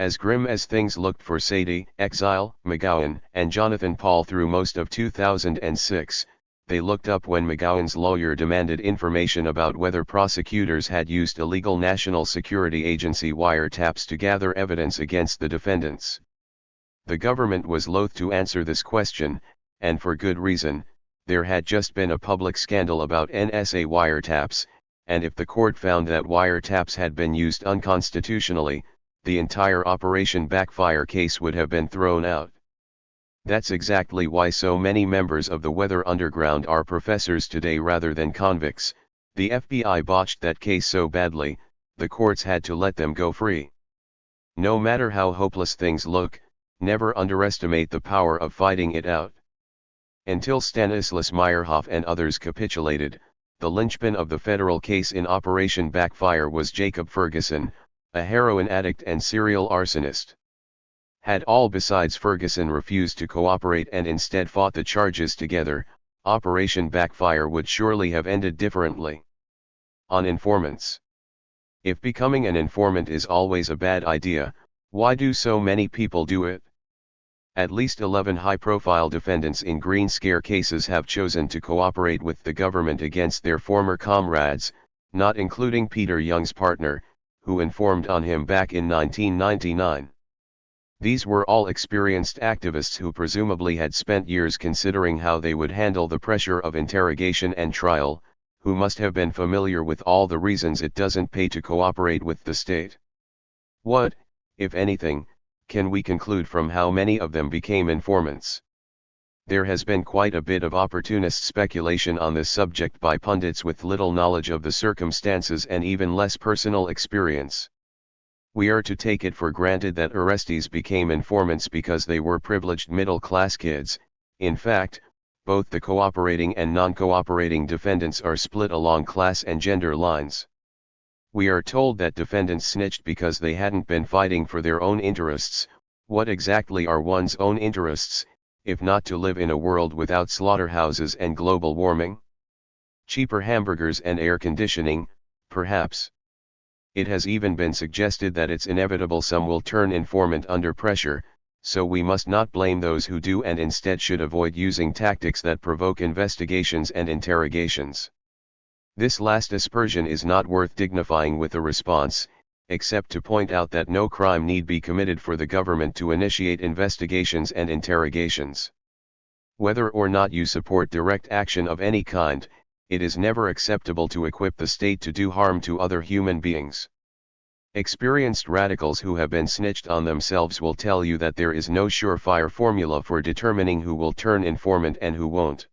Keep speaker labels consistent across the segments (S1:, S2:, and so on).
S1: As grim as things looked for Sadie, Exile, McGowan, and Jonathan Paul through most of 2006, they looked up when McGowan's lawyer demanded information about whether prosecutors had used illegal National Security Agency wiretaps to gather evidence against the defendants. The government was loath to answer this question, and for good reason. There had just been a public scandal about NSA wiretaps, and if the court found that wiretaps had been used unconstitutionally, the entire Operation Backfire case would have been thrown out. That's exactly why so many members of the Weather Underground are professors today rather than convicts. The FBI botched that case so badly, the courts had to let them go free. No matter how hopeless things look, never underestimate the power of fighting it out. Until Stanislaus Meyerhoff and others capitulated, the linchpin of the federal case in Operation Backfire was Jacob Ferguson, a heroin addict and serial arsonist. Had all besides Ferguson refused to cooperate and instead fought the charges together, Operation Backfire would surely have ended differently. On informants. If becoming an informant is always a bad idea, why do so many people do it? At least 11 high-profile defendants in Green Scare cases have chosen to cooperate with the government against their former comrades, not including Peter Young's partner, who informed on him back in 1999. These were all experienced activists who presumably had spent years considering how they would handle the pressure of interrogation and trial, who must have been familiar with all the reasons it doesn't pay to cooperate with the state. What, if anything, can we conclude from how many of them became informants? There has been quite a bit of opportunist speculation on this subject by pundits with little knowledge of the circumstances and even less personal experience. We are to take it for granted that arrestees became informants because they were privileged middle-class kids. In fact, both the cooperating and non-cooperating defendants are split along class and gender lines. We are told that defendants snitched because they hadn't been fighting for their own interests. What exactly are one's own interests, if not to live in a world without slaughterhouses and global warming? Cheaper hamburgers and air conditioning, perhaps. It has even been suggested that it's inevitable some will turn informant under pressure, so we must not blame those who do and instead should avoid using tactics that provoke investigations and interrogations. This last aspersion is not worth dignifying with a response, except to point out that no crime need be committed for the government to initiate investigations and interrogations. Whether or not you support direct action of any kind, it is never acceptable to equip the state to do harm to other human beings. Experienced radicals who have been snitched on themselves will tell you that there is no surefire formula for determining who will turn informant and who won't.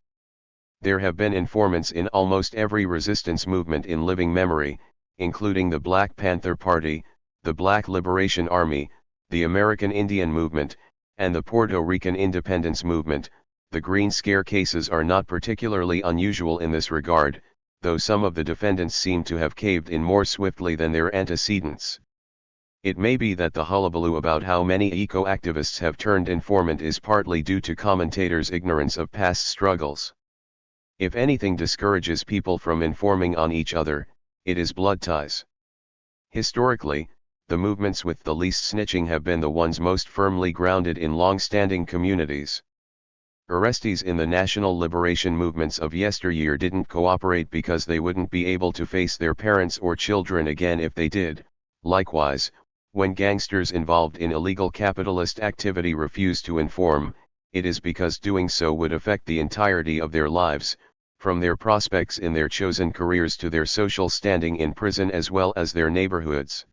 S1: There have been informants in almost every resistance movement in living memory, including the Black Panther Party, the Black Liberation Army, the American Indian Movement, and the Puerto Rican Independence Movement. The Green Scare cases are not particularly unusual in this regard, though some of the defendants seem to have caved in more swiftly than their antecedents. It may be that the hullabaloo about how many eco-activists have turned informant is partly due to commentators' ignorance of past struggles. If anything discourages people from informing on each other, it is blood ties. Historically, the movements with the least snitching have been the ones most firmly grounded in long-standing communities. Arrestees in the national liberation movements of yesteryear didn't cooperate because they wouldn't be able to face their parents or children again if they did. Likewise, when gangsters involved in illegal capitalist activity refuse to inform, it is because doing so would affect the entirety of their lives, from their prospects in their chosen careers to their social standing in prison as well as their neighborhoods.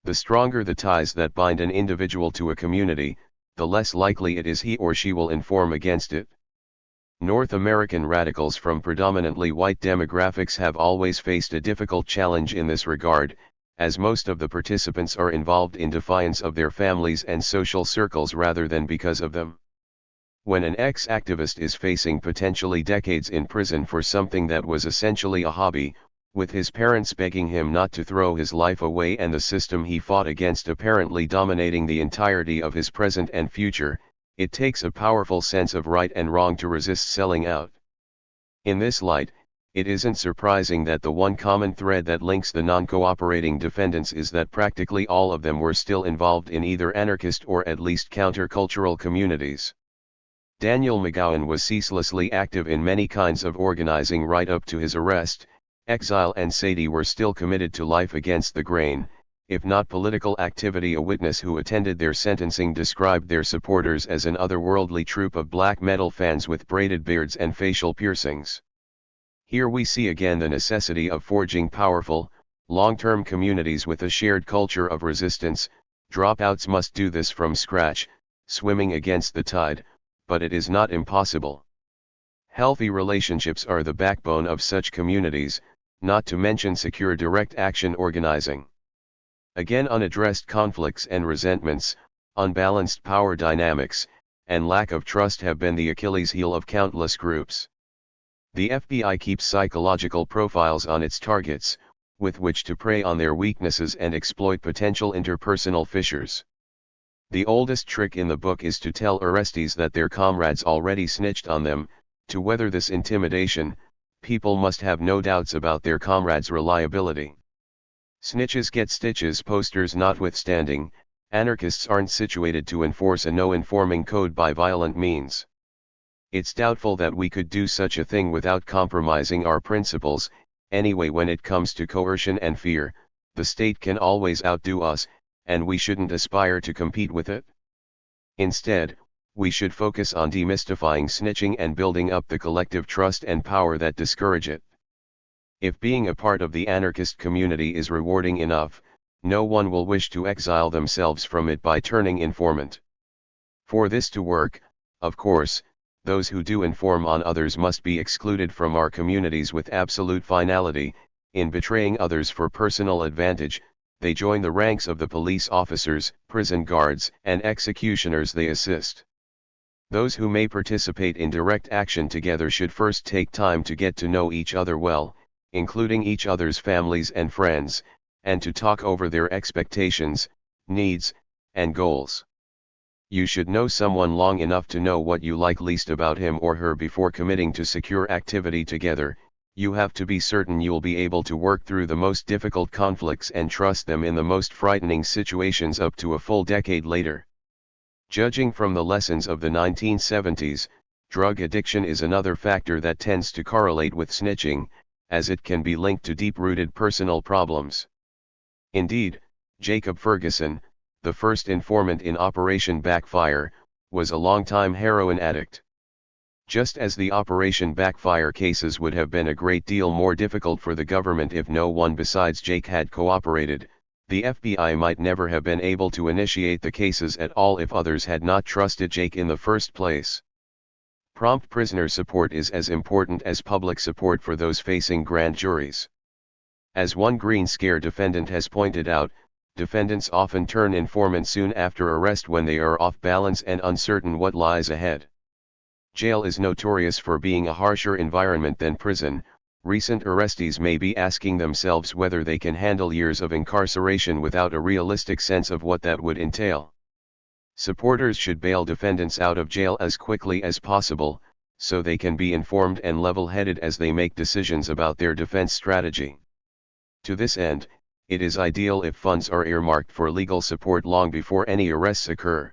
S1: The stronger the ties that bind an individual to a community, the less likely it is he or she will inform against it. North American radicals from predominantly white demographics have always faced a difficult challenge in this regard, as most of the participants are involved in defiance of their families and social circles rather than because of them. When an ex-activist is facing potentially decades in prison for something that was essentially a hobby, with his parents begging him not to throw his life away and the system he fought against apparently dominating the entirety of his present and future, it takes a powerful sense of right and wrong to resist selling out. In this light, It isn't surprising that the one common thread that links the non-cooperating defendants is that practically all of them were still involved in either anarchist or at least countercultural communities. Daniel McGowan was ceaselessly active in many kinds of organizing right up to his arrest. Exile and Sadie were still committed to life against the grain, if not political activity. A witness who attended their sentencing described their supporters as an otherworldly troupe of black metal fans with braided beards and facial piercings. Here we see again the necessity of forging powerful, long-term communities with a shared culture of resistance. Dropouts must do this from scratch, swimming against the tide, but it is not impossible. Healthy relationships are the backbone of such communities, not to mention secure direct action organizing. Again, unaddressed conflicts and resentments, unbalanced power dynamics, and lack of trust have been the Achilles heel of countless groups. The FBI keeps psychological profiles on its targets, with which to prey on their weaknesses and exploit potential interpersonal fissures. The oldest trick in the book is to tell arrestees that their comrades already snitched on them. To weather this intimidation, people must have no doubts about their comrades' reliability. Snitches get stitches posters notwithstanding, anarchists aren't situated to enforce a no-informing code by violent means. It's doubtful that we could do such a thing without compromising our principles. Anyway, when it comes to coercion and fear, the state can always outdo us, and we shouldn't aspire to compete with it. Instead, we should focus on demystifying snitching and building up the collective trust and power that discourage it. If being a part of the anarchist community is rewarding enough, no one will wish to exile themselves from it by turning informant. For this to work, of course, those who do inform on others must be excluded from our communities with absolute finality. In betraying others for personal advantage, they join the ranks of the police officers, prison guards, and executioners they assist. Those who may participate in direct action together should first take time to get to know each other well, including each other's families and friends, and to talk over their expectations, needs, and goals. You should know someone long enough to know what you like least about him or her before committing to secure activity together. You have to be certain you'll be able to work through the most difficult conflicts and trust them in the most frightening situations up to a full decade later. Judging from the lessons of the 1970s, drug addiction is another factor that tends to correlate with snitching, as it can be linked to deep-rooted personal problems. Indeed, Jacob Ferguson, the first informant in Operation Backfire, was a longtime heroin addict. Just as the Operation Backfire cases would have been a great deal more difficult for the government if no one besides Jake had cooperated, the FBI might never have been able to initiate the cases at all if others had not trusted Jake in the first place. Prompt prisoner support is as important as public support for those facing grand juries. As one Green Scare defendant has pointed out, defendants often turn informant soon after arrest when they are off balance and uncertain what lies ahead. Jail is notorious for being a harsher environment than prison. Recent arrestees may be asking themselves whether they can handle years of incarceration without a realistic sense of what that would entail. Supporters should bail defendants out of jail as quickly as possible, so they can be informed and level-headed as they make decisions about their defense strategy. To this end, it is ideal if funds are earmarked for legal support long before any arrests occur.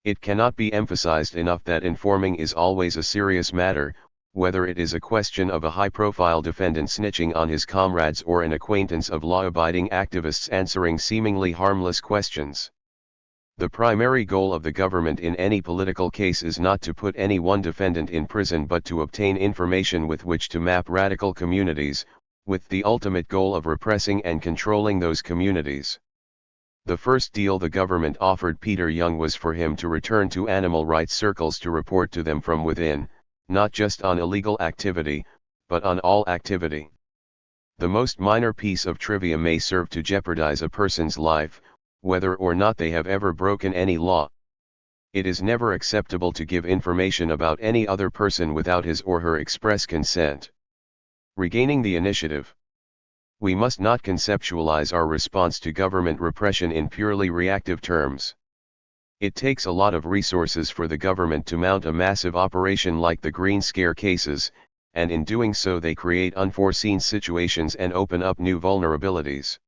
S1: It cannot be emphasized enough that informing is always a serious matter, whether it is a question of a high-profile defendant snitching on his comrades or an acquaintance of law-abiding activists answering seemingly harmless questions. The primary goal of the government in any political case is not to put any one defendant in prison but to obtain information with which to map radical communities, with the ultimate goal of repressing and controlling those communities. The first deal the government offered Peter Young was for him to return to animal rights circles to report to them from within, not just on illegal activity, but on all activity. The most minor piece of trivia may serve to jeopardize a person's life, whether or not they have ever broken any law. It is never acceptable to give information about any other person without his or her express consent. Regaining the initiative. We must not conceptualize our response to government repression in purely reactive terms. It takes a lot of resources for the government to mount a massive operation like the Green Scare cases, and in doing so they create unforeseen situations and open up new vulnerabilities.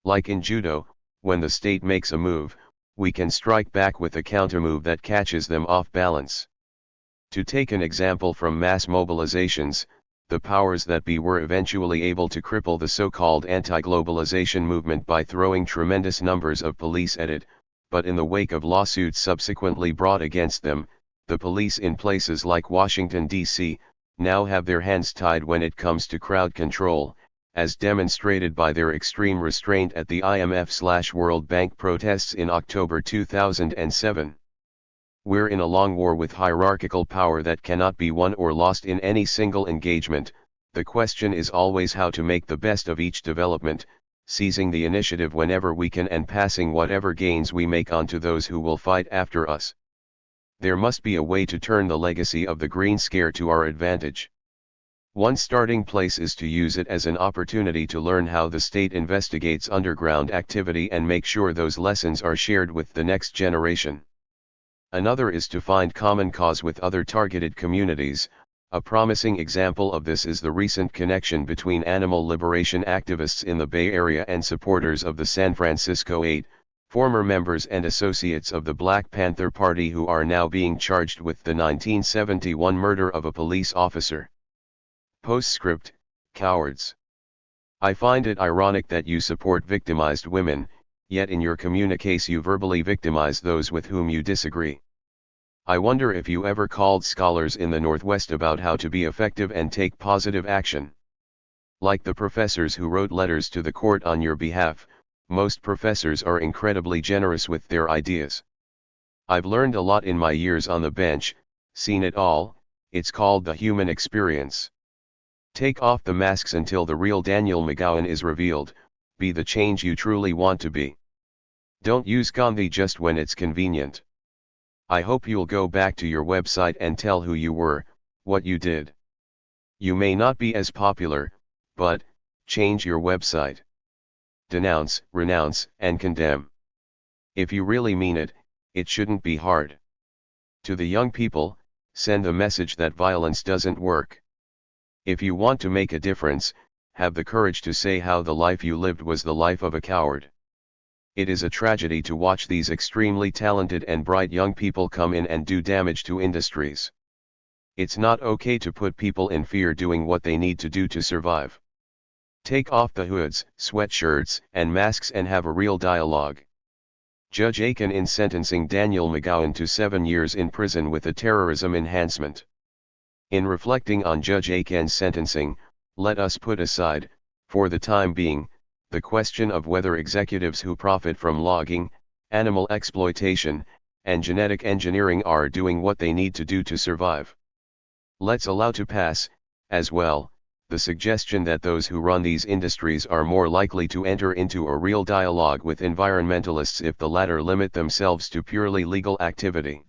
S1: Like in judo, when the state makes a move, we can strike back with a countermove that catches them off balance. To take an example from mass mobilizations, the powers that be were eventually able to cripple the so-called anti-globalization movement by throwing tremendous numbers of police at it, but in the wake of lawsuits subsequently brought against them, the police in places like Washington, D.C., now have their hands tied when it comes to crowd control, as demonstrated by their extreme restraint at the IMF/World Bank protests in October 2007. We're in a long war with hierarchical power that cannot be won or lost in any single engagement. The question is always how to make the best of each development, seizing the initiative whenever we can and passing whatever gains we make on to those who will fight after us. There must be a way to turn the legacy of the Green Scare to our advantage. One starting place is to use it as an opportunity to learn how the state investigates underground activity and make sure those lessons are shared with the next generation. Another is to find common cause with other targeted communities. A promising example of this is the recent connection between animal liberation activists in the Bay Area and supporters of the San Francisco 8, former members and associates of the Black Panther Party who are now being charged with the 1971 murder of a police officer. Postscript: cowards. I find it ironic that you support victimized women, yet in your communiques you verbally victimize those with whom you disagree. I wonder if you ever called scholars in the Northwest about how to be effective and take positive action. Like the professors who wrote letters to the court on your behalf, most professors are incredibly generous with their ideas. I've learned a lot in my years on the bench, seen it all. It's called the human experience. Take off the masks until the real Daniel McGowan is revealed. Be the change you truly want to be. Don't use Gandhi just when it's convenient. I hope you'll go back to your website and tell who you were, what you did. You may not be as popular, but change your website. Denounce, renounce, and condemn. If you really mean it, it shouldn't be hard. To the young people, send the message that violence doesn't work. If you want to make a difference, have the courage to say how the life you lived was the life of a coward. It is a tragedy to watch these extremely talented and bright young people come in and do damage to industries. It's not okay to put people in fear doing what they need to do to survive. Take off the hoods, sweatshirts, and masks and have a real dialogue. Judge Aiken in sentencing Daniel McGowan to 7 years in prison with a terrorism enhancement. In reflecting on Judge Aiken's sentencing, let us put aside, for the time being, the question of whether executives who profit from logging, animal exploitation, and genetic engineering are doing what they need to do to survive. Let's allow to pass, as well, the suggestion that those who run these industries are more likely to enter into a real dialogue with environmentalists if the latter limit themselves to purely legal activity.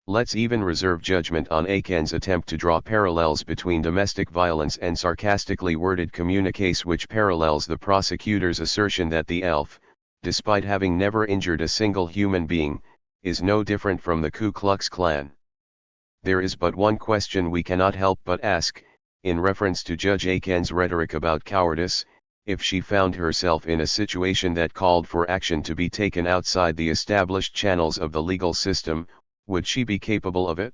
S1: Let's even reserve judgment on Aiken's attempt to draw parallels between domestic violence and sarcastically worded communiques which parallels the prosecutor's assertion that the ELF, despite having never injured a single human being, is no different from the Ku Klux Klan. There is but one question we cannot help but ask, in reference to Judge Aiken's rhetoric about cowardice: if she found herself in a situation that called for action to be taken outside the established channels of the legal system, would she be capable of it?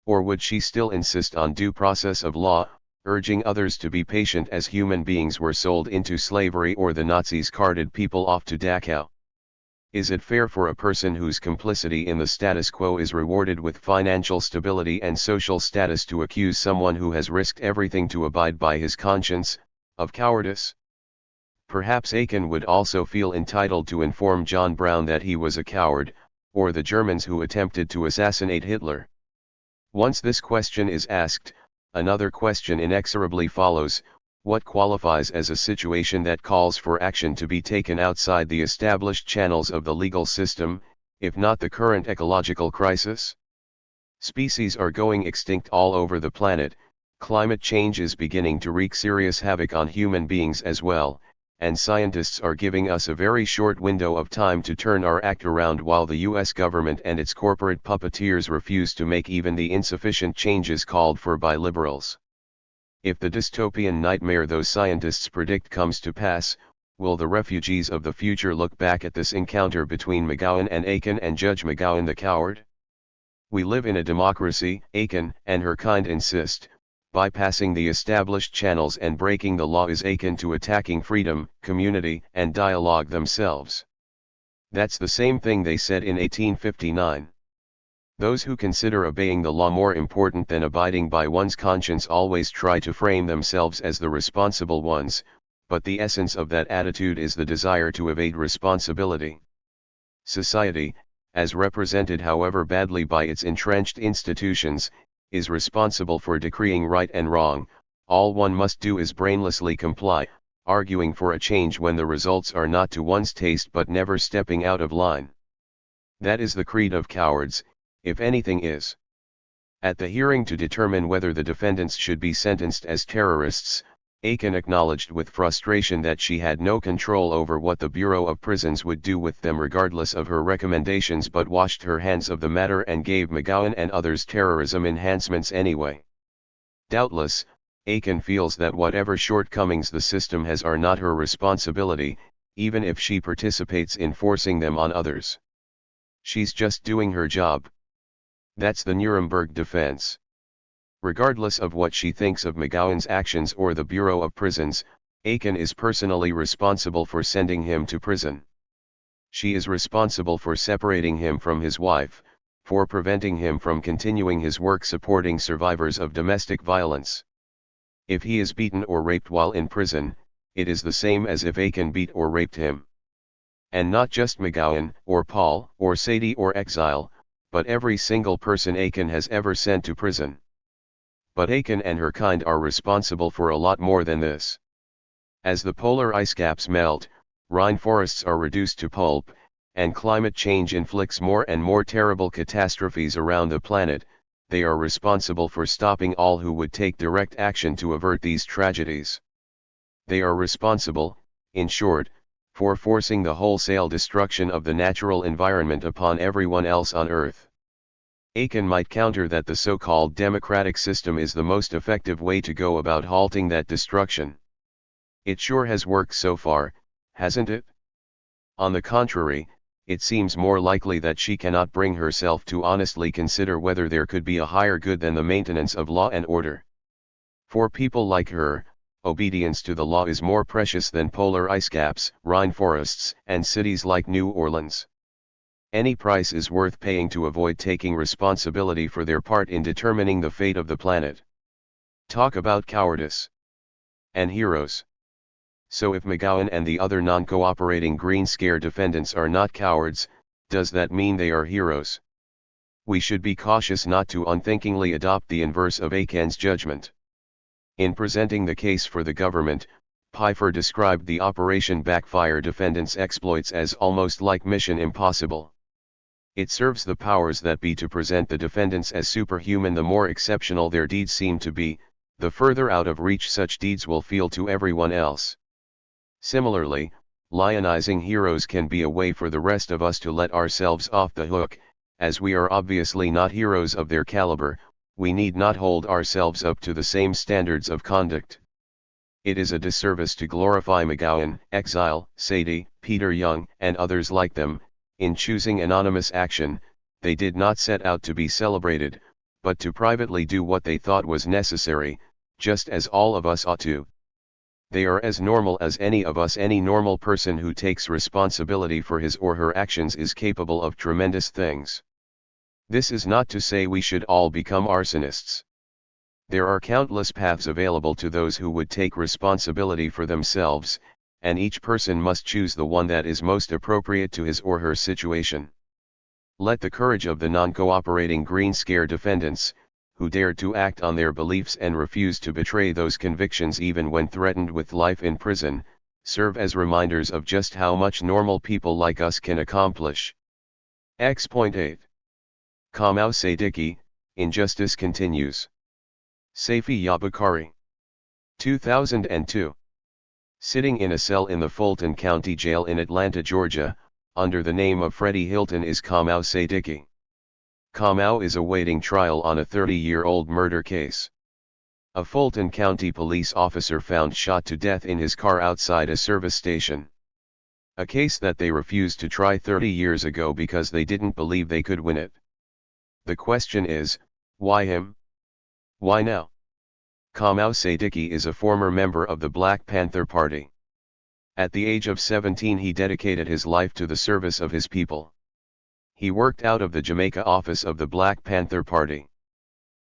S1: Or would she still insist on due process of law, urging others to be patient as human beings were sold into slavery or the Nazis carted people off to Dachau? Is it fair for a person whose complicity in the status quo is rewarded with financial stability and social status to accuse someone who has risked everything to abide by his conscience, of cowardice? Perhaps Aiken would also feel entitled to inform John Brown that he was a coward, or the Germans who attempted to assassinate Hitler. Once this question is asked, another question inexorably follows: what qualifies as a situation that calls for action to be taken outside the established channels of the legal system, if not the current ecological crisis? Species are going extinct all over the planet, climate change is beginning to wreak serious havoc on human beings as well, and scientists are giving us a very short window of time to turn our act around while the US government and its corporate puppeteers refuse to make even the insufficient changes called for by liberals. If the dystopian nightmare those scientists predict comes to pass, will the refugees of the future look back at this encounter between McGowan and Aiken and judge McGowan the coward? We live in a democracy, Aiken and her kind insist. Bypassing the established channels and breaking the law is akin to attacking freedom, community, and dialogue themselves. That's the same thing they said in 1859. Those who consider obeying the law more important than abiding by one's conscience always try to frame themselves as the responsible ones, but the essence of that attitude is the desire to evade responsibility. Society, as represented however badly by its entrenched institutions, is responsible for decreeing right and wrong. All one must do is brainlessly comply, arguing for a change when the results are not to one's taste but never stepping out of line. That is the creed of cowards, if anything is. At the hearing to determine whether the defendants should be sentenced as terrorists, Aiken acknowledged with frustration that she had no control over what the Bureau of Prisons would do with them regardless of her recommendations, but washed her hands of the matter and gave McGowan and others terrorism enhancements anyway. Doubtless, Aiken feels that whatever shortcomings the system has are not her responsibility, even if she participates in forcing them on others. She's just doing her job. That's the Nuremberg defense. Regardless of what she thinks of McGowan's actions or the Bureau of Prisons, Aiken is personally responsible for sending him to prison. She is responsible for separating him from his wife, for preventing him from continuing his work supporting survivors of domestic violence. If he is beaten or raped while in prison, it is the same as if Aiken beat or raped him. And not just McGowan, or Paul, or Sadie or Exile, but every single person Aiken has ever sent to prison. But Aiken and her kind are responsible for a lot more than this. As the polar ice caps melt, rainforests are reduced to pulp, and climate change inflicts more and more terrible catastrophes around the planet, they are responsible for stopping all who would take direct action to avert these tragedies. They are responsible, in short, for forcing the wholesale destruction of the natural environment upon everyone else on Earth. Aiken might counter that the so-called democratic system is the most effective way to go about halting that destruction. It sure has worked so far, hasn't it? On the contrary, it seems more likely that she cannot bring herself to honestly consider whether there could be a higher good than the maintenance of law and order. For people like her, obedience to the law is more precious than polar ice caps, rainforests, and cities like New Orleans. Any price is worth paying to avoid taking responsibility for their part in determining the fate of the planet. Talk about cowardice. And heroes. So if McGowan and the other non-cooperating Green Scare defendants are not cowards, does that mean they are heroes? We should be cautious not to unthinkingly adopt the inverse of Aiken's judgment. In presenting the case for the government, Pfeiffer described the Operation Backfire defendants' exploits as almost like Mission Impossible. It serves the powers that be to present the defendants as superhuman. The more exceptional their deeds seem to be, the further out of reach such deeds will feel to everyone else. Similarly, lionizing heroes can be a way for the rest of us to let ourselves off the hook. As we are obviously not heroes of their caliber, we need not hold ourselves up to the same standards of conduct. It is a disservice to glorify McGowan, Exile, Sadie, Peter Young, and others like them. In choosing anonymous action, they did not set out to be celebrated, but to privately do what they thought was necessary, just as all of us ought to. They are as normal as any of us. Any normal person who takes responsibility for his or her actions is capable of tremendous things. This is not to say we should all become arsonists. There are countless paths available to those who would take responsibility for themselves, and each person must choose the one that is most appropriate to his or her situation. Let the courage of the non-cooperating Green Scare defendants, who dared to act on their beliefs and refused to betray those convictions even when threatened with life in prison, serve as reminders of just how much normal people like us can accomplish. X.8. Kamau Sadiki, Injustice Continues. Saifi Yabakari. 2002. Sitting in a cell in the Fulton County Jail in Atlanta, Georgia, under the name of Freddie Hilton is Kamau Sadiki. Kamau is awaiting trial on a 30-year-old murder case. A Fulton County police officer found shot to death in his car outside a service station. A case that they refused to try 30 years ago because they didn't believe they could win it. The question is, why him? Why now? Kamau Sadiki is a former member of the Black Panther Party. At the age of 17 he dedicated his life to the service of his people. He worked out of the Jamaica office of the Black Panther Party.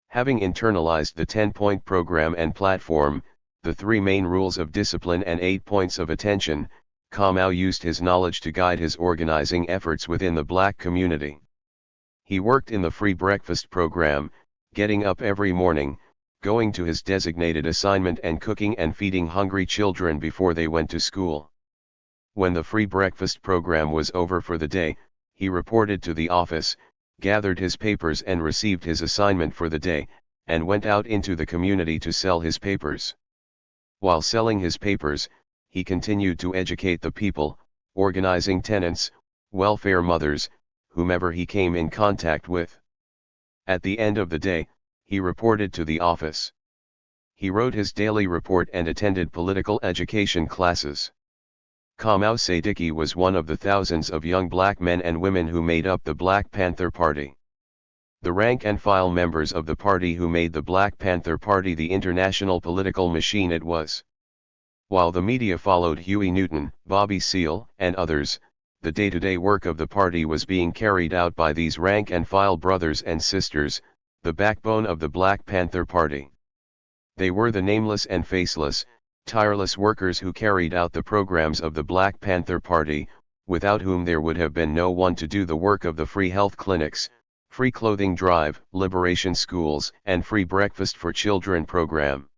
S1: Having internalized the 10-point program and platform, the 3 main rules of discipline and 8 points of attention, Kamau used his knowledge to guide his organizing efforts within the black community. He worked in the free breakfast program, getting up every morning, going to his designated assignment and cooking and feeding hungry children before they went to school. When the free breakfast program was over for the day, he reported to the office, gathered his papers and received his assignment for the day, and went out into the community to sell his papers. While selling his papers, he continued to educate the people, organizing tenants, welfare mothers, whomever he came in contact with. At the end of the day, he reported to the office. He wrote his daily report and attended political education classes. Kamau Sadiki was one of the thousands of young black men and women who made up the Black Panther Party. The rank-and-file members of the party who made the Black Panther Party the international political machine it was. While the media followed Huey Newton, Bobby Seale, and others, the day-to-day work of the party was being carried out by these rank-and-file brothers and sisters, the backbone of the Black Panther Party. They were the nameless and faceless, tireless workers who carried out the programs of the Black Panther Party, without whom there would have been no one to do the work of the free health clinics, free clothing drive, liberation schools, and free breakfast for children program.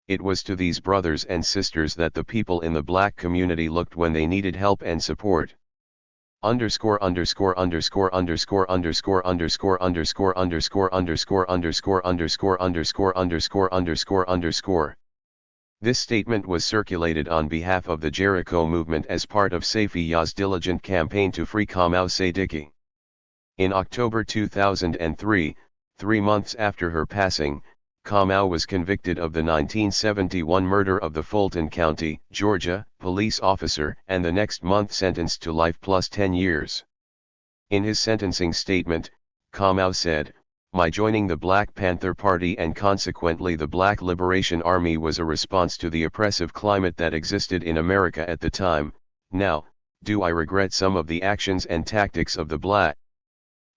S1: It was to these brothers and sisters that the people in the black community looked when they needed help and support. Underscore underscore underscore underscore underscore underscore underscore underscore underscore underscore underscore underscore underscore underscore underscore. This statement was circulated on behalf of the Jericho movement as part of Safiya's diligent campaign to free Kamau Sadiki. In October 2003, 3 months after her passing, Kamau was convicted of the 1971 murder of the Fulton County, Georgia, police officer and the next month sentenced to life plus 10 years. In his sentencing statement, Kamau said, "My joining the Black Panther Party and consequently the Black Liberation Army was a response to the oppressive climate that existed in America at the time. Now, do I regret some of the actions and tactics of the Black?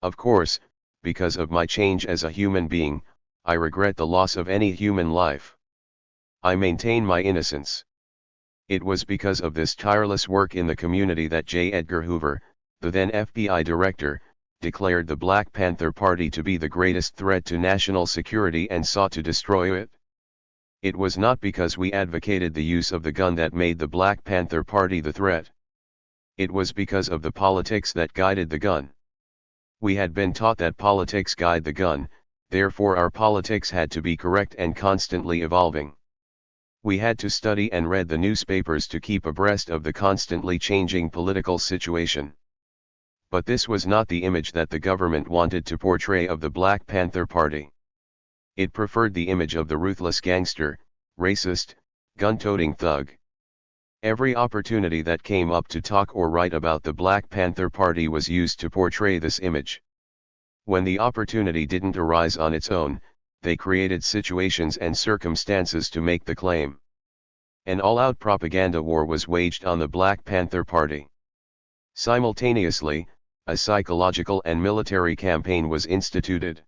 S1: Of course, because of my change as a human being, I regret the loss of any human life. I maintain my innocence. It was because of this tireless work in the community that J. Edgar Hoover, the then FBI director, declared the Black Panther Party to be the greatest threat to national security and sought to destroy it. It was not because we advocated the use of the gun that made the Black Panther Party the threat. It was because of the politics that guided the gun. We had been taught that politics guide the gun, therefore our politics had to be correct and constantly evolving. We had to study and read the newspapers to keep abreast of the constantly changing political situation. But this was not the image that the government wanted to portray of the Black Panther Party. It preferred the image of the ruthless gangster, racist, gun-toting thug. Every opportunity that came up to talk or write about the Black Panther Party was used to portray this image. When the opportunity didn't arise on its own, they created situations and circumstances to make the claim. An all-out propaganda war was waged on the Black Panther Party. Simultaneously, a psychological and military campaign was instituted.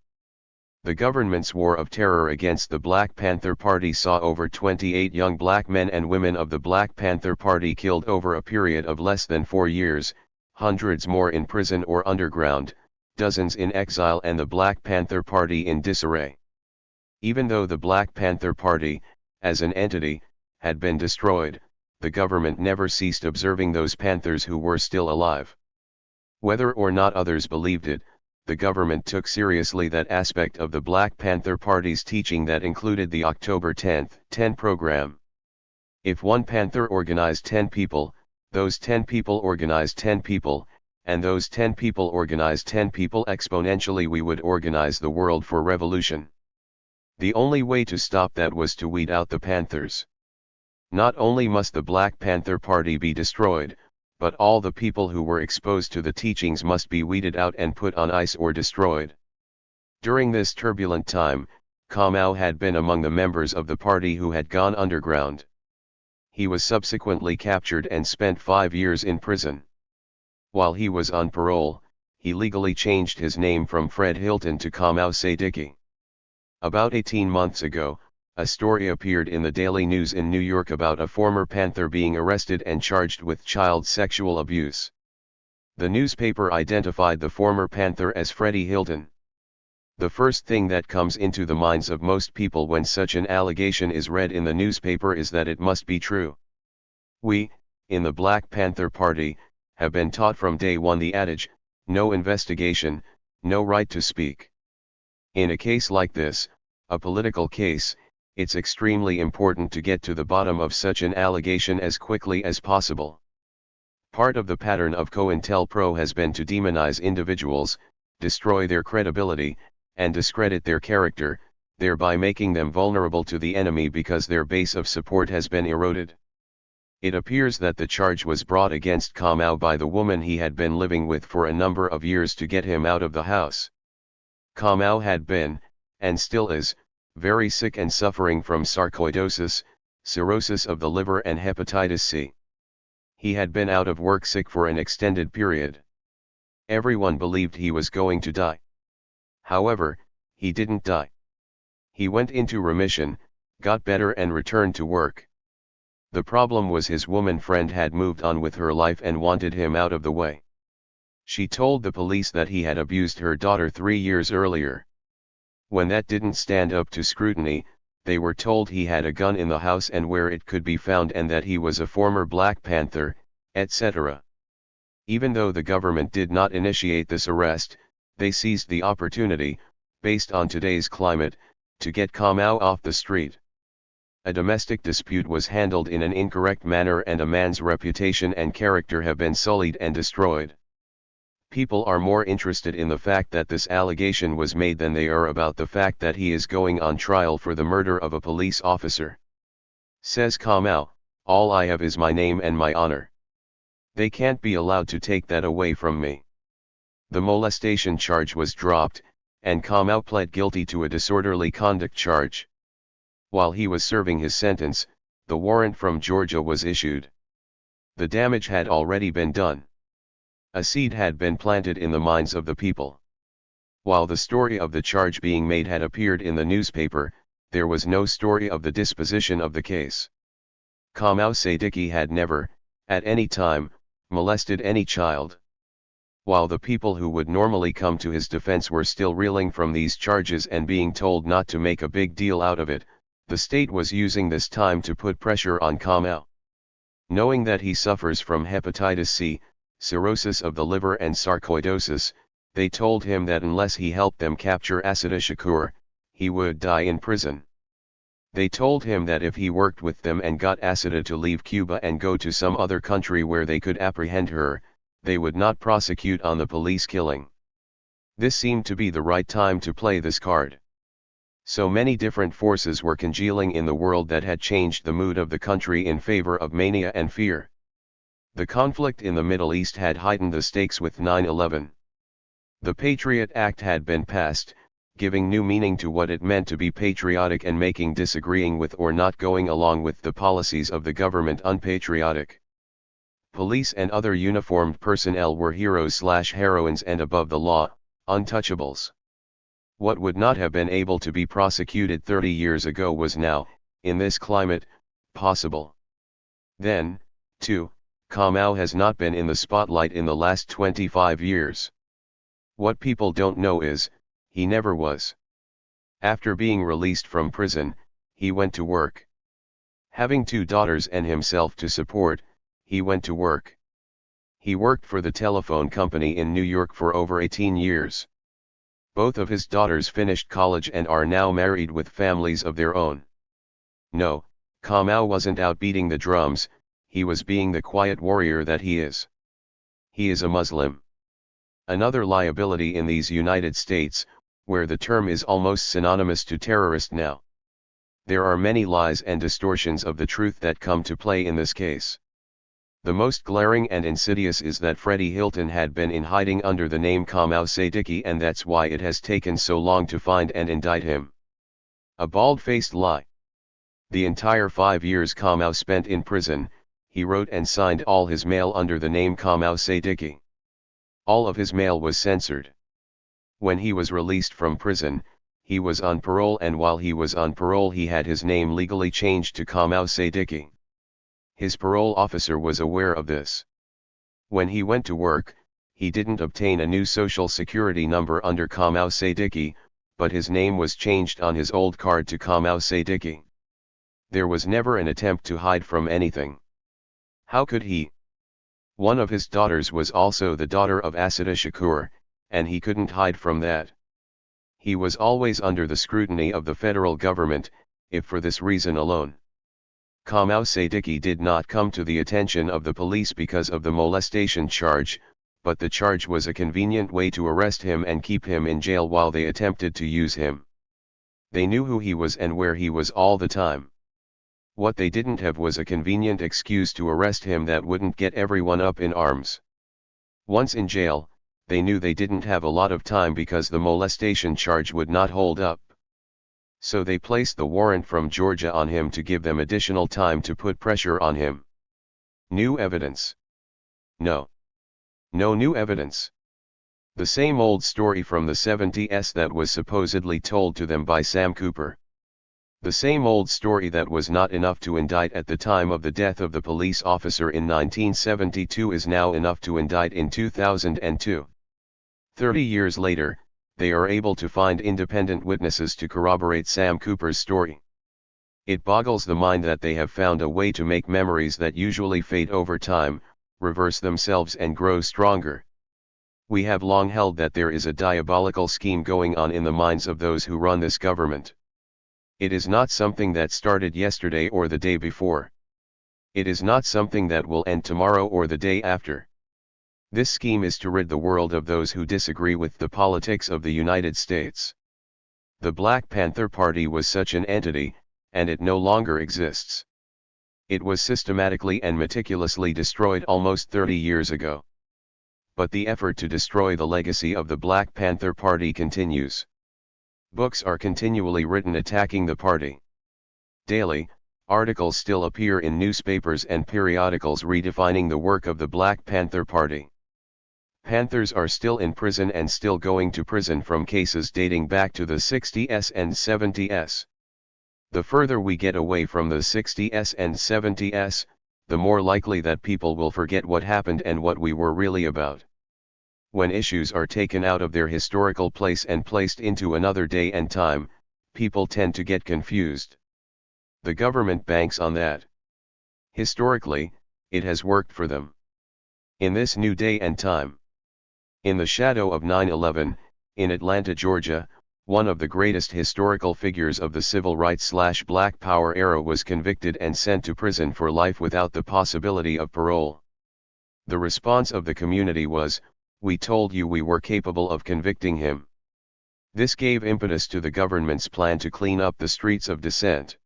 S1: The government's war of terror against the Black Panther Party saw over 28 young black men and women of the Black Panther Party killed over a period of less than 4 years, hundreds more in prison or underground, dozens in exile and the Black Panther Party in disarray. Even though the Black Panther Party, as an entity, had been destroyed, the government never ceased observing those Panthers who were still alive. Whether or not others believed it, the government took seriously that aspect of the Black Panther Party's teaching that included the October 10 program. If one panther organized 10 people, those 10 people organized 10 people, and those 10 people organized 10 people, exponentially we would organize the world for revolution. The only way to stop that was to weed out the panthers. Not only must the Black Panther Party be destroyed, but all the people who were exposed to the teachings must be weeded out and put on ice or destroyed. During this turbulent time, Kamau had been among the members of the party who had gone underground. He was subsequently captured and spent 5 years in prison. While he was on parole, he legally changed his name from Fred Hilton to Kamau Sadiki. About 18 months ago, a story appeared in the Daily News in New York about a former Panther being arrested and charged with child sexual abuse. The newspaper identified the former Panther as Freddie Hilton. The first thing that comes into the minds of most people when such an allegation is read in the newspaper is that it must be true. We, in the Black Panther Party, have been taught from day one the adage, no investigation, no right to speak. In a case like this, a political case, it's extremely important to get to the bottom of such an allegation as quickly as possible. Part of the pattern of COINTELPRO has been to demonize individuals, destroy their credibility, and discredit their character, thereby making them vulnerable to the enemy because their base of support has been eroded. It appears that the charge was brought against Kamau by the woman he had been living with for a number of years to get him out of the house. Kamau had been, and still is, very sick and suffering from sarcoidosis, cirrhosis of the liver and hepatitis C. He had been out of work sick for an extended period. Everyone believed he was going to die. However, he didn't die. He went into remission, got better and returned to work. The problem was his woman friend had moved on with her life and wanted him out of the way. She told the police that he had abused her daughter 3 years earlier. When that didn't stand up to scrutiny, they were told he had a gun in the house and where it could be found and that he was a former Black Panther, etc. Even though the government did not initiate this arrest, they seized the opportunity, based on today's climate, to get Kamau off the street. A domestic dispute was handled in an incorrect manner and a man's reputation and character have been sullied and destroyed. People are more interested in the fact that this allegation was made than they are about the fact that he is going on trial for the murder of a police officer. Says Kamau, all I have is my name and my honor. They can't be allowed to take that away from me. The molestation charge was dropped, and Kamau pled guilty to a disorderly conduct charge. While he was serving his sentence, the warrant from Georgia was issued. The damage had already been done. A seed had been planted in the minds of the people. While the story of the charge being made had appeared in the newspaper, there was no story of the disposition of the case. Kamau Sadiki had never, at any time, molested any child. While the people who would normally come to his defense were still reeling from these charges and being told not to make a big deal out of it, the state was using this time to put pressure on Kamau. Knowing that he suffers from hepatitis C, cirrhosis of the liver and sarcoidosis, they told him that unless he helped them capture Assata Shakur, he would die in prison. They told him that if he worked with them and got Assata to leave Cuba and go to some other country where they could apprehend her, they would not prosecute on the police killing. This seemed to be the right time to play this card. So many different forces were congealing in the world that had changed the mood of the country in favor of mania and fear. The conflict in the Middle East had heightened the stakes with 9/11. The Patriot Act had been passed, giving new meaning to what it meant to be patriotic and making disagreeing with or not going along with the policies of the government unpatriotic. Police and other uniformed personnel were heroes/heroines and above the law, untouchables. What would not have been able to be prosecuted 30 years ago was now, in this climate, possible. Then, too, Kamau has not been in the spotlight in the last 25 years. What people don't know is, he never was. After being released from prison, he went to work. Having 2 daughters and himself to support, he went to work. He worked for the telephone company in New York for over 18 years. Both of his daughters finished college and are now married with families of their own. No, Kamau wasn't out beating the drums, he was being the quiet warrior that he is. He is a Muslim. Another liability in these United States, where the term is almost synonymous to terrorist now. There are many lies and distortions of the truth that come to play in this case. The most glaring and insidious is that Freddie Hilton had been in hiding under the name Kamau Sadiki, and that's why it has taken so long to find and indict him. A bald-faced lie. The entire 5 years Kamau spent in prison, he wrote and signed all his mail under the name Kamau Sadiki. All of his mail was censored. When he was released from prison, he was on parole, and while he was on parole he had his name legally changed to Kamau Sadiki. His parole officer was aware of this. When he went to work, he didn't obtain a new social security number under Kamau Sadiki, but his name was changed on his old card to Kamau Sadiki. There was never an attempt to hide from anything. How could he? One of his daughters was also the daughter of Asada Shakur, and he couldn't hide from that. He was always under the scrutiny of the federal government, if for this reason alone. Kamau Sadiki did not come to the attention of the police because of the molestation charge, but the charge was a convenient way to arrest him and keep him in jail while they attempted to use him. They knew who he was and where he was all the time. What they didn't have was a convenient excuse to arrest him that wouldn't get everyone up in arms. Once in jail, they knew they didn't have a lot of time because the molestation charge would not hold up. So they placed the warrant from Georgia on him to give them additional time to put pressure on him. New evidence? No. No new evidence. The same old story from the 70s that was supposedly told to them by Sam Cooper. The same old story that was not enough to indict at the time of the death of the police officer in 1972 is now enough to indict in 2002. 30 years later, they are able to find independent witnesses to corroborate Sam Cooper's story. It boggles the mind that they have found a way to make memories that usually fade over time, reverse themselves and grow stronger. We have long held that there is a diabolical scheme going on in the minds of those who run this government. It is not something that started yesterday or the day before. It is not something that will end tomorrow or the day after. This scheme is to rid the world of those who disagree with the politics of the United States. The Black Panther Party was such an entity, and it no longer exists. It was systematically and meticulously destroyed almost 30 years ago. But the effort to destroy the legacy of the Black Panther Party continues. Books are continually written attacking the party. Daily, articles still appear in newspapers and periodicals redefining the work of the Black Panther Party. Panthers are still in prison and still going to prison from cases dating back to the 60s and 70s. The further we get away from the 60s and 70s, the more likely that people will forget what happened and what we were really about. When issues are taken out of their historical place and placed into another day and time, people tend to get confused. The government banks on that. Historically, it has worked for them. In this new day and time. In the shadow of 9/11, in Atlanta, Georgia, one of the greatest historical figures of the civil rights/Black Power era was convicted and sent to prison for life without the possibility of parole. The response of the community was, "We told you we were capable of convicting him." This gave impetus to the government's plan to clean up the streets of dissent.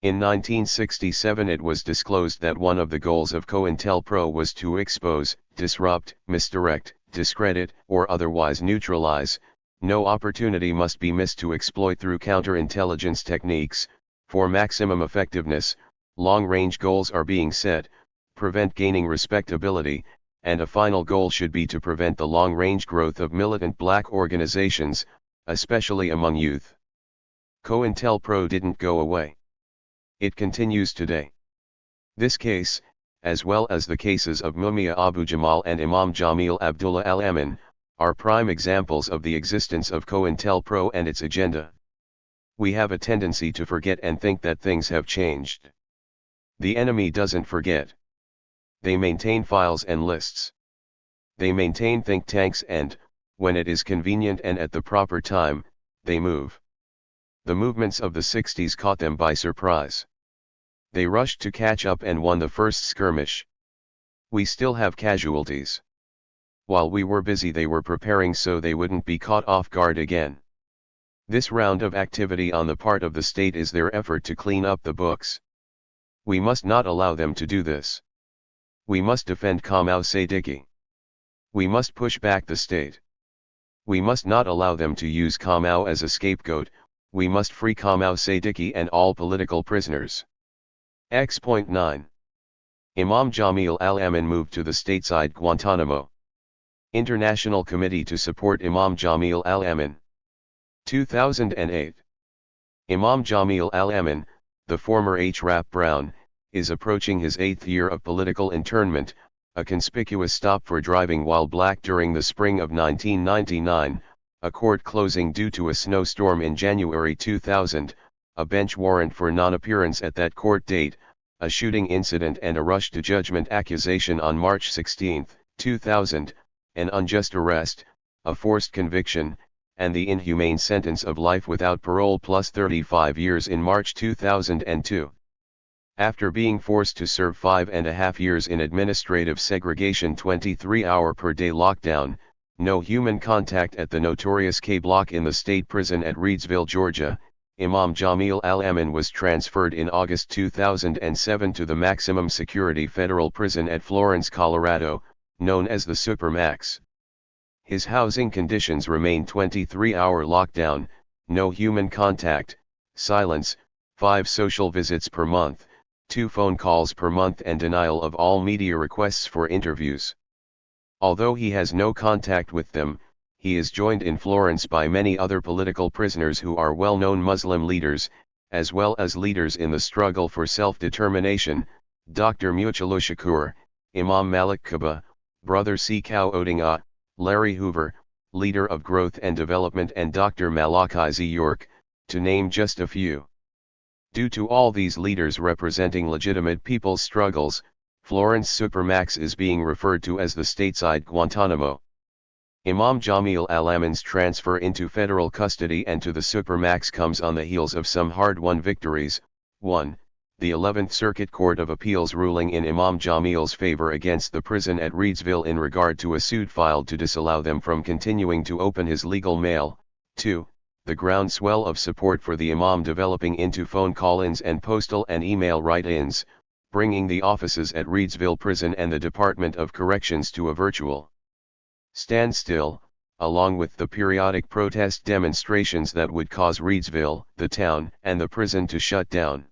S1: In 1967 it was disclosed that one of the goals of COINTELPRO was to expose, disrupt, misdirect, discredit, or otherwise neutralize. No opportunity must be missed to exploit through counterintelligence techniques. For maximum effectiveness, long-range goals are being set, prevent gaining respectability, and a final goal should be to prevent the long-range growth of militant black organizations, especially among youth. COINTELPRO didn't go away. It continues today. This case, as well as the cases of Mumia Abu Jamal and Imam Jamil Abdullah Al-Amin, are prime examples of the existence of COINTELPRO and its agenda. We have a tendency to forget and think that things have changed. The enemy doesn't forget. They maintain files and lists. They maintain think tanks and, when it is convenient and at the proper time, they move. The movements of the 60s caught them by surprise. They rushed to catch up and won the first skirmish. We still have casualties. While we were busy, they were preparing so they wouldn't be caught off guard again. This round of activity on the part of the state is their effort to clean up the books. We must not allow them to do this. We must defend Kamau Sadiki. We must push back the state. We must not allow them to use Kamau as a scapegoat. We must free Kamau Sadiki and all political prisoners. X.9. Imam Jamil al-Amin moved to the stateside Guantanamo. International Committee to support Imam Jamil al-Amin. 2008. Imam Jamil al-Amin, the former H. Brown, is approaching his 8th year of political internment, a conspicuous stop for driving while black during the spring of 1999, a court closing due to a snowstorm in January 2000, a bench warrant for non-appearance at that court date, a shooting incident and a rush to judgment accusation on March 16, 2000, an unjust arrest, a forced conviction, and the inhumane sentence of life without parole plus 35 years in March 2002. After being forced to serve 5.5 years in administrative segregation 23-hour-per-day lockdown, no human contact at the notorious K Block in the state prison at Reedsville, Georgia, Imam Jamil al-Amin was transferred in August 2007 to the maximum security federal prison at Florence, Colorado, known as the Supermax. His housing conditions remain 23-hour lockdown, no human contact, silence, 5 social visits per month, 2 phone calls per month and denial of all media requests for interviews. Although he has no contact with them, he is joined in Florence by many other political prisoners who are well-known Muslim leaders, as well as leaders in the struggle for self-determination, Dr. Muchalo Shakur, Imam Malik Kaba, Brother Sekau Odinga, Larry Hoover, leader of Growth and Development, and Dr. Malachi Z. York, to name just a few. Due to all these leaders representing legitimate people's struggles, Florence Supermax is being referred to as the stateside Guantanamo. Imam Jamil al-Amin's transfer into federal custody and to the Supermax comes on the heels of some hard-won victories. 1. The 11th Circuit Court of Appeals ruling in Imam Jamil's favor against the prison at Reedsville in regard to a suit filed to disallow them from continuing to open his legal mail. 2. The groundswell of support for the Imam developing into phone call-ins and postal and email write-ins, bringing the offices at Reedsville Prison and the Department of Corrections to a virtual standstill, along with the periodic protest demonstrations that would cause Reedsville, the town, and the prison to shut down.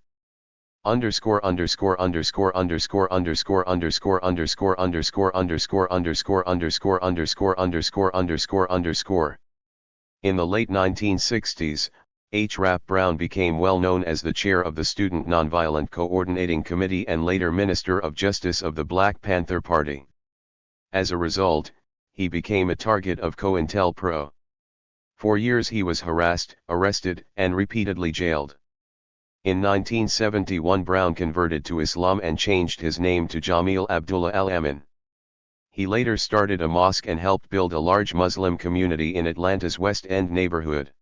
S1: Underscore underscore underscore underscore underscore underscore underscore underscore underscore underscore underscore underscore underscore underscore underscore. In the late 1960s, H. Brown became well known as the chair of the Student Nonviolent Coordinating Committee and later Minister of Justice of the Black Panther Party. As a result, he became a target of COINTELPRO. For years he was harassed, arrested, and repeatedly jailed. In 1971 Brown converted to Islam and changed his name to Jamil Abdullah al-Amin. He later started a mosque and helped build a large Muslim community in Atlanta's West End neighborhood.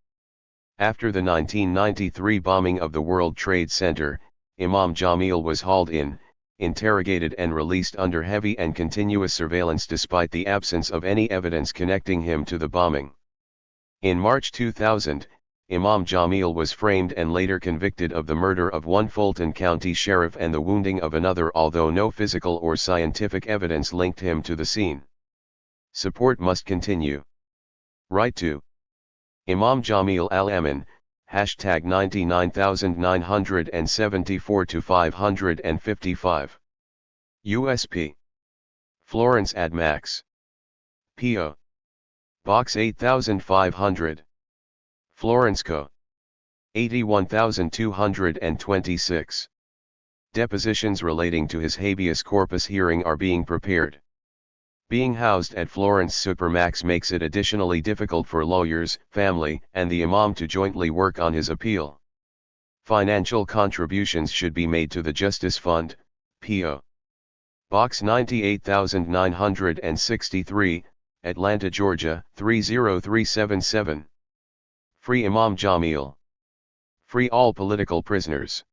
S1: After the 1993 bombing of the World Trade Center, Imam Jamil was hauled in, interrogated and released under heavy and continuous surveillance despite the absence of any evidence connecting him to the bombing. In March 2000, Imam Jamil was framed and later convicted of the murder of one Fulton County sheriff and the wounding of another, although no physical or scientific evidence linked him to the scene. Support must continue. Write to Imam Jamil al-Amin, hashtag 99974-555. USP. Florence Ad Max. P.O. Box 8500. Florence Co. 81226. Depositions relating to his habeas corpus hearing are being prepared. Being housed at Florence Supermax makes it additionally difficult for lawyers, family, and the Imam to jointly work on his appeal. Financial contributions should be made to the Justice Fund, P.O. Box 98963, Atlanta, Georgia, 30377. Free Imam Jamil. Free all political prisoners.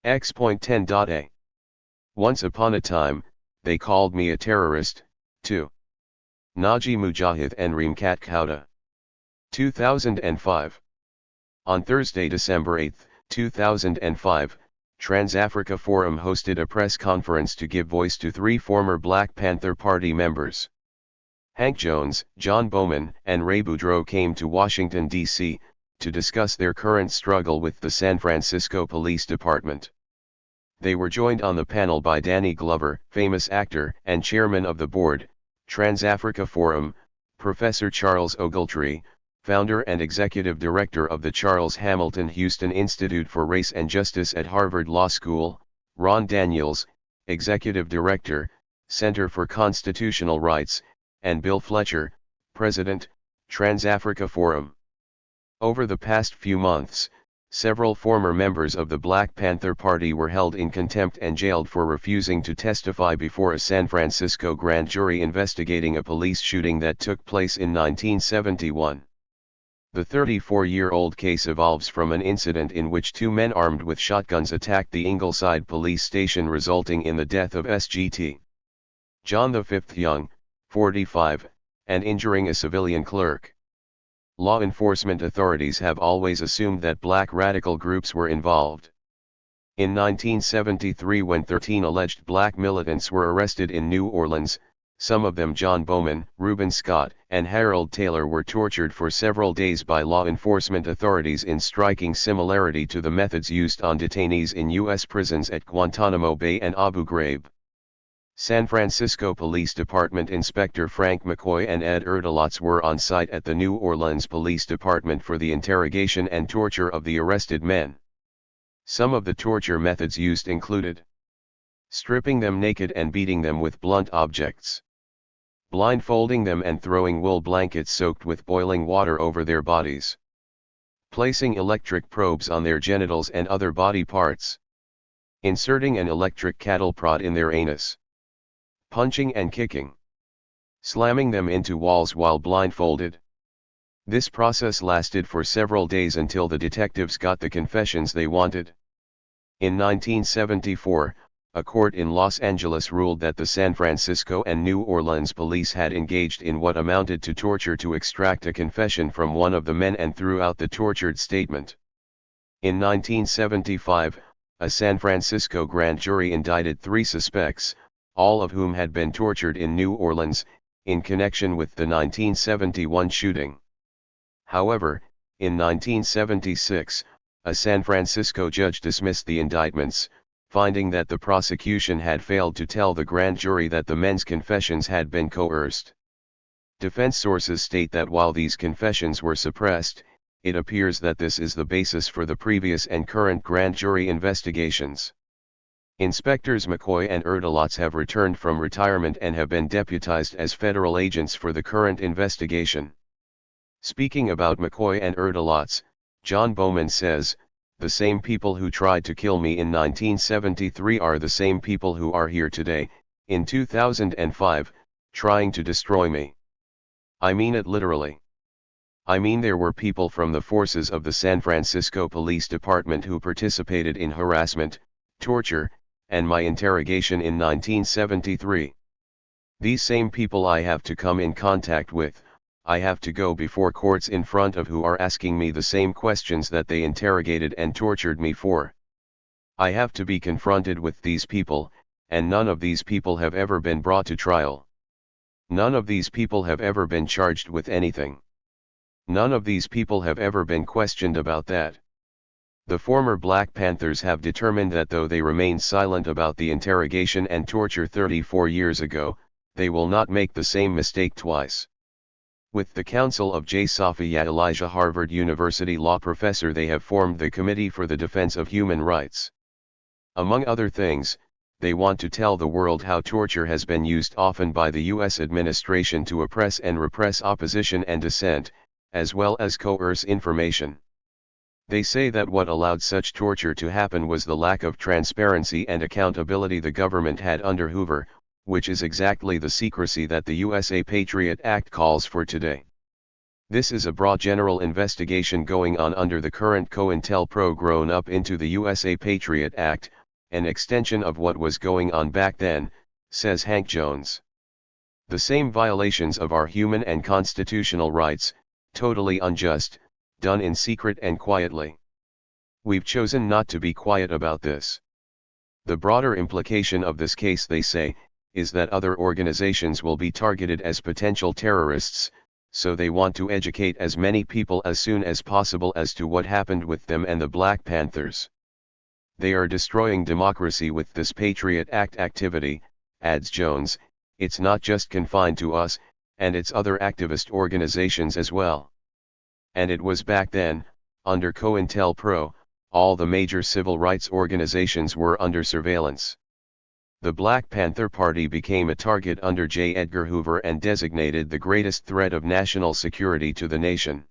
S1: X.10.A. Once upon a time, they called me a terrorist, too. Naji Mujahid and Reemkat Kauda. 2005. On Thursday, December 8, 2005, Trans-Africa Forum hosted a press conference to give voice to 3 former Black Panther Party members. Hank Jones, John Bowman, and Ray Boudreaux came to Washington, D.C., to discuss their current struggle with the San Francisco Police Department. They were joined on the panel by Danny Glover, famous actor and chairman of the board, Trans-Africa Forum, Professor Charles Ogletree, founder and executive director of the Charles Hamilton Houston Institute for Race and Justice at Harvard Law School, Ron Daniels, executive director, Center for Constitutional Rights, and Bill Fletcher, president, Trans-Africa Forum. Over the past few months, several former members of the Black Panther Party were held in contempt and jailed for refusing to testify before a San Francisco grand jury investigating a police shooting that took place in 1971. The 34-year-old case evolves from an incident in which 2 men armed with shotguns attacked the Ingleside police station, resulting in the death of SGT John V. Young, 45, and injuring a civilian clerk. Law enforcement authorities have always assumed that black radical groups were involved. In 1973, when 13 alleged black militants were arrested in New Orleans, some of them, John Bowman, Reuben Scott, and Harold Taylor, were tortured for several days by law enforcement authorities in striking similarity to the methods used on detainees in U.S. prisons at Guantanamo Bay and Abu Ghraib. San Francisco Police Department Inspector Frank McCoy and Ed Erdelatz were on site at the New Orleans Police Department for the interrogation and torture of the arrested men. Some of the torture methods used included stripping them naked and beating them with blunt objects, blindfolding them and throwing wool blankets soaked with boiling water over their bodies, placing electric probes on their genitals and other body parts, inserting an electric cattle prod in their anus, punching and kicking, slamming them into walls while blindfolded. This process lasted for several days until the detectives got the confessions they wanted. In 1974, a court in Los Angeles ruled that the San Francisco and New Orleans police had engaged in what amounted to torture to extract a confession from one of the men and threw out the tortured statement. In 1975, a San Francisco grand jury indicted 3 suspects, all of whom had been tortured in New Orleans, in connection with the 1971 shooting. However, in 1976, a San Francisco judge dismissed the indictments, finding that the prosecution had failed to tell the grand jury that the men's confessions had been coerced. Defense sources state that while these confessions were suppressed, it appears that this is the basis for the previous and current grand jury investigations. Inspectors McCoy and Erdelatz have returned from retirement and have been deputized as federal agents for the current investigation. Speaking about McCoy and Erdelatz, John Bowman says, "The same people who tried to kill me in 1973 are the same people who are here today, in 2005, trying to destroy me. I mean it literally. I mean there were people from the forces of the San Francisco Police Department who participated in harassment, torture, and my interrogation in 1973. These same people I have to come in contact with, I have to go before courts in front of who are asking me the same questions that they interrogated and tortured me for. I have to be confronted with these people, and none of these people have ever been brought to trial. None of these people have ever been charged with anything. None of these people have ever been questioned about that." The former Black Panthers have determined that though they remained silent about the interrogation and torture 34 years ago, they will not make the same mistake twice. With the counsel of J. Safia Elijah, Harvard University law professor, they have formed the Committee for the Defense of Human Rights. Among other things, they want to tell the world how torture has been used often by the U.S. administration to oppress and repress opposition and dissent, as well as coerce information. They say that what allowed such torture to happen was the lack of transparency and accountability the government had under Hoover, which is exactly the secrecy that the USA Patriot Act calls for today. This is a broad general investigation going on under the current COINTELPRO grown up into the USA Patriot Act, an extension of what was going on back then, says Hank Jones. The same violations of our human and constitutional rights, totally unjust, done in secret and quietly. We've chosen not to be quiet about this. The broader implication of this case, they say, is that other organizations will be targeted as potential terrorists, so they want to educate as many people as soon as possible as to what happened with them and the Black Panthers. They are destroying democracy with this Patriot Act activity, adds Jones. It's not just confined to us, and it's other activist organizations as well. And it was back then, under COINTELPRO, all the major civil rights organizations were under surveillance. The Black Panther Party became a target under J. Edgar Hoover and designated the greatest threat of national security to the nation.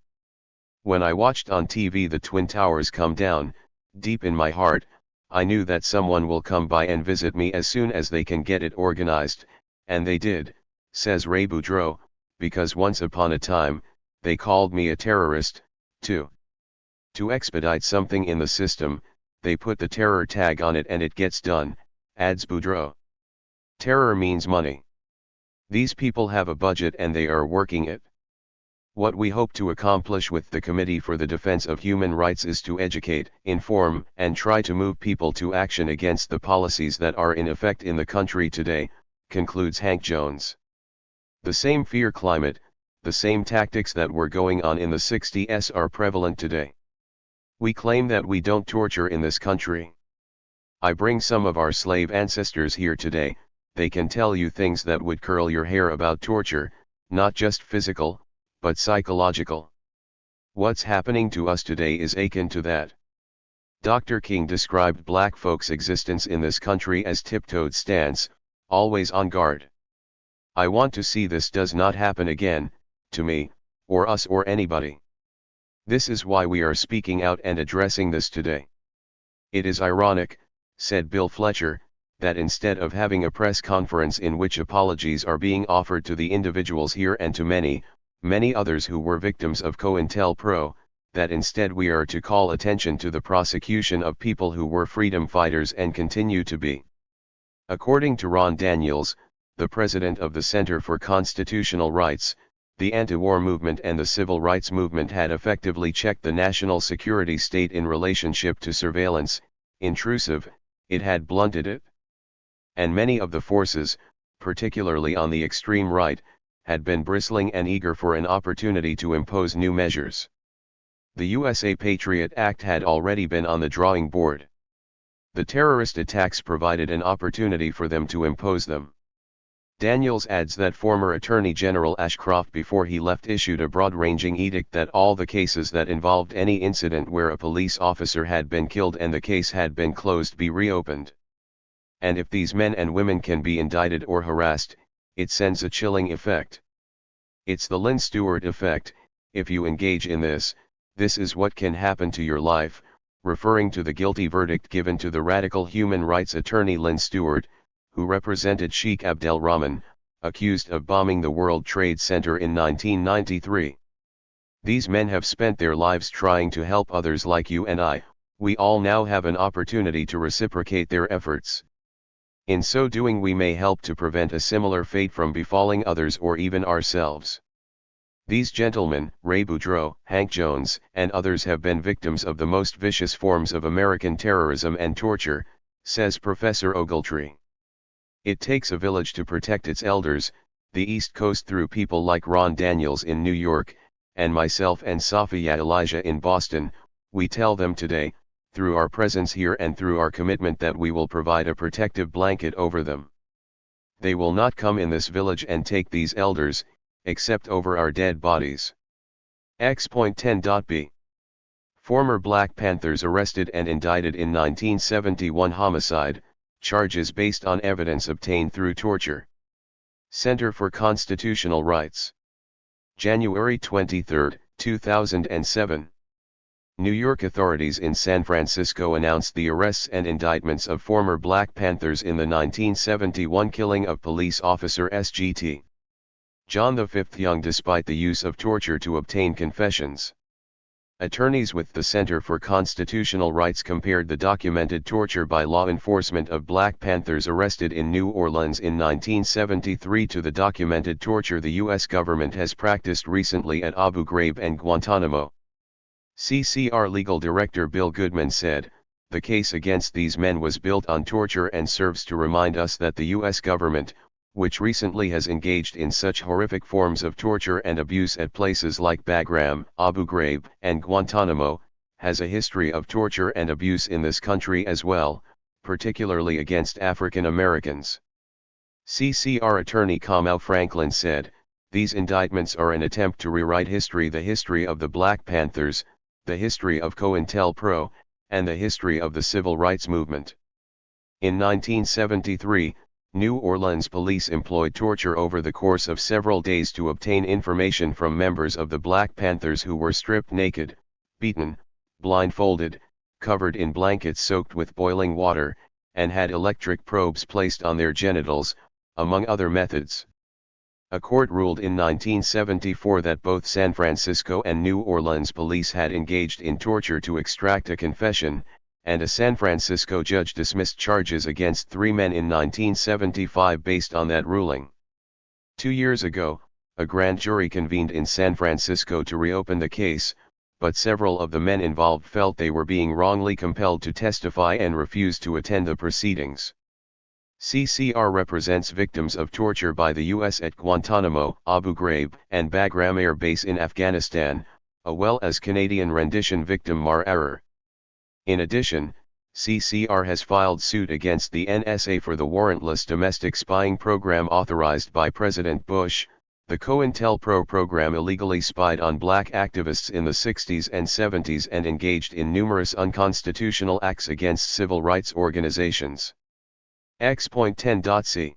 S1: When I watched on TV the Twin Towers come down, deep in my heart, I knew that someone will come by and visit me as soon as they can get it organized, and they did, says Ray Boudreau, because once upon a time, they called me a terrorist, too. To expedite something in the system, they put the terror tag on it and it gets done, adds Boudreau. Terror means money. These people have a budget and they are working it. What we hope to accomplish with the Committee for the Defense of Human Rights is to educate, inform, and try to move people to action against the policies that are in effect in the country today, concludes Hank Jones. The same fear climate, the same tactics that were going on in the 60s are prevalent today. We claim that we don't torture in this country. I bring some of our slave ancestors here today, they can tell you things that would curl your hair about torture, not just physical, but psychological. What's happening to us today is akin to that. Dr. King described black folks' existence in this country as tiptoed stance, always on guard. I want to see this does not happen again, to me, or us or anybody. This is why we are speaking out and addressing this today. It is ironic, said Bill Fletcher, that instead of having a press conference in which apologies are being offered to the individuals here and to many, many others who were victims of COINTELPRO, that instead we are to call attention to the prosecution of people who were freedom fighters and continue to be. According to Ron Daniels, the president of the Center for Constitutional Rights, the anti-war movement and the civil rights movement had effectively checked the national security state in relationship to surveillance, intrusive, it had blunted it. And many of the forces, particularly on the extreme right, had been bristling and eager for an opportunity to impose new measures. The USA Patriot Act had already been on the drawing board. The terrorist attacks provided an opportunity for them to impose them. Daniels adds that former Attorney General Ashcroft before he left issued a broad-ranging edict that all the cases that involved any incident where a police officer had been killed and the case had been closed be reopened. And if these men and women can be indicted or harassed, it sends a chilling effect. It's the Lynn Stewart effect. If you engage in this, this is what can happen to your life, referring to the guilty verdict given to the radical human rights attorney Lynn Stewart, who represented Sheikh Abdel Rahman, accused of bombing the World Trade Center in 1993. These men have spent their lives trying to help others like you and I. We all now have an opportunity to reciprocate their efforts. In so doing we may help to prevent a similar fate from befalling others or even ourselves. These gentlemen, Ray Boudreau, Hank Jones, and others have been victims of the most vicious forms of American terrorism and torture, says Professor Ogletree. It takes a village to protect its elders, the East Coast through people like Ron Daniels in New York, and myself and Safiya Elijah in Boston. We tell them today, through our presence here and through our commitment, that we will provide a protective blanket over them. They will not come in this village and take these elders, except over our dead bodies. X.10.b. Former Black Panthers arrested and indicted in 1971 homicide, charges based on evidence obtained through torture. Center for Constitutional Rights. January 23, 2007. New York authorities in San Francisco announced the arrests and indictments of former Black Panthers in the 1971 killing of police officer SGT. John V young despite the use of torture to obtain confessions. Attorneys with the Center for Constitutional Rights compared the documented torture by law enforcement of Black Panthers arrested in New Orleans in 1973 to the documented torture the U.S. government has practiced recently at Abu Ghraib and Guantanamo. CCR Legal Director Bill Goodman said, "The case against these men was built on torture and serves to remind us that the U.S. government, which recently has engaged in such horrific forms of torture and abuse at places like Bagram, Abu Ghraib, and Guantanamo, has a history of torture and abuse in this country as well, particularly against African Americans." CCR attorney Kamau Franklin said, "These indictments are an attempt to rewrite history, the history of the Black Panthers, the history of COINTELPRO, and the history of the civil rights movement." In 1973, New Orleans police employed torture over the course of several days to obtain information from members of the Black Panthers who were stripped naked, beaten, blindfolded, covered in blankets soaked with boiling water, and had electric probes placed on their genitals, among other methods. A court ruled in 1974 that both San Francisco and New Orleans police had engaged in torture to extract a confession, and a San Francisco judge dismissed charges against 3 men in 1975 based on that ruling. 2 years ago, a grand jury convened in San Francisco to reopen the case, but several of the men involved felt they were being wrongly compelled to testify and refused to attend the proceedings. CCR represents victims of torture by the U.S. at Guantanamo, Abu Ghraib, and Bagram Air Base in Afghanistan, as well as Canadian rendition victim Meyer. In addition, CCR has filed suit against the NSA for the warrantless domestic spying program authorized by President Bush. The COINTELPRO program illegally spied on black activists in the 60s and 70s and engaged in numerous unconstitutional acts against civil rights organizations. X.10.c.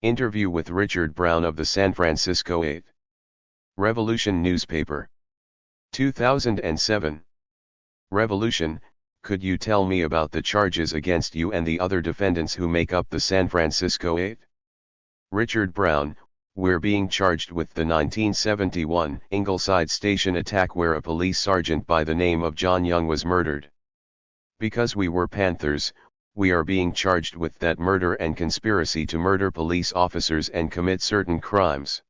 S1: Interview with Richard Brown of the San Francisco 8th Revolution newspaper. 2007. Revolution, could you tell me about the charges against you and the other defendants who make up the San Francisco 8th? Richard Brown, we're being charged with the 1971 Ingleside Station attack where a police sergeant by the name of John Young was murdered. Because we were Panthers, we are being charged with that murder and conspiracy to murder police officers and commit certain crimes.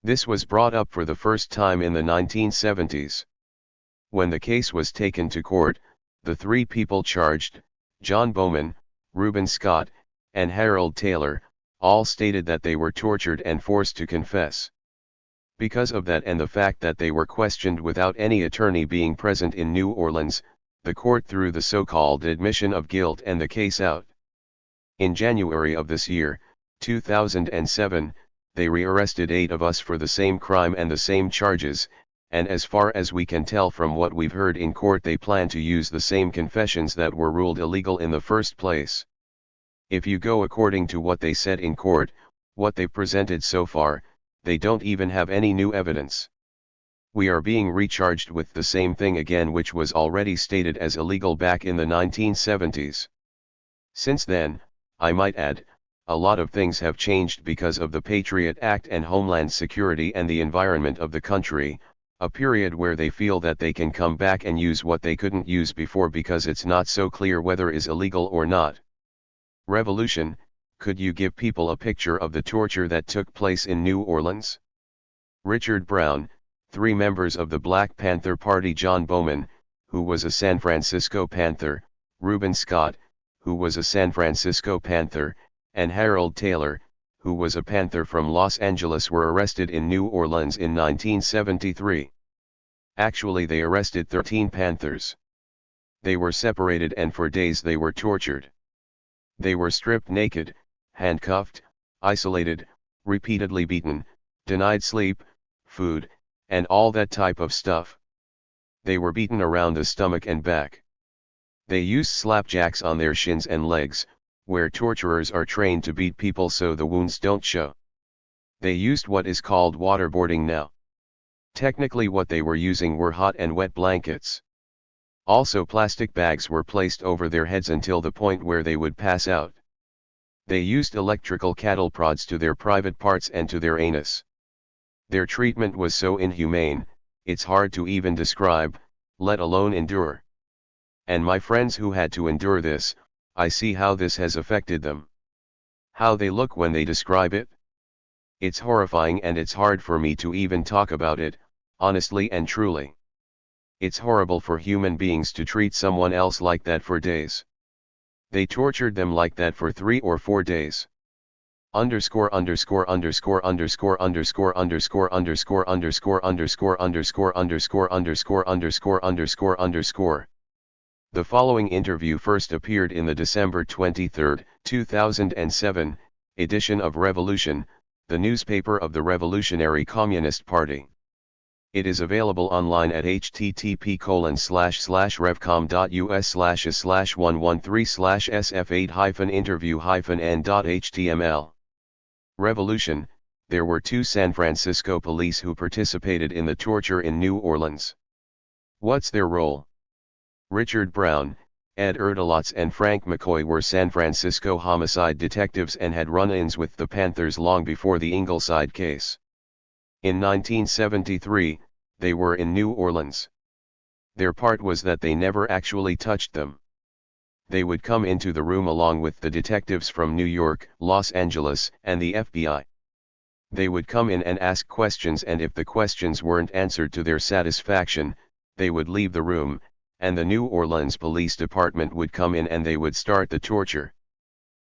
S1: This was brought up for the first time in the 1970s. When the case was taken to court, the 3 people charged, John Bowman, Reuben Scott, and Harold Taylor, all stated that they were tortured and forced to confess. Because of that and the fact that they were questioned without any attorney being present in New Orleans, the court threw the so-called admission of guilt and the case out. In January of this year, 2007, they rearrested 8 of us for the same crime and the same charges, and as far as we can tell from what we've heard in court they plan to use the same confessions that were ruled illegal in the first place. If you go according to what they said in court, what they presented so far, they don't even have any new evidence. We are being recharged with the same thing again which was already stated as illegal back in the 1970s. Since then, I might add, a lot of things have changed because of the Patriot Act and Homeland Security and the environment of the country, a period where they feel that they can come back and use what they couldn't use before because it's not so clear whether is illegal or not. Revolution, could you give people a picture of the torture that took place in New Orleans? Richard Brown, 3 members of the Black Panther Party, John Bowman, who was a San Francisco Panther, Reuben Scott, who was a San Francisco Panther, and Harold Taylor, who was a Panther from Los Angeles, were arrested in New Orleans in 1973. Actually, they arrested 13 Panthers. They were separated and for days they were tortured. They were stripped naked, handcuffed, isolated, repeatedly beaten, denied sleep, food, and all that type of stuff. They were beaten around the stomach and back. They used slapjacks on their shins and legs, where torturers are trained to beat people so the wounds don't show. They used what is called waterboarding now. Technically what they were using were hot and wet blankets. Also plastic bags were placed over their heads until the point where they would pass out. They used electrical cattle prods to their private parts and to their anus. Their treatment was so inhumane, it's hard to even describe, let alone endure. And my friends who had to endure this, I see how this has affected them. How they look when they describe it. It's horrifying, and it's hard for me to even talk about it, honestly and truly. It's horrible for human beings to treat someone else like that for days. They tortured them like that for 3 or 4 days. Underscore underscore underscore underscore underscore underscore underscore underscore underscore underscore underscore underscore underscore underscore underscore. The following interview first appeared in the December 23, 2007, edition of Revolution, the newspaper of the Revolutionary Communist Party. It is available online at http://revcom.us/113/sf8-interview-n.html. Revolution. There were 2 San Francisco police who participated in the torture in New Orleans. What's their role? Richard Brown, Ed Erdelotz and Frank McCoy were San Francisco homicide detectives and had run-ins with the Panthers long before the Ingleside case. In 1973, they were in New Orleans. Their part was that they never actually touched them. They would come into the room along with the detectives from New York, Los Angeles, and the FBI. They would come in and ask questions, and if the questions weren't answered to their satisfaction, they would leave the room, and the New Orleans Police Department would come in and they would start the torture.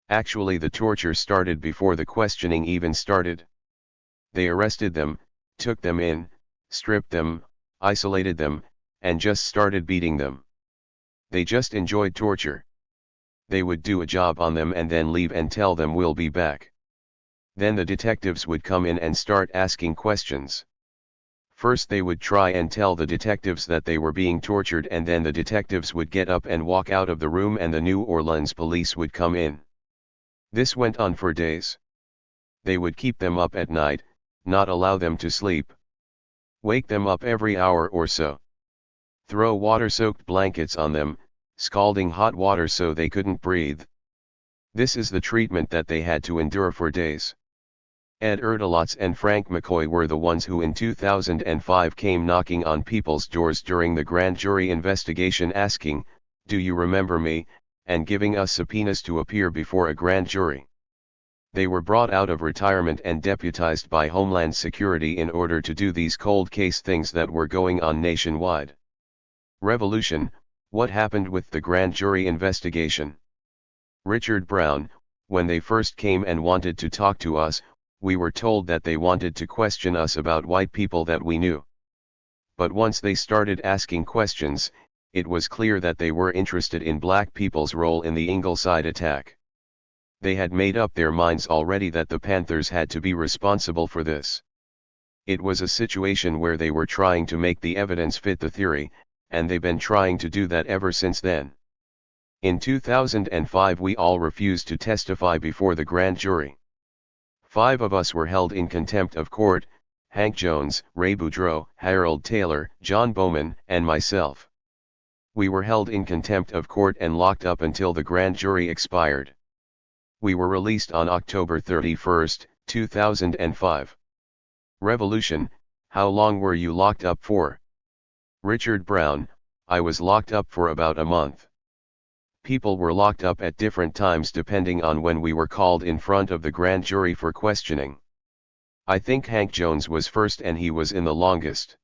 S1: Actually, the torture started before the questioning even started. They arrested them, took them in, stripped them, isolated them, and just started beating them. They just enjoyed torture. They would do a job on them and then leave and tell them we'll be back. Then the detectives would come in and start asking questions. First they would try and tell the detectives that they were being tortured, and then the detectives would get up and walk out of the room and the New Orleans police would come in. This went on for days. They would keep them up at night, not allow them to sleep. Wake them up every hour or so. Throw water-soaked blankets on them, scalding hot water so they couldn't breathe. This is the treatment that they had to endure for days. Ed Erdelotz and Frank McCoy were the ones who in 2005 came knocking on people's doors during the grand jury investigation asking, "Do you remember me?" and giving us subpoenas to appear before a grand jury. They were brought out of retirement and deputized by Homeland Security in order to do these cold case things that were going on nationwide. Revolution. What happened with the grand jury investigation? Richard Brown. When they first came and wanted to talk to us, we were told that they wanted to question us about white people that we knew. But once they started asking questions, it was clear that they were interested in black people's role in the Ingleside attack. They had made up their minds already that the Panthers had to be responsible for this. It was a situation where they were trying to make the evidence fit the theory, and they've been trying to do that ever since then. In 2005 we all refused to testify before the grand jury. 5 of us were held in contempt of court: Hank Jones, Ray Boudreau, Harold Taylor, John Bowman, and myself. We were held in contempt of court and locked up until the grand jury expired. We were released on October 31, 2005. Revolution. How long were you locked up for? Richard Brown. I was locked up for about a month. People were locked up at different times depending on when we were called in front of the grand jury for questioning. I think Hank Jones was first and he was in the longest.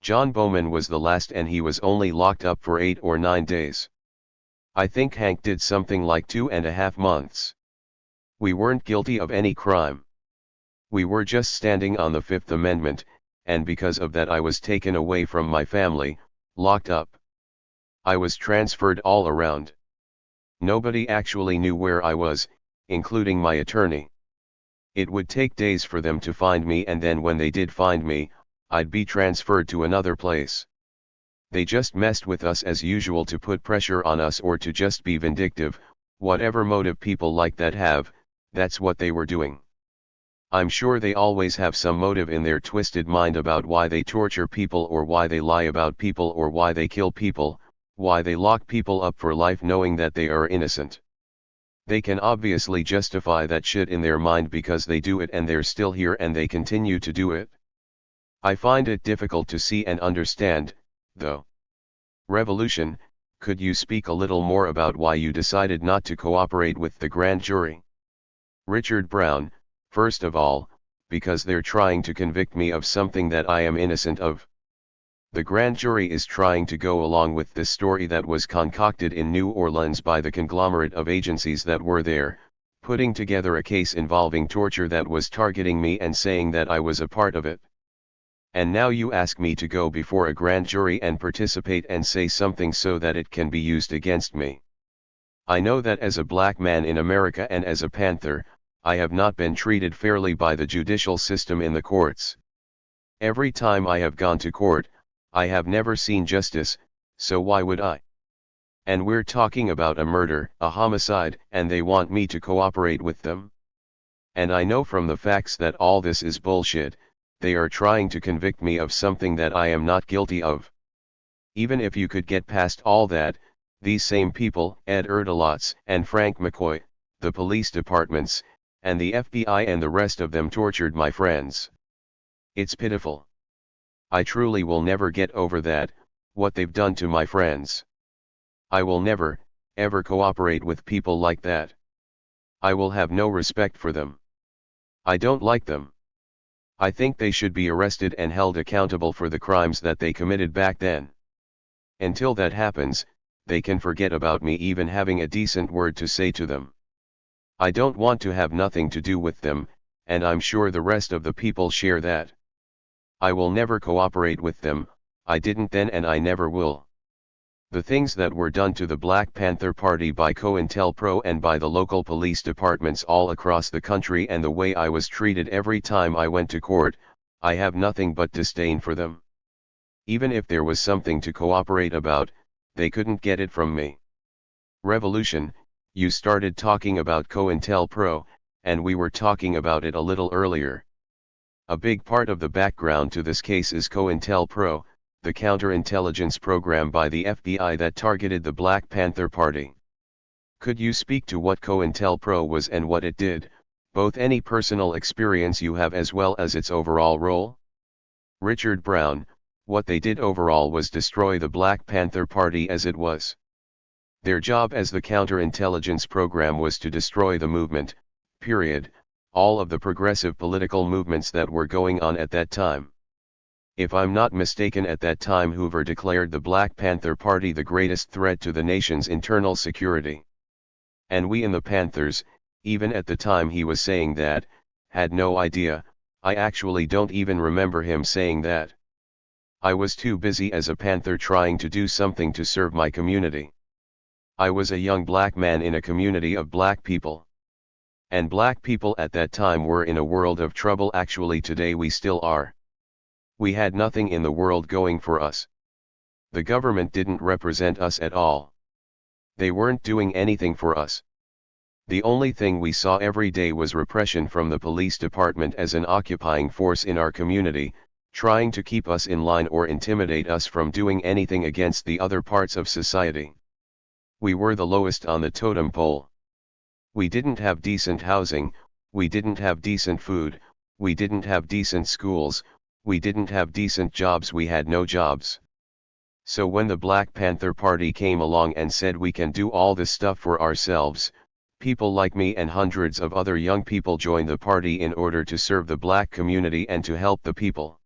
S1: John Bowman was the last and he was only locked up for 8 or 9 days. I think Hank did something like 2.5 months. We weren't guilty of any crime. We were just standing on the Fifth Amendment, and because of that I was taken away from my family, locked up. I was transferred all around. Nobody actually knew where I was, including my attorney. It would take days for them to find me, and then when they did find me, I'd be transferred to another place. They just messed with us as usual to put pressure on us or to just be vindictive. Whatever motive people like that have, that's what they were doing. I'm sure they always have some motive in their twisted mind about why they torture people or why they lie about people or why they kill people, why they lock people up for life knowing that they are innocent. They can obviously justify that shit in their mind because they do it and they're still here and they continue to do it. I find it difficult to see and understand, though. Revolution, could you speak a little more about why you decided not to cooperate with the grand jury? Richard Brown, first of all, because they're trying to convict me of something that I am innocent of. The grand jury is trying to go along with this story that was concocted in New Orleans by the conglomerate of agencies that were there, putting together a case involving torture that was targeting me and saying that I was a part of it. And now you ask me to go before a grand jury and participate and say something so that it can be used against me. I know that as a black man in America and as a Panther, I have not been treated fairly by the judicial system in the courts. Every time I have gone to court, I have never seen justice, so why would I? And we're talking about a murder, a homicide, and they want me to cooperate with them? And I know from the facts that all this is bullshit. They are trying to convict me of something that I am not guilty of. Even if you could get past all that, these same people, Ed Erdelatz and Frank McCoy, the police departments, and the FBI and the rest of them tortured my friends. It's pitiful. I truly will never get over that, what they've done to my friends. I will never, ever cooperate with people like that. I will have no respect for them. I don't like them. I think they should be arrested and held accountable for the crimes that they committed back then. Until that happens, they can forget about me even having a decent word to say to them. I don't want to have nothing to do with them, and I'm sure the rest of the people share that. I will never cooperate with them, I didn't then and I never will. The things that were done to the Black Panther Party by COINTELPRO and by the local police departments all across the country and the way I was treated every time I went to court, I have nothing but disdain for them. Even if there was something to cooperate about, they couldn't get it from me. Revolution, you started talking about COINTELPRO, and we were talking about it a little earlier. A big part of the background to this case is COINTELPRO, the counterintelligence program by the FBI that targeted the Black Panther Party. Could you speak to what COINTELPRO was and what it did, both any personal experience you have as well as its overall role? Richard Brown, what they did overall was destroy the Black Panther Party as it was. Their job as the counterintelligence program was to destroy the movement, period, all of the progressive political movements that were going on at that time. If I'm not mistaken, at that time Hoover declared the Black Panther Party the greatest threat to the nation's internal security. And we in the Panthers, even at the time he was saying that, had no idea. I actually don't even remember him saying that. I was too busy as a Panther trying to do something to serve my community. I was a young black man in a community of black people. And black people at that time were in a world of trouble. Actually today we still are. We had nothing in the world going for us. The government didn't represent us at all. They weren't doing anything for us. The only thing we saw every day was repression from the police department as an occupying force in our community, trying to keep us in line or intimidate us from doing anything against the other parts of society. We were the lowest on the totem pole. We didn't have decent housing, we didn't have decent food, we didn't have decent schools, we didn't have decent jobs, we had no jobs. So when the Black Panther Party came along and said we can do all this stuff for ourselves, people like me and hundreds of other young people joined the party in order to serve the black community and to help the people.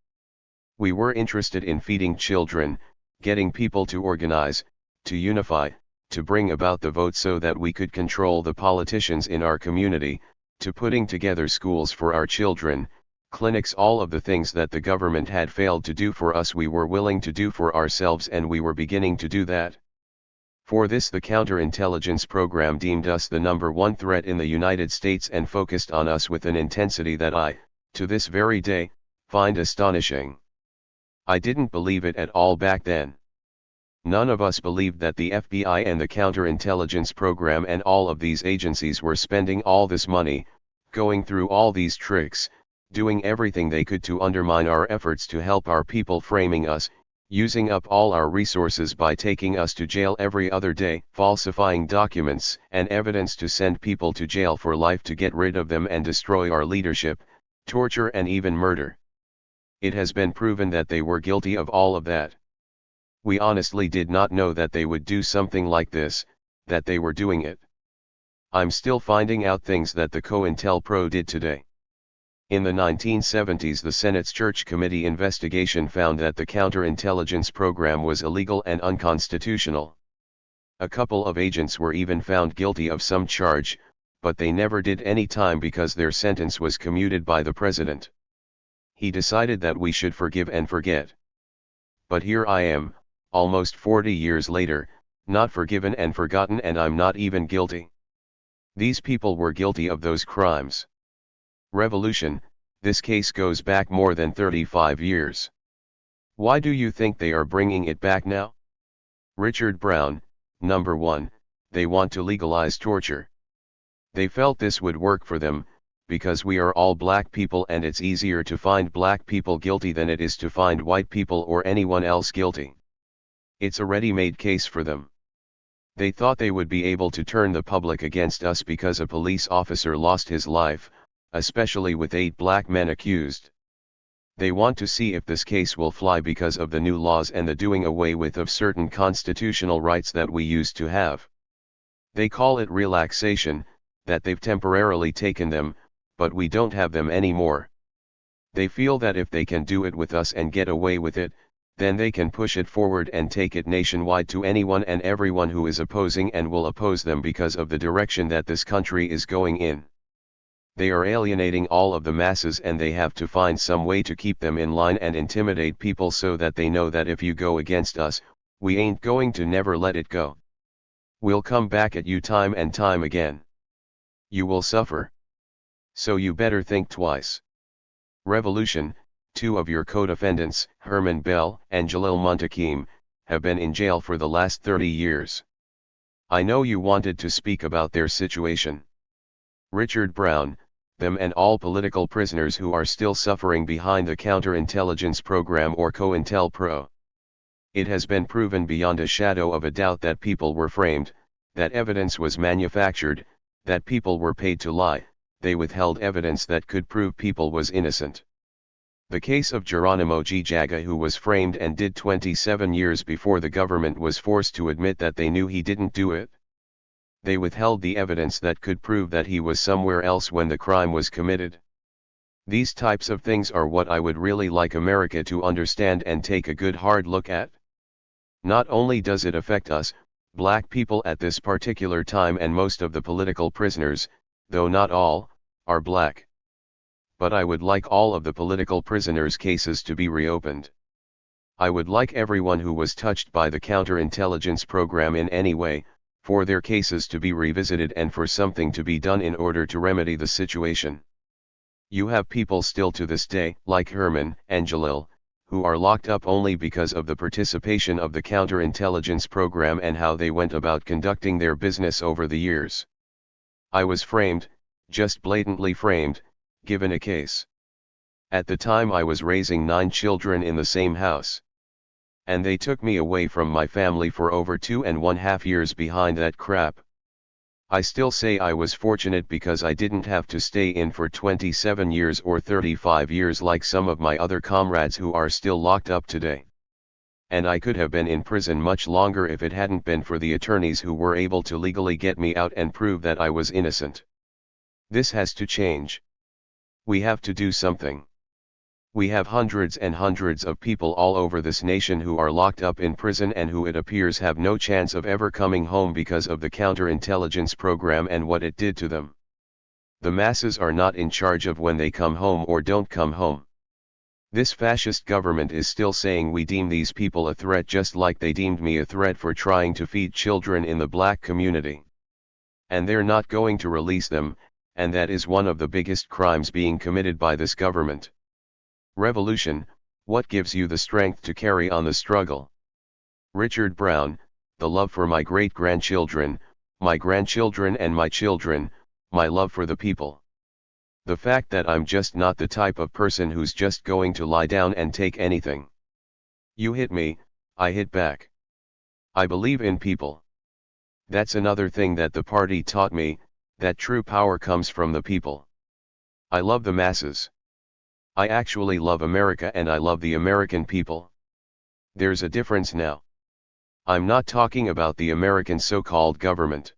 S1: We were interested in feeding children, getting people to organize, to unify, to bring about the vote so that we could control the politicians in our community, to putting together schools for our children, clinics, all of the things that the government had failed to do for us we were willing to do for ourselves, and we were beginning to do that. For this the counterintelligence program deemed us the #1 threat in the United States and focused on us with an intensity that I, to this very day, find astonishing. I didn't believe it at all back then. None of us believed that the FBI and the counterintelligence program and all of these agencies were spending all this money, going through all these tricks, doing everything they could to undermine our efforts to help our people, framing us, using up all our resources by taking us to jail every other day, falsifying documents and evidence to send people to jail for life to get rid of them and destroy our leadership, torture and even murder. It has been proven that they were guilty of all of that. We honestly did not know that they would do something like this, that they were doing it. I'm still finding out things that the COINTELPRO did today. In the 1970s, the Senate's Church Committee investigation found that the counterintelligence program was illegal and unconstitutional. A couple of agents were even found guilty of some charge, but they never did any time because their sentence was commuted by the president. He decided that we should forgive and forget. But here I am, almost 40 years later, not forgiven and forgotten, and I'm not even guilty. These people were guilty of those crimes. Revolution, this case goes back more than 35 years. Why do you think they are bringing it back now? Richard Brown, number 1, they want to legalize torture. They felt this would work for them, because we are all black people and it's easier to find black people guilty than it is to find white people or anyone else guilty. It's a ready-made case for them. They thought they would be able to turn the public against us because a police officer lost his life, especially with 8 black men accused. They want to see if this case will fly because of the new laws and the doing away with of certain constitutional rights that we used to have. They call it relaxation, that they've temporarily taken them, but we don't have them anymore. They feel that if they can do it with us and get away with it, then they can push it forward and take it nationwide to anyone and everyone who is opposing and will oppose them because of the direction that this country is going in. They are alienating all of the masses and they have to find some way to keep them in line and intimidate people so that they know that if you go against us, we ain't going to never let it go. We'll come back at you time and time again. You will suffer. So you better think twice. Revolution, 2 of your co-defendants, Herman Bell and Jalil Muntakim, have been in jail for the last 30 years. I know you wanted to speak about their situation. Richard Brown, them and all political prisoners who are still suffering behind the counterintelligence program or COINTELPRO. It has been proven beyond a shadow of a doubt that people were framed, that evidence was manufactured, that people were paid to lie. They withheld evidence that could prove people was innocent. The case of Geronimo G. Jaga, who was framed and did 27 years before the government was forced to admit that they knew he didn't do it. They withheld the evidence that could prove that he was somewhere else when the crime was committed. These types of things are what I would really like America to understand and take a good hard look at. Not only does it affect us, black people at this particular time, and most of the political prisoners, though not all, are black. But I would like all of the political prisoners' cases to be reopened. I would like everyone who was touched by the counterintelligence program in any way, for their cases to be revisited and for something to be done in order to remedy the situation. You have people still to this day, like Herman and Jalil, who are locked up only because of the participation of the counterintelligence program and how they went about conducting their business over the years. I was framed, just blatantly framed, given a case. At the time I was raising 9 children in the same house. And they took me away from my family for over 2.5 years behind that crap. I still say I was fortunate because I didn't have to stay in for 27 years or 35 years like some of my other comrades who are still locked up today. And I could have been in prison much longer if it hadn't been for the attorneys who were able to legally get me out and prove that I was innocent. This has to change. We have to do something. We have hundreds and hundreds of people all over this nation who are locked up in prison and who it appears have no chance of ever coming home because of the counterintelligence program and what it did to them. The masses are not in charge of when they come home or don't come home. This fascist government is still saying we deem these people a threat just like they deemed me a threat for trying to feed children in the black community. And they're not going to release them, and that is one of the biggest crimes being committed by this government. Revolution, what gives you the strength to carry on the struggle? Richard Brown, the love for my great-grandchildren, my grandchildren and my children, my love for the people. The fact that I'm just not the type of person who's just going to lie down and take anything. You hit me, I hit back. I believe in people. That's another thing that the party taught me, that true power comes from the people. I love the masses. I actually love America and I love the American people. There's a difference now. I'm not talking about the American so-called government.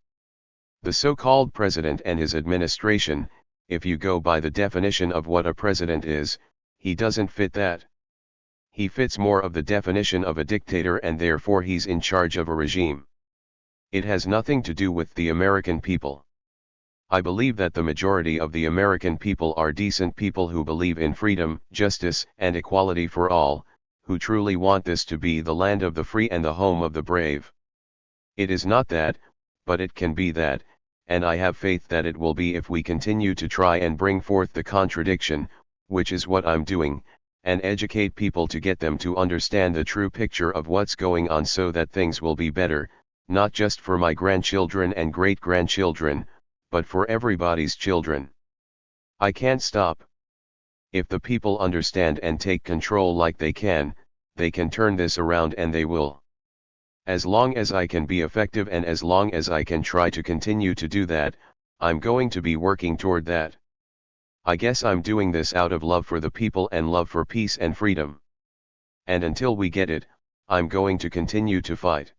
S1: The so-called president and his administration, if you go by the definition of what a president is, he doesn't fit that. He fits more of the definition of a dictator and therefore he's in charge of a regime. It has nothing to do with the American people. I believe that the majority of the American people are decent people who believe in freedom, justice, and equality for all, who truly want this to be the land of the free and the home of the brave. It is not that, but it can be that, and I have faith that it will be if we continue to try and bring forth the contradiction, which is what I'm doing, and educate people to get them to understand the true picture of what's going on so that things will be better, not just for my grandchildren and great-grandchildren, but for everybody's children. I can't stop. If the people understand and take control like they can turn this around and they will. As long as I can be effective and as long as I can try to continue to do that, I'm going to be working toward that. I guess I'm doing this out of love for the people and love for peace and freedom. And until we get it, I'm going to continue to fight.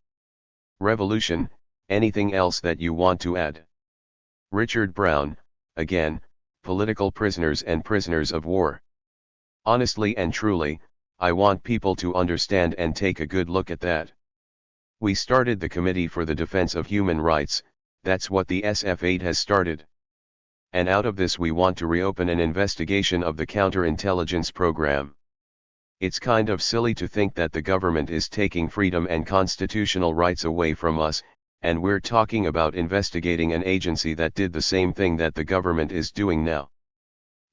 S1: Revolution, anything else that you want to add? Richard Brown, again, political prisoners and prisoners of war. Honestly and truly, I want people to understand and take a good look at that. We started the Committee for the Defense of Human Rights, that's what the SF8 has started. And out of this we want to reopen an investigation of the counterintelligence program. It's kind of silly to think that the government is taking freedom and constitutional rights away from us, and we're talking about investigating an agency that did the same thing that the government is doing now.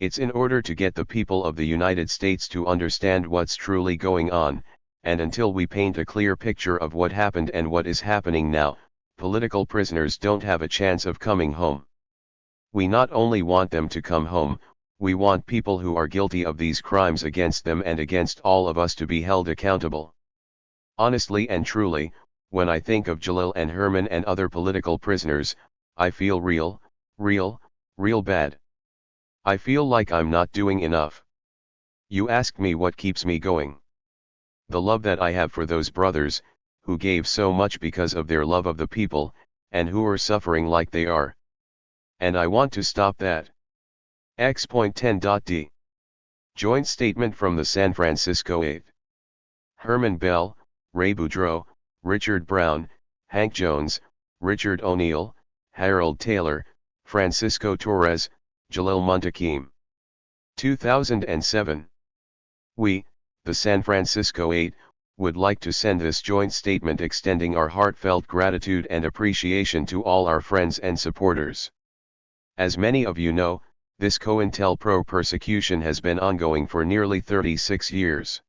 S1: It's in order to get the people of the United States to understand what's truly going on, and until we paint a clear picture of what happened and what is happening now, political prisoners don't have a chance of coming home. We not only want them to come home, we want people who are guilty of these crimes against them and against all of us to be held accountable. Honestly and truly, when I think of Jalil and Herman and other political prisoners, I feel real bad. I feel like I'm not doing enough. You ask me what keeps me going. The love that I have for those brothers, who gave so much because of their love of the people, and who are suffering like they are. And I want to stop that. X.10.d. Joint statement from the San Francisco 8. Herman Bell, Ray Boudreau, Richard Brown, Hank Jones, Richard O'Neill, Harold Taylor, Francisco Torres, Jalil Muntakim. 2007. We, the San Francisco 8, would like to send this joint statement extending our heartfelt gratitude and appreciation to all our friends and supporters. As many of you know, this COINTELPRO persecution has been ongoing for nearly 36 years.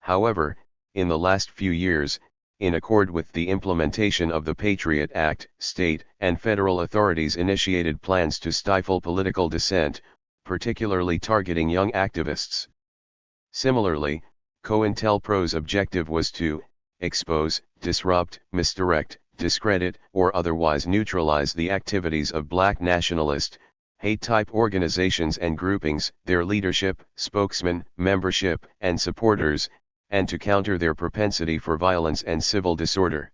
S1: However, in the last few years, in accord with the implementation of the Patriot Act, state and federal authorities initiated plans to stifle political dissent, particularly targeting young activists. Similarly, COINTELPRO's objective was to expose, disrupt, misdirect, discredit, or otherwise neutralize the activities of black nationalist, hate-type organizations and groupings, their leadership, spokesmen, membership, and supporters, and to counter their propensity for violence and civil disorder.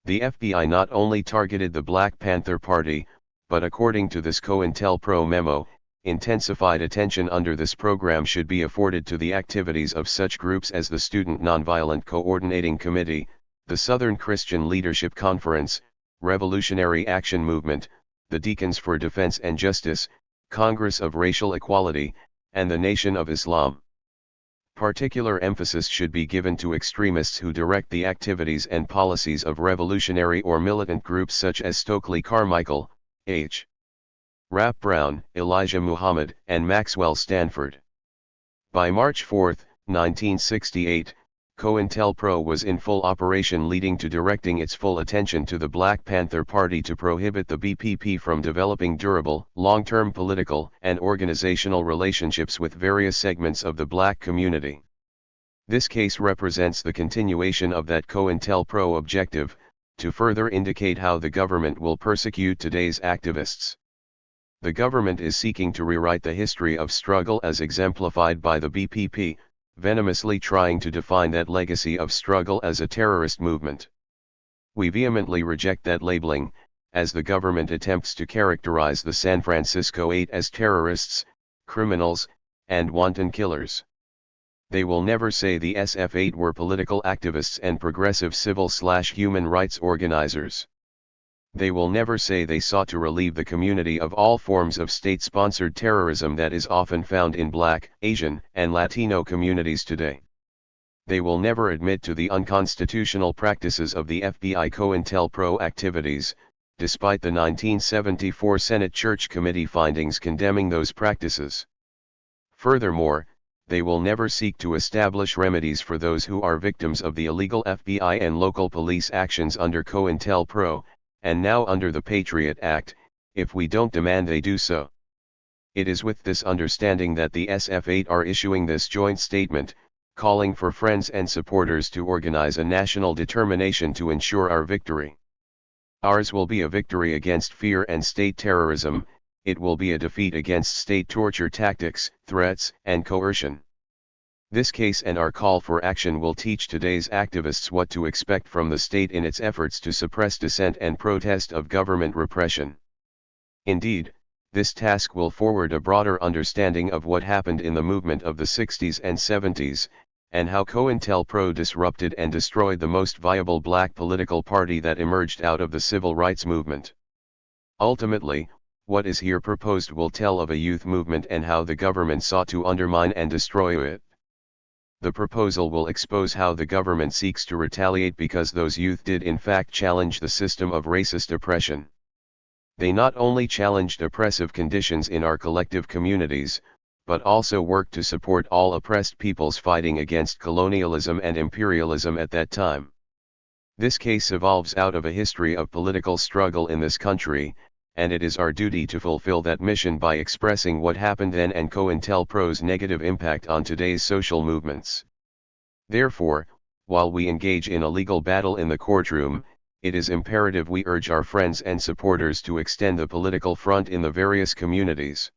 S1: The FBI not only targeted the Black Panther Party, but according to this COINTELPRO memo, intensified attention under this program should be afforded to the activities of such groups as the Student Nonviolent Coordinating Committee, the Southern Christian Leadership Conference, Revolutionary Action Movement, the Deacons for Defense and Justice, Congress of Racial Equality, and the Nation of Islam. Particular emphasis should be given to extremists who direct the activities and policies of revolutionary or militant groups such as Stokely Carmichael, H. Rap Brown, Elijah Muhammad, and Maxwell Stanford. By March 4, 1968, COINTELPRO was in full operation, leading to directing its full attention to the Black Panther Party to prohibit the BPP from developing durable, long-term political and organizational relationships with various segments of the black community. This case represents the continuation of that COINTELPRO objective, to further indicate how the government will persecute today's activists. The government is seeking to rewrite the history of struggle as exemplified by the BPP, venomously trying to define that legacy of struggle as a terrorist movement. We vehemently reject that labeling, as the government attempts to characterize the San Francisco Eight as terrorists, criminals, and wanton killers. They will never say the SF-8 were political activists and progressive civil/human rights organizers. They will never say they sought to relieve the community of all forms of state-sponsored terrorism that is often found in Black, Asian, and Latino communities today. They will never admit to the unconstitutional practices of the FBI COINTELPRO activities, despite the 1974 Senate Church Committee findings condemning those practices. Furthermore, they will never seek to establish remedies for those who are victims of the illegal FBI and local police actions under COINTELPRO, and now under the Patriot Act, if we don't demand they do so. It is with this understanding that the SF-8 are issuing this joint statement, calling for friends and supporters to organize a national determination to ensure our victory. Ours will be a victory against fear and state terrorism. It will be a defeat against state torture tactics, threats, and coercion. This case and our call for action will teach today's activists what to expect from the state in its efforts to suppress dissent and protest of government repression. Indeed, this task will forward a broader understanding of what happened in the movement of the 60s and 70s, and how COINTELPRO disrupted and destroyed the most viable black political party that emerged out of the civil rights movement. Ultimately, what is here proposed will tell of a youth movement and how the government sought to undermine and destroy it. The proposal will expose how the government seeks to retaliate because those youth did in fact challenge the system of racist oppression. They not only challenged oppressive conditions in our collective communities, but also worked to support all oppressed peoples fighting against colonialism and imperialism at that time. This case evolves out of a history of political struggle in this country, and it is our duty to fulfill that mission by expressing what happened then and COINTELPRO's negative impact on today's social movements. Therefore, while we engage in a legal battle in the courtroom, it is imperative we urge our friends and supporters to extend the political front in the various communities.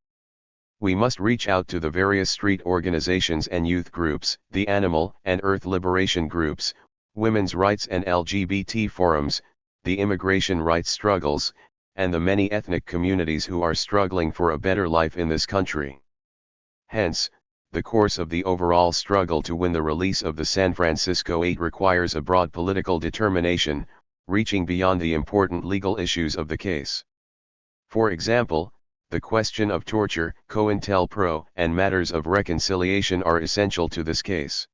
S1: We must reach out to the various street organizations and youth groups, the animal and earth liberation groups, women's rights and LGBT forums, the immigration rights struggles, and the many ethnic communities who are struggling for a better life in this country. Hence, the course of the overall struggle to win the release of the San Francisco Eight requires a broad political determination, reaching beyond the important legal issues of the case. For example, the question of torture, COINTELPRO, and matters of reconciliation are essential to this case.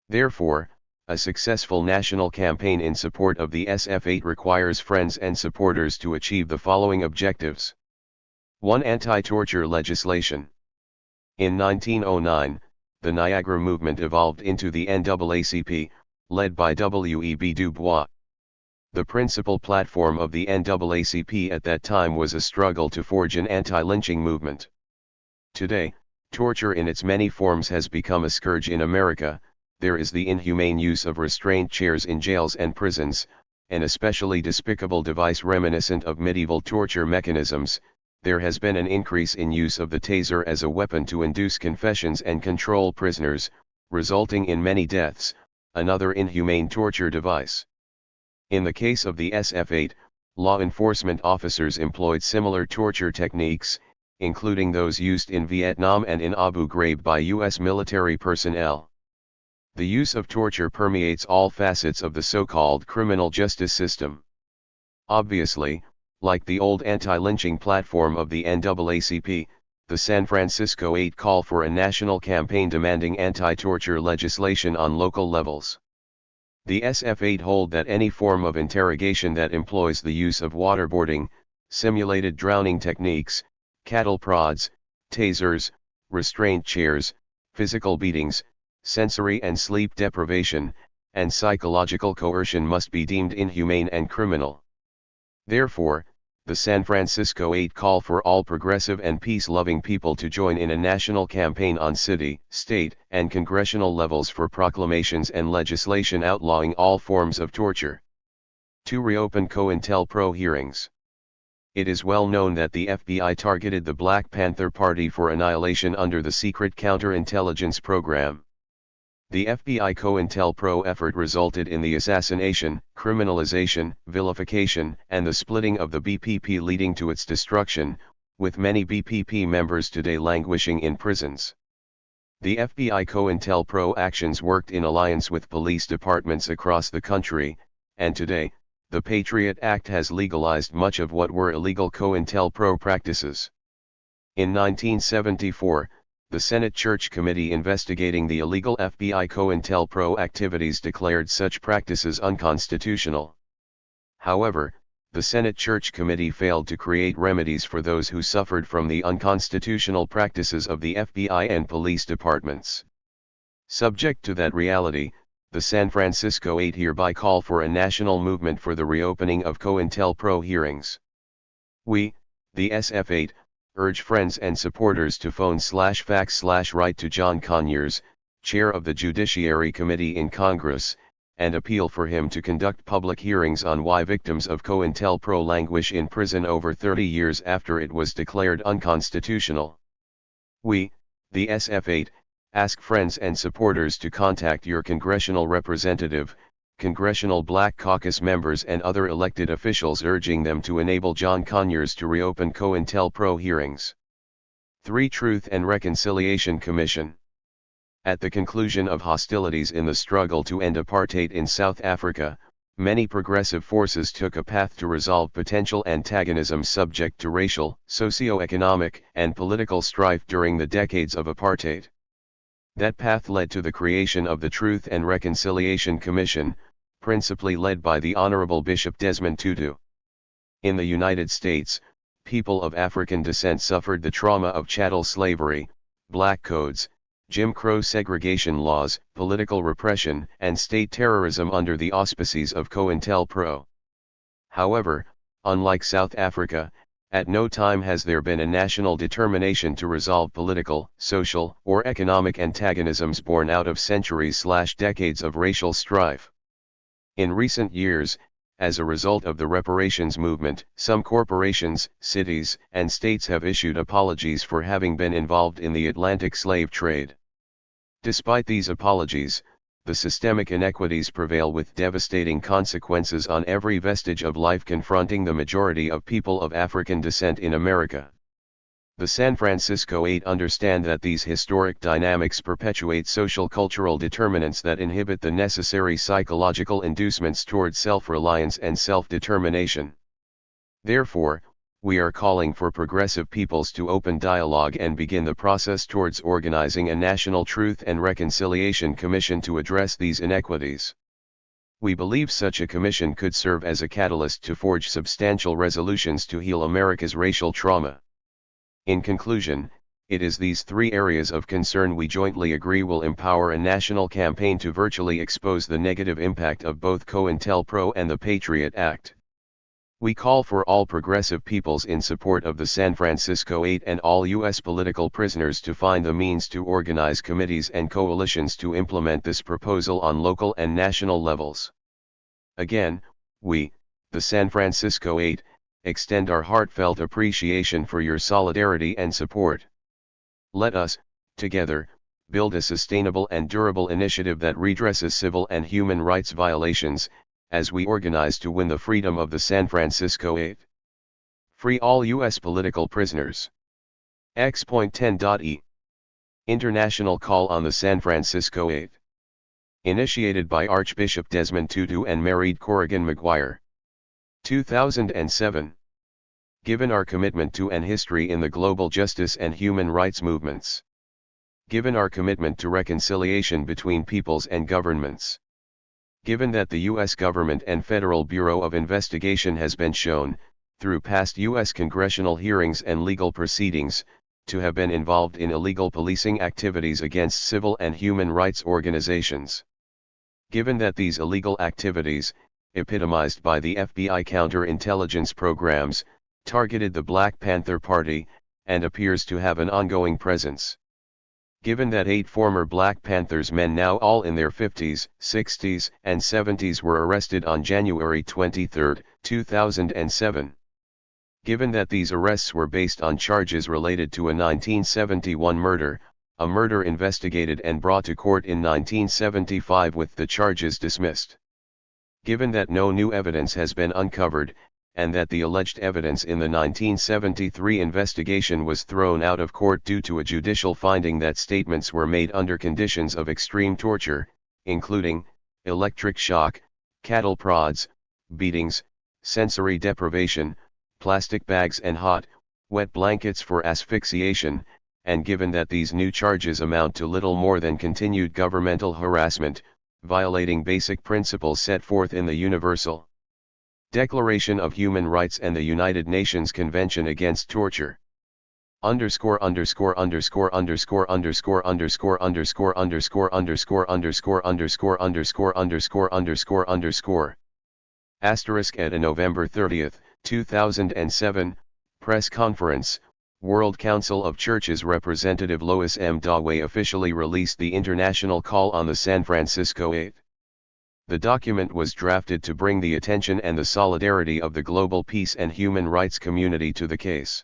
S1: Therefore, a successful national campaign in support of the SF-8 requires friends and supporters to achieve the following objectives. 1. Anti-torture legislation. In 1909, the Niagara movement evolved into the NAACP, led by W.E.B. Du Bois. The principal platform of the NAACP at that time was a struggle to forge an anti-lynching movement. Today, torture in its many forms has become a scourge in America. There is the inhumane use of restraint chairs in jails and prisons, an especially despicable device reminiscent of medieval torture mechanisms. There has been an increase in use of the taser as a weapon to induce confessions and control prisoners, resulting in many deaths, another inhumane torture device. In the case of the SF-8, law enforcement officers employed similar torture techniques, including those used in Vietnam and in Abu Ghraib by U.S. military personnel. The use of torture permeates all facets of the so-called criminal justice system. Obviously, like the old anti-lynching platform of the NAACP, the San Francisco Eight call for a national campaign demanding anti-torture legislation on local levels. The SF-8 hold that any form of interrogation that employs the use of waterboarding, simulated drowning techniques, cattle prods, tasers, restraint chairs, physical beatings, sensory and sleep deprivation, and psychological coercion must be deemed inhumane and criminal. Therefore, the San Francisco Eight call for all progressive and peace-loving people to join in a national campaign on city, state, and congressional levels for proclamations and legislation outlawing all forms of torture. 2. Reopen COINTELPRO hearings. It is well known that the FBI targeted the Black Panther Party for annihilation under the secret counterintelligence program. The FBI COINTELPRO effort resulted in the assassination, criminalization, vilification, and the splitting of the BPP, leading to its destruction, with many BPP members today languishing in prisons. The FBI COINTELPRO actions worked in alliance with police departments across the country, and today, the Patriot Act has legalized much of what were illegal COINTELPRO practices. In 1974, the Senate Church Committee investigating the illegal FBI COINTELPRO activities declared such practices unconstitutional. However, the Senate Church Committee failed to create remedies for those who suffered from the unconstitutional practices of the FBI and police departments. Subject to that reality, the San Francisco 8 hereby call for a national movement for the reopening of COINTELPRO hearings. We, the SF8, urge friends and supporters to phone/fax/write to John Conyers, Chair of the Judiciary Committee in Congress, and appeal for him to conduct public hearings on why victims of COINTELPRO languish in prison over 30 years after it was declared unconstitutional. We, the SF8, ask friends and supporters to contact your congressional representative, Congressional Black Caucus members and other elected officials, urging them to enable John Conyers to reopen COINTELPRO hearings. 3. Truth and Reconciliation Commission. At the conclusion of hostilities in the struggle to end apartheid in South Africa, many progressive forces took a path to resolve potential antagonism subject to racial, socio-economic, and political strife during the decades of apartheid. That path led to the creation of the Truth and Reconciliation Commission, principally led by the Honorable Bishop Desmond Tutu. In the United States, people of African descent suffered the trauma of chattel slavery, black codes, Jim Crow segregation laws, political repression, and state terrorism under the auspices of COINTELPRO. However, unlike South Africa, at no time has there been a national determination to resolve political, social, or economic antagonisms born out of centuries/decades of racial strife. In recent years, as a result of the reparations movement, some corporations, cities, and states have issued apologies for having been involved in the Atlantic slave trade. Despite these apologies, the systemic inequities prevail with devastating consequences on every vestige of life confronting the majority of people of African descent in America. The San Francisco 8 understand that these historic dynamics perpetuate social-cultural determinants that inhibit the necessary psychological inducements toward self-reliance and self-determination. Therefore, we are calling for progressive peoples to open dialogue and begin the process towards organizing a national Truth and Reconciliation Commission to address these inequities. We believe such a commission could serve as a catalyst to forge substantial resolutions to heal America's racial trauma. In conclusion, it is these 3 areas of concern we jointly agree will empower a national campaign to virtually expose the negative impact of both COINTELPRO and the Patriot Act. We call for all progressive peoples in support of the San Francisco 8 and all U.S. political prisoners to find the means to organize committees and coalitions to implement this proposal on local and national levels. Again, we, the San Francisco 8, extend our heartfelt appreciation for your solidarity and support. Let us, together, build a sustainable and durable initiative that redresses civil and human rights violations, as we organize to win the freedom of the San Francisco 8. Free all U.S. political prisoners. X.10.E. International Call on the San Francisco 8. Initiated by Archbishop Desmond Tutu and married Corrigan McGuire. 2007. Given our commitment to and history in the global justice and human rights movements. Given our commitment to reconciliation between peoples and governments. Given that the U.S. government and Federal Bureau of Investigation has been shown, through past U.S. congressional hearings and legal proceedings, to have been involved in illegal policing activities against civil and human rights organizations. Given that these illegal activities, epitomized by the FBI counterintelligence programs, targeted the Black Panther Party, and appears to have an ongoing presence. Given that 8 former Black Panthers men now all in their 50s, 60s, and 70s were arrested on January 23, 2007. Given that these arrests were based on charges related to a 1971 murder, a murder investigated and brought to court in 1975 with the charges dismissed. Given that no new evidence has been uncovered, and that the alleged evidence in the 1973 investigation was thrown out of court due to a judicial finding that statements were made under conditions of extreme torture, including electric shock, cattle prods, beatings, sensory deprivation, plastic bags and hot, wet blankets for asphyxiation, and given that these new charges amount to little more than continued governmental harassment, violating basic principles set forth in the Universal Declaration of Human Rights and the United Nations Convention Against Torture. Underscore underscore underscore underscore underscore underscore underscore underscore underscore underscore underscore underscore underscore underscore underscore asterisk at a November 30, 2007, press conference, World Council of Churches representative Lois M. Dawei officially released the international call on the San Francisco 8. The document was drafted to bring the attention and the solidarity of the global peace and human rights community to the case.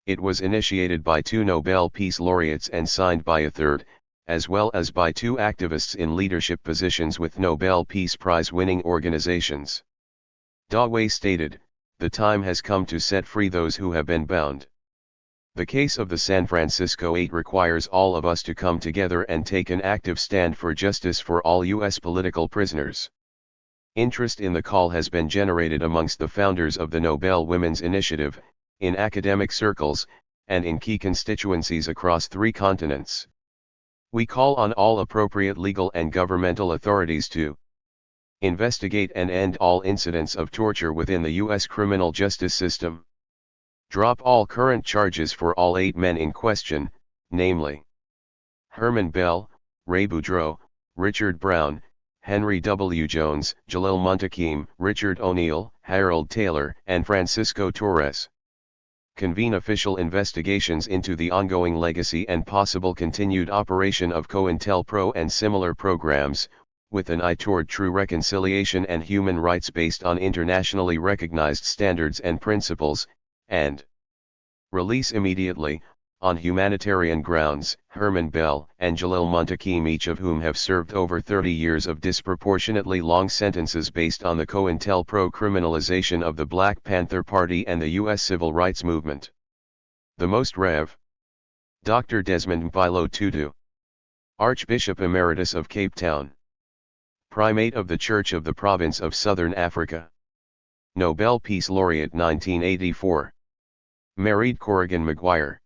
S1: It was initiated by 2 Nobel Peace Laureates and signed by a third, as well as by 2 activists in leadership positions with Nobel Peace Prize winning organizations. Dawei stated, "The time has come to set free those who have been bound. The case of the San Francisco 8 requires all of us to come together and take an active stand for justice for all U.S. political prisoners." Interest in the call has been generated amongst the founders of the Nobel Women's Initiative, in academic circles, and in key constituencies across 3 continents. We call on all appropriate legal and governmental authorities to investigate and end all incidents of torture within the U.S. criminal justice system. Drop all current charges for all 8 men in question, namely Herman Bell, Ray Boudreau, Richard Brown, Henry W. Jones, Jalil Muntakim, Richard O'Neill, Harold Taylor, and Francisco Torres. Convene official investigations into the ongoing legacy and possible continued operation of COINTELPRO and similar programs, with an eye toward true reconciliation and human rights based on internationally recognized standards and principles, and release immediately, on humanitarian grounds, Herman Bell and Jalil Muntakim, each of whom have served over 30 years of disproportionately long sentences based on the COINTELPRO criminalization of the Black Panther Party and the U.S. Civil Rights Movement. The Most Rev. Dr. Desmond Mbilo Tutu, Archbishop Emeritus of Cape Town, Primate of the Church of the Province of Southern Africa, Nobel Peace Laureate 1984, married Corrigan Maguire,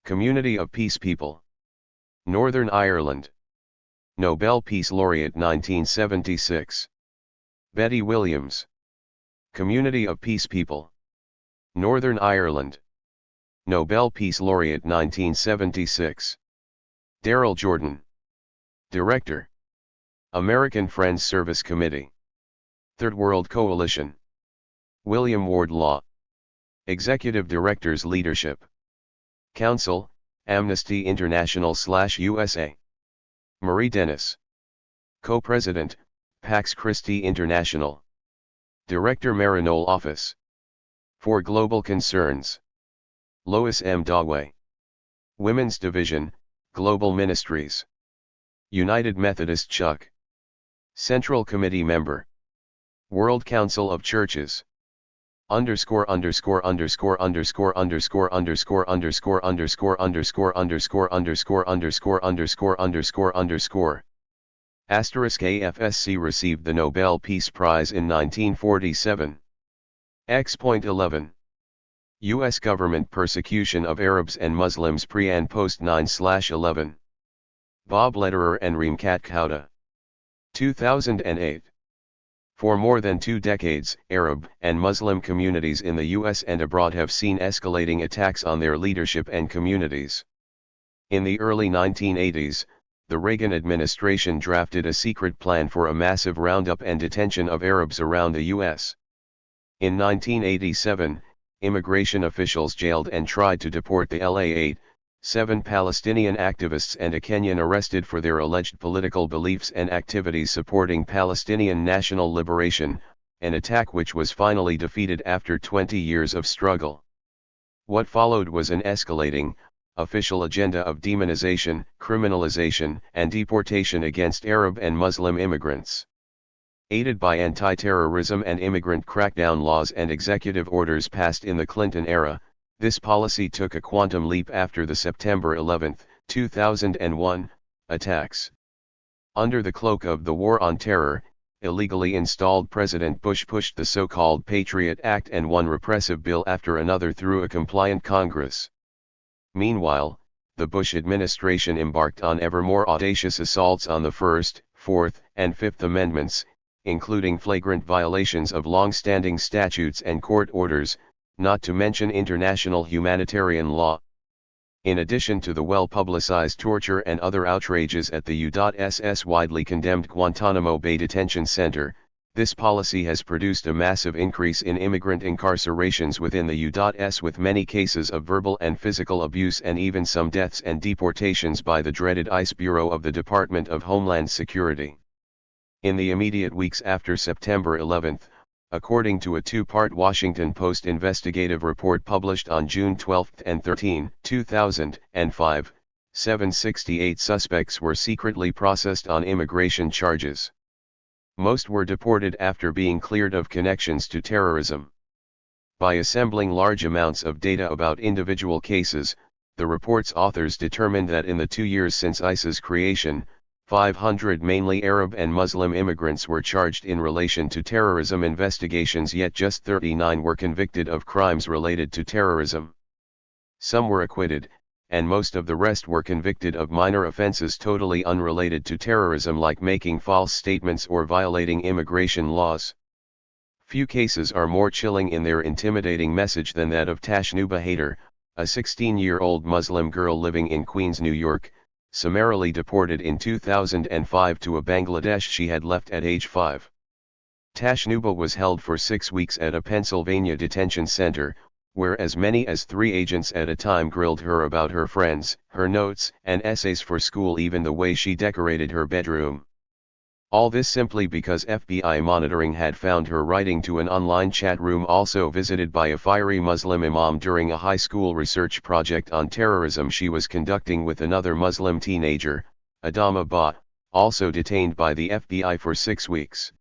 S1: Community of Peace People, Northern Ireland, Nobel Peace Laureate 1976, Betty Williams, Community of Peace People, Northern Ireland, Nobel Peace Laureate 1976, Daryl Jordan, Director, American Friends Service Committee, Third World Coalition, William Ward Law, Executive Directors Leadership, Council, Amnesty International/USA, Marie Dennis, Co-President, Pax Christi International, Director Marinol Office, for Global Concerns, Lois M. Dawei, Women's Division, Global Ministries, United Methodist Chuck, Central Committee Member, World Council of Churches, underscore underscore underscore underscore underscore underscore underscore underscore underscore underscore underscore underscore underscore underscore underscore asterisk AFSC received the Nobel Peace Prize in 1947. X.11 U.S. Government Persecution of Arabs and Muslims pre- and post-9/11. Bob Lederer and Reemkat Kauda. 2008. For more than 2 decades, Arab and Muslim communities in the U.S. and abroad have seen escalating attacks on their leadership and communities. In the early 1980s, the Reagan administration drafted a secret plan for a massive roundup and detention of Arabs around the U.S. In 1987, immigration officials jailed and tried to deport the LA-8, 7 Palestinian activists and a Kenyan arrested for their alleged political beliefs and activities supporting Palestinian national liberation, an attack which was finally defeated after 20 years of struggle. What followed was an escalating, official agenda of demonization, criminalization, and deportation against Arab and Muslim immigrants. Aided by anti-terrorism and immigrant crackdown laws and executive orders passed in the Clinton era, this policy took a quantum leap after the September 11, 2001, attacks. Under the cloak of the War on Terror, illegally installed President Bush pushed the so-called Patriot Act and one repressive bill after another through a compliant Congress. Meanwhile, the Bush administration embarked on ever more audacious assaults on the First, Fourth, and Fifth Amendments, including flagrant violations of long-standing statutes and court orders, not to mention international humanitarian law. In addition to the well-publicized torture and other outrages at the U.S.'s widely condemned Guantanamo Bay Detention Center, this policy has produced a massive increase in immigrant incarcerations within the U.S., with many cases of verbal and physical abuse and even some deaths and deportations by the dreaded ICE Bureau of the Department of Homeland Security. In the immediate weeks after September 11, according to a two-part Washington Post investigative report published on June 12 and 13, 2005, 768 suspects were secretly processed on immigration charges. Most were deported after being cleared of connections to terrorism. By assembling large amounts of data about individual cases, the report's authors determined that in the 2 years since ICE's creation, 500 mainly Arab and Muslim immigrants were charged in relation to terrorism investigations, yet just 39 were convicted of crimes related to terrorism. Some were acquitted, and most of the rest were convicted of minor offenses totally unrelated to terrorism, like making false statements or violating immigration laws. Few cases are more chilling in their intimidating message than that of Tashnuba Haider, a 16-year-old Muslim girl living in Queens, New York, summarily deported in 2005 to a Bangladesh she had left at age 5. Tashnuba was held for 6 weeks at a Pennsylvania detention center, where as many as 3 agents at a time grilled her about her friends, her notes and essays for school, even the way she decorated her bedroom. All this simply because FBI monitoring had found her writing to an online chat room also visited by a fiery Muslim imam during a high school research project on terrorism she was conducting with another Muslim teenager, Adama Ba, also detained by the FBI for 6 weeks.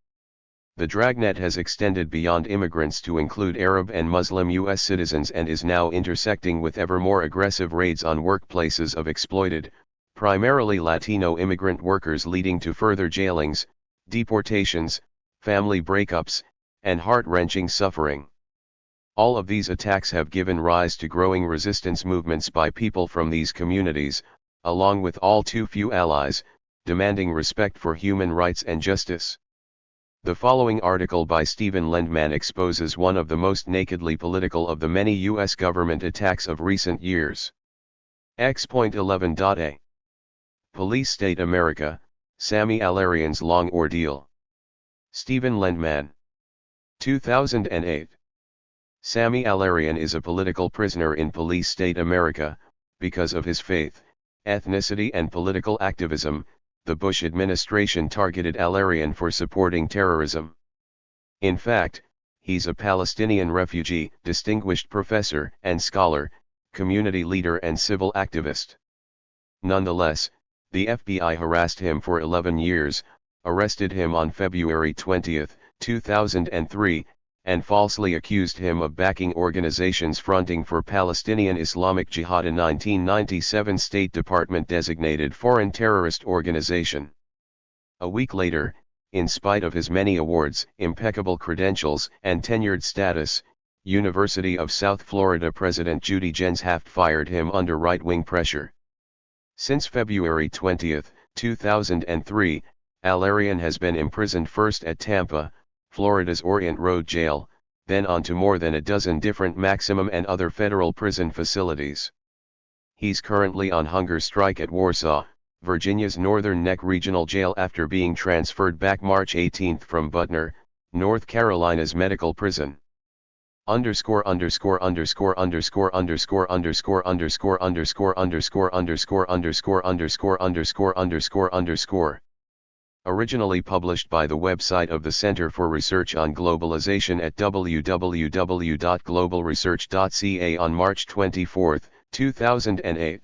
S1: The dragnet has extended beyond immigrants to include Arab and Muslim U.S. citizens and is now intersecting with ever more aggressive raids on workplaces of exploited, primarily Latino immigrant workers, leading to further jailings, deportations, family breakups, and heart-wrenching suffering. All of these attacks have given rise to growing resistance movements by people from these communities, along with all too few allies, demanding respect for human rights and justice. The following article by Stephen Lendman exposes one of the most nakedly political of the many U.S. government attacks of recent years. X.11.A. Police State America, Sami Alarian's Long Ordeal. Stephen Lendman. 2008. Sami Alarian is a political prisoner in Police State America, because of his faith, ethnicity and political activism. The Bush administration targeted Alarian for supporting terrorism. In fact, he's a Palestinian refugee, distinguished professor and scholar, community leader and civil activist. Nonetheless, the FBI harassed him for 11 years, arrested him on February 20, 2003, and falsely accused him of backing organizations fronting for Palestinian Islamic Jihad, a 1997 State Department designated foreign terrorist organization. A week later, in spite of his many awards, impeccable credentials, and tenured status, University of South Florida President Judy Genshaft fired him under right-wing pressure. Since February 20, 2003, Alarian has been imprisoned first at Tampa, Florida's Orient Road Jail, then on to more than a dozen different maximum and other federal prison facilities. He's currently on hunger strike at Warsaw, Virginia's Northern Neck Regional Jail, after being transferred back March 18 from Butner, North Carolina's medical prison. Underscore underscore underscore underscore underscore underscore underscore underscore underscore underscore underscore underscore underscore underscore underscore. Originally published by the website of the Center for Research on Globalization at www.globalresearch.ca on March 24, 2008.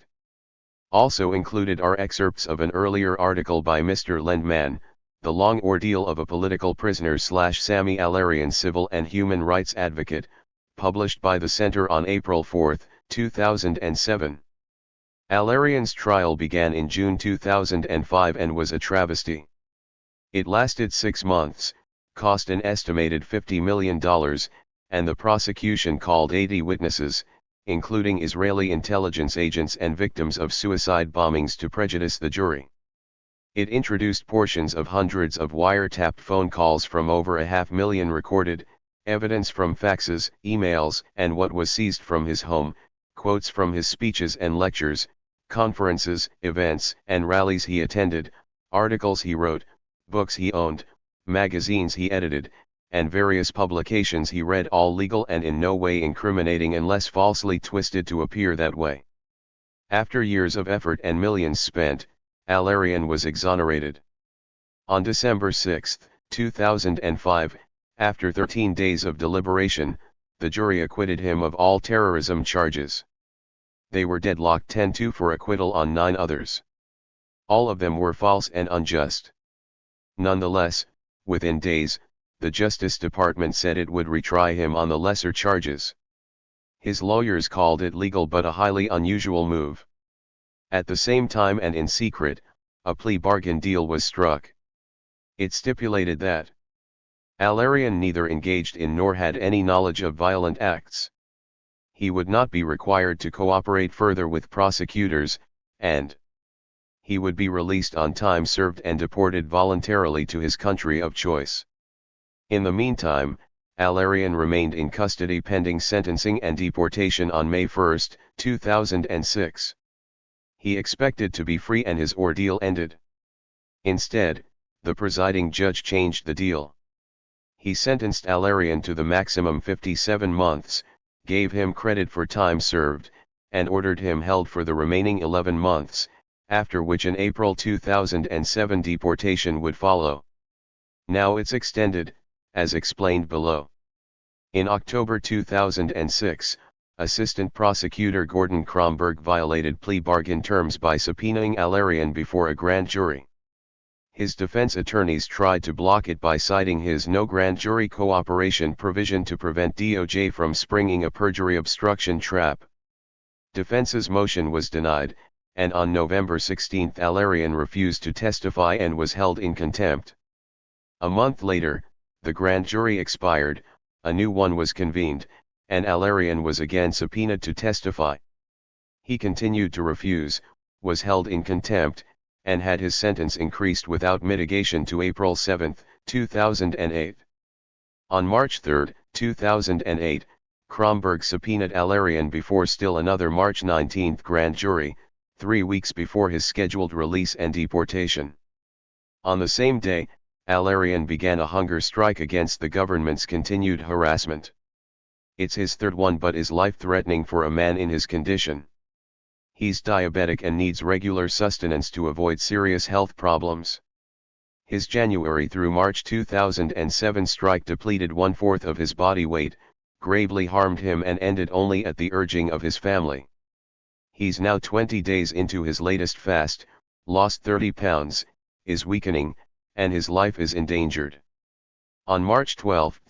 S1: Also included are excerpts of an earlier article by Mr. Lendman, The Long Ordeal of a Political Prisoner / Sami Alarian Civil and Human Rights Advocate, published by the Center on April 4, 2007. Alarian's trial began in June 2005 and was a travesty. It lasted 6 months, cost an estimated $50 million, and the prosecution called 80 witnesses, including Israeli intelligence agents and victims of suicide bombings, to prejudice the jury. It introduced portions of hundreds of wiretapped phone calls from over 500,000 recorded, evidence from faxes, emails, and what was seized from his home, quotes from his speeches and lectures, conferences, events, and rallies he attended, articles he wrote, books he owned, magazines he edited, and various publications he read, all legal and in no way incriminating unless falsely twisted to appear that way. After years of effort and millions spent, Alarian was exonerated. On December 6, 2005, after 13 days of deliberation, the jury acquitted him of all terrorism charges. They were deadlocked 10-2 for acquittal on 9 others. All of them were false and unjust. Nonetheless, within days, the Justice Department said it would retry him on the lesser charges. His lawyers called it legal but a highly unusual move. At the same time and in secret, a plea bargain deal was struck. It stipulated that Alarian neither engaged in nor had any knowledge of violent acts. He would not be required to cooperate further with prosecutors, and he would be released on time served and deported voluntarily to his country of choice. In the meantime, Alarian remained in custody pending sentencing and deportation on May 1, 2006. He expected to be free and his ordeal ended. Instead, the presiding judge changed the deal. He sentenced Alarian to the maximum 57 months, gave him credit for time served, and ordered him held for the remaining 11 months, after which an April 2007 deportation would follow. Now it's extended, as explained below. In October 2006, Assistant Prosecutor Gordon Kromberg violated plea bargain terms by subpoenaing Alarian before a grand jury. His defense attorneys tried to block it by citing his no grand jury cooperation provision to prevent DOJ from springing a perjury obstruction trap. Defense's motion was denied, and on November 16 Alarian refused to testify and was held in contempt. A month later, the grand jury expired, a new one was convened, and Alarian was again subpoenaed to testify. He continued to refuse, was held in contempt, and had his sentence increased without mitigation to April 7, 2008. On March 3, 2008, Kromberg subpoenaed Alarian before still another March 19 grand jury, 3 weeks before his scheduled release and deportation. On the same day, Alarian began a hunger strike against the government's continued harassment. It's his third one but is life-threatening for a man in his condition. He's diabetic and needs regular sustenance to avoid serious health problems. His January through March 2007 strike depleted 1/4 of his body weight, gravely harmed him and ended only at the urging of his family. He's now 20 days into his latest fast, lost 30 pounds, is weakening, and his life is endangered. On March 12,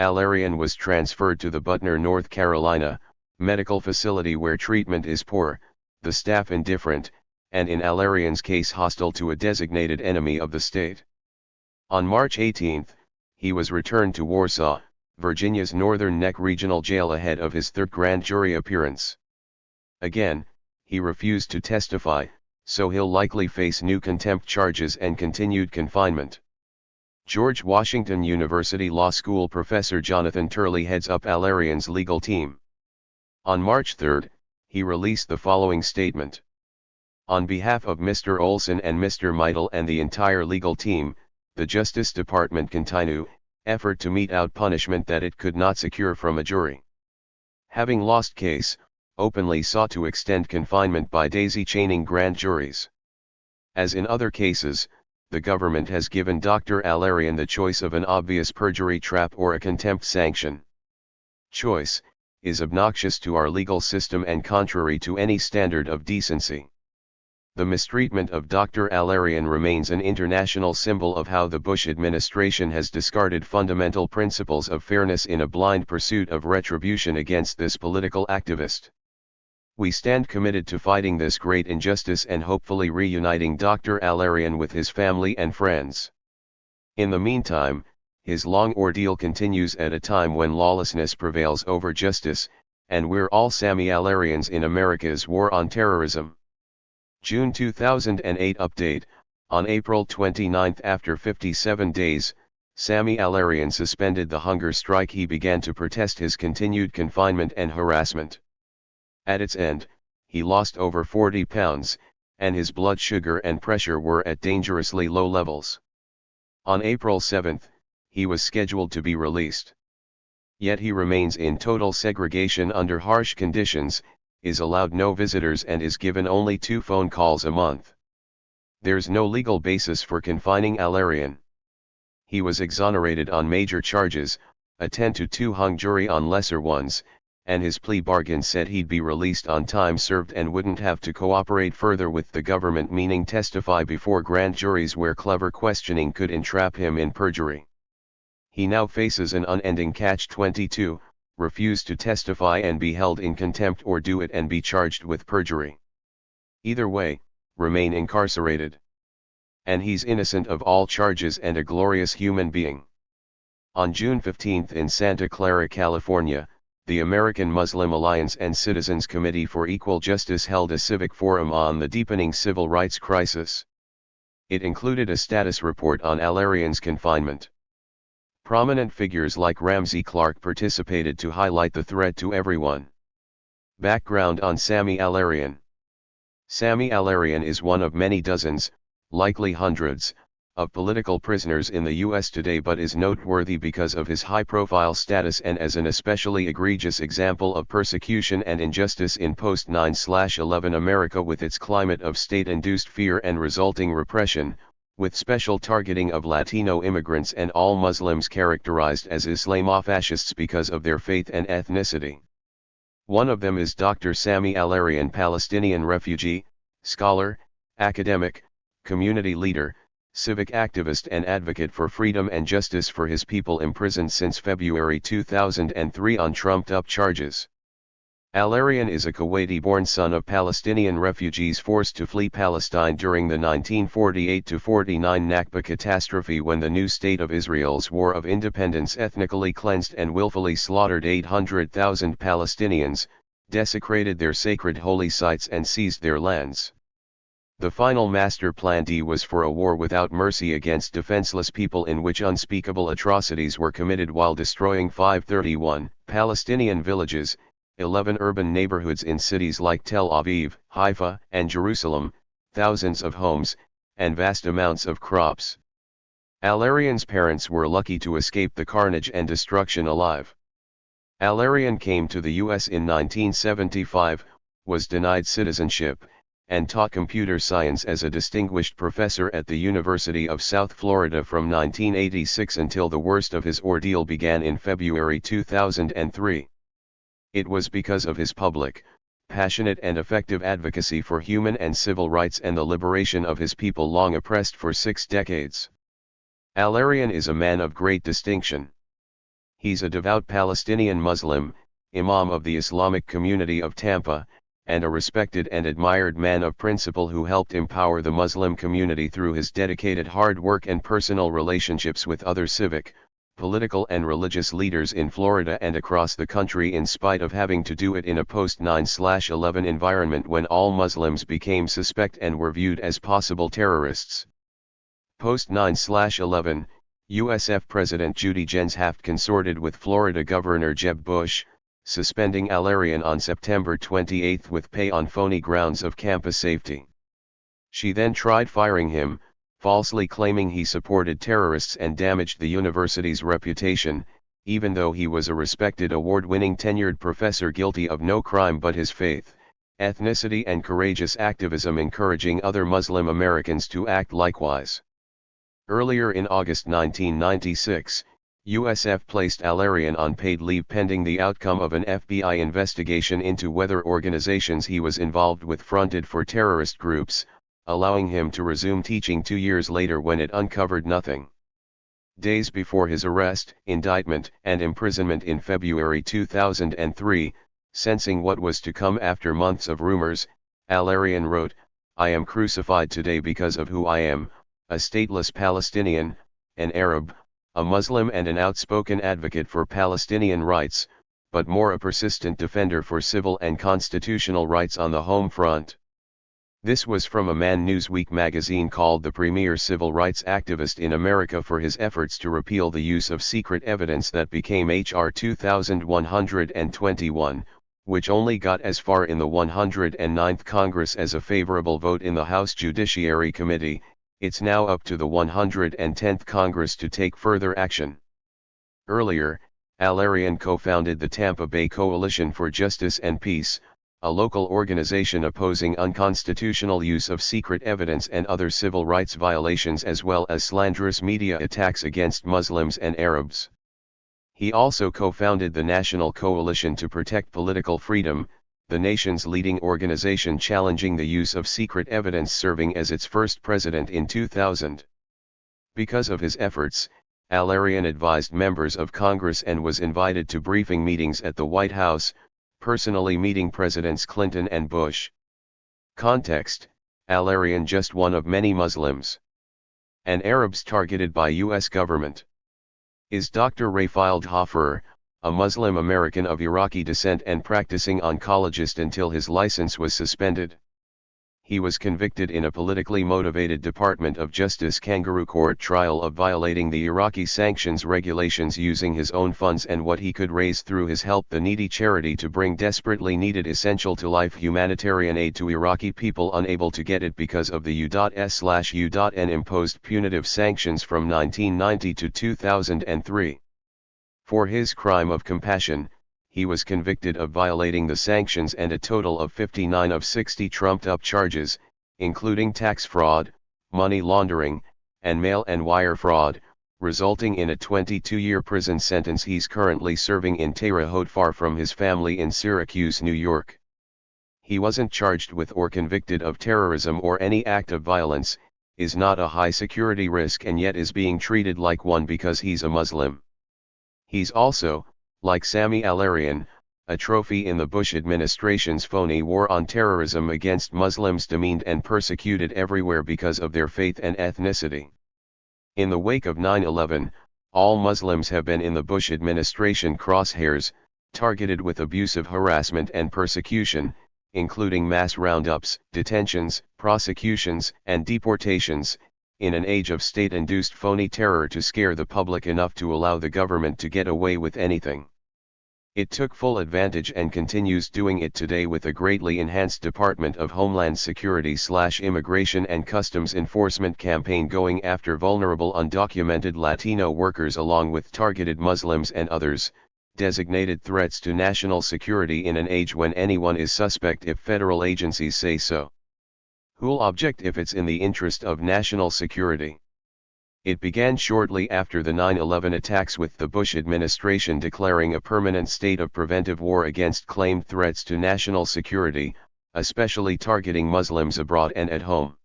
S1: Alarian was transferred to the Butner, North Carolina, medical facility where treatment is poor, the staff indifferent, and in Alarian's case hostile to a designated enemy of the state. On March 18, he was returned to Warsaw, Virginia's Northern Neck Regional Jail ahead of his third grand jury appearance. Again, he refused to testify, so he'll likely face new contempt charges and continued confinement. George Washington University Law School professor Jonathan Turley heads up Alarian's legal team. On March 3, he released the following statement. On behalf of Mr. Olson and Mr. Meidel and the entire legal team, the Justice Department continue effort to mete out punishment that it could not secure from a jury. Having lost case, openly sought to extend confinement by daisy-chaining grand juries. As in other cases, the government has given Dr. Alarian the choice of an obvious perjury trap or a contempt sanction. Choice is obnoxious to our legal system and contrary to any standard of decency. The mistreatment of Dr. Alarian remains an international symbol of how the Bush administration has discarded fundamental principles of fairness in a blind pursuit of retribution against this political activist. We stand committed to fighting this great injustice and hopefully reuniting Dr. Alarian with his family and friends. In the meantime, his long ordeal continues at a time when lawlessness prevails over justice, and we're all Sami Alarians in America's war on terrorism. June 2008 update, on April 29 after 57 days, Sami Alarian suspended the hunger strike he began to protest his continued confinement and harassment. At its end, he lost over 40 pounds, and his blood sugar and pressure were at dangerously low levels. On April 7, he was scheduled to be released. Yet he remains in total segregation under harsh conditions, is allowed no visitors and is given only 2 phone calls a month. There's no legal basis for confining Alarian. He was exonerated on major charges, a 10-2 hung jury on lesser ones, and his plea bargain said he'd be released on time served and wouldn't have to cooperate further with the government, meaning testify before grand juries where clever questioning could entrap him in perjury. He now faces an unending catch-22, refuse to testify and be held in contempt, or do it and be charged with perjury. Either way, remain incarcerated. And he's innocent of all charges and a glorious human being. On June 15 in Santa Clara, California, the American Muslim Alliance and Citizens Committee for Equal Justice held a civic forum on the deepening civil rights crisis. It included a status report on Alarian's confinement. Prominent figures like Ramsey Clark participated to highlight the threat to everyone. Background on Sami Alarian. Sami Alarian is one of many dozens, likely hundreds, of political prisoners in the U.S. today, but is noteworthy because of his high-profile status and as an especially egregious example of persecution and injustice in post-9/11 America, with its climate of state-induced fear and resulting repression, with special targeting of Latino immigrants and all Muslims characterized as Islamofascists because of their faith and ethnicity. One of them is Dr. Sami Alarian, Palestinian refugee, scholar, academic, community leader, civic activist and advocate for freedom and justice for his people, imprisoned since February 2003 on trumped-up charges. Alarian is a Kuwaiti-born son of Palestinian refugees forced to flee Palestine during the 1948-49 Nakba catastrophe, when the new State of Israel's War of Independence ethnically cleansed and willfully slaughtered 800,000 Palestinians, desecrated their sacred holy sites and seized their lands. The final master plan D was for a war without mercy against defenseless people, in which unspeakable atrocities were committed while destroying 531 Palestinian villages, 11 urban neighborhoods in cities like Tel Aviv, Haifa, and Jerusalem, thousands of homes, and vast amounts of crops. Alarian's parents were lucky to escape the carnage and destruction alive. Alarian came to the U.S. in 1975, was denied citizenship, and taught computer science as a distinguished professor at the University of South Florida from 1986 until the worst of his ordeal began in February 2003. It was because of his public, passionate and effective advocacy for human and civil rights and the liberation of his people long oppressed for 6 decades. Alarian is a man of great distinction. He's a devout Palestinian Muslim, imam of the Islamic community of Tampa, and a respected and admired man of principle who helped empower the Muslim community through his dedicated hard work and personal relationships with other civic, political and religious leaders in Florida and across the country, in spite of having to do it in a post-9/11 environment when all Muslims became suspect and were viewed as possible terrorists. Post-9/11, USF President Judy Genshaft consorted with Florida Governor Jeb Bush, suspending Alarian on September 28 with pay on phony grounds of campus safety. She then tried firing him, falsely claiming he supported terrorists and damaged the university's reputation, even though he was a respected award-winning tenured professor guilty of no crime but his faith, ethnicity and courageous activism, encouraging other Muslim Americans to act likewise. Earlier in August 1996, USF placed Alarian on paid leave pending the outcome of an FBI investigation into whether organizations he was involved with fronted for terrorist groups, allowing him to resume teaching 2 years later when it uncovered nothing. Days before his arrest, indictment, and imprisonment in February 2003, sensing what was to come after months of rumors, Alarian wrote, "I am crucified today because of who I am, a stateless Palestinian, an Arab, a Muslim and an outspoken advocate for Palestinian rights, but more a persistent defender for civil and constitutional rights on the home front." This was from a man Newsweek magazine called the premier civil rights activist in America for his efforts to repeal the use of secret evidence that became H.R. 2121, which only got as far in the 109th Congress as a favorable vote in the House Judiciary Committee. It's now up to the 110th Congress to take further action. Earlier, Alarian co-founded the Tampa Bay Coalition for Justice and Peace, a local organization opposing unconstitutional use of secret evidence and other civil rights violations as well as slanderous media attacks against Muslims and Arabs. He also co-founded the National Coalition to Protect Political Freedom, the nation's leading organization challenging the use of secret evidence, serving as its first president in 2000. Because of his efforts, Alarian advised members of Congress and was invited to briefing meetings at the White House, personally meeting Presidents Clinton and Bush. Context: Alarian just one of many Muslims and Arabs targeted by U.S. government. Is Dr. Rafael Hafer, a Muslim American of Iraqi descent and practicing oncologist until his license was suspended. He was convicted in a politically motivated Department of Justice kangaroo court trial of violating the Iraqi sanctions regulations using his own funds and what he could raise through his Help the Needy charity to bring desperately needed essential-to-life humanitarian aid to Iraqi people unable to get it because of the U.S./U.N. imposed punitive sanctions from 1990 to 2003. For his crime of compassion, he was convicted of violating the sanctions and a total of 59 of 60 trumped-up charges, including tax fraud, money laundering, and mail and wire fraud, resulting in a 22-year prison sentence he's currently serving in Terre Haute, far from his family in Syracuse, New York. He wasn't charged with or convicted of terrorism or any act of violence, is not a high-security risk, and yet is being treated like one because he's a Muslim. He's also, like Sami Alarian, a trophy in the Bush administration's phony war on terrorism against Muslims, demeaned and persecuted everywhere because of their faith and ethnicity. In the wake of 9/11, all Muslims have been in the Bush administration crosshairs, targeted with abusive harassment and persecution, including mass roundups, detentions, prosecutions, and deportations, in an age of state-induced phony terror to scare the public enough to allow the government to get away with anything. It took full advantage and continues doing it today with a greatly enhanced Department of Homeland Security/Immigration and Customs Enforcement campaign going after vulnerable undocumented Latino workers along with targeted Muslims and others, designated threats to national security in an age when anyone is suspect if federal agencies say so. Who'll object if it's in the interest of national security? It began shortly after the 9/11 attacks, with the Bush administration declaring a permanent state of preventive war against claimed threats to national security, especially targeting Muslims abroad and at home.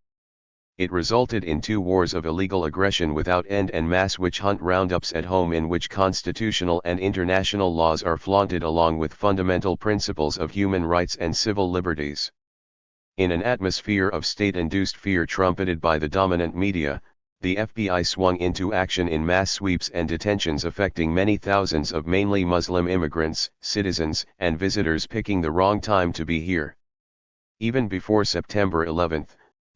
S1: It resulted in 2 wars of illegal aggression without end and mass witch hunt roundups at home in which constitutional and international laws are flaunted along with fundamental principles of human rights and civil liberties. In an atmosphere of state-induced fear trumpeted by the dominant media, the FBI swung into action in mass sweeps and detentions affecting many thousands of mainly Muslim immigrants, citizens, and visitors picking the wrong time to be here. Even before September 11,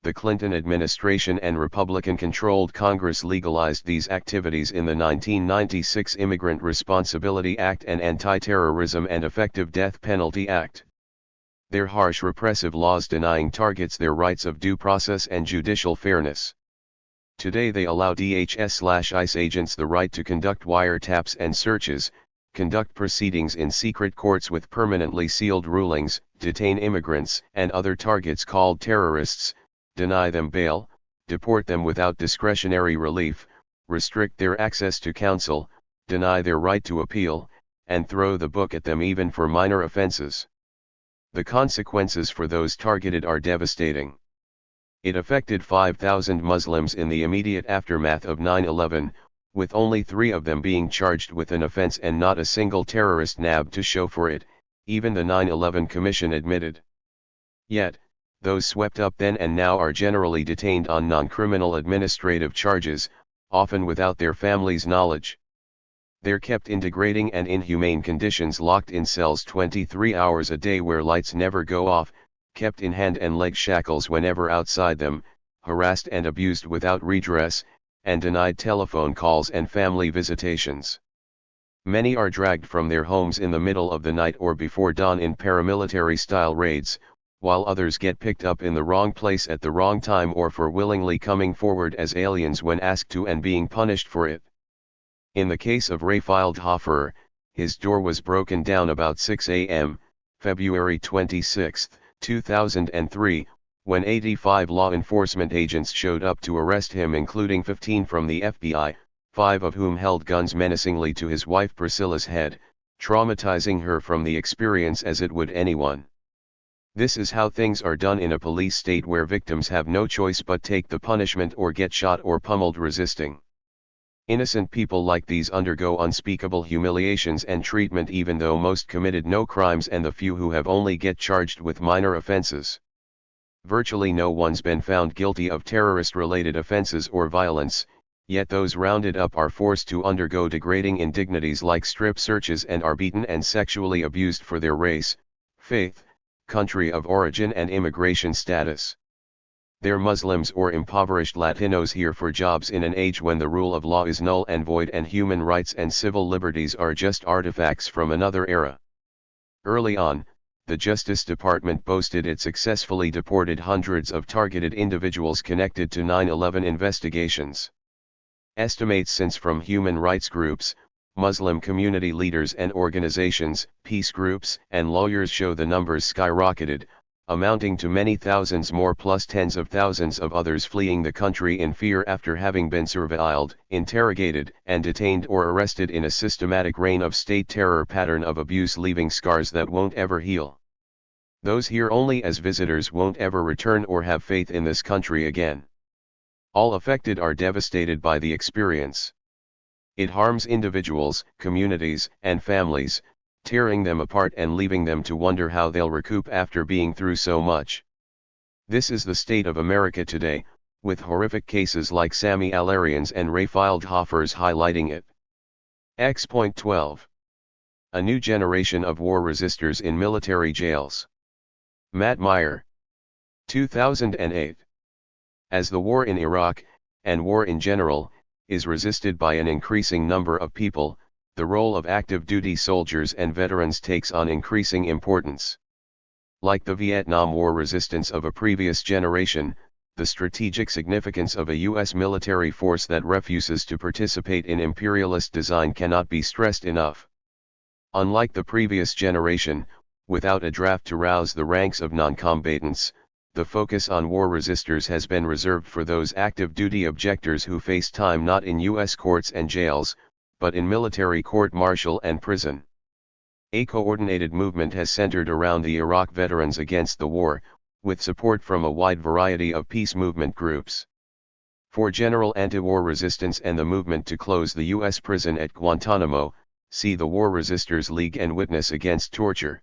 S1: the Clinton administration and Republican-controlled Congress legalized these activities in the 1996 Immigrant Responsibility Act and Anti-Terrorism and Effective Death Penalty Act. Their harsh repressive laws denying targets their rights of due process and judicial fairness. Today they allow DHS/ICE agents the right to conduct wiretaps and searches, conduct proceedings in secret courts with permanently sealed rulings, detain immigrants and other targets called terrorists, deny them bail, deport them without discretionary relief, restrict their access to counsel, deny their right to appeal, and throw the book at them even for minor offenses. The consequences for those targeted are devastating. It affected 5,000 Muslims in the immediate aftermath of 9/11, with only 3 of them being charged with an offense and not a single terrorist nabbed to show for it, even the 9/11 Commission admitted. Yet, those swept up then and now are generally detained on non-criminal administrative charges, often without their families' knowledge. They're kept in degrading and inhumane conditions, locked in cells 23 hours a day where lights never go off, kept in hand and leg shackles whenever outside them, harassed and abused without redress, and denied telephone calls and family visitations. Many are dragged from their homes in the middle of the night or before dawn in paramilitary-style raids, while others get picked up in the wrong place at the wrong time or for willingly coming forward as aliens when asked to and being punished for it. In the case of Rafael Hofer, his door was broken down about 6 a.m., February 26, 2003, when 85 law enforcement agents showed up to arrest him, including 15 from the FBI, 5 of whom held guns menacingly to his wife Priscilla's head, traumatizing her from the experience as it would anyone. This is how things are done in a police state where victims have no choice but take the punishment or get shot or pummeled resisting. Innocent people like these undergo unspeakable humiliations and treatment even though most committed no crimes and the few who have only get charged with minor offenses. Virtually no one's been found guilty of terrorist-related offenses or violence, yet those rounded up are forced to undergo degrading indignities like strip searches and are beaten and sexually abused for their race, faith, country of origin and immigration status. They're Muslims or impoverished Latinos here for jobs in an age when the rule of law is null and void and human rights and civil liberties are just artifacts from another era. Early on, the Justice Department boasted it successfully deported hundreds of targeted individuals connected to 9/11 investigations. Estimates since from human rights groups, Muslim community leaders and organizations, peace groups and lawyers show the numbers skyrocketed, amounting to many thousands more plus tens of thousands of others fleeing the country in fear after having been surveilled, interrogated and detained or arrested in a systematic reign of state terror pattern of abuse, leaving scars that won't ever heal. Those here only as visitors won't ever return or have faith in this country again. All affected are devastated by the experience. It harms individuals, communities, and families, tearing them apart and leaving them to wonder how they'll recoup after being through so much. This is the state of America today, with horrific cases like Sami Alarian's and Rafael Hofer's highlighting it. X.12. A new generation of war resistors in military jails. Matt Meyer. 2008. As the war in Iraq, and war in general, is resisted by an increasing number of people, the role of active duty soldiers and veterans takes on increasing importance. Like the Vietnam War resistance of a previous generation, the strategic significance of a U.S. military force that refuses to participate in imperialist design cannot be stressed enough. Unlike the previous generation, without a draft to rouse the ranks of non-combatants, the focus on war resistors has been reserved for those active duty objectors who face time not in U.S. courts and jails, but in military court-martial and prison. A coordinated movement has centered around the Iraq veterans against the war, with support from a wide variety of peace movement groups. For general anti-war resistance and the movement to close the U.S. prison at Guantanamo, see the War Resistors League and Witness Against Torture.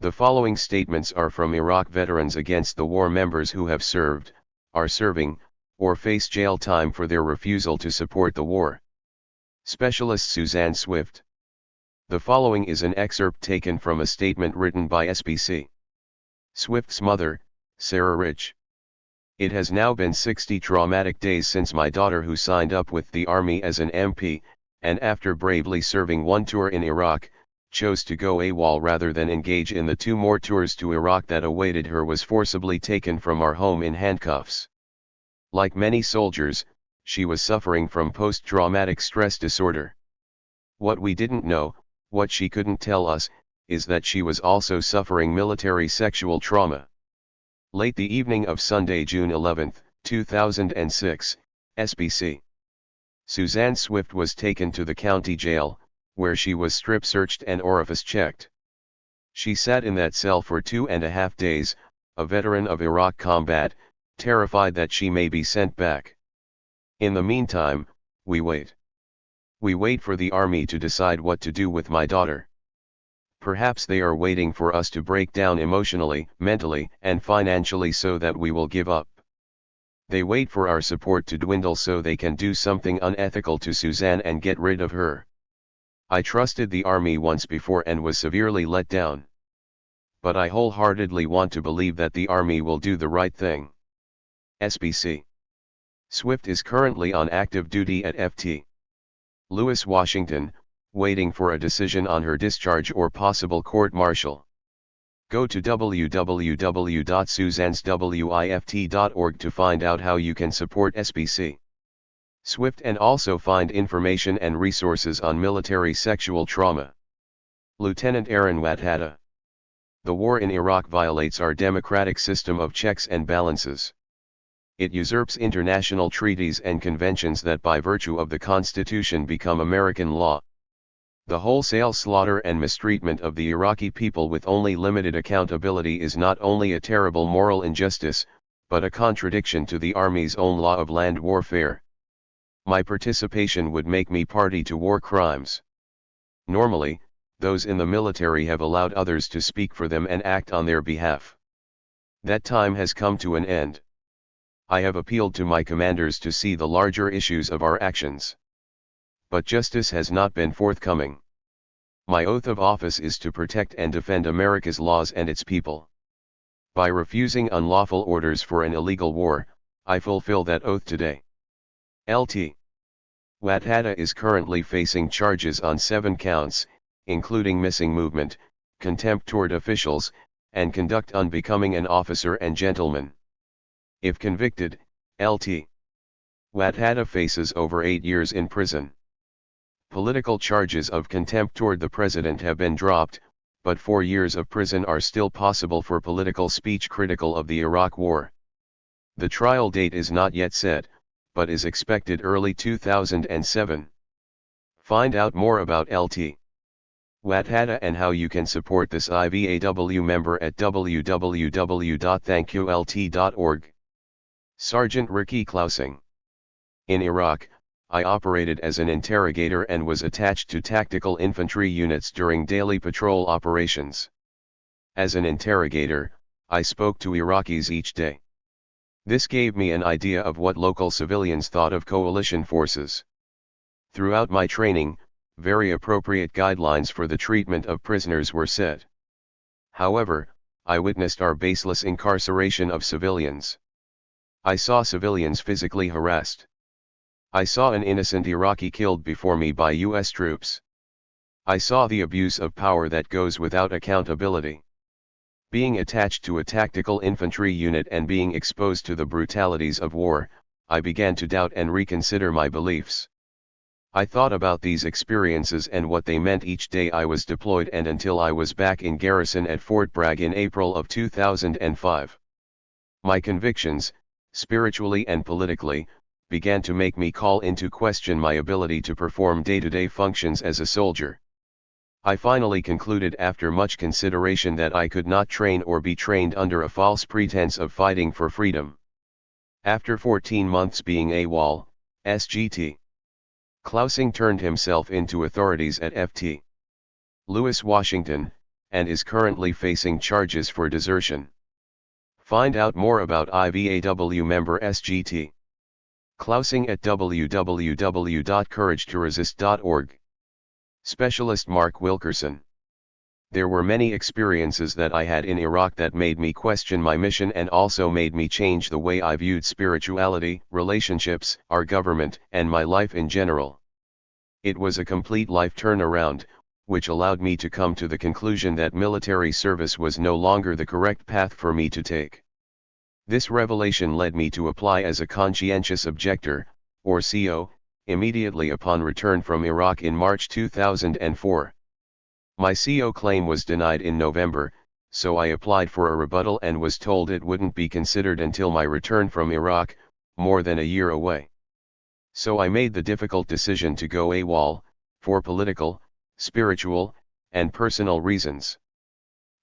S1: The following statements are from Iraq veterans against the war members who have served, are serving, or face jail time for their refusal to support the war. Specialist Suzanne Swift. The following is an excerpt taken from a statement written by SBC. Swift's mother, Sarah Rich. It has now been 60 traumatic days since my daughter, who signed up with the Army as an MP, and after bravely serving one tour in Iraq, chose to go AWOL rather than engage in the 2 more tours to Iraq that awaited her, was forcibly taken from our home in handcuffs. Like many soldiers, she was suffering from post-traumatic stress disorder. What we didn't know, what she couldn't tell us, is that she was also suffering military sexual trauma. Late the evening of Sunday, June 11, 2006, SBC. Suzanne Swift was taken to the county jail, where she was strip-searched and orifice-checked. She sat in that cell for 2.5 days, a veteran of Iraq combat, terrified that she may be sent back. In the meantime, we wait. We wait for the army to decide what to do with my daughter. Perhaps they are waiting for us to break down emotionally, mentally, and financially so that we will give up. They wait for our support to dwindle so they can do something unethical to Suzanne and get rid of her. I trusted the army once before and was severely let down. But I wholeheartedly want to believe that the army will do the right thing. SBC. Swift is currently on active duty at Ft. Louis, Washington, waiting for a decision on her discharge or possible court-martial. Go to www.susanswift.org to find out how you can support SBC. Swift and also find information and resources on military sexual trauma. Lieutenant Aaron Wathada. The war in Iraq violates our democratic system of checks and balances. It usurps international treaties and conventions that by virtue of the Constitution become American law. The wholesale slaughter and mistreatment of the Iraqi people with only limited accountability is not only a terrible moral injustice, but a contradiction to the Army's own law of land warfare. My participation would make me party to war crimes. Normally, those in the military have allowed others to speak for them and act on their behalf. That time has come to an end. I have appealed to my commanders to see the larger issues of our actions. But justice has not been forthcoming. My oath of office is to protect and defend America's laws and its people. By refusing unlawful orders for an illegal war, I fulfill that oath today. Lt. Wathada is currently facing charges on 7 counts, including missing movement, contempt toward officials, and conduct unbecoming an officer and gentleman. If convicted, Lt. Wathada faces over 8 years in prison. Political charges of contempt toward the president have been dropped, but 4 years of prison are still possible for political speech critical of the Iraq War. The trial date is not yet set, but is expected early 2007. Find out more about Lt. Wathada and how you can support this IVAW member at www.thankyoult.org. Sergeant Ricky Klausing. In Iraq, I operated as an interrogator and was attached to tactical infantry units during daily patrol operations. As an interrogator, I spoke to Iraqis each day. This gave me an idea of what local civilians thought of coalition forces. Throughout my training, very appropriate guidelines for the treatment of prisoners were set. However, I witnessed our baseless incarceration of civilians. I saw civilians physically harassed. I saw an innocent Iraqi killed before me by U.S. troops. I saw the abuse of power that goes without accountability. Being attached to a tactical infantry unit and being exposed to the brutalities of war, I began to doubt and reconsider my beliefs. I thought about these experiences and what they meant each day I was deployed and until I was back in garrison at Fort Bragg in April of 2005. My convictions, spiritually and politically, began to make me call into question my ability to perform day-to-day functions as a soldier. I finally concluded after much consideration that I could not train or be trained under a false pretense of fighting for freedom. After 14 months being AWOL, SGT. Klausing turned himself into authorities at Ft. Louis, Washington, and is currently facing charges for desertion. Find out more about IVAW member SGT. Klausing at www.couragetoresist.org. Specialist Mark Wilkerson. There were many experiences that I had in Iraq that made me question my mission and also made me change the way I viewed spirituality, relationships, our government, and my life in general. It was a complete life turnaround, which allowed me to come to the conclusion that military service was no longer the correct path for me to take. This revelation led me to apply as a conscientious objector, or CO, immediately upon return from Iraq in March 2004. My CO claim was denied in November, so I applied for a rebuttal and was told it wouldn't be considered until my return from Iraq, more than a year away. So I made the difficult decision to go AWOL, for political, spiritual, and personal reasons.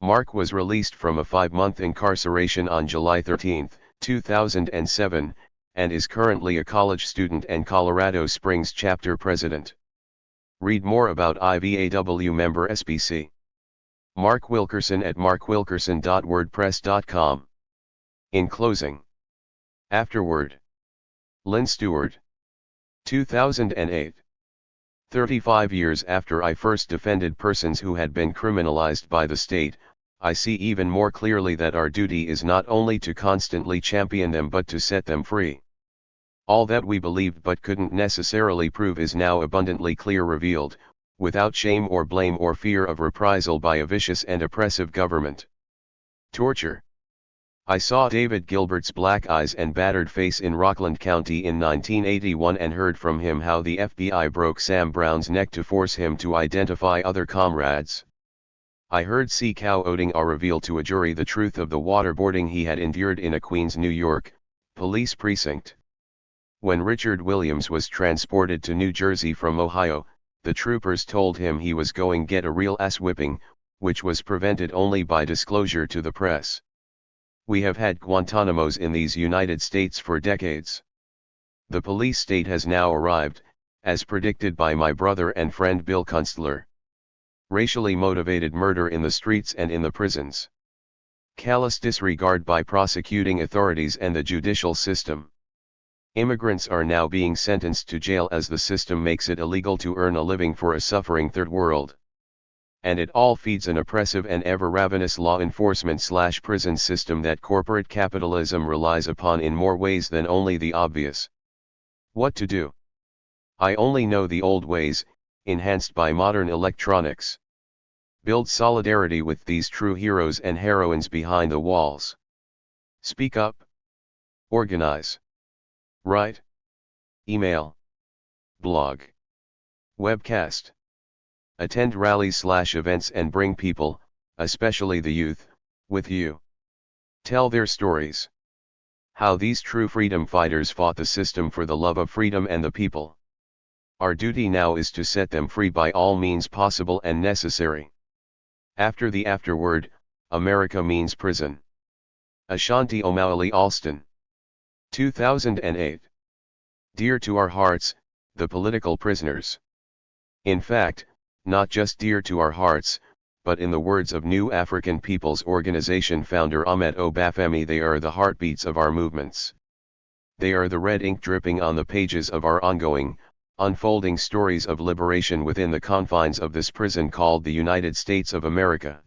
S1: Mark was released from a 5-month incarceration on July 13, 2007, and is currently a college student and Colorado Springs chapter president. Read more about IVAW member SBC. Mark Wilkerson at markwilkerson.wordpress.com. In closing. Afterword. Lynn Stewart. 2008. 35 years after I first defended persons who had been criminalized by the state, I see even more clearly that our duty is not only to constantly champion them but to set them free. All that we believed but couldn't necessarily prove is now abundantly clear revealed, without shame or blame or fear of reprisal by a vicious and oppressive government. Torture. I saw David Gilbert's black eyes and battered face in Rockland County in 1981 and heard from him how the FBI broke Sam Brown's neck to force him to identify other comrades. I heard C. Cow Oding reveal to a jury the truth of the waterboarding he had endured in a Queens, New York, police precinct. When Richard Williams was transported to New Jersey from Ohio, the troopers told him he was going get a real ass whipping, which was prevented only by disclosure to the press. We have had Guantanamos in these United States for decades. The police state has now arrived, as predicted by my brother and friend Bill Kunstler. Racially motivated murder in the streets and in the prisons. Callous disregard by prosecuting authorities and the judicial system. Immigrants are now being sentenced to jail as the system makes it illegal to earn a living for a suffering third world. And it all feeds an oppressive and ever-ravenous law enforcement/prison system that corporate capitalism relies upon in more ways than only the obvious. What to do? I only know the old ways, enhanced by modern electronics. Build solidarity with these true heroes and heroines behind the walls. Speak up. Organize. Write. Email. Blog. Webcast. Attend rallies/events and bring people, especially the youth, with you. Tell their stories. How these true freedom fighters fought the system for the love of freedom and the people. Our duty now is to set them free by all means possible and necessary. After the afterword, America means prison. Ashanti O'Malley Alston. 2008. Dear to our hearts, the political prisoners. In fact, not just dear to our hearts, but in the words of New African Peoples Organization founder Ahmed Obafemi, they are the heartbeats of our movements. They are the red ink dripping on the pages of our ongoing, unfolding stories of liberation within the confines of this prison called the United States of America.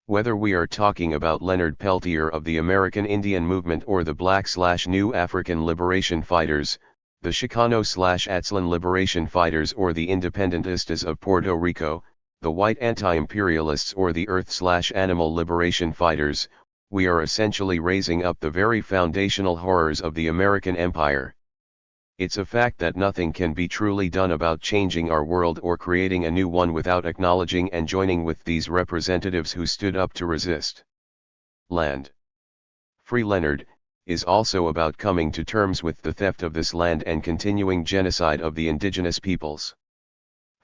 S1: Whether we are talking about Leonard Peltier of the American Indian Movement or the Black/New African Liberation Fighters, the Chicano/Aztlan Liberation Fighters or the Independentistas of Puerto Rico, the white anti-imperialists or the Earth/Animal Liberation Fighters, we are essentially raising up the very foundational horrors of the American Empire. It's a fact that nothing can be truly done about changing our world or creating a new one without acknowledging and joining with these representatives who stood up to resist. Land. Free Leonard is also about coming to terms with the theft of this land and continuing genocide of the indigenous peoples.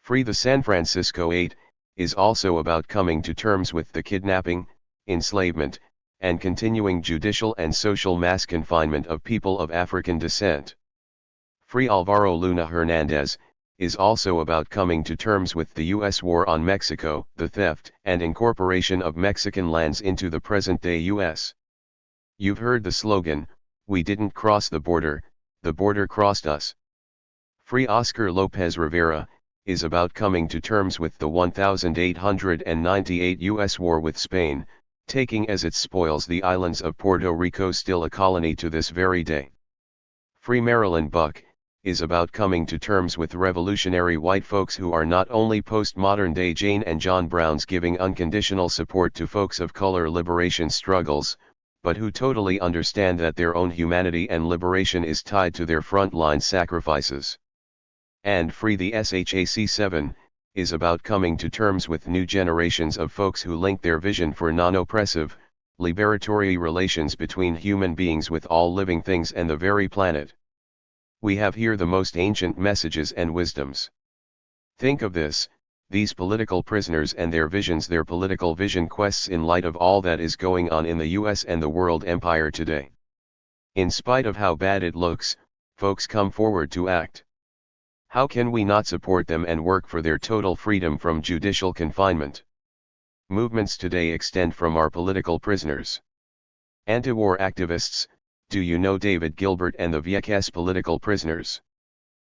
S1: Free the San Francisco 8 is also about coming to terms with the kidnapping, enslavement, and continuing judicial and social mass confinement of people of African descent. Free Alvaro Luna Hernandez is also about coming to terms with the U.S. war on Mexico, the theft and incorporation of Mexican lands into the present-day U.S. You've heard the slogan, "We didn't cross the border crossed us." Free Oscar Lopez Rivera is about coming to terms with the 1898 U.S. war with Spain, taking as its spoils the islands of Puerto Rico, still a colony to this very day. Free Marilyn Buck is about coming to terms with revolutionary white folks who are not only postmodern-day Jane and John Browns giving unconditional support to folks of color liberation struggles, but who totally understand that their own humanity and liberation is tied to their frontline sacrifices. And Free the SHAC-7 is about coming to terms with new generations of folks who link their vision for non-oppressive, liberatory relations between human beings with all living things and the very planet. We have here the most ancient messages and wisdoms. Think of this, these political prisoners and their visions, their political vision quests in light of all that is going on in the US and the world empire today. In spite of how bad it looks, folks come forward to act. How can we not support them and work for their total freedom from judicial confinement? Movements today extend from our political prisoners. Anti-war activists, do you know David Gilbert and the Vieques political prisoners?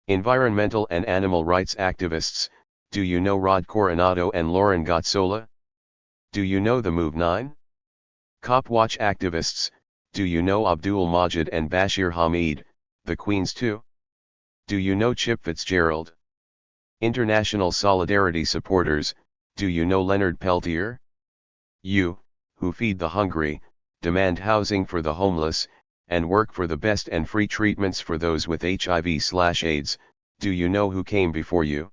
S1: Environmental and animal rights activists, do you know Rod Coronado and Lauren Gotsola? Do you know the Move 9? Cop Watch activists, do you know Abdul Majid and Bashir Hamid, the Queens too? Do you know Chip Fitzgerald? International Solidarity supporters, do you know Leonard Peltier? You, who feed the hungry, demand housing for the homeless, and work for the best and free treatments for those with HIV/AIDS, do you know who came before you?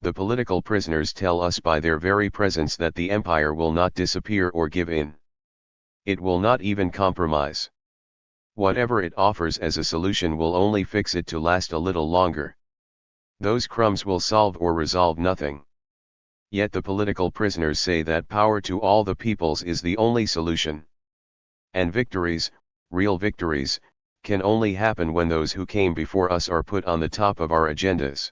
S1: The political prisoners tell us by their very presence that the empire will not disappear or give in. It will not even compromise. Whatever it offers as a solution will only fix it to last a little longer. Those crumbs will solve or resolve nothing. Yet the political prisoners say that power to all the peoples is the only solution. And victories, real victories, can only happen when those who came before us are put on the top of our agendas.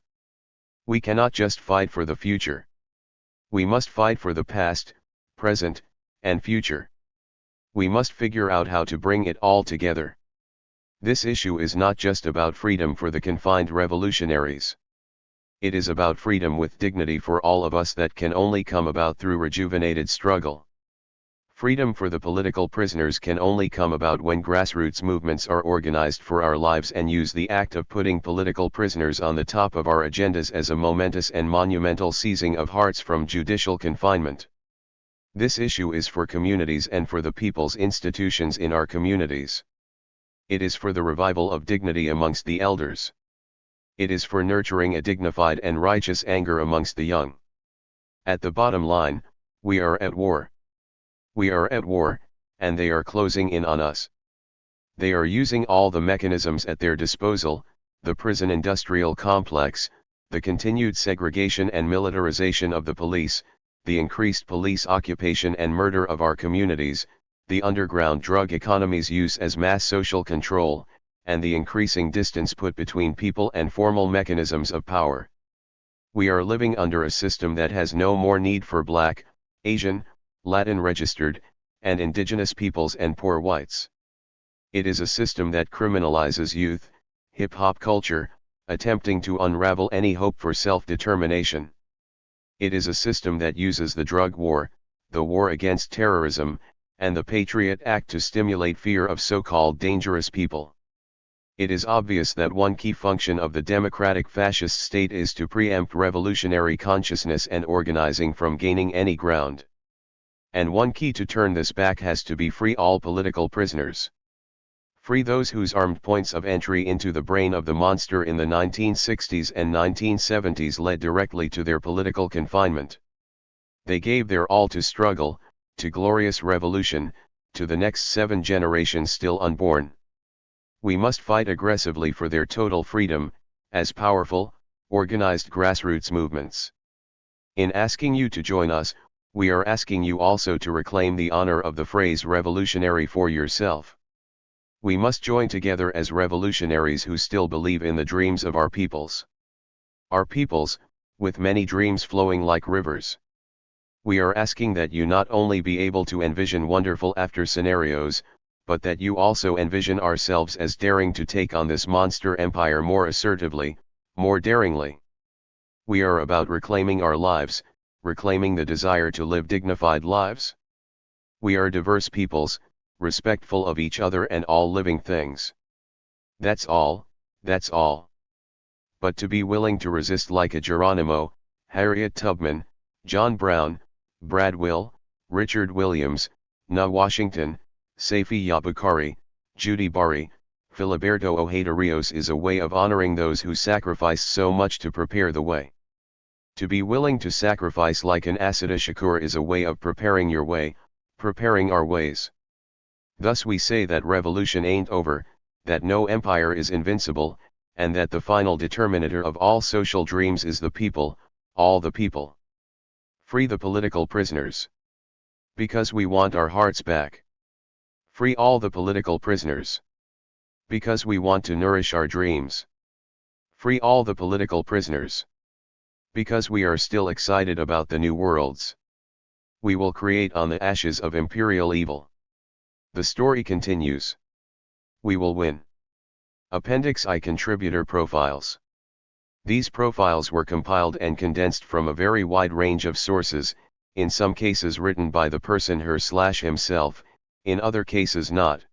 S1: We cannot just fight for the future. We must fight for the past, present, and future. We must figure out how to bring it all together. This issue is not just about freedom for the confined revolutionaries. It is about freedom with dignity for all of us that can only come about through rejuvenated struggle. Freedom for the political prisoners can only come about when grassroots movements are organized for our lives and use the act of putting political prisoners on the top of our agendas as a momentous and monumental seizing of hearts from judicial confinement. This issue is for communities and for the people's institutions in our communities. It is for the revival of dignity amongst the elders. It is for nurturing a dignified and righteous anger amongst the young. At the bottom line, we are at war. We are at war, and they are closing in on us. They are using all the mechanisms at their disposal, the prison industrial complex, the continued segregation and militarization of the police, the increased police occupation and murder of our communities, the underground drug economy's use as mass social control, and the increasing distance put between people and formal mechanisms of power. We are living under a system that has no more need for Black, Asian, Latin registered, and indigenous peoples and poor whites. It is a system that criminalizes youth, hip-hop culture, attempting to unravel any hope for self-determination. It is a system that uses the drug war, the war against terrorism, and the Patriot Act to stimulate fear of so-called dangerous people. It is obvious that one key function of the democratic fascist state is to preempt revolutionary consciousness and organizing from gaining any ground. And one key to turn this back has to be free all political prisoners. Free those whose armed points of entry into the brain of the monster in the 1960s and 1970s led directly to their political confinement. They gave their all to struggle, to glorious revolution, to the next 7 generations still unborn. We must fight aggressively for their total freedom, as powerful, organized grassroots movements. In asking you to join us, we are asking you also to reclaim the honor of the phrase revolutionary for yourself. We must join together as revolutionaries who still believe in the dreams of our peoples. Our peoples, with many dreams flowing like rivers. We are asking that you not only be able to envision wonderful after scenarios, but that you also envision ourselves as daring to take on this monster empire more assertively, more daringly. We are about reclaiming our lives, reclaiming the desire to live dignified lives. We are diverse peoples, respectful of each other and all living things. That's all, that's all. But to be willing to resist like a Geronimo, Harriet Tubman, John Brown, Brad Will, Richard Williams, Na Washington, Saifi Yabukari, Judy Bari, Filiberto Ojeda Rios is a way of honoring those who sacrificed so much to prepare the way. To be willing to sacrifice like an Asada Shakur is a way of preparing your way, preparing our ways. Thus we say that revolution ain't over, that no empire is invincible, and that the final determinator of all social dreams is the people, all the people. Free the political prisoners. Because we want our hearts back. Free all the political prisoners. Because we want to nourish our dreams. Free all the political prisoners. Because we are still excited about the new worlds we will create on the ashes of imperial evil. The story continues. We will win. Appendix I Contributor Profiles. These profiles were compiled and condensed from a very wide range of sources, in some cases written by the person her/himself, in other cases not.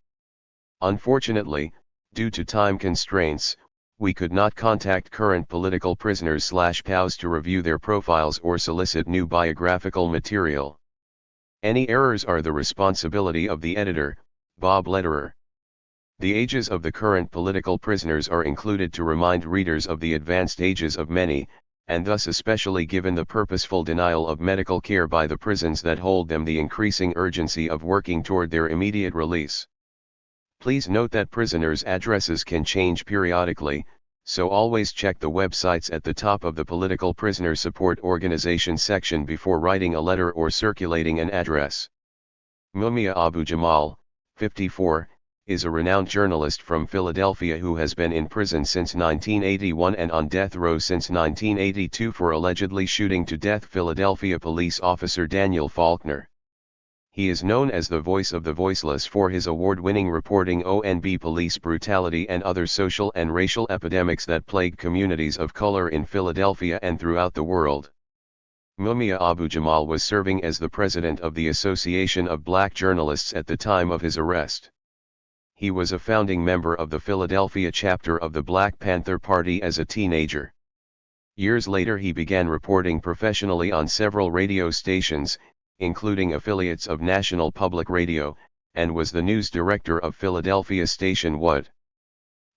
S1: Unfortunately, due to time constraints, we could not contact current political prisoners/POWs to review their profiles or solicit new biographical material. Any errors are the responsibility of the editor, Bob Lederer. The ages of the current political prisoners are included to remind readers of the advanced ages of many, and thus especially given the purposeful denial of medical care by the prisons that hold them the increasing urgency of working toward their immediate release. Please note that prisoners' addresses can change periodically, so always check the websites at the top of the Political Prisoner Support Organization section before writing a letter or circulating an address. Mumia Abu Jamal, 54, is a renowned journalist from Philadelphia who has been in prison since 1981 and on death row since 1982 for allegedly shooting to death Philadelphia police officer Daniel Faulkner. He is known as the voice of the voiceless for his award-winning reporting ONB police brutality and other social and racial epidemics that plague communities of color in Philadelphia and throughout the world. Mumia Abu Jamal was serving as the president of the Association of Black Journalists at the time of his arrest. He was a founding member of the Philadelphia chapter of the Black Panther Party as a teenager. Years later he began reporting professionally on several radio stations, including affiliates of National Public Radio, and was the news director of Philadelphia station WHAT.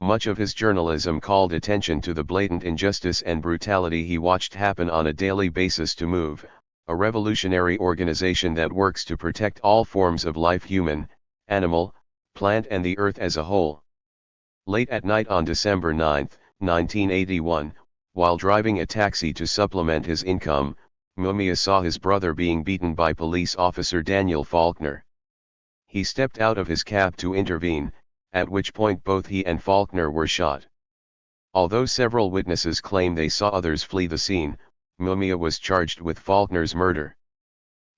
S1: Much of his journalism called attention to the blatant injustice and brutality he watched happen on a daily basis to MOVE, a revolutionary organization that works to protect all forms of life, human, animal, plant and the earth as a whole. Late at night on December 9, 1981, while driving a taxi to supplement his income, Mumia saw his brother being beaten by police officer Daniel Faulkner. He stepped out of his cab to intervene, at which point both he and Faulkner were shot. Although several witnesses claim they saw others flee the scene, Mumia was charged with Faulkner's murder.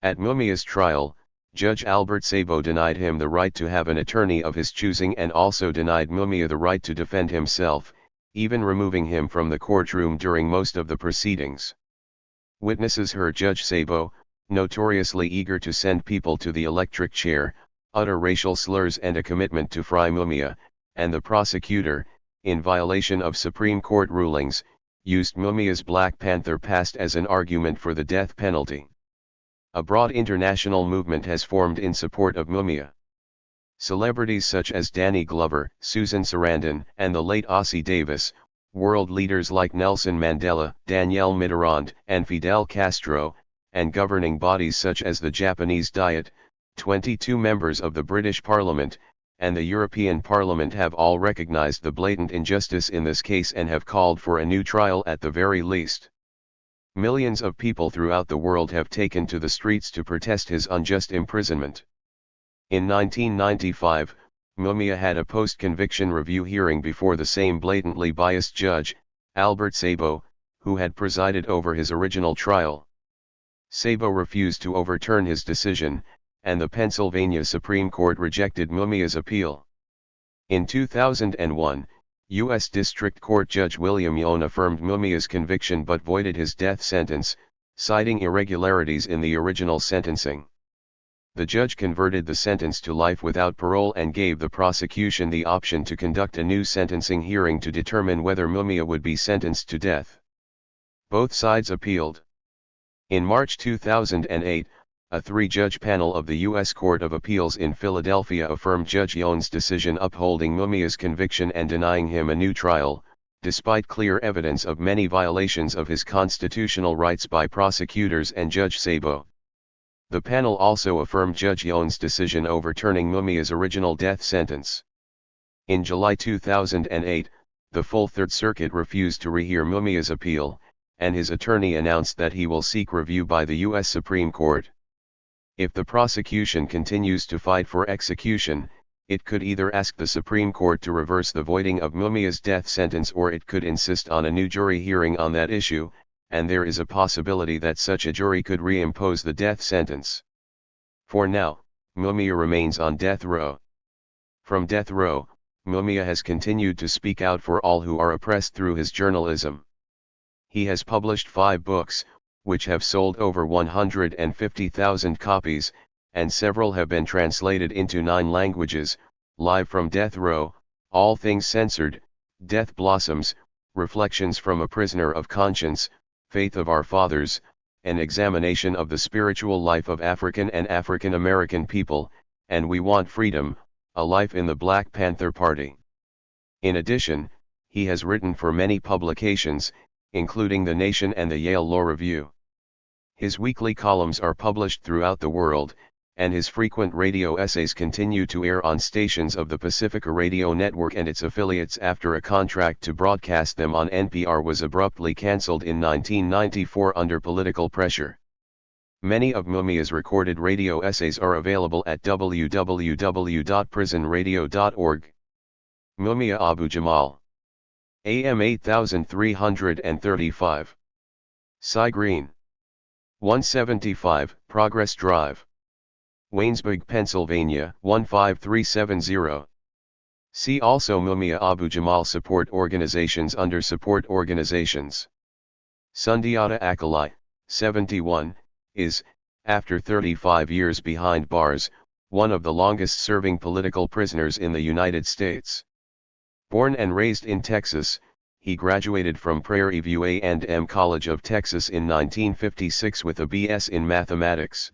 S1: At Mumia's trial, Judge Albert Sabo denied him the right to have an attorney of his choosing and also denied Mumia the right to defend himself, even removing him from the courtroom during most of the proceedings. Witnesses heard Judge Sabo, notoriously eager to send people to the electric chair, utter racial slurs and a commitment to fry Mumia, and the prosecutor, in violation of Supreme Court rulings, used Mumia's Black Panther past as an argument for the death penalty. A broad international movement has formed in support of Mumia. Celebrities such as Danny Glover, Susan Sarandon, and the late Ossie Davis, world leaders like Nelson Mandela, Danielle Mitterrand, and Fidel Castro, and governing bodies such as the Japanese Diet, 22 members of the British Parliament, and the European Parliament have all recognized the blatant injustice in this case and have called for a new trial at the very least. Millions of people throughout the world have taken to the streets to protest his unjust imprisonment. In 1995, Mumia had a post-conviction review hearing before the same blatantly biased judge, Albert Sabo, who had presided over his original trial. Sabo refused to overturn his decision, and the Pennsylvania Supreme Court rejected Mumia's appeal. In 2001, U.S. District Court Judge William Yohn affirmed Mumia's conviction but voided his death sentence, citing irregularities in the original sentencing. The judge converted the sentence to life without parole and gave the prosecution the option to conduct a new sentencing hearing to determine whether Mumia would be sentenced to death. Both sides appealed. In March 2008, a three-judge panel of the U.S. Court of Appeals in Philadelphia affirmed Judge Yohn's decision upholding Mumia's conviction and denying him a new trial, despite clear evidence of many violations of his constitutional rights by prosecutors and Judge Sabo. The panel also affirmed Judge Yone's decision overturning Mumia's original death sentence. In July 2008, the full Third Circuit refused to rehear Mumia's appeal, and his attorney announced that he will seek review by the U.S. Supreme Court. If the prosecution continues to fight for execution, it could either ask the Supreme Court to reverse the voiding of Mumia's death sentence, or it could insist on a new jury hearing on that issue, and there is a possibility that such a jury could reimpose the death sentence. For now, Mumia remains on death row. From death row, Mumia has continued to speak out for all who are oppressed through his journalism. He has published 5 books, which have sold over 150,000 copies, and several have been translated into 9 languages: Live from Death Row, All Things Censored, Death Blossoms, Reflections from a Prisoner of Conscience, Faith of Our Fathers, An Examination of the Spiritual Life of African and African American People, and We Want Freedom, A Life in the Black Panther Party. In addition, he has written for many publications, including The Nation and the Yale Law Review. His weekly columns are published throughout the world, and his frequent radio essays continue to air on stations of the Pacifica Radio Network and its affiliates after a contract to broadcast them on NPR was abruptly cancelled in 1994 under political pressure. Many of Mumia's recorded radio essays are available at www.prisonradio.org. Mumia Abu Jamal. AM 8335. Cy Green. 175, Progress Drive. Waynesburg, Pennsylvania, 15370. See also Mumia Abu Jamal Support Organizations under Support Organizations. Sundiata Akalai, 71, is, after 35 years behind bars, one of the longest-serving political prisoners in the United States. Born and raised in Texas, he graduated from Prairie View A&M College of Texas in 1956 with a B.S. in mathematics.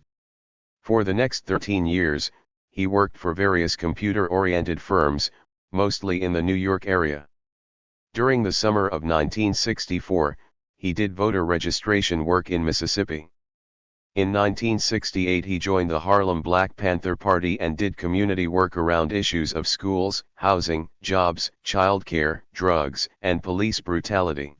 S1: For the next 13 years, he worked for various computer-oriented firms, mostly in the New York area. During the summer of 1964, he did voter registration work in Mississippi. In 1968 he joined the Harlem Black Panther Party and did community work around issues of schools, housing, jobs, childcare, drugs, and police brutality.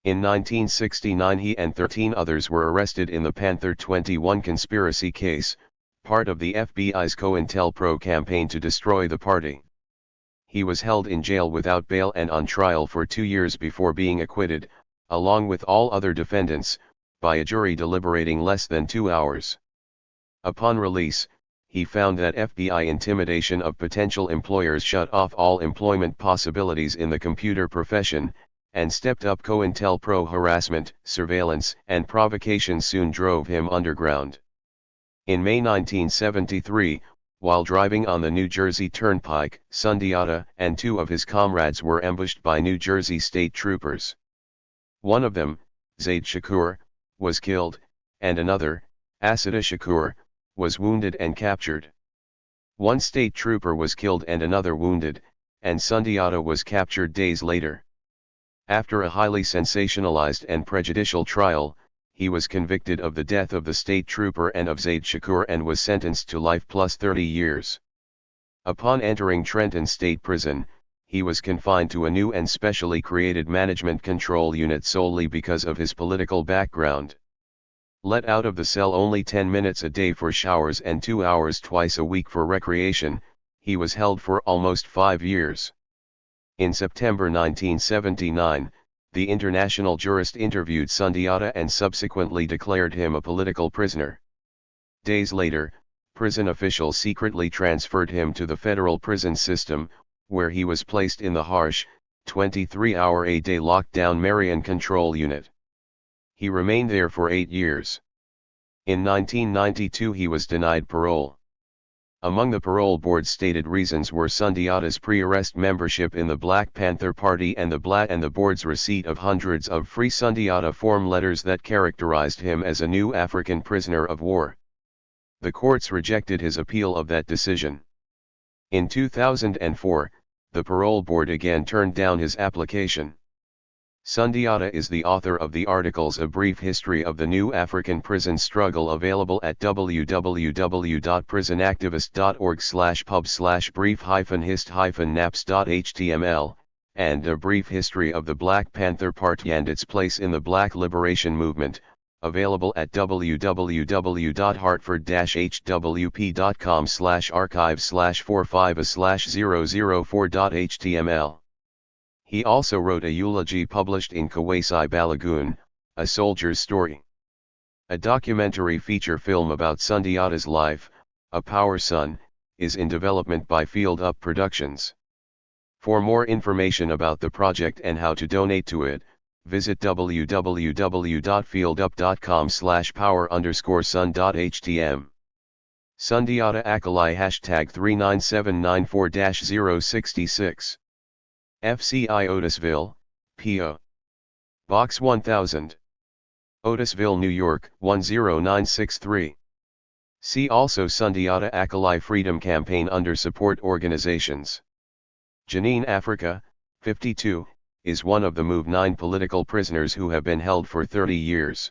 S1: In 1969 he and 13 others were arrested in the Panther 21 conspiracy case, part of the FBI's COINTELPRO campaign to destroy the party. He was held in jail without bail and on trial for 2 years before being acquitted, along with all other defendants, by a jury deliberating less than 2 hours. Upon release, he found that FBI intimidation of potential employers shut off all employment possibilities in the computer profession, and stepped up COINTELPRO harassment, surveillance, and provocation soon drove him underground. In May 1973, while driving on the New Jersey Turnpike, Sundiata and 2 of his comrades were ambushed by New Jersey state troopers. One of them, Zaid Shakur, was killed, and another, Asada Shakur, was wounded and captured. One state trooper was killed and another wounded, and Sundiata was captured days later. After a highly sensationalized and prejudicial trial, he was convicted of the death of the state trooper and of Zaid Shakur and was sentenced to life plus 30 years. Upon entering Trenton State Prison, he was confined to a new and specially created management control unit solely because of his political background. Let out of the cell only 10 minutes a day for showers and 2 hours twice a week for recreation, he was held for almost 5 years. In September 1979, the international jurist interviewed Sundiata and subsequently declared him a political prisoner. Days later, prison officials secretly transferred him to the federal prison system, where he was placed in the harsh, 23-hour-a-day lockdown Marion Control Unit. He remained there for 8 years. In 1992 he was denied parole. Among the parole board's stated reasons were Sundiata's pre-arrest membership in the Black Panther Party and the board's receipt of hundreds of free Sundiata form letters that characterized him as a new African prisoner of war. The courts rejected his appeal of that decision. In 2004, the parole board again turned down his application. Sundiata is the author of the articles A Brief History of the New African Prison Struggle, available at www.prisonactivist.org/pub/brief-hist-naps.html, and A Brief History of the Black Panther Party and Its Place in the Black Liberation Movement, available at www.hartford-hwp.com/archive/45/004.html. He also wrote a eulogy published in Kawasai Balagoon, A Soldier's Story. A documentary feature film about Sundiata's life, A Power Son, is in development by Field Up Productions. For more information about the project and how to donate to it, visit www.fieldup.com/power_son.htm. Sundiata Akalai #39794-066. FCI Otisville, PO. Box 1000. Otisville, New York, 10963. See also Sundiata Akalai Freedom Campaign under support organizations. Janine Africa, 52, is one of the Move 9 political prisoners who have been held for 30 years.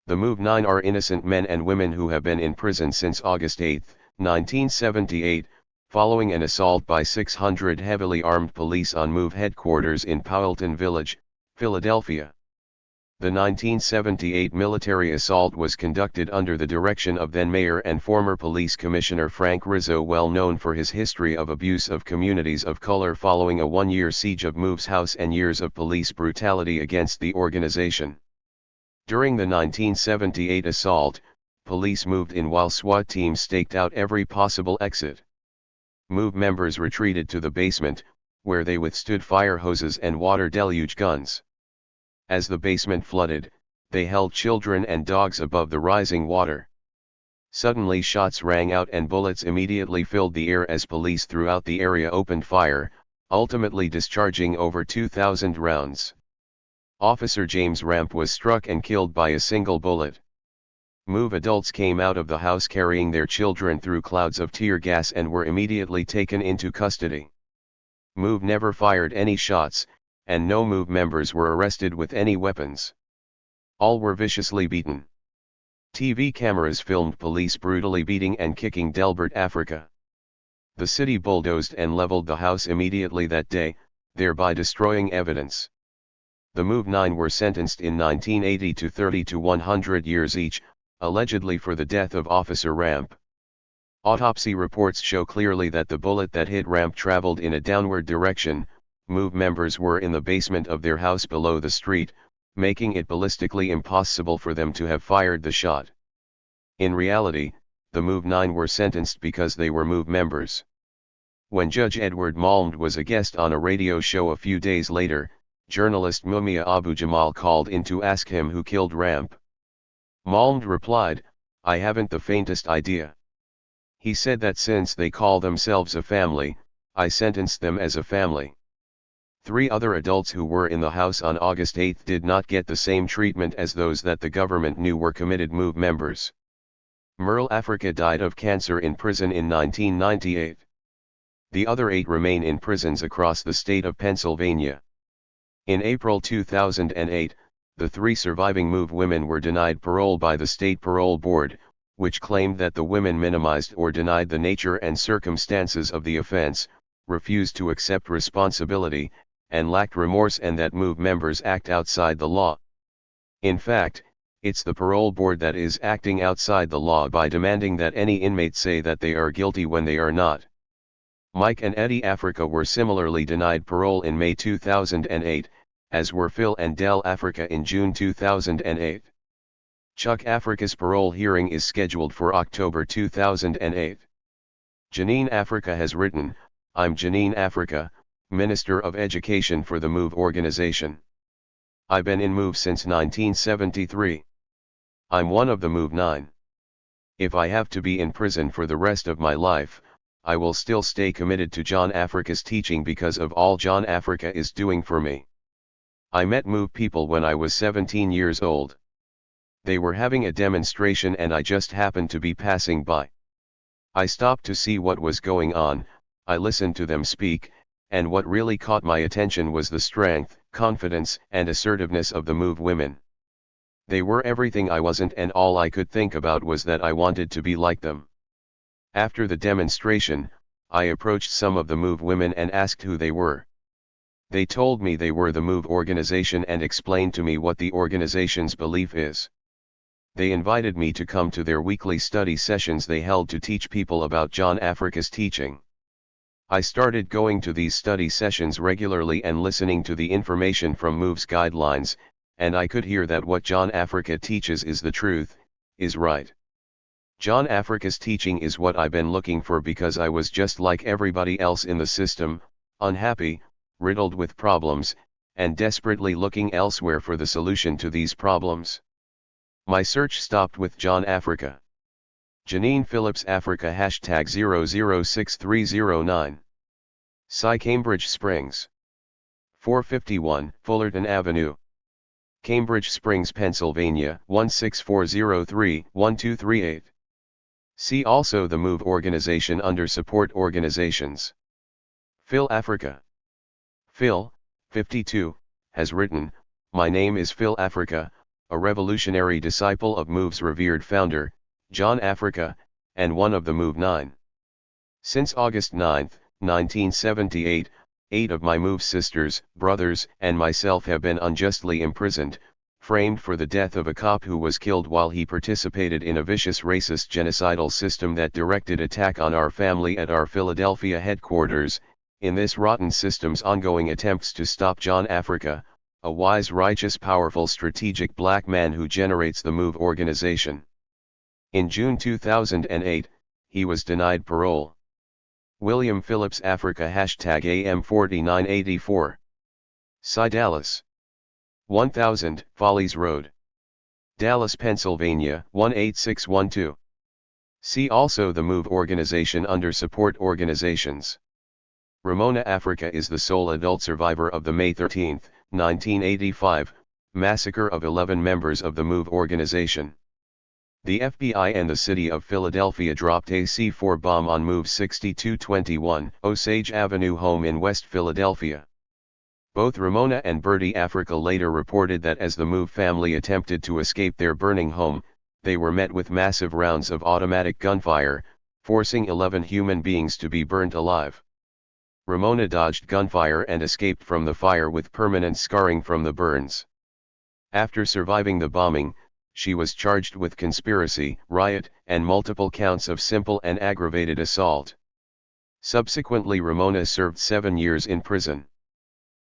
S1: The Move 9 are innocent men and women who have been in prison since August 8, 1978, following an assault by 600 heavily armed police on Move headquarters in Powelton Village, Philadelphia. The 1978 military assault was conducted under the direction of then Mayor and former Police Commissioner Frank Rizzo, well known for his history of abuse of communities of color following a one-year siege of Move's house and years of police brutality against the organization. During the 1978 assault, police moved in while SWAT teams staked out every possible exit. Move members retreated to the basement, where they withstood fire hoses and water deluge guns. As the basement flooded, they held children and dogs above the rising water. Suddenly shots rang out and bullets immediately filled the air as police throughout the area opened fire, ultimately discharging over 2,000 rounds. Officer James Ramp was struck and killed by a single bullet. Move adults came out of the house carrying their children through clouds of tear gas and were immediately taken into custody. Move never fired any shots, and no Move members were arrested with any weapons. All were viciously beaten. TV cameras filmed police brutally beating and kicking Delbert Africa. The city bulldozed and leveled the house immediately that day, thereby destroying evidence. The Move 9 were sentenced in 1980 to 30 to 100 years each, allegedly for the death of Officer Ramp. Autopsy reports show clearly that the bullet that hit Ramp traveled in a downward direction. Move members were in the basement of their house below the street, making it ballistically impossible for them to have fired the shot. In reality, the Move 9 were sentenced because they were Move members. When Judge Edward Malmd was a guest on a radio show a few days later, journalist Mumia Abu Jamal called in to ask him who killed Ramp. Malmd replied, "I haven't the faintest idea." He said that since they call themselves a family, I sentenced them as a family. 3 other adults who were in the house on August 8 did not get the same treatment as those that the government knew were committed Move members. Merle Africa died of cancer in prison in 1998. The other 8 remain in prisons across the state of Pennsylvania. In April 2008, the 3 surviving Move women were denied parole by the State Parole Board, which claimed that the women minimized or denied the nature and circumstances of the offense, refused to accept responsibility, and lacked remorse, and that Move members act outside the law. In fact, it's the parole board that is acting outside the law by demanding that any inmate say that they are guilty when they are not. Mike and Eddie Africa were similarly denied parole in May 2008, as were Phil and Del Africa in June 2008. Chuck Africa's parole hearing is scheduled for October 2008. Janine Africa has written, "I'm Janine Africa, Minister of Education for the Move organization. I've been in Move since 1973. I'm one of the Move 9. If I have to be in prison for the rest of my life, I will still stay committed to John Africa's teaching because of all John Africa is doing for me. I met Move people when I was 17 years old. They were having a demonstration and I just happened to be passing by. I stopped to see what was going on, I listened to them speak, and what really caught my attention was the strength, confidence and assertiveness of the MOVE women. They were everything I wasn't, and all I could think about was that I wanted to be like them. After the demonstration, I approached some of the MOVE women and asked who they were. They told me they were the MOVE organization and explained to me what the organization's belief is. They invited me to come to their weekly study sessions they held to teach people about John Africa's teaching. I started going to these study sessions regularly and listening to the information from MOVE's guidelines, and I could hear that what John Africa teaches is the truth, is right. John Africa's teaching is what I've been looking for, because I was just like everybody else in the system, unhappy, riddled with problems, and desperately looking elsewhere for the solution to these problems. My search stopped with John Africa. Janine Phillips Africa #006309. Sci Cambridge Springs. 451 Fullerton Avenue. Cambridge Springs, Pennsylvania 16403-1238. See also the MOVE organization under Support Organizations. Phil Africa. Phil, 52, has written, "My name is Phil Africa, a revolutionary disciple of MOVE's revered founder, John Africa, and one of the MOVE 9. Since August 9, 1978, 8 of my MOVE sisters, brothers, and myself have been unjustly imprisoned, framed for the death of a cop who was killed while he participated in a vicious racist genocidal system that directed attack on our family at our Philadelphia headquarters. In this rotten system's ongoing attempts to stop John Africa, a wise, righteous, powerful, strategic black man who generates the MOVE organization. In June 2008, he was denied parole." William Phillips Africa #AM4984. Sci Dallas. 1000 Follies Road. Dallas, Pennsylvania 18612. See also the MOVE organization under Support Organizations. Ramona Africa is the sole adult survivor of the May 13, 1985, massacre of 11 members of the MOVE organization. The FBI and the city of Philadelphia dropped a C4 bomb on MOVE's 6221 Osage Avenue home in West Philadelphia. Both Ramona and Bertie Africa later reported that as the MOVE family attempted to escape their burning home, they were met with massive rounds of automatic gunfire, forcing 11 human beings to be burnt alive. Ramona dodged gunfire and escaped from the fire with permanent scarring from the burns. After surviving the bombing, she was charged with conspiracy, riot, and multiple counts of simple and aggravated assault. Subsequently, Ramona served 7 years in prison.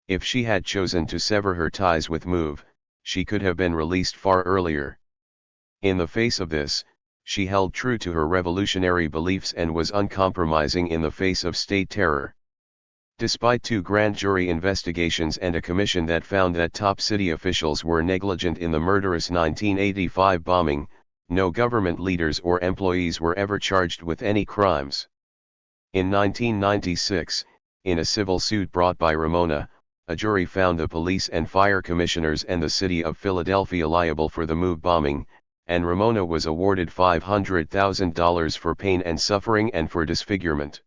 S1: If she had chosen to sever her ties with MOVE, she could have been released far earlier. In the face of this, she held true to her revolutionary beliefs and was uncompromising in the face of state terror. Despite 2 grand jury investigations and a commission that found that top city officials were negligent in the murderous 1985 bombing, no government leaders or employees were ever charged with any crimes. In 1996, in a civil suit brought by Ramona, a jury found the police and fire commissioners and the city of Philadelphia liable for the MOVE bombing, and Ramona was awarded $500,000 for pain and suffering and for disfigurement.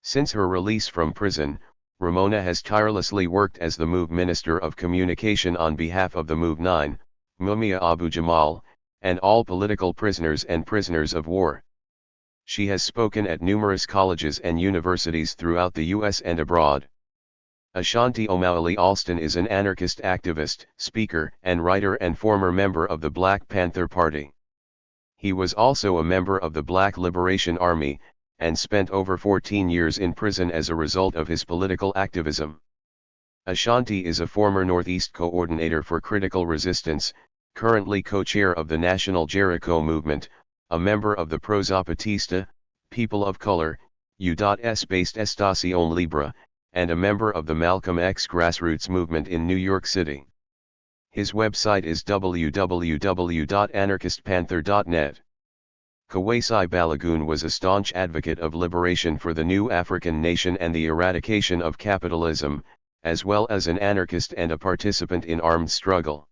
S1: Since her release from prison, Ramona has tirelessly worked as the MOVE Minister of Communication on behalf of the MOVE 9, Mumia Abu Jamal, and all political prisoners and prisoners of war. She has spoken at numerous colleges and universities throughout the U.S. and abroad. Ashanti Omowale Alston is an anarchist activist, speaker, and writer and former member of the Black Panther Party. He was also a member of the Black Liberation Army, and spent over 14 years in prison as a result of his political activism. Ashanti is a former Northeast coordinator for Critical Resistance, currently co-chair of the National Jericho Movement, a member of the Pro Zapatista, People of Color, U.S.-based Estación Libre, and a member of the Malcolm X grassroots movement in New York City. His website is www.anarchistpanther.net. Kawesi Balagoon was a staunch advocate of liberation for the new African nation and the eradication of capitalism, as well as an anarchist and a participant in armed struggle.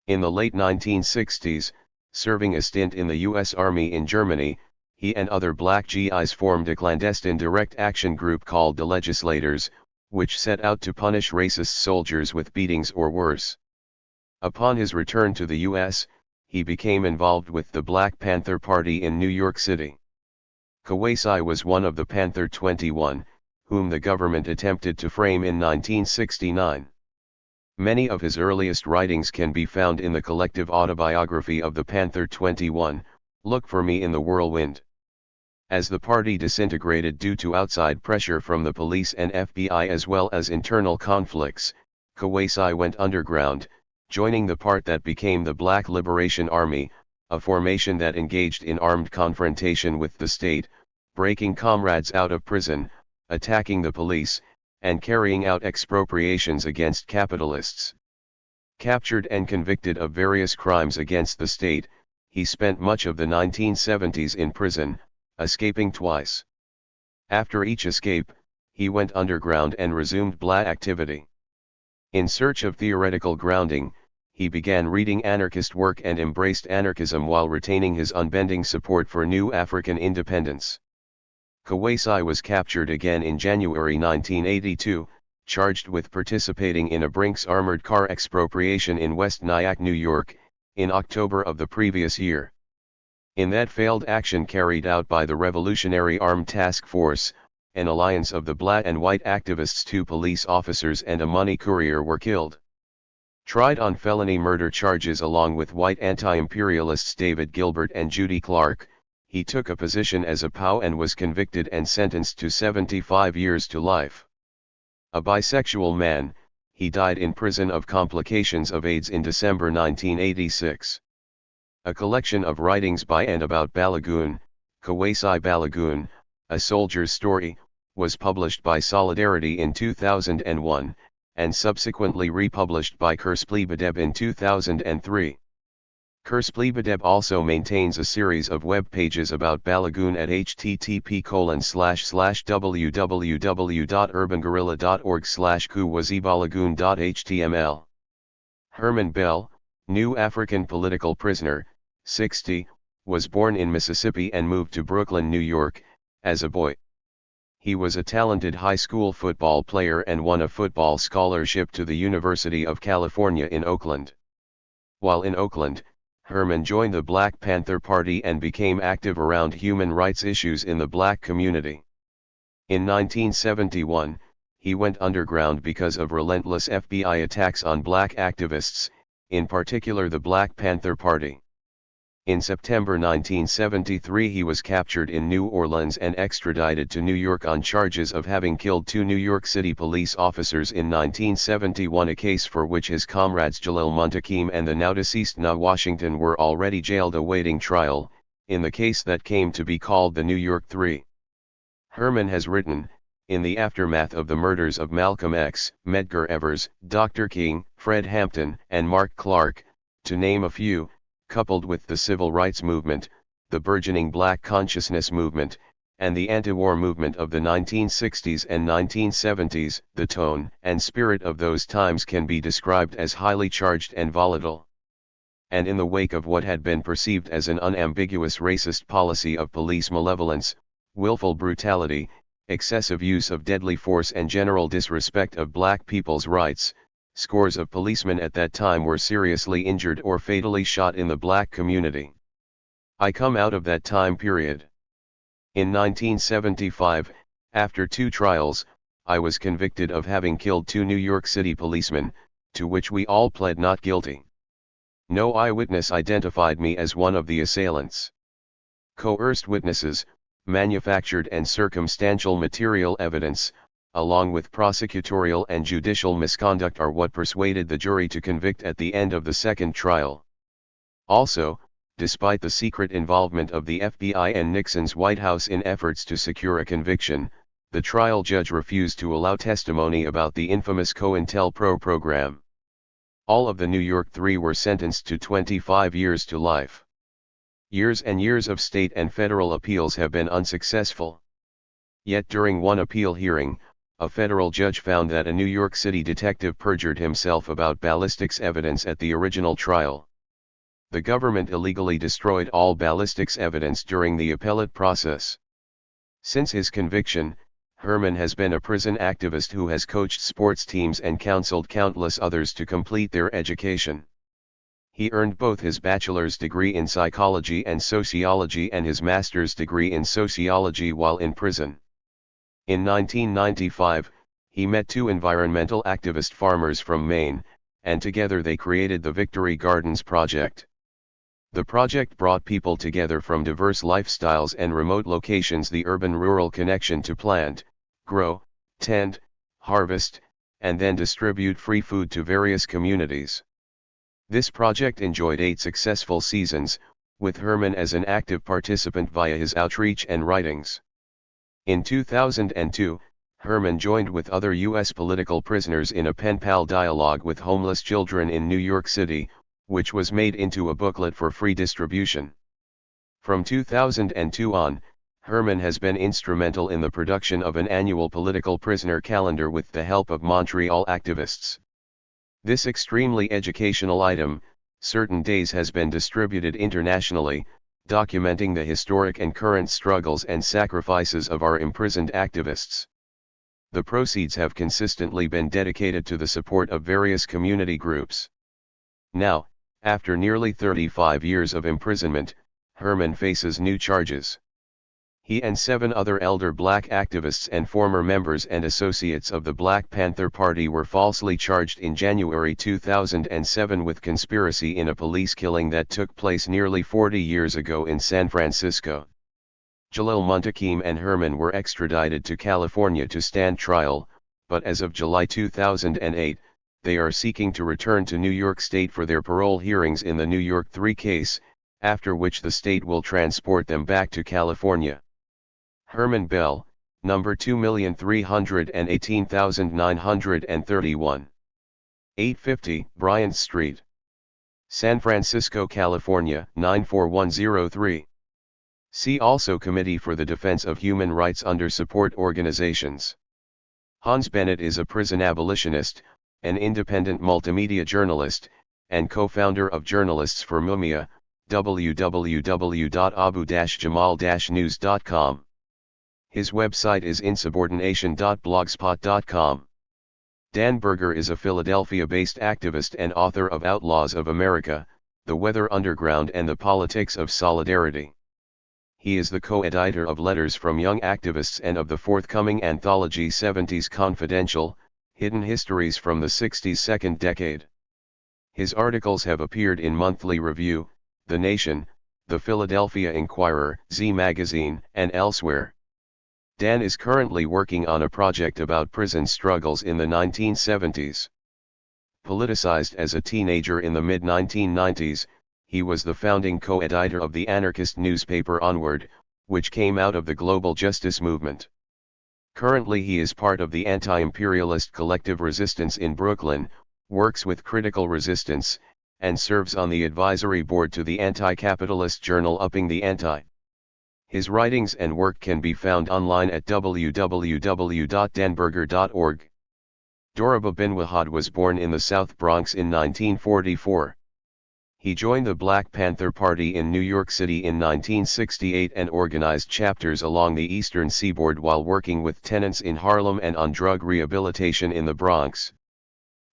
S1: In the late 1960s, serving a stint in the U.S. Army in Germany, he and other black GIs formed a clandestine direct action group called the Legislators, which set out to punish racist soldiers with beatings or worse. Upon his return to the U.S., he became involved with the Black Panther Party in New York City. Kawasai was one of the Panther 21, whom the government attempted to frame in 1969. Many of his earliest writings can be found in the collective autobiography of the Panther 21, Look for Me in the Whirlwind. As the party disintegrated due to outside pressure from the police and FBI as well as internal conflicts, Kawasai went underground, joining the part that became the Black Liberation Army, a formation that engaged in armed confrontation with the state, breaking comrades out of prison, attacking the police, and carrying out expropriations against capitalists. Captured and convicted of various crimes against the state, he spent much of the 1970s in prison, escaping twice. After each escape, he went underground and resumed Black activity. In search of theoretical grounding, he began reading anarchist work and embraced anarchism while retaining his unbending support for new African independence. Kawasai was captured again in January 1982, charged with participating in a Brinks armored car expropriation in West Nyack, New York, in October of the previous year. In that failed action carried out by the Revolutionary Armed Task Force, an alliance of the Black and white activists, 2 police officers and a money courier were killed. Tried on felony murder charges along with white anti-imperialists David Gilbert and Judy Clark, he took a position as a POW and was convicted and sentenced to 75 years to life. A bisexual man, he died in prison of complications of AIDS in December 1986. A collection of writings by and about Balagoon, Kawasai Balagoon, A Soldier's Story, was published by Solidarity in 2001, and subsequently republished by Kursplebedeb in 2003. Kursplebedeb also maintains a series of web pages about Balagoon at http://www.urbangorilla.org/kuwazibalagoon.html. Herman Bell, New African political prisoner, 60, was born in Mississippi and moved to Brooklyn, New York, as a boy. He was a talented high school football player and won a football scholarship to the University of California in Oakland. While in Oakland, Herman joined the Black Panther Party and became active around human rights issues in the Black community. In 1971, he went underground because of relentless FBI attacks on Black activists, in particular the Black Panther Party. In September 1973 he was captured in New Orleans and extradited to New York on charges of having killed 2 New York City police officers in 1971, a case for which his comrades Jalil Muntakim and the now deceased Na Washington were already jailed awaiting trial, in the case that came to be called the New York Three. Herman has written, in the aftermath of the murders of Malcolm X, Medgar Evers, Dr. King, Fred Hampton, and Mark Clark, to name a few, coupled with the civil rights movement, the burgeoning Black consciousness movement, and the anti-war movement of the 1960s and 1970s, the tone and spirit of those times can be described as highly charged and volatile. And in the wake of what had been perceived as an unambiguous racist policy of police malevolence, willful brutality, excessive use of deadly force and general disrespect of Black people's rights, scores of policemen at that time were seriously injured or fatally shot in the Black community. I come out of that time period. In 1975, after 2 trials, I was convicted of having killed 2 New York City policemen, to which we all pled not guilty. No eyewitness identified me as one of the assailants. Coerced witnesses, manufactured and circumstantial material evidence, along with prosecutorial and judicial misconduct are what persuaded the jury to convict at the end of the second trial. Also, despite the secret involvement of the FBI and Nixon's White House in efforts to secure a conviction, the trial judge refused to allow testimony about the infamous COINTELPRO program. All of the New York Three were sentenced to 25 years to life. Years and years of state and federal appeals have been unsuccessful. Yet during one appeal hearing, a federal judge found that a New York City detective perjured himself about ballistics evidence at the original trial. The government illegally destroyed all ballistics evidence during the appellate process. Since his conviction, Herman has been a prison activist who has coached sports teams and counseled countless others to complete their education. He earned both his bachelor's degree in psychology and sociology and his master's degree in sociology while in prison. In 1995, he met two environmental activist farmers from Maine, and together they created the Victory Gardens Project. The project brought people together from diverse lifestyles and remote locations, the urban-rural connection to plant, grow, tend, harvest, and then distribute free food to various communities. This project enjoyed 8 successful seasons, with Herman as an active participant via his outreach and writings. In 2002, Herman joined with other U.S. political prisoners in a pen pal dialogue with homeless children in New York City, which was made into a booklet for free distribution. From 2002 on, Herman has been instrumental in the production of an annual political prisoner calendar with the help of Montreal activists. This extremely educational item, certain days, has been distributed internationally, documenting the historic and current struggles and sacrifices of our imprisoned activists. The proceeds have consistently been dedicated to the support of various community groups. Now, after nearly 35 years of imprisonment, Herman faces new charges. He and 7 other elder black activists and former members and associates of the Black Panther Party were falsely charged in January 2007 with conspiracy in a police killing that took place nearly 40 years ago in San Francisco. Jalil Muntakim and Herman were extradited to California to stand trial, but as of July 2008, they are seeking to return to New York State for their parole hearings in the New York 3 case, after which the state will transport them back to California. Herman Bell, number 2,318,931. 850 Bryant Street, San Francisco, California 94103. See also Committee for the Defense of Human Rights under Support Organizations. Hans Bennett is a prison abolitionist, an independent multimedia journalist, and co-founder of Journalists for Mumia, www.abu-jamal-news.com. His website is insubordination.blogspot.com. Dan Berger is a Philadelphia-based activist and author of Outlaws of America, The Weather Underground and the Politics of Solidarity. He is the co-editor of Letters from Young Activists and of the forthcoming anthology 70s Confidential, Hidden Histories from the 60s Second Decade. His articles have appeared in Monthly Review, The Nation, The Philadelphia Inquirer, Z Magazine, and elsewhere. Dan is currently working on a project about prison struggles in the 1970s. Politicized as a teenager in the mid-1990s, he was the founding co-editor of the anarchist newspaper Onward, which came out of the global justice movement. Currently he is part of the anti-imperialist collective Resistance in Brooklyn, works with Critical Resistance, and serves on the advisory board to the anti-capitalist journal Upping the Anti. His writings and work can be found online at www.danberger.org. Doroba bin Wahad was born in the South Bronx in 1944. He joined the Black Panther Party in New York City in 1968 and organized chapters along the eastern seaboard while working with tenants in Harlem and on drug rehabilitation in the Bronx.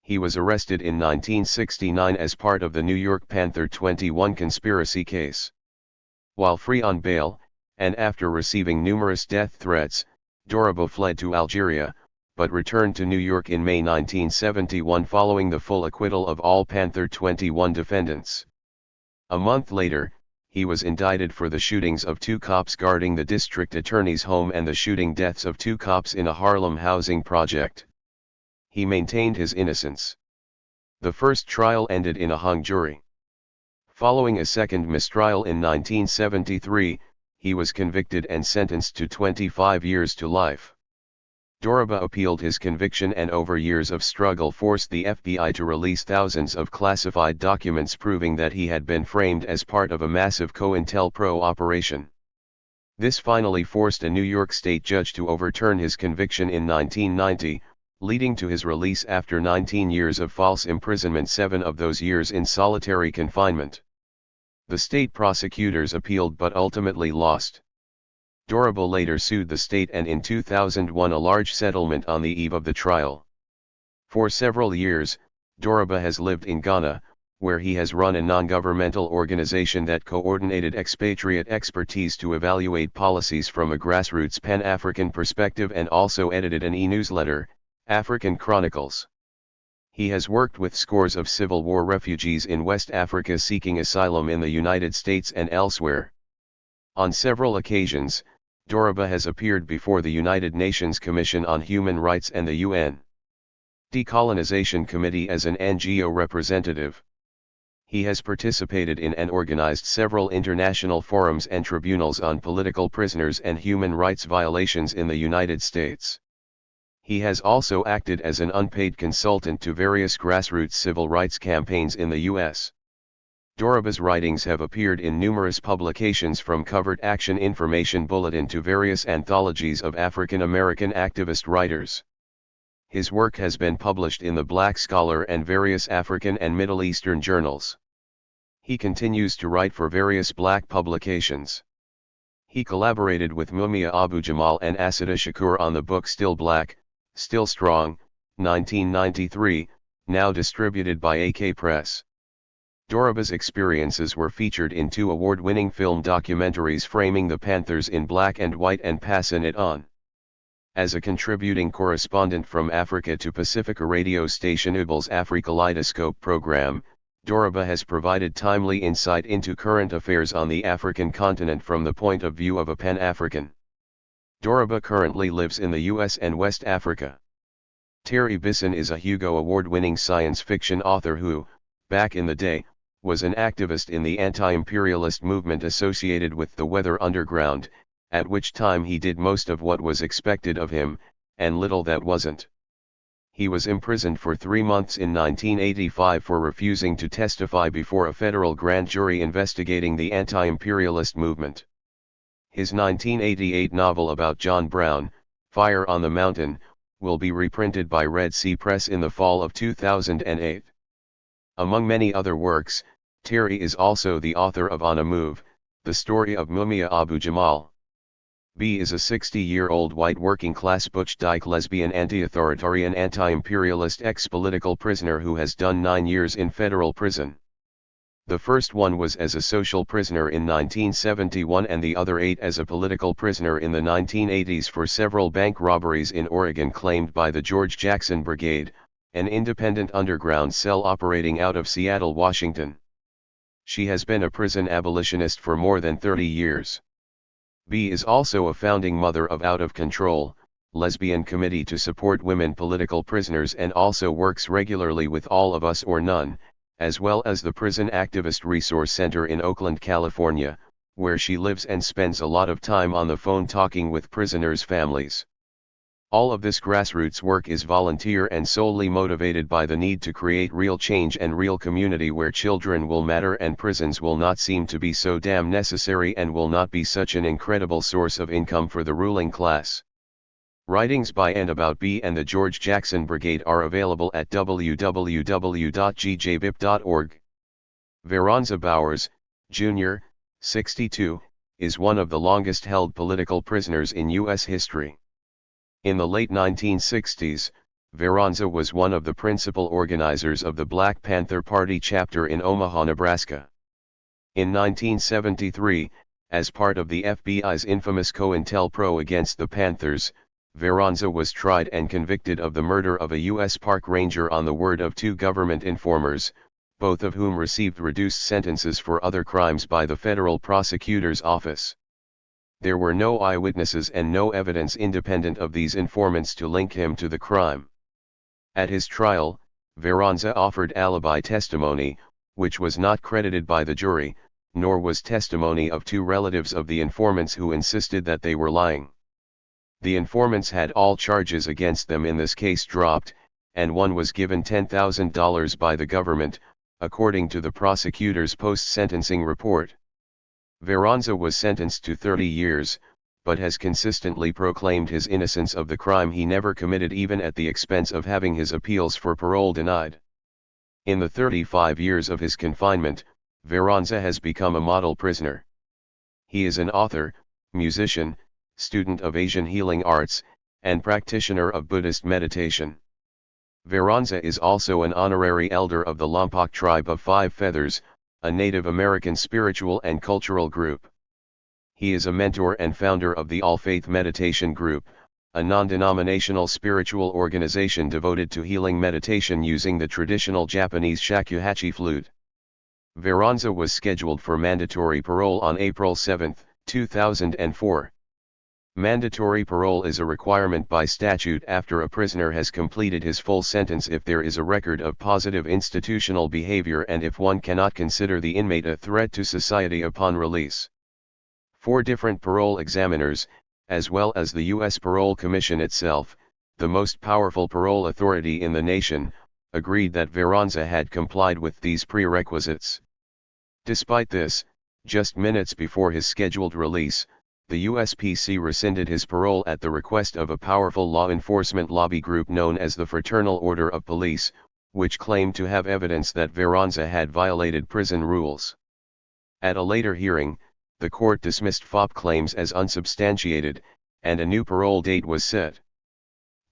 S1: He was arrested in 1969 as part of the New York Panther 21 conspiracy case. While free on bail, and after receiving numerous death threats, Doroba fled to Algeria, but returned to New York in May 1971 following the full acquittal of all Panther 21 defendants. A month later, he was indicted for the shootings of 2 cops guarding the district attorney's home and the shooting deaths of 2 cops in a Harlem housing project. He maintained his innocence. The first trial ended in a hung jury. Following a second mistrial in 1973, he was convicted and sentenced to 25 years to life. Doroba appealed his conviction and over years of struggle forced the FBI to release thousands of classified documents proving that he had been framed as part of a massive COINTELPRO operation. This finally forced a New York State judge to overturn his conviction in 1990, leading to his release after 19 years of false imprisonment, 7 of those years in solitary confinement. The state prosecutors appealed but ultimately lost. Doroba later sued the state, and in 2001 a large settlement on the eve of the trial. For several years, Doroba has lived in Ghana, where he has run a non-governmental organization that coordinated expatriate expertise to evaluate policies from a grassroots Pan-African perspective, and also edited an e-newsletter, African Chronicles. He has worked with scores of Civil War refugees in West Africa seeking asylum in the United States and elsewhere. On several occasions, Doroba has appeared before the United Nations Commission on Human Rights and the UN Decolonization Committee as an NGO representative. He has participated in and organized several international forums and tribunals on political prisoners and human rights violations in the United States. He has also acted as an unpaid consultant to various grassroots civil rights campaigns in the U.S. Doroba's writings have appeared in numerous publications, from Covert Action Information Bulletin to various anthologies of African American activist writers. His work has been published in the Black Scholar and various African and Middle Eastern journals. He continues to write for various black publications. He collaborated with Mumia Abu-Jamal and Assata Shakur on the book Still Black, Still Strong, 1993, now distributed by AK Press. Doroba's experiences were featured in 2 award-winning film documentaries, Framing the Panthers in Black and White and Passin' It On. As a contributing correspondent from Africa to Pacifica radio station UBL's Afrikaleidoscope program, Doroba has provided timely insight into current affairs on the African continent from the point of view of a Pan-African. Doroba currently lives in the U.S. and West Africa. Terry Bisson is a Hugo Award-winning science fiction author who, back in the day, was an activist in the anti-imperialist movement associated with the Weather Underground, at which time he did most of what was expected of him, and little that wasn't. He was imprisoned for 3 months in 1985 for refusing to testify before a federal grand jury investigating the anti-imperialist movement. His 1988 novel about John Brown, Fire on the Mountain, will be reprinted by Red Sea Press in the fall of 2008. Among many other works, Terry is also the author of On a Move, the story of Mumia Abu-Jamal. B is a 60-year-old white working-class butch dyke lesbian anti-authoritarian anti-imperialist ex-political prisoner who has done 9 years in federal prison. The first one was as a social prisoner in 1971 and the other 8 as a political prisoner in the 1980s for several bank robberies in Oregon claimed by the George Jackson Brigade, an independent underground cell operating out of Seattle, Washington. She has been a prison abolitionist for more than 30 years. B is also a founding mother of Out of Control, lesbian committee to support women political prisoners, and also works regularly with All of Us or None, as well as the Prison Activist Resource Center in Oakland, California, where she lives and spends a lot of time on the phone talking with prisoners' families. All of this grassroots work is volunteer and solely motivated by the need to create real change and real community where children will matter and prisons will not seem to be so damn necessary and will not be such an incredible source of income for the ruling class. Writings by and about B and the George Jackson Brigade are available at www.gjbip.org. Veranza Bowers, Jr., 62, is one of the longest-held political prisoners in U.S. history. In the late 1960s, Veranza was one of the principal organizers of the Black Panther Party chapter in Omaha, Nebraska. In 1973, as part of the FBI's infamous COINTELPRO against the Panthers, Veranza was tried and convicted of the murder of a U.S. park ranger on the word of 2 government informers, both of whom received reduced sentences for other crimes by the federal prosecutor's office. There were no eyewitnesses and no evidence independent of these informants to link him to the crime. At his trial, Veranza offered alibi testimony, which was not credited by the jury, nor was testimony of 2 relatives of the informants who insisted that they were lying. The informants had all charges against them in this case dropped, and one was given $10,000 by the government, according to the prosecutor's post-sentencing report. Veranza was sentenced to 30 years, but has consistently proclaimed his innocence of the crime he never committed, even at the expense of having his appeals for parole denied. In the 35 years of his confinement, Veranza has become a model prisoner. He is an author, musician, student of Asian healing arts, and practitioner of Buddhist meditation. Veranza is also an honorary elder of the Lompoc tribe of Five Feathers, a Native American spiritual and cultural group. He is a mentor and founder of the All Faith Meditation Group, a non-denominational spiritual organization devoted to healing meditation using the traditional Japanese shakuhachi flute. Veranza was scheduled for mandatory parole on April 7, 2004. Mandatory parole is a requirement by statute after a prisoner has completed his full sentence if there is a record of positive institutional behavior and if one cannot consider the inmate a threat to society upon release. 4 different parole examiners, as well as the U.S. Parole Commission itself, the most powerful parole authority in the nation, agreed that Veranza had complied with these prerequisites. Despite this, just minutes before his scheduled release, the USPC rescinded his parole at the request of a powerful law enforcement lobby group known as the Fraternal Order of Police, which claimed to have evidence that Veranza had violated prison rules. At a later hearing, the court dismissed FOP claims as unsubstantiated, and a new parole date was set.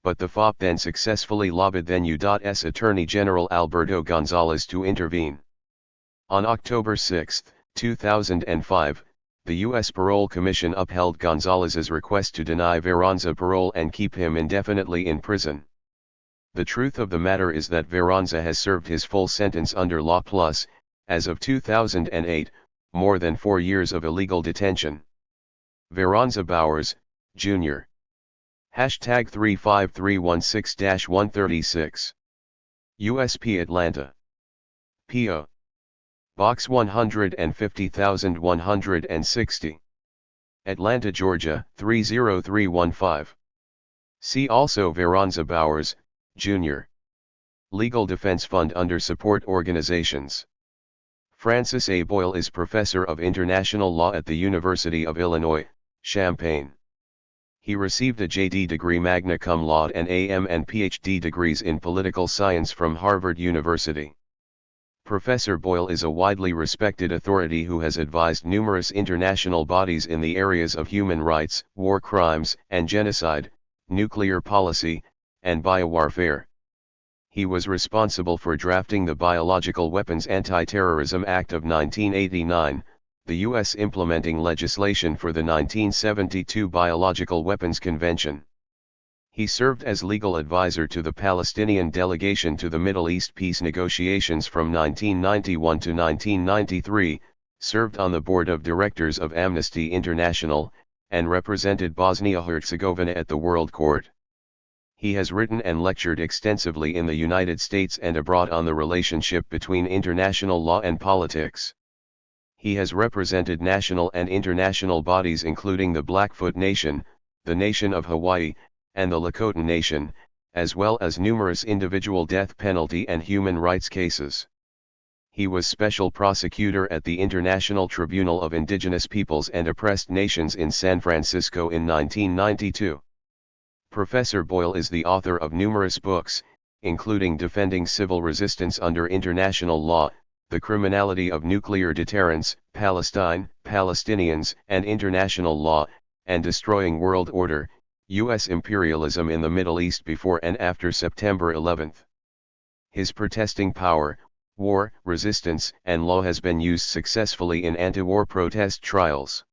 S1: But the FOP then successfully lobbied then U.S. Attorney General Alberto Gonzales to intervene. On October 6, 2005, the U.S. Parole Commission upheld Gonzales's request to deny Veranza parole and keep him indefinitely in prison. The truth of the matter is that Veranza has served his full sentence under Law Plus, as of 2008, more than 4 years of illegal detention. Veranza Bowers, Jr. Hashtag 35316-136. USP Atlanta. P.O. Box 150,160. Atlanta, Georgia, 30315. See also Veranza Bowers, Jr. Legal Defense Fund under Support Organizations. Francis A. Boyle is Professor of International Law at the University of Illinois, Champaign. He received a JD degree magna cum laude and AM and PhD degrees in political science from Harvard University. Professor Boyle is a widely respected authority who has advised numerous international bodies in the areas of human rights, war crimes and genocide, nuclear policy, and biowarfare. He was responsible for drafting the Biological Weapons Anti-Terrorism Act of 1989, the U.S. implementing legislation for the 1972 Biological Weapons Convention. He served as legal advisor to the Palestinian delegation to the Middle East peace negotiations from 1991 to 1993, served on the board of directors of Amnesty International, and represented Bosnia-Herzegovina at the World Court. He has written and lectured extensively in the United States and abroad on the relationship between international law and politics. He has represented national and international bodies including the Blackfoot Nation, the Nation of Hawaii, and the Lakota Nation, as well as numerous individual death penalty and human rights cases. He was special prosecutor at the International Tribunal of Indigenous Peoples and Oppressed Nations in San Francisco in 1992. Professor Boyle is the author of numerous books, including Defending Civil Resistance Under International Law, The Criminality of Nuclear Deterrence, Palestine, Palestinians and International Law, and Destroying World Order, U.S. Imperialism in the Middle East Before and After September 11. His protesting power, war, resistance, and law has been used successfully in anti-war protest trials.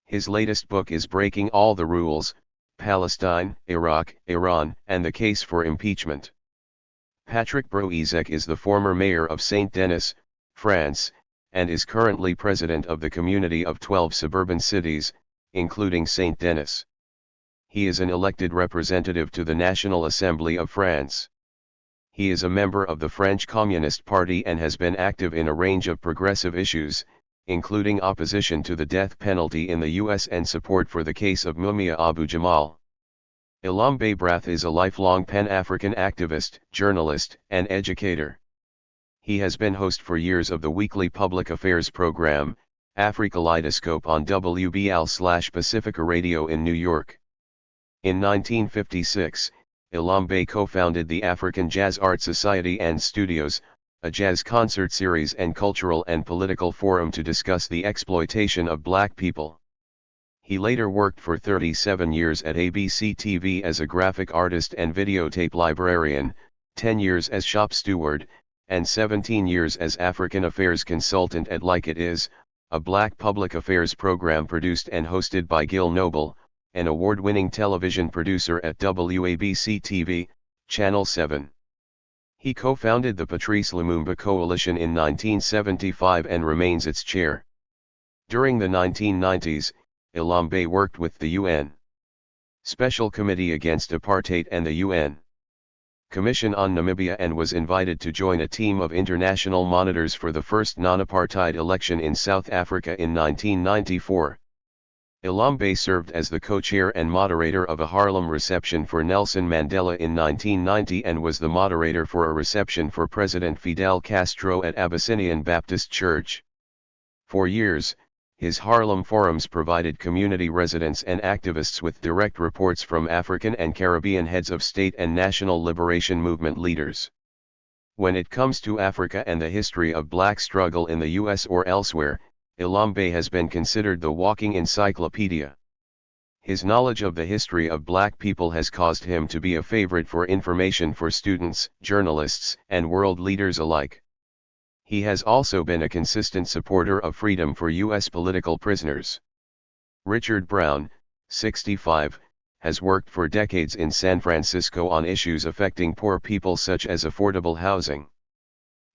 S1: His latest book is Breaking All the Rules, Palestine, Iraq, Iran, and the Case for Impeachment. Patrick Broizek is the former mayor of Saint-Denis, France, and is currently president of the Community of 12 Suburban Cities, including Saint-Denis. He is an elected representative to the National Assembly of France. He is a member of the French Communist Party and has been active in a range of progressive issues, including opposition to the death penalty in the U.S. and support for the case of Mumia Abu-Jamal. Ilham Beybrath is a lifelong Pan-African activist, journalist, and educator. He has been host for years of the weekly public affairs program, Afrikaleidoscope on WBL/Pacifica Radio in New York. In 1956, Ilham Bey co-founded the African Jazz Art Society and Studios, a jazz concert series and cultural and political forum to discuss the exploitation of black people. He later worked for 37 years at ABC TV as a graphic artist and videotape librarian, 10 years as shop steward, and 17 years as African affairs consultant at Like It Is, a black public affairs program produced and hosted by Gil Noble, an award-winning television producer at WABC TV, Channel 7. He co-founded the Patrice Lumumba Coalition in 1975 and remains its chair. During the 1990s, Ilambe worked with the UN Special Committee Against Apartheid and the UN Commission on Namibia and was invited to join a team of international monitors for the first non-apartheid election in South Africa in 1994. Ilambe served as the co-chair and moderator of a Harlem reception for Nelson Mandela in 1990 and was the moderator for a reception for President Fidel Castro at Abyssinian Baptist Church. For years, his Harlem forums provided community residents and activists with direct reports from African and Caribbean heads of state and national liberation movement leaders. When it comes to Africa and the history of black struggle in the US or elsewhere, Ilambe has been considered the walking encyclopedia. His knowledge of the history of black people has caused him to be a favorite for information for students, journalists, and world leaders alike. He has also been a consistent supporter of freedom for U.S. political prisoners. Richard Brown, 65, has worked for decades in San Francisco on issues affecting poor people such as affordable housing.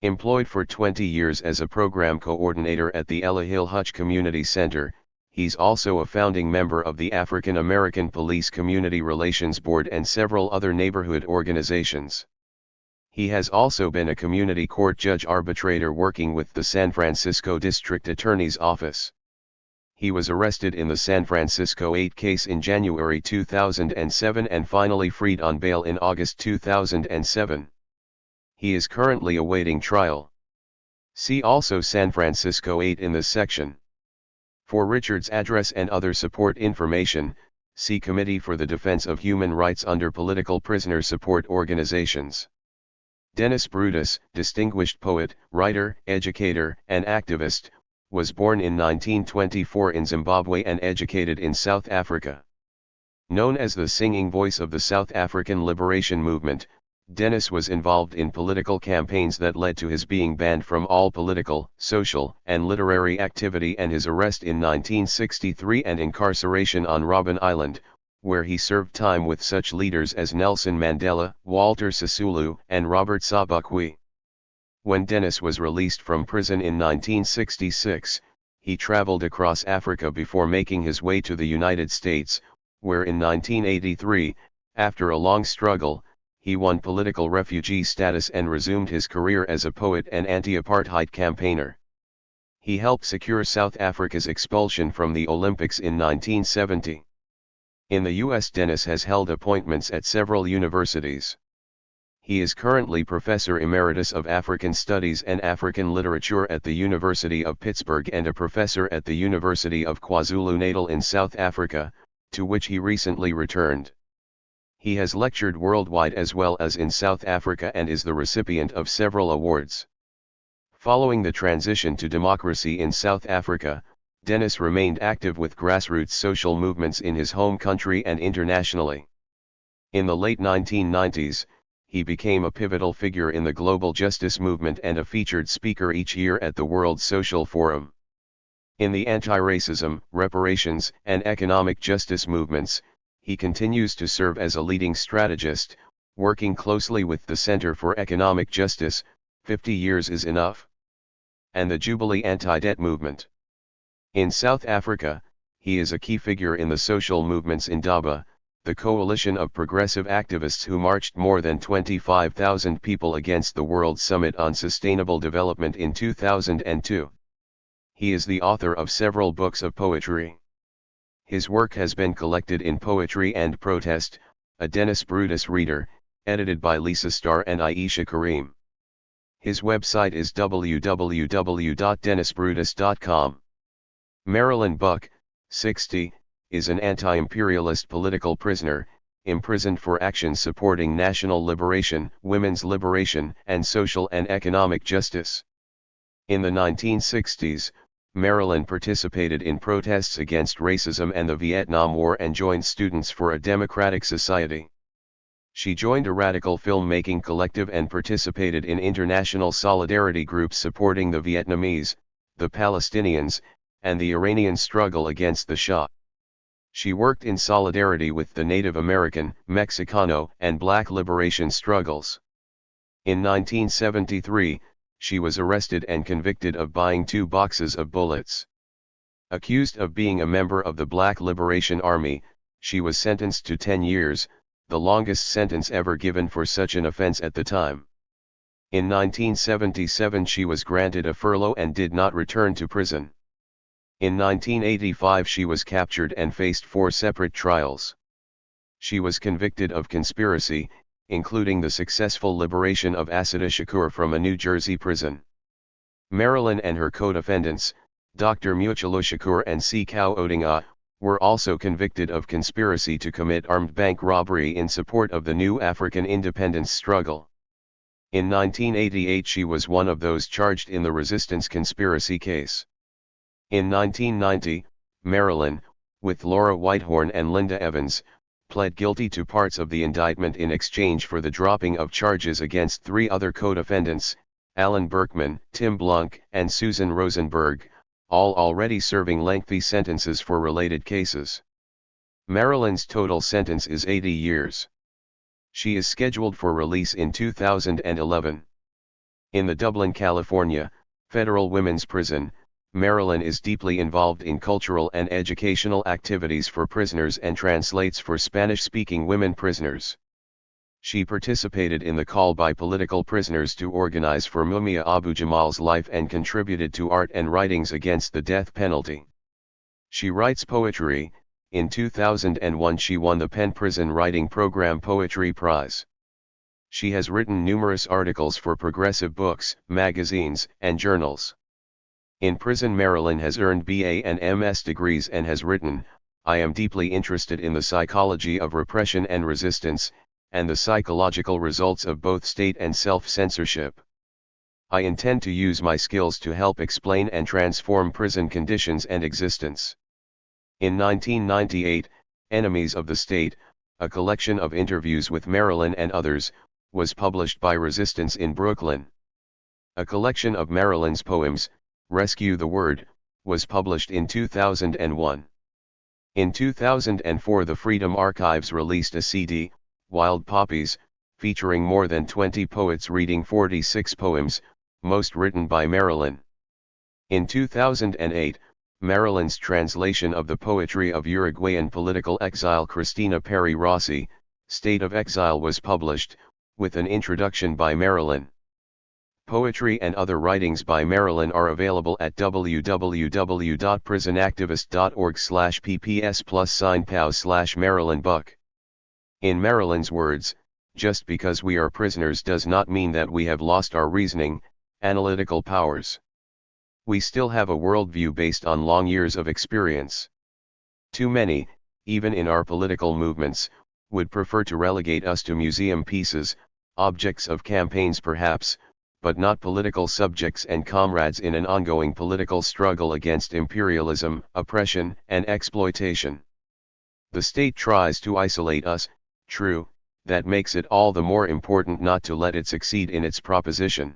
S1: Employed for 20 years as a program coordinator at the Ella Hill Hutch Community Center, he's also a founding member of the African American Police Community Relations Board and several other neighborhood organizations. He has also been a community court judge arbitrator working with the San Francisco District Attorney's Office. He was arrested in the San Francisco 8 case in January 2007 and finally freed on bail in August 2007. He is currently awaiting trial. See also San Francisco 8 in this section. For Richard's address and other support information, see Committee for the Defense of Human Rights under Political Prisoner Support Organizations. Dennis Brutus, distinguished poet, writer, educator, and activist, was born in 1924 in Zimbabwe and educated in South Africa. Known as the singing voice of the South African liberation movement, Dennis was involved in political campaigns that led to his being banned from all political, social, and literary activity and his arrest in 1963 and incarceration on Robben Island, where he served time with such leaders as Nelson Mandela, Walter Sisulu, and Robert Sobukwe. When Dennis was released from prison in 1966, he traveled across Africa before making his way to the United States, where in 1983, after a long struggle, he won political refugee status and resumed his career as a poet and anti-apartheid campaigner. He helped secure South Africa's expulsion from the Olympics in 1970. In the U.S., Dennis has held appointments at several universities. He is currently Professor Emeritus of African Studies and African Literature at the University of Pittsburgh and a professor at the University of KwaZulu-Natal in South Africa, to which he recently returned. He has lectured worldwide as well as in South Africa and is the recipient of several awards. Following the transition to democracy in South Africa, Dennis remained active with grassroots social movements in his home country and internationally. In the late 1990s, he became a pivotal figure in the global justice movement and a featured speaker each year at the World Social Forum. In the anti-racism, reparations, and economic justice movements, he continues to serve as a leading strategist, working closely with the Center for Economic Justice, 50 Years is Enough, and the Jubilee Anti-Debt Movement. In South Africa, he is a key figure in the social movements in DABA, the coalition of progressive activists who marched more than 25,000 people against the World Summit on Sustainable Development in 2002. He is the author of several books of poetry. His work has been collected in Poetry and Protest, a Dennis Brutus reader, edited by Lisa Starr and Aisha Karim. His website is www.dennisbrutus.com. Marilyn Buck, 60, is an anti-imperialist political prisoner, imprisoned for actions supporting national liberation, women's liberation, and social and economic justice. In the 1960s, Marilyn participated in protests against racism and the Vietnam War and joined Students for a Democratic Society. She joined a radical filmmaking collective and participated in international solidarity groups supporting the Vietnamese, the Palestinians, and the Iranian struggle against the Shah. She worked in solidarity with the Native American, Mexicano, and Black liberation struggles. In 1973, she was arrested and convicted of buying 2 boxes of bullets. Accused of being a member of the Black Liberation Army, she was sentenced to 10 years, the longest sentence ever given for such an offense at the time. In 1977 she was granted a furlough and did not return to prison. In 1985 she was captured and faced 4 separate trials. She was convicted of conspiracy, including the successful liberation of Assata Shakur from a New Jersey prison. Marilyn and her co-defendants, Dr. Mutulu Shakur and C. Kao Odinga, were also convicted of conspiracy to commit armed bank robbery in support of the new African independence struggle. In 1988 she was one of those charged in the resistance conspiracy case. In 1990, Marilyn, with Laura Whitehorn and Linda Evans, pled guilty to parts of the indictment in exchange for the dropping of charges against 3 other co-defendants, Alan Berkman, Tim Blunk, and Susan Rosenberg, all already serving lengthy sentences for related cases. Marilyn's total sentence is 80 years. She is scheduled for release in 2011. In the Dublin, California, Federal Women's Prison, Marilyn is deeply involved in cultural and educational activities for prisoners and translates for Spanish-speaking women prisoners. She participated in the call by political prisoners to organize for Mumia Abu-Jamal's life and contributed to art and writings against the death penalty. She writes poetry. In 2001 she won the Penn Prison Writing Program Poetry Prize. She has written numerous articles for progressive books, magazines, and journals. In prison Marilyn has earned BA and MS degrees and has written, "I am deeply interested in the psychology of repression and resistance, and the psychological results of both state and self-censorship. I intend to use my skills to help explain and transform prison conditions and existence." In 1998, Enemies of the State, a collection of interviews with Marilyn and others, was published by Resistance in Brooklyn. A collection of Marilyn's poems, Rescue the Word, was published in 2001. In 2004 the Freedom Archives released a CD, Wild Poppies, featuring more than 20 poets reading 46 poems, most written by Marilyn. In 2008, Marilyn's translation of the poetry of Uruguayan political exile Cristina Peri Rossi, State of Exile was published, with an introduction by Marilyn. Poetry and other writings by Marilyn are available at www.prisonactivist.org/pps+POW/Marilyn Buck. In Marilyn's words, just because we are prisoners does not mean that we have lost our reasoning, analytical powers. We still have a worldview based on long years of experience. Too many, even in our political movements, would prefer to relegate us to museum pieces, objects of campaigns perhaps, but not political subjects and comrades in an ongoing political struggle against imperialism, oppression, and exploitation. The state tries to isolate us, true, that makes it all the more important not to let it succeed in its proposition.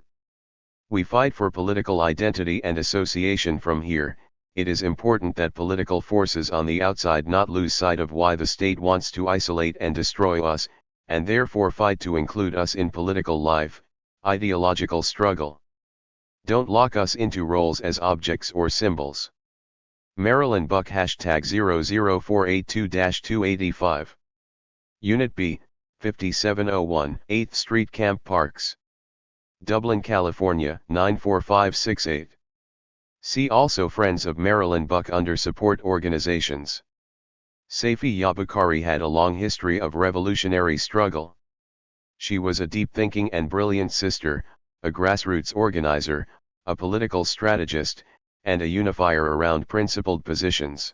S1: We fight for political identity and association from here. It is important that political forces on the outside not lose sight of why the state wants to isolate and destroy us, and therefore fight to include us in political life, ideological struggle. Don't lock us into roles as objects or symbols. Marilyn Buck #00482-285. Unit B, 5701 8th Street Camp Parks. Dublin, California, 94568. See also Friends of Marilyn Buck under Support Organizations. Saifi Yabukari had a long history of revolutionary struggle. She was a deep-thinking and brilliant sister, a grassroots organizer, a political strategist, and a unifier around principled positions.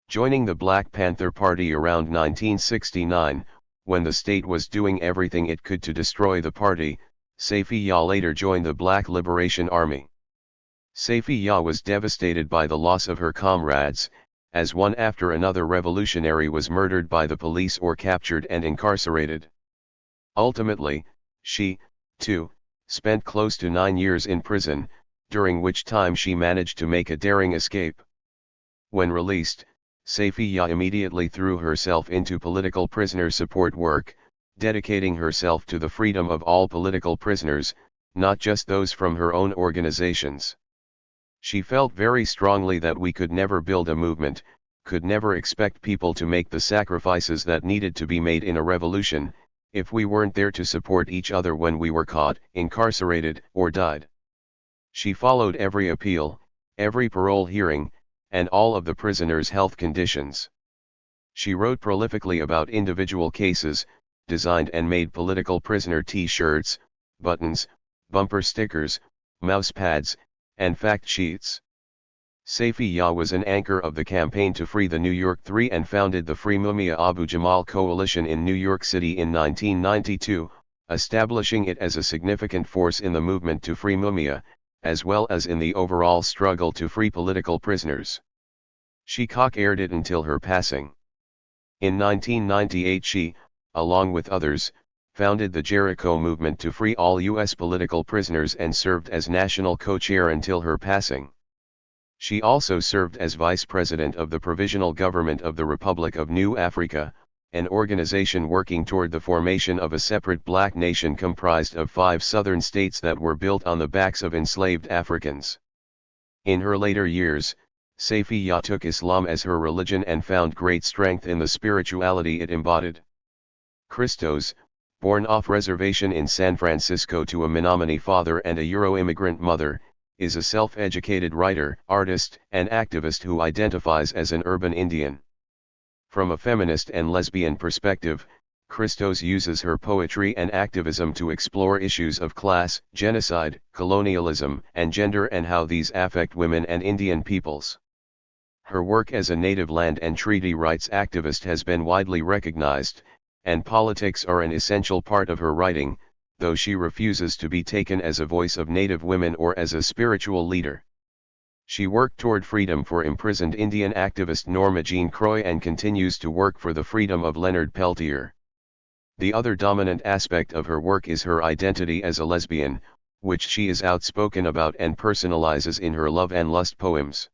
S1: Joining the Black Panther Party around 1969, when the state was doing everything it could to destroy the party, Saifi Ya later joined the Black Liberation Army. Safiya was devastated by the loss of her comrades, as one after another revolutionary was murdered by the police or captured and incarcerated. Ultimately, she, too, spent close to 9 years in prison, during which time she managed to make a daring escape. When released, Safiya immediately threw herself into political prisoner support work, dedicating herself to the freedom of all political prisoners, not just those from her own organizations. She felt very strongly that we could never build a movement, could never expect people to make the sacrifices that needed to be made in a revolution, if we weren't there to support each other when we were caught, incarcerated, or died. She followed every appeal, every parole hearing, and all of the prisoners' health conditions. She wrote prolifically about individual cases, designed and made political prisoner T-shirts, buttons, bumper stickers, mouse pads, and fact sheets. Safiya was an anchor of the campaign to free the New York Three and founded the Free Mumia Abu Jamal Coalition in New York City in 1992, establishing it as a significant force in the movement to free Mumia, as well as in the overall struggle to free political prisoners. She co-chaired it until her passing. In 1998 she, along with others, founded the Jericho movement to free all U.S. political prisoners and served as national co-chair until her passing. She also served as vice president of the Provisional Government of the Republic of New Africa, an organization working toward the formation of a separate black nation comprised of 5 southern states that were built on the backs of enslaved Africans. In her later years, Safiya took Islam as her religion and found great strength in the spirituality it embodied. Christos, born off reservation in San Francisco to a Menominee father and a Euro-immigrant mother, is a self-educated writer, artist, and activist who identifies as an urban Indian. From a feminist and lesbian perspective, Christos uses her poetry and activism to explore issues of class, genocide, colonialism, and gender and how these affect women and Indian peoples. Her work as a native land and treaty rights activist has been widely recognized, and politics are an essential part of her writing, though she refuses to be taken as a voice of Native women or as a spiritual leader. She worked toward freedom for imprisoned Indian activist Norma Jean Croy and continues to work for the freedom of Leonard Peltier. The other dominant aspect of her work is her identity as a lesbian, which she is outspoken about and personalizes in her love and lust poems.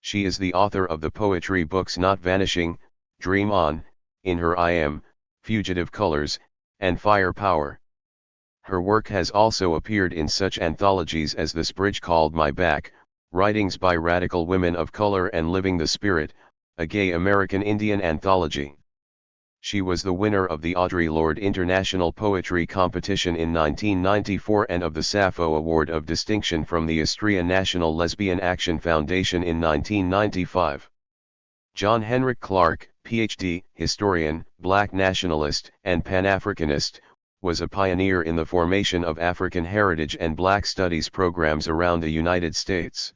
S1: She is the author of the poetry books Not Vanishing, Dream On, In Her I Am, Fugitive Colors, and Fire Power. Her work has also appeared in such anthologies as This Bridge Called My Back, Writings by Radical Women of Color and Living the Spirit, a gay American Indian anthology. She was the winner of the Audre Lorde International Poetry Competition in 1994 and of the Sappho Award of Distinction from the Istria National Lesbian Action Foundation in 1995. John Henrik Clarke, Ph.D., historian, black nationalist, and Pan-Africanist, was a pioneer in the formation of African heritage and black studies programs around the United States.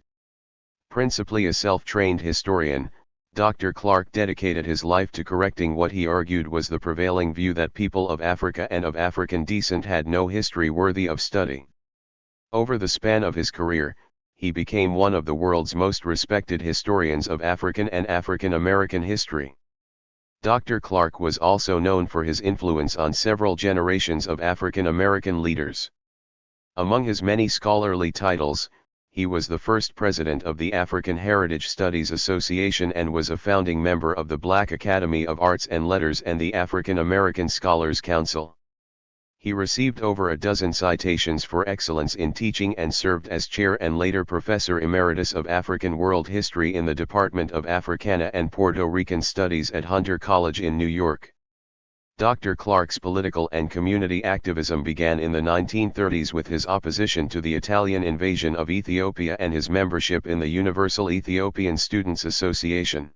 S1: Principally a self-trained historian, Dr. Clarke dedicated his life to correcting what he argued was the prevailing view that people of Africa and of African descent had no history worthy of study. Over the span of his career, he became one of the world's most respected historians of African and African American history. Dr. Clarke was also known for his influence on several generations of African American leaders. Among his many scholarly titles, he was the first president of the African Heritage Studies Association and was a founding member of the Black Academy of Arts and Letters and the African American Scholars Council. He received over a dozen citations for excellence in teaching and served as chair and later professor emeritus of African World History in the Department of Africana and Puerto Rican Studies at Hunter College in New York. Dr. Clarke's political and community activism began in the 1930s with his opposition to the Italian invasion of Ethiopia and his membership in the Universal Ethiopian Students Association.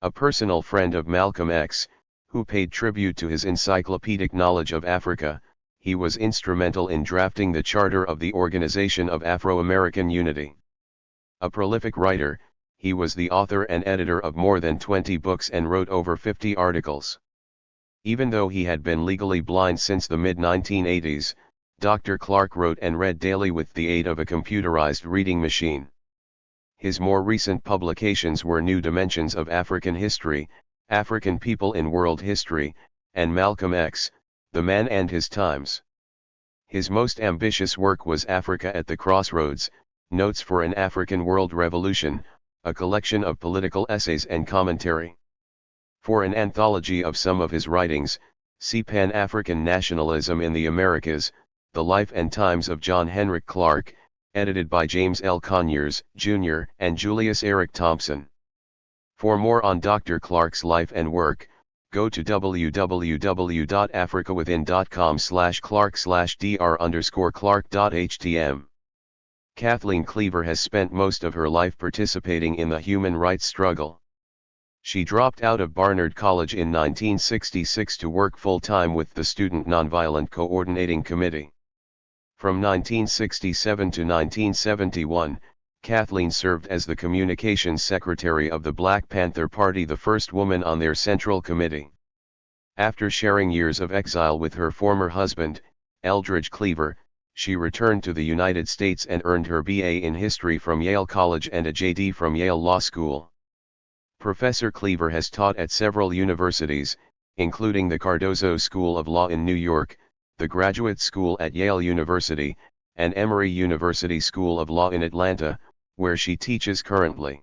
S1: A personal friend of Malcolm X, who paid tribute to his encyclopedic knowledge of Africa, he was instrumental in drafting the charter of the Organization of Afro-American Unity. A prolific writer, he was the author and editor of more than 20 books and wrote over 50 articles. Even though he had been legally blind since the mid-1980s, Dr. Clark wrote and read daily with the aid of a computerized reading machine. His more recent publications were New Dimensions of African History, African People in World History, and Malcolm X, The Man and His Times. His most ambitious work was Africa at the Crossroads, Notes for an African World Revolution, a collection of political essays and commentary. For an anthology of some of his writings, see Pan-African Nationalism in the Americas, The Life and Times of John Henrik Clark, edited by James L. Conyers, Jr., and Julius Eric Thompson. For more on Dr. Clark's life and work, go to www.africawithin.com/Clark/dr_Clark.htm. Kathleen Cleaver has spent most of her life participating in the human rights struggle. She dropped out of Barnard College in 1966 to work full-time with the Student Nonviolent Coordinating Committee. From 1967 to 1971, Kathleen served as the Communications Secretary of the Black Panther Party, the first woman on their Central Committee. After sharing years of exile with her former husband, Eldridge Cleaver, she returned to the United States and earned her BA in History from Yale College and a JD from Yale Law School. Professor Cleaver has taught at several universities, including the Cardozo School of Law in New York, the Graduate School at Yale University, and Emory University School of Law in Atlanta, where she teaches currently.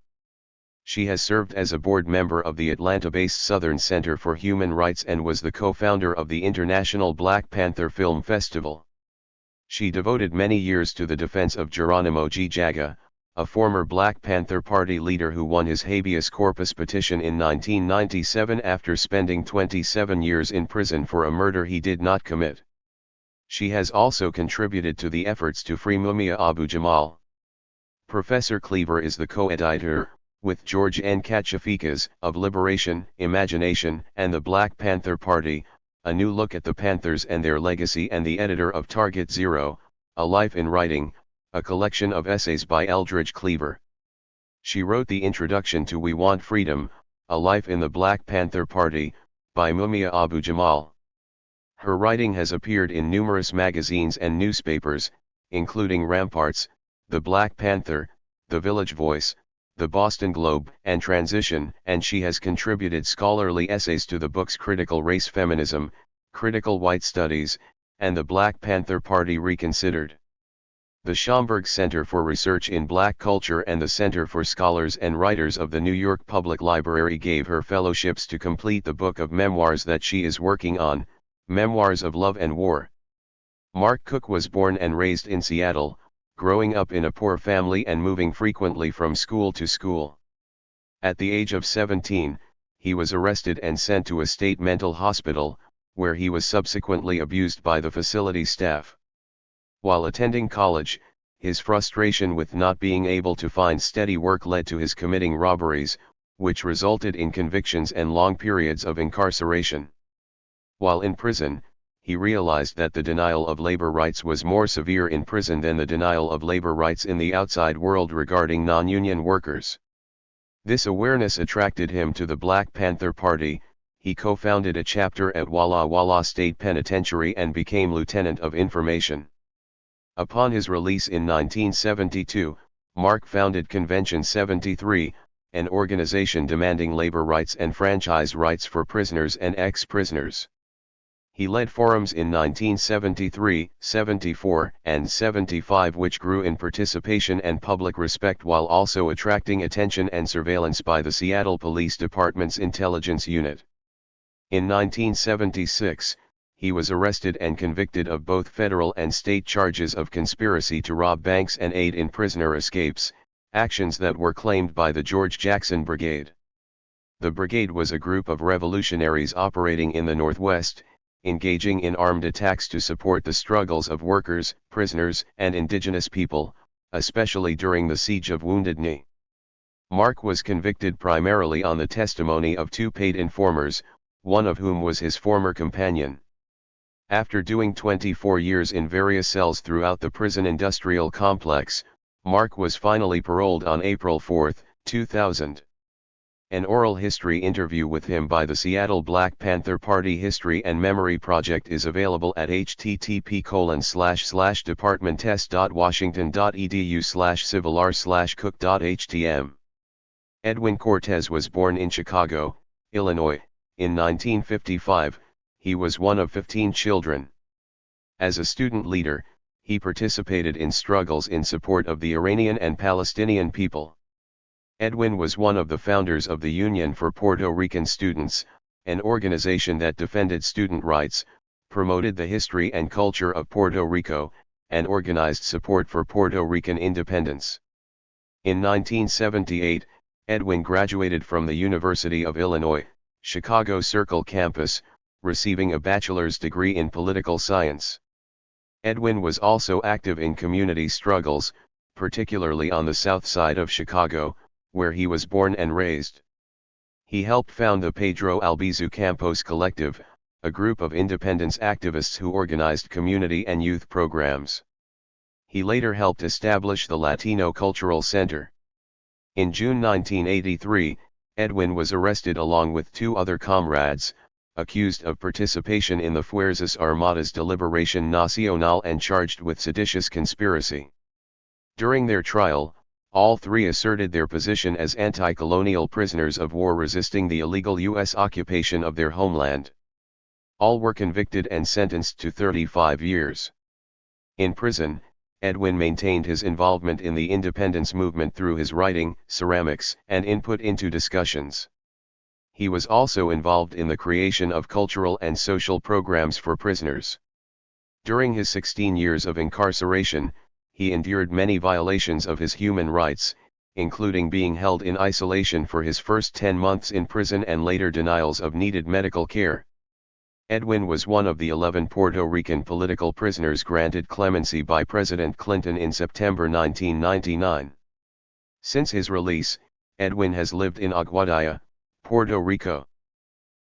S1: She has served as a board member of the Atlanta-based Southern Center for Human Rights and was the co-founder of the International Black Panther Film Festival. She devoted many years to the defense of Geronimo G. Jaga, a former Black Panther Party leader who won his habeas corpus petition in 1997 after spending 27 years in prison for a murder he did not commit. She has also contributed to the efforts to free Mumia Abu-Jamal. Professor Cleaver is the co-editor, with George N. Kachafikas, of Liberation, Imagination, and the Black Panther Party, A New Look at the Panthers and Their Legacy, and the editor of Target Zero, A Life in Writing, a collection of essays by Eldridge Cleaver. She wrote the introduction to We Want Freedom, A Life in the Black Panther Party, by Mumia Abu-Jamal. Her writing has appeared in numerous magazines and newspapers, including Ramparts, The Black Panther, The Village Voice, The Boston Globe, and Transition, and she has contributed scholarly essays to the books Critical Race Feminism, Critical White Studies, and The Black Panther Party Reconsidered. The Schomburg Center for Research in Black Culture and the Center for Scholars and Writers of the New York Public Library gave her fellowships to complete the book of memoirs that she is working on, Memoirs of Love and War. Mark Cook was born and raised in Seattle, growing up in a poor family and moving frequently from school to school. At the age of 17, he was arrested and sent to a state mental hospital, where he was subsequently abused by the facility staff. While attending college, his frustration with not being able to find steady work led to his committing robberies, which resulted in convictions and long periods of incarceration. While in prison, he realized that the denial of labor rights was more severe in prison than the denial of labor rights in the outside world regarding non-union workers. This awareness attracted him to the Black Panther Party. He co-founded a chapter at Walla Walla State Penitentiary and became Lieutenant of Information. Upon his release in 1972, Mark founded Convention 73, an organization demanding labor rights and franchise rights for prisoners and ex-prisoners. He led forums in 1973, 74, and 75 which grew in participation and public respect while also attracting attention and surveillance by the Seattle Police Department's Intelligence Unit. In 1976, he was arrested and convicted of both federal and state charges of conspiracy to rob banks and aid in prisoner escapes, actions that were claimed by the George Jackson Brigade. The brigade was a group of revolutionaries operating in the Northwest, engaging in armed attacks to support the struggles of workers, prisoners, and indigenous people, especially during the Siege of Wounded Knee. Mark was convicted primarily on the testimony of two paid informers, one of whom was his former companion. After doing 24 years in various cells throughout the prison industrial complex, Mark was finally paroled on April 4, 2000. An oral history interview with him by the Seattle Black Panther Party History and Memory Project is available at http://department-washington.edu/civil-r/cook.htm. Edwin Cortez was born in Chicago, Illinois, in 1955. He was one of 15 children. As a student leader, he participated in struggles in support of the Iranian and Palestinian people. Edwin was one of the founders of the Union for Puerto Rican Students, an organization that defended student rights, promoted the history and culture of Puerto Rico, and organized support for Puerto Rican independence. In 1978, Edwin graduated from the University of Illinois, Chicago Circle campus, receiving a bachelor's degree in political science. Edwin was also active in community struggles, particularly on the south side of Chicago, where he was born and raised. He helped found the Pedro Albizu Campos Collective, a group of independence activists who organized community and youth programs. He later helped establish the Latino Cultural Center. In June 1983, Edwin was arrested along with 2 other comrades, accused of participation in the Fuerzas Armadas de Liberación Nacional and charged with seditious conspiracy. During their trial, all 3 asserted their position as anti-colonial prisoners of war resisting the illegal U.S. occupation of their homeland. All were convicted and sentenced to 35 years. In prison, Edwin maintained his involvement in the independence movement through his writing, ceramics, and input into discussions. He was also involved in the creation of cultural and social programs for prisoners. During his 16 years of incarceration, he endured many violations of his human rights, including being held in isolation for his first 10 months in prison and later denials of needed medical care. Edwin was one of the 11 Puerto Rican political prisoners granted clemency by President Clinton in September 1999. Since his release, Edwin has lived in Aguadilla, Puerto Rico.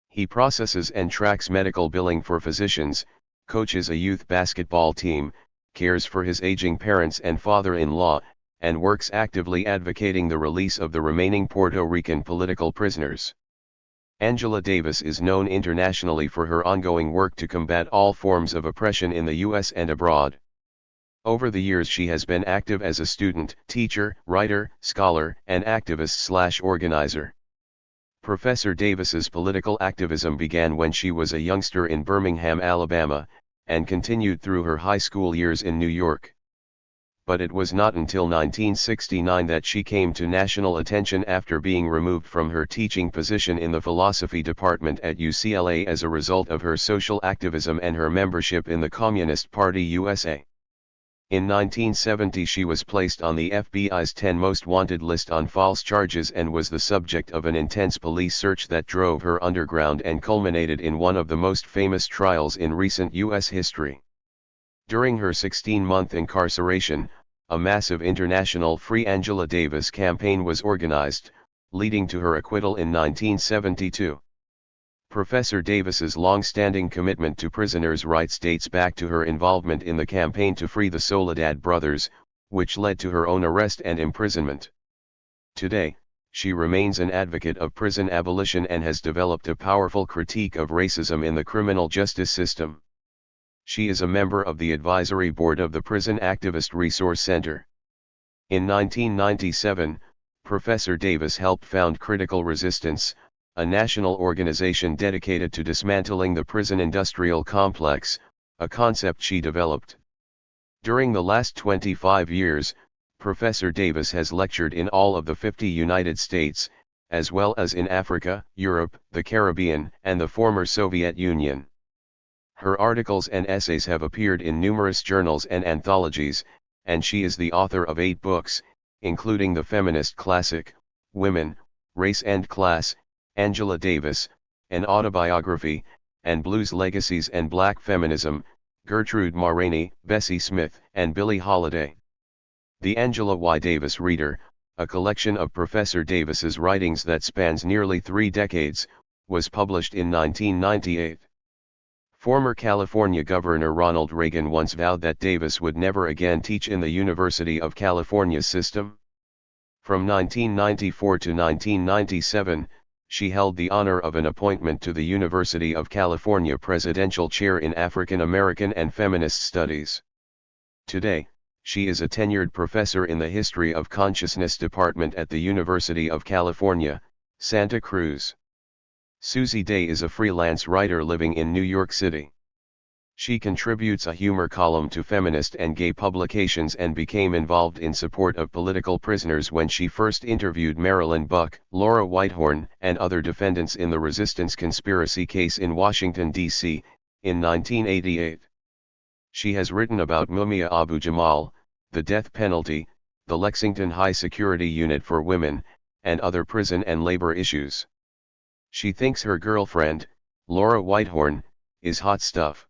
S1: He processes and tracks medical billing for physicians, coaches a youth basketball team, cares for his aging parents and father-in-law, and works actively advocating the release of the remaining Puerto Rican political prisoners. Angela Davis is known internationally for her ongoing work to combat all forms of oppression in the U.S. and abroad. Over the years she has been active as a student, teacher, writer, scholar, and activist/organizer. Professor Davis's political activism began when she was a youngster in Birmingham, Alabama, and continued through her high school years in New York. But it was not until 1969 that she came to national attention after being removed from her teaching position in the philosophy department at UCLA as a result of her social activism and her membership in the Communist Party USA. In 1970 she was placed on the FBI's 10 Most Wanted list on false charges and was the subject of an intense police search that drove her underground and culminated in one of the most famous trials in recent U.S. history. During her 16-month incarceration, a massive international Free Angela Davis campaign was organized, leading to her acquittal in 1972. Professor Davis's long-standing commitment to prisoners' rights dates back to her involvement in the campaign to free the Soledad brothers, which led to her own arrest and imprisonment. Today, she remains an advocate of prison abolition and has developed a powerful critique of racism in the criminal justice system. She is a member of the advisory board of the Prison Activist Resource Center. In 1997, Professor Davis helped found Critical Resistance, a national organization dedicated to dismantling the prison industrial complex, a concept she developed. During the last 25 years, Professor Davis has lectured in all of the 50 United States, as well as in Africa, Europe, the Caribbean, and the former Soviet Union. Her articles and essays have appeared in numerous journals and anthologies, and she is the author of 8 books, including the feminist classic, Women, Race and Class, Angela Davis, an autobiography, and Blues Legacies and Black Feminism, Gertrude Maroney, Bessie Smith, and Billie Holiday. The Angela Y. Davis Reader, a collection of Professor Davis's writings that spans nearly 3 decades, was published in 1998. Former California Governor Ronald Reagan once vowed that Davis would never again teach in the University of California system. From 1994 to 1997, She held the honor of an appointment to the University of California Presidential Chair in African American and Feminist Studies. Today, she is a tenured professor in the History of Consciousness Department at the University of California, Santa Cruz. Susie Day is a freelance writer living in New York City. She contributes a humor column to feminist and gay publications and became involved in support of political prisoners when she first interviewed Marilyn Buck, Laura Whitehorn, and other defendants in the resistance conspiracy case in Washington, D.C., in 1988. She has written about Mumia Abu-Jamal, the death penalty, the Lexington High Security Unit for Women, and other prison and labor issues. She thinks her girlfriend, Laura Whitehorn, is hot stuff.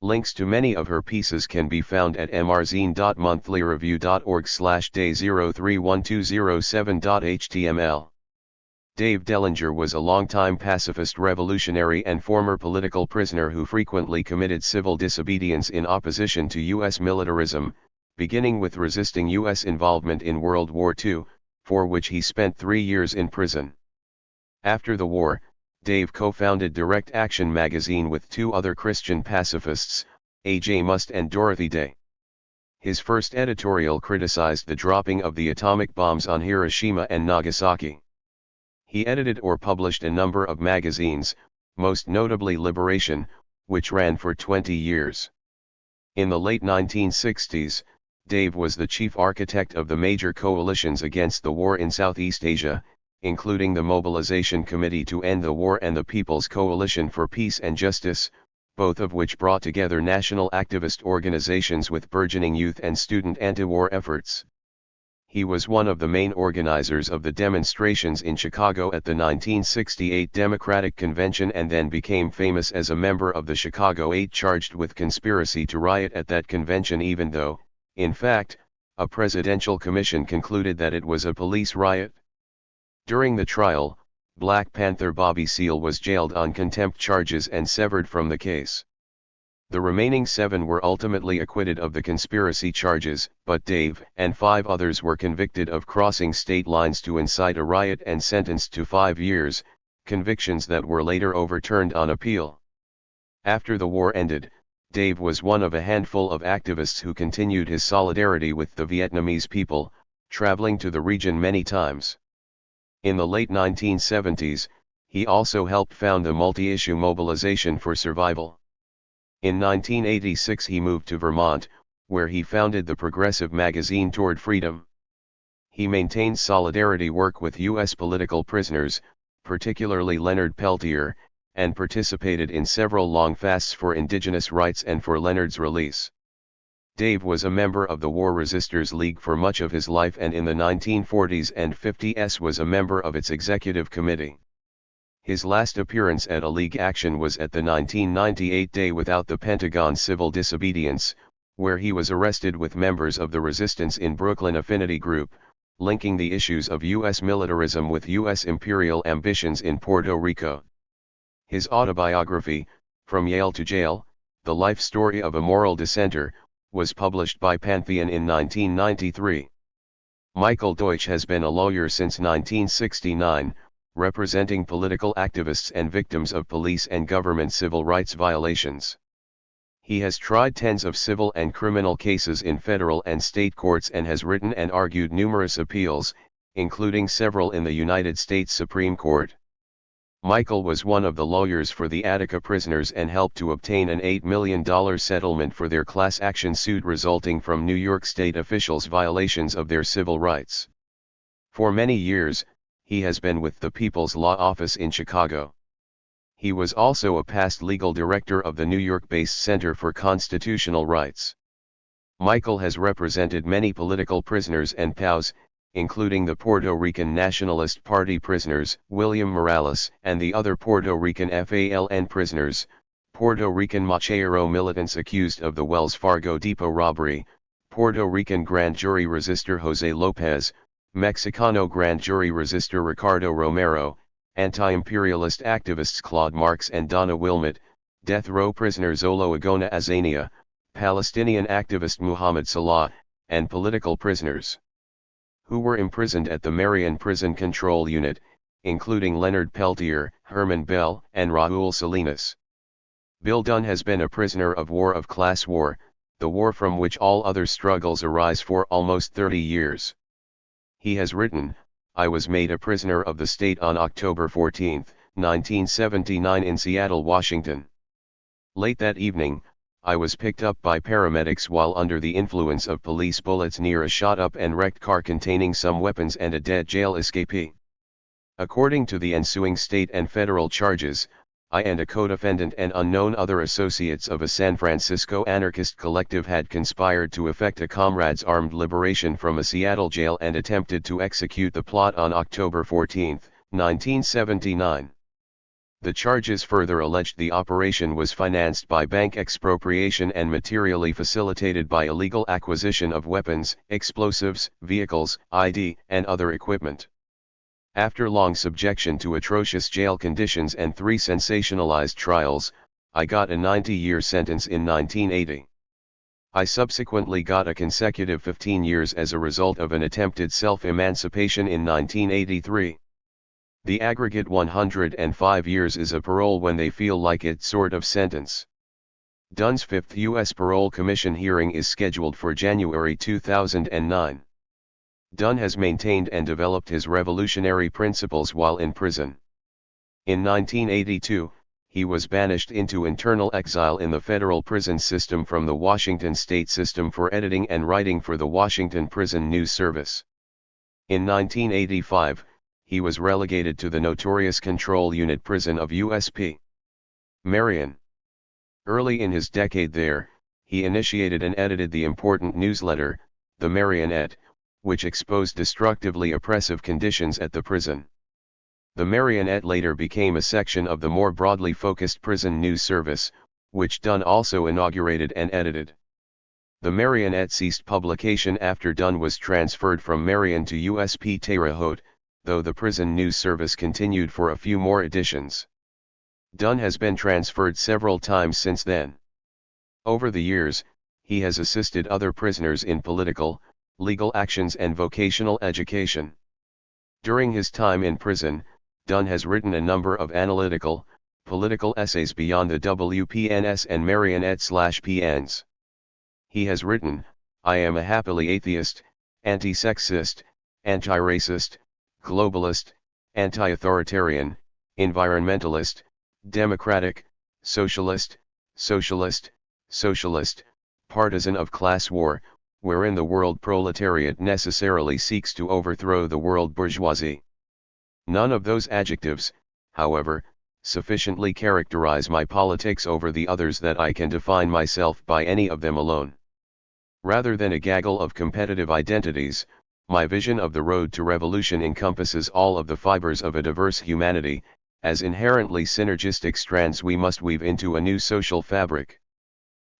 S1: Links to many of her pieces can be found at mrzine.monthlyreview.org/day031207.html. Dave Dellinger was a longtime pacifist revolutionary and former political prisoner who frequently committed civil disobedience in opposition to U.S. militarism, beginning with resisting U.S. involvement in World War II, for which he spent 3 years in prison. After the war, Dave co-founded Direct Action magazine with 2 other Christian pacifists, A.J. Must and Dorothy Day. His first editorial criticized the dropping of the atomic bombs on Hiroshima and Nagasaki. He edited or published a number of magazines, most notably Liberation, which ran for 20 years. In the late 1960s, Dave was the chief architect of the major coalitions against the war in Southeast Asia, including the Mobilization Committee to End the War and the People's Coalition for Peace and Justice, both of which brought together national activist organizations with burgeoning youth and student anti-war efforts. He was one of the main organizers of the demonstrations in Chicago at the 1968 Democratic Convention and then became famous as a member of the Chicago Eight charged with conspiracy to riot at that convention, even though, in fact, a presidential commission concluded that it was a police riot. During the trial, Black Panther Bobby Seale was jailed on contempt charges and severed from the case. The remaining 7 were ultimately acquitted of the conspiracy charges, but Dave and 5 others were convicted of crossing state lines to incite a riot and sentenced to 5 years, convictions that were later overturned on appeal. After the war ended, Dave was one of a handful of activists who continued his solidarity with the Vietnamese people, traveling to the region many times. In the late 1970s, he also helped found the multi-issue Mobilization for Survival. In 1986 he moved to Vermont, where he founded the progressive magazine Toward Freedom. He maintains solidarity work with U.S. political prisoners, particularly Leonard Peltier, and participated in several long fasts for indigenous rights and for Leonard's release. Dave was a member of the War Resisters League for much of his life and in the 1940s and 50s was a member of its executive committee. His last appearance at a League action was at the 1998 Day Without the Pentagon Civil Disobedience, where he was arrested with members of the resistance in Brooklyn Affinity Group, linking the issues of U.S. militarism with U.S. imperial ambitions in Puerto Rico. His autobiography, From Yale to Jail, The Life Story of a Moral Dissenter, was published by Pantheon in 1993. Michael Deutsch has been a lawyer since 1969, representing political activists and victims of police and government civil rights violations. He has tried tens of civil and criminal cases in federal and state courts and has written and argued numerous appeals, including several in the United States Supreme Court. Michael was one of the lawyers for the Attica prisoners and helped to obtain an $8 million settlement for their class action suit resulting from New York State officials' violations of their civil rights. For many years, he has been with the People's Law Office in Chicago. He was also a past legal director of the New York-based Center for Constitutional Rights. Michael has represented many political prisoners and POWs, including the Puerto Rican Nationalist Party prisoners, William Morales, and the other Puerto Rican FALN prisoners, Puerto Rican Macheiro militants accused of the Wells Fargo depot robbery, Puerto Rican grand jury resistor Jose Lopez, Mexicano grand jury resistor Ricardo Romero, anti-imperialist activists Claude Marx and Donna Wilmot, death row prisoner Zolo Agona Azania, Palestinian activist Muhammad Salah, and political prisoners who were imprisoned at the Marion Prison Control Unit, including Leonard Peltier, Herman Bell, and Raúl Salinas. Bill Dunn has been a prisoner of war of class war, the war from which all other struggles arise, for almost 30 years. He has written, "I was made a prisoner of the state on October 14, 1979 in Seattle, Washington. Late that evening, I was picked up by paramedics while under the influence of police bullets near a shot-up and wrecked car containing some weapons and a dead jail escapee. According to the ensuing state and federal charges, I and a co-defendant and unknown other associates of a San Francisco anarchist collective had conspired to effect a comrade's armed liberation from a Seattle jail and attempted to execute the plot on October 14, 1979. The charges further alleged the operation was financed by bank expropriation and materially facilitated by illegal acquisition of weapons, explosives, vehicles, ID, and other equipment. After long subjection to atrocious jail conditions and 3 sensationalized trials, I got a 90-year sentence in 1980. I subsequently got a consecutive 15 years as a result of an attempted self-emancipation in 1983. The aggregate 105 years is a parole when they feel like it sort of sentence. Dunn's 5th U.S. Parole Commission hearing is scheduled for January 2009. Dunn has maintained and developed his revolutionary principles while in prison. In 1982, he was banished into internal exile in the federal prison system from the Washington state system for editing and writing for the Washington Prison News Service. In 1985, he was relegated to the notorious Control Unit prison of USP Marion. Early in his decade there, he initiated and edited the important newsletter, The Marionette, which exposed destructively oppressive conditions at the prison. The Marionette later became a section of the more broadly focused Prison News Service, which Dunn also inaugurated and edited. The Marionette ceased publication after Dunn was transferred from Marion to USP Terre Haute, though the Prison News Service continued for a few more editions. Dunn has been transferred several times since then. Over the years, he has assisted other prisoners in political, legal actions and vocational education. During his time in prison, Dunn has written a number of analytical, political essays beyond the WPNS and Marionette/PNs. He has written, "I am a happily atheist, anti-sexist, anti-racist, globalist, anti-authoritarian, environmentalist, democratic, socialist, partisan of class war, wherein the world proletariat necessarily seeks to overthrow the world bourgeoisie. None of those adjectives, however, sufficiently characterize my politics over the others that I can define myself by any of them alone. Rather than a gaggle of competitive identities, my vision of the road to revolution encompasses all of the fibers of a diverse humanity, as inherently synergistic strands we must weave into a new social fabric.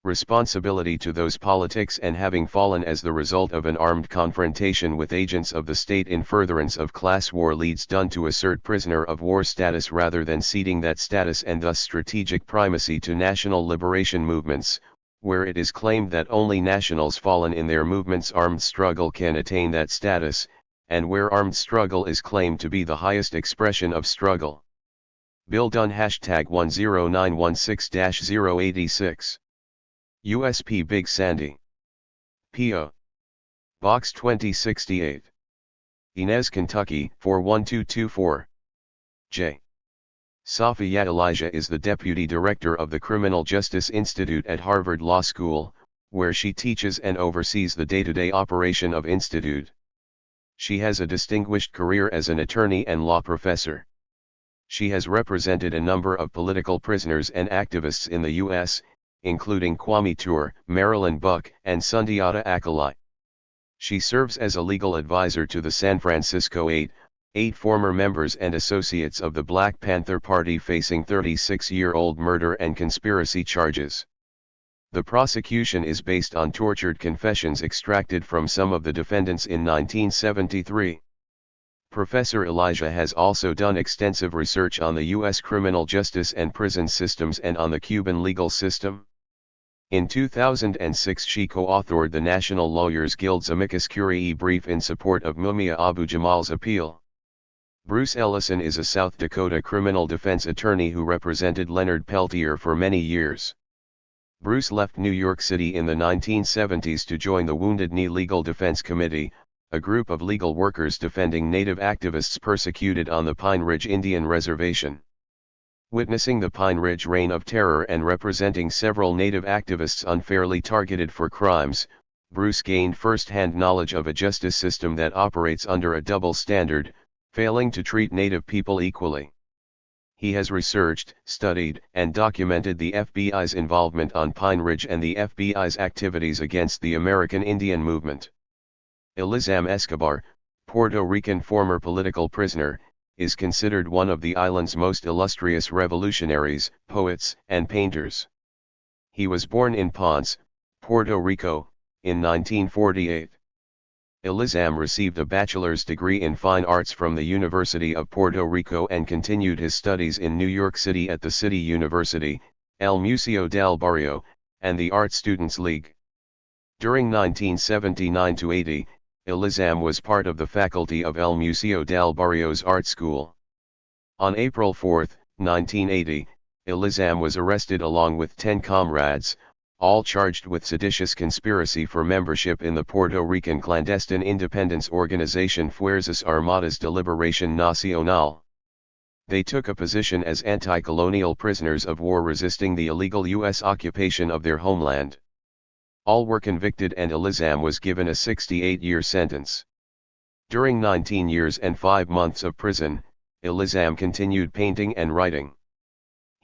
S1: Responsibility to those politics, and having fallen as the result of an armed confrontation with agents of the state in furtherance of class war, leads Dunn to assert prisoner of war status rather than ceding that status and thus strategic primacy to national liberation movements, where it is claimed that only nationals fallen in their movement's armed struggle can attain that status, and where armed struggle is claimed to be the highest expression of struggle." Bill Dunn #10916-086 USP Big Sandy. P.O. Box 2068. Inez, Kentucky 41224. J. Safiyat Elijah is the Deputy Director of the Criminal Justice Institute at Harvard Law School, where she teaches and oversees the day-to-day operation of Institute. She has a distinguished career as an attorney and law professor. She has represented a number of political prisoners and activists in the U.S., including Kwame Ture, Marilyn Buck, and Sundiata Acoli. She serves as a legal advisor to the San Francisco 8 former members and associates of the Black Panther Party facing 36-year-old murder and conspiracy charges. The prosecution is based on tortured confessions extracted from some of the defendants in 1973. Professor Elijah has also done extensive research on the U.S. criminal justice and prison systems and on the Cuban legal system. In 2006 she co-authored the National Lawyers Guild's amicus curiae brief in support of Mumia Abu-Jamal's appeal. Bruce Ellison is a South Dakota criminal defense attorney who represented Leonard Peltier for many years. Bruce left New York City in the 1970s to join the Wounded Knee Legal Defense Committee, a group of legal workers defending Native activists persecuted on the Pine Ridge Indian Reservation. Witnessing the Pine Ridge reign of terror and representing several Native activists unfairly targeted for crimes, Bruce gained first-hand knowledge of a justice system that operates under a double standard, failing to treat Native people equally. He has researched, studied, and documented the FBI's involvement on Pine Ridge and the FBI's activities against the American Indian movement. Elizam Escobar, Puerto Rican former political prisoner, is considered one of the island's most illustrious revolutionaries, poets, and painters. He was born in Ponce, Puerto Rico, in 1948. Elizam received a bachelor's degree in fine arts from the University of Puerto Rico and continued his studies in New York City at the City University, El Museo del Barrio, and the Art Students League. During 1979–80, Elizam was part of the faculty of El Museo del Barrio's art school. On April 4, 1980, Elizam was arrested along with 10 comrades, all charged with seditious conspiracy for membership in the Puerto Rican clandestine independence organization Fuerzas Armadas de Liberación Nacional. They took a position as anti-colonial prisoners of war resisting the illegal U.S. occupation of their homeland. All were convicted and Elizam was given a 68-year sentence. During 19 years and 5 months of prison, Elizam continued painting and writing.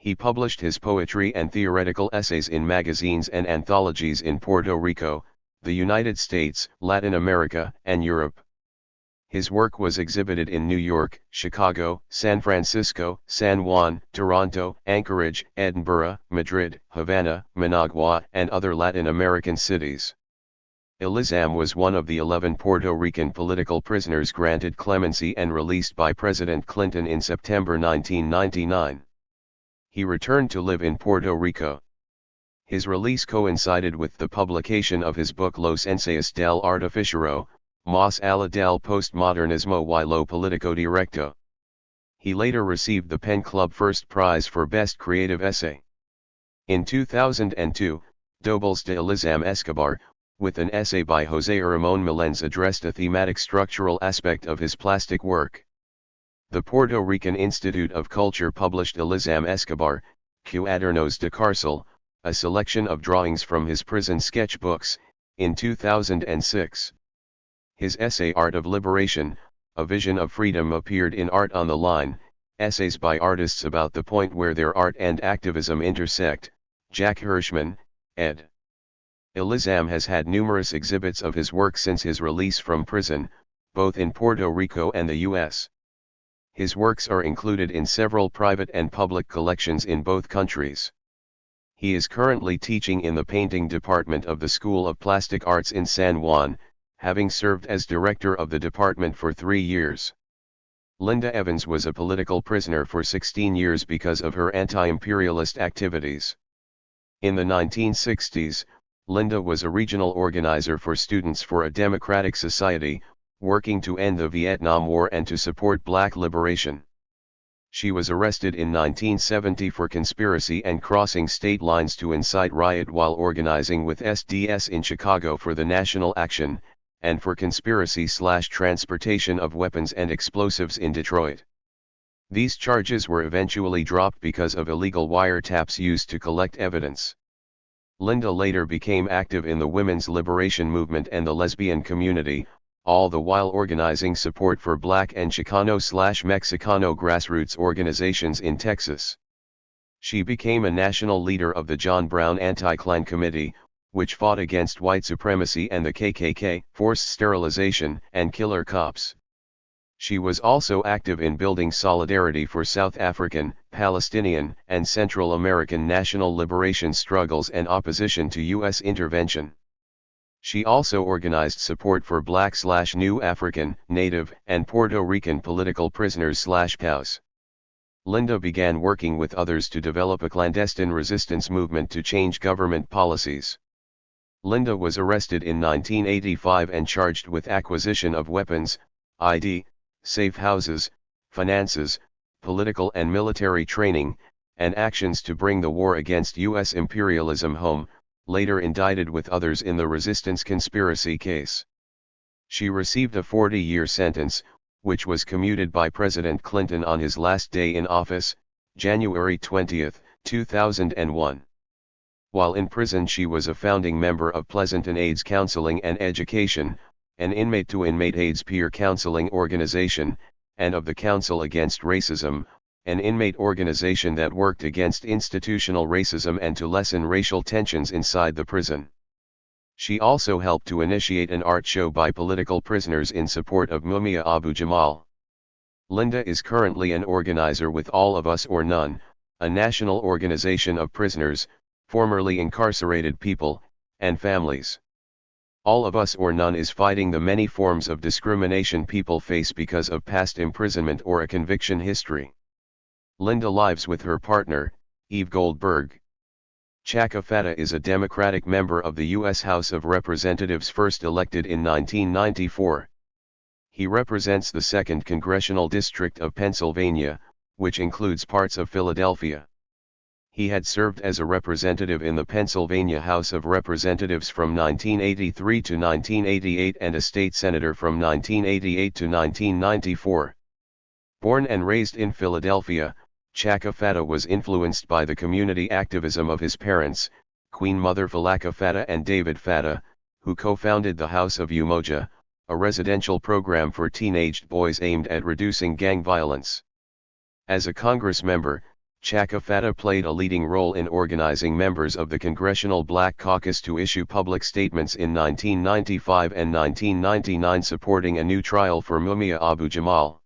S1: He published his poetry and theoretical essays in magazines and anthologies in Puerto Rico, the United States, Latin America, and Europe. His work was exhibited in New York, Chicago, San Francisco, San Juan, Toronto, Anchorage, Edinburgh, Madrid, Havana, Managua, and other Latin American cities. Elizam was one of the 11 Puerto Rican political prisoners granted clemency and released by President Clinton in September 1999. He returned to live in Puerto Rico. His release coincided with the publication of his book Los Ensayos del Artificiero, Más allá del postmodernismo y lo político directo. He later received the Pen Club First Prize for Best Creative Essay. In 2002, Dobles de Elizam Escobar, with an essay by José Ramón Meléndez, addressed a thematic structural aspect of his plastic work. The Puerto Rican Institute of Culture published Elizam Escobar, Cuadernos de Cárcel, a selection of drawings from his prison sketchbooks, in 2006. His essay Art of Liberation, A Vision of Freedom appeared in Art on the Line, Essays by Artists About the Point Where Their Art and Activism Intersect, Jack Hirschman, ed. Elizam has had numerous exhibits of his work since his release from prison, both in Puerto Rico and the U.S. His works are included in several private and public collections in both countries. He is currently teaching in the painting department of the School of Plastic Arts in San Juan, having served as director of the department for 3 years. Linda Evans was a political prisoner for 16 years because of her anti-imperialist activities. In the 1960s, Linda was a regional organizer for Students for a Democratic Society, working to end the Vietnam War and to support black liberation. She was arrested in 1970 for conspiracy and crossing state lines to incite riot while organizing with SDS in Chicago for the National Action, and for conspiracy/transportation of weapons and explosives in Detroit. These charges were eventually dropped because of illegal wiretaps used to collect evidence. Linda later became active in the women's liberation movement and the lesbian community, all the while organizing support for Black and Chicano/Mexicano grassroots organizations in Texas. She became a national leader of the John Brown Anti-Klan Committee, which fought against white supremacy and the KKK, forced sterilization, and killer cops. She was also active in building solidarity for South African, Palestinian, and Central American national liberation struggles and opposition to U.S. intervention. She also organized support for Black/New African, Native, and Puerto Rican political prisoners/POWs. Linda began working with others to develop a clandestine resistance movement to change government policies. Linda was arrested in 1985 and charged with acquisition of weapons, ID, safe houses, finances, political and military training, and actions to bring the war against U.S. imperialism home, later indicted with others in the resistance conspiracy case. She received a 40-year sentence, which was commuted by President Clinton on his last day in office, January 20, 2001. While in prison she was a founding member of Pleasanton AIDS Counseling and Education, an inmate-to-inmate AIDS peer counseling organization, and of the Council Against Racism, an inmate organization that worked against institutional racism and to lessen racial tensions inside the prison. She also helped to initiate an art show by political prisoners in support of Mumia Abu-Jamal. Linda is currently an organizer with All of Us or None, a national organization of prisoners, formerly incarcerated people, and families. All of Us or None is fighting the many forms of discrimination people face because of past imprisonment or a conviction history. Linda lives with her partner, Eve Goldberg. Chaka Fattah is a Democratic member of the U.S. House of Representatives first elected in 1994. He represents the 2nd Congressional District of Pennsylvania, which includes parts of Philadelphia. He had served as a representative in the Pennsylvania House of Representatives from 1983 to 1988 and a state senator from 1988 to 1994. Born and raised in Philadelphia, Chaka Fattah was influenced by the community activism of his parents, Queen Mother Falaka Fattah and David Fattah, who co-founded the House of Umoja, a residential program for teenaged boys aimed at reducing gang violence. As a Congress member, Chaka Fattah played a leading role in organizing members of the Congressional Black Caucus to issue public statements in 1995 and 1999 supporting a new trial for Mumia Abu-Jamal.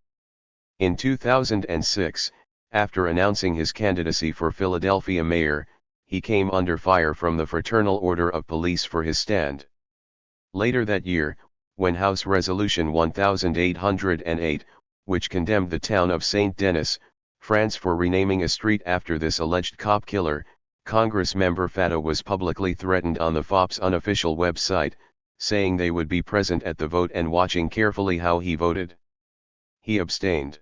S1: In 2006, after announcing his candidacy for Philadelphia mayor, he came under fire from the Fraternal Order of Police for his stand. Later that year, when House Resolution 1808, which condemned the town of Saint Denis, France for renaming a street after this alleged cop killer, Congress member Fattah was publicly threatened on the FOP's unofficial website, saying they would be present at the vote and watching carefully how he voted. He abstained.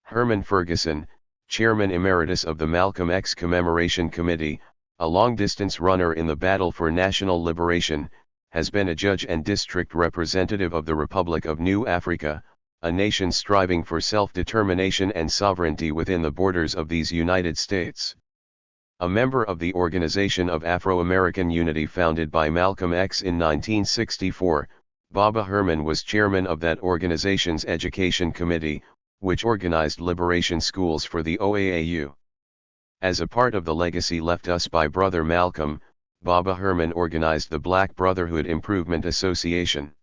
S1: Herman Ferguson, Chairman Emeritus of the Malcolm X Commemoration Committee, a long-distance runner in the battle for national liberation, has been a judge and district representative of the Republic of New Africa, a nation striving for self-determination and sovereignty within the borders of these United States. A member of the Organization of Afro-American Unity founded by Malcolm X in 1964, Baba Herman was chairman of that organization's Education Committee, which organized liberation schools for the OAAU. As a part of the legacy left us by Brother Malcolm, Baba Herman organized the Black Brotherhood Improvement Association.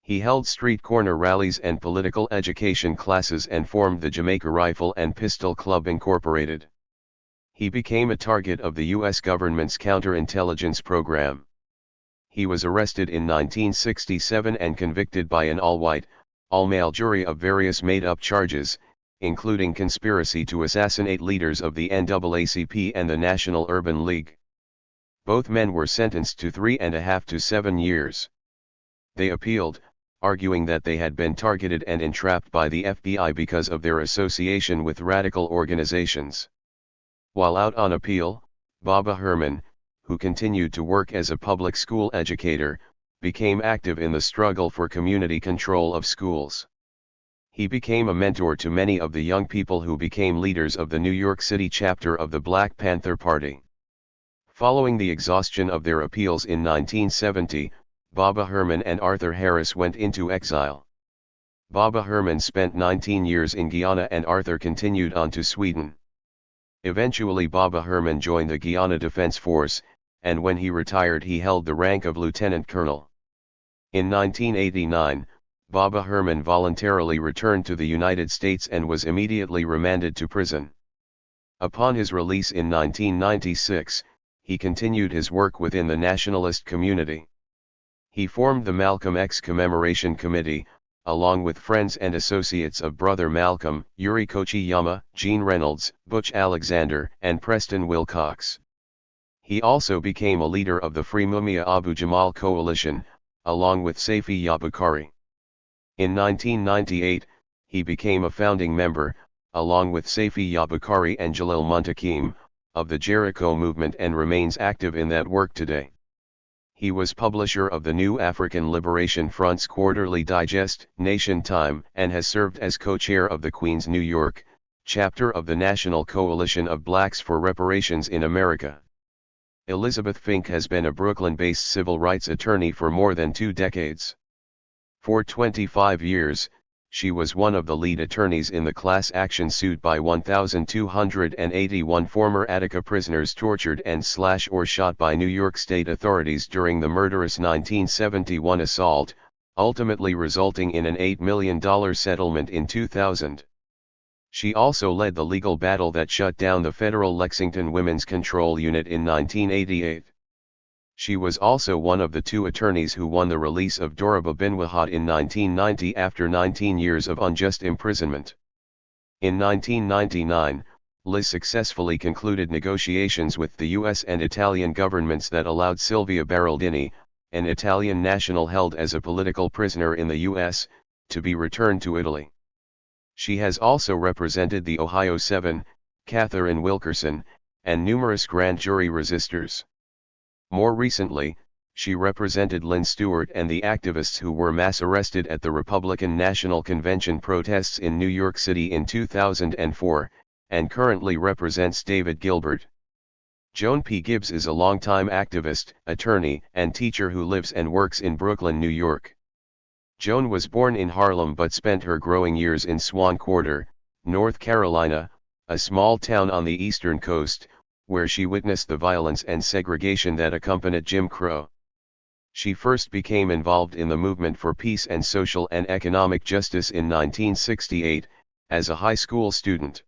S1: He held street corner rallies and political education classes and formed the Jamaica Rifle and Pistol Club Incorporated. He became a target of the U.S. government's counterintelligence program. He was arrested in 1967 and convicted by an all-white, all-male jury of various made-up charges, including conspiracy to assassinate leaders of the NAACP and the National Urban League. Both men were sentenced to 3.5 to 7 years. They appealed, arguing that they had been targeted and entrapped by the FBI because of their association with radical organizations. While out on appeal, Baba Herman, who continued to work as a public school educator, became active in the struggle for community control of schools. He became a mentor to many of the young people who became leaders of the New York City chapter of the Black Panther Party. Following the exhaustion of their appeals in 1970, Baba Herman and Arthur Harris went into exile. Baba Herman spent 19 years in Guyana and Arthur continued on to Sweden. Eventually Baba Herman joined the Guyana Defense Force, and when he retired he held the rank of lieutenant colonel. In 1989, Baba Herman voluntarily returned to the United States and was immediately remanded to prison. Upon his release in 1996, he continued his work within the nationalist community. He formed the Malcolm X Commemoration Committee, along with friends and associates of Brother Malcolm, Yuri Kochiyama, Gene Reynolds, Butch Alexander, and Preston Wilcox. He also became a leader of the Free Mumia Abu-Jamal Coalition, along with Saifi Yabukari. In 1998, he became a founding member, along with Saifi Yabukari and Jalil Muntakim, of the Jericho movement and remains active in that work today. He was publisher of the New African Liberation Front's quarterly digest, Nation Time, and has served as co-chair of the Queens New York chapter of the National Coalition of Blacks for Reparations in America. Elizabeth Fink has been a Brooklyn-based civil rights attorney for more than 2 decades. For 25 years, she was one of the lead attorneys in the class action suit by 1,281 former Attica prisoners tortured and or shot by New York State authorities during the murderous 1971 assault, ultimately resulting in an $8 million settlement in 2000. She also led the legal battle that shut down the federal Lexington Women's Control Unit in 1988. She was also one of the 2 attorneys who won the release of Doraba Binwahat in 1990 after 19 years of unjust imprisonment. In 1999, Liz successfully concluded negotiations with the U.S. and Italian governments that allowed Silvia Berardini, an Italian national held as a political prisoner in the U.S., to be returned to Italy. She has also represented the Ohio 7, Catherine Wilkerson, and numerous grand jury resistors. More recently, she represented Lynn Stewart and the activists who were mass arrested at the Republican National Convention protests in New York City in 2004, and currently represents David Gilbert. Joan P. Gibbs is a longtime activist, attorney, and teacher who lives and works in Brooklyn, New York. Joan was born in Harlem but spent her growing years in Swan Quarter, North Carolina, a small town on the eastern coast, where she witnessed the violence and segregation that accompanied Jim Crow. She first became involved in the movement for peace and social and economic justice in 1968, as a high school student.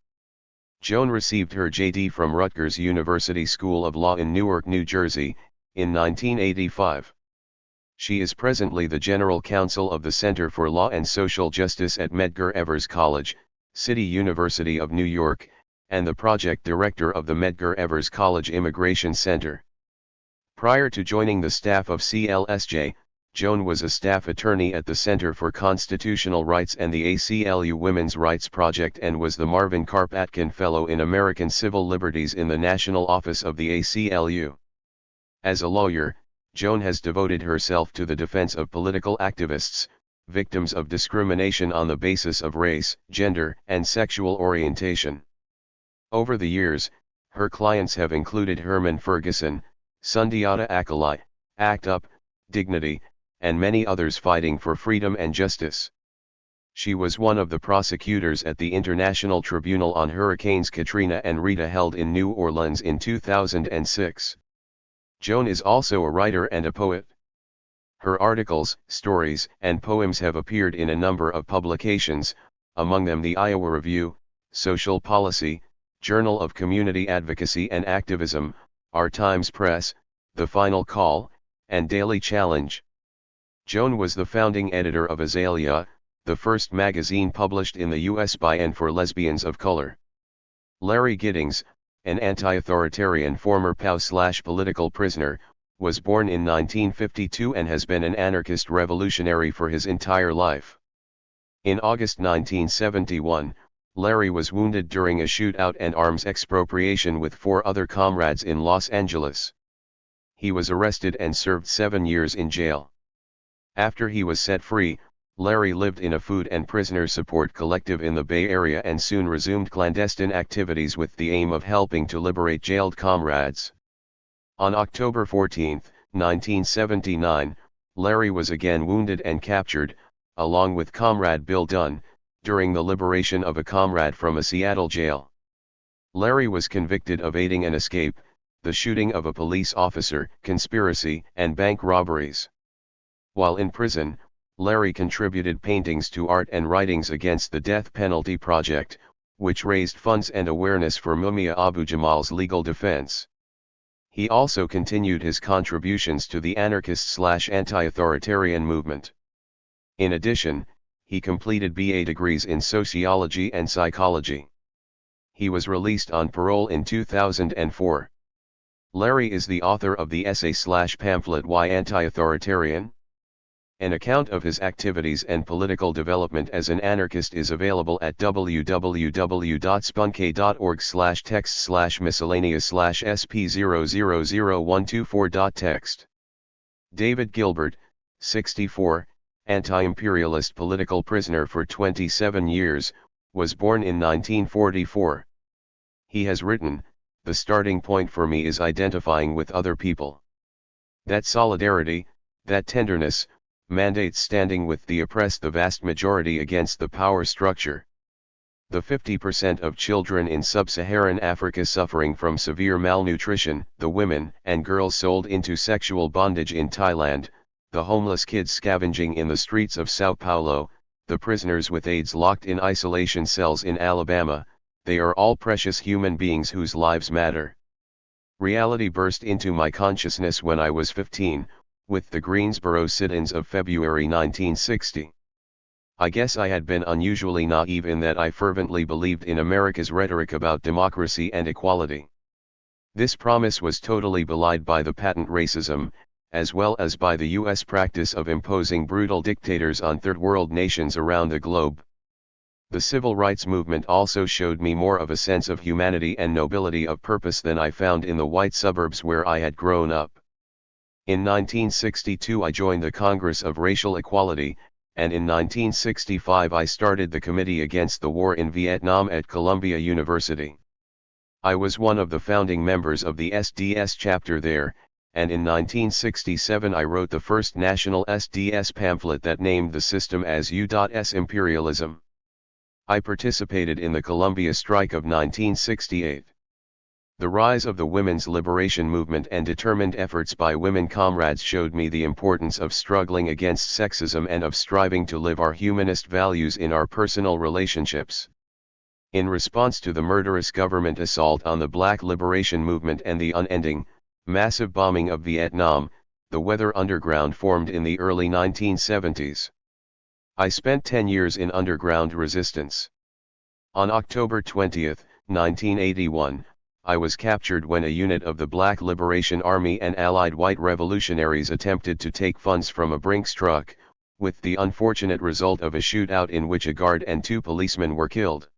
S1: Joan received her JD from Rutgers University School of Law in Newark, New Jersey, in 1985. She is presently the General Counsel of the Center for Law and Social Justice at Medgar Evers College, City University of New York, and the project director of the Medgar Evers College Immigration Center. Prior to joining the staff of CLSJ, Joan was a staff attorney at the Center for Constitutional Rights and the ACLU Women's Rights Project and was the Marvin Karpatkin Fellow in American Civil Liberties in the National Office of the ACLU. As a lawyer, Joan has devoted herself to the defense of political activists, victims of discrimination on the basis of race, gender, and sexual orientation. Over the years, her clients have included Herman Ferguson, Sundiata Acoli, ACT UP, Dignity, and many others fighting for freedom and justice. She was one of the prosecutors at the International Tribunal on Hurricanes Katrina and Rita held in New Orleans in 2006. Joan is also a writer and a poet. Her articles, stories, and poems have appeared in a number of publications, among them the Iowa Review, Social Policy, Journal of Community Advocacy and Activism, Our Times Press, The Final Call, and Daily Challenge. Joan was the founding editor of Azalea, the first magazine published in the U.S. by and for lesbians of color. Larry Giddings, an anti-authoritarian former POW/political prisoner, was born in 1952 and has been an anarchist revolutionary for his entire life. In August 1971, Larry was wounded during a shootout and arms expropriation with 4 other comrades in Los Angeles. He was arrested and served 7 years in jail. After he was set free, Larry lived in a food and prisoner support collective in the Bay Area and soon resumed clandestine activities with the aim of helping to liberate jailed comrades. On October 14, 1979, Larry was again wounded and captured, along with comrade Bill Dunn, during the liberation of a comrade from a Seattle jail. Larry was convicted of aiding an escape, the shooting of a police officer, conspiracy, and bank robberies. While in prison, Larry contributed paintings to art and writings against the death penalty project, which raised funds and awareness for Mumia Abu-Jamal's legal defense. He also continued his contributions to the anarchist/anti-authoritarian movement. In addition, he completed BA degrees in sociology and psychology. He was released on parole in 2004. Larry is the author of the essay/pamphlet Why Anti-Authoritarian? An account of his activities and political development as an anarchist is available at www.spunk.org/text/miscellaneous/sp000124.txt. David Gilbert, 64, anti-imperialist political prisoner for 27 years, was born in 1944. He has written, "The starting point for me is identifying with other people. That solidarity, that tenderness, mandates standing with the oppressed, the vast majority against the power structure. The 50% of children in sub-Saharan Africa suffering from severe malnutrition, the women and girls sold into sexual bondage in Thailand, the homeless kids scavenging in the streets of Sao Paulo, the prisoners with AIDS locked in isolation cells in Alabama, they are all precious human beings whose lives matter." Reality burst into my consciousness when I was 15, with the Greensboro sit-ins of February 1960. I guess I had been unusually naive in that I fervently believed in America's rhetoric about democracy and equality. This promise was totally belied by the patent racism, as well as by the U.S. practice of imposing brutal dictators on third world nations around the globe. The civil rights movement also showed me more of a sense of humanity and nobility of purpose than I found in the white suburbs where I had grown up. In 1962 I joined the Congress of Racial Equality, and in 1965 I started the Committee Against the War in Vietnam at Columbia University. I was one of the founding members of the SDS chapter there, and in 1967 I wrote the first national SDS pamphlet that named the system as U.S. imperialism. I participated in the Columbia Strike of 1968. The rise of the women's liberation movement and determined efforts by women comrades showed me the importance of struggling against sexism and of striving to live our humanist values in our personal relationships. In response to the murderous government assault on the Black liberation movement and the unending, massive bombing of Vietnam, the Weather Underground formed in the early 1970s. I spent 10 years in underground resistance. On October 20, 1981, I was captured when a unit of the Black Liberation Army and allied white revolutionaries attempted to take funds from a Brinks truck, with the unfortunate result of a shootout in which a guard and 2 policemen were killed.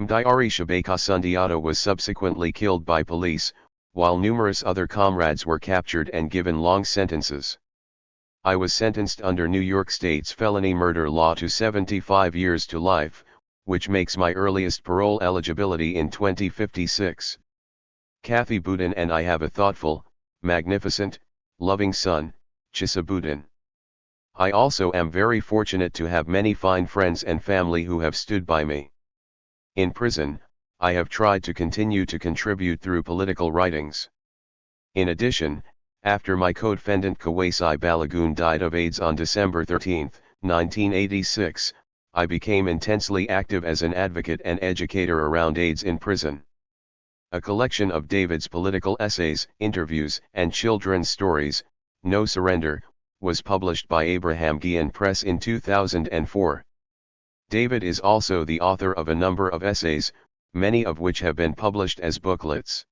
S1: Mdiari Shabaka Sundiata was subsequently killed by police, while numerous other comrades were captured and given long sentences. I was sentenced under New York State's felony murder law to 75 years to life, which makes my earliest parole eligibility in 2056. Kathy Boudin and I have a thoughtful, magnificent, loving son, Chisa Boudin. I also am very fortunate to have many fine friends and family who have stood by me. In prison, I have tried to continue to contribute through political writings. In addition, after my co-defendant Kawasai Balagoon died of AIDS on December 13, 1986, I became intensely active as an advocate and educator around AIDS in prison. A collection of David's political essays, interviews, and children's stories, No Surrender, was published by Abraham Guillen Press in 2004. David is also the author of a number of essays, many of which have been published as booklets.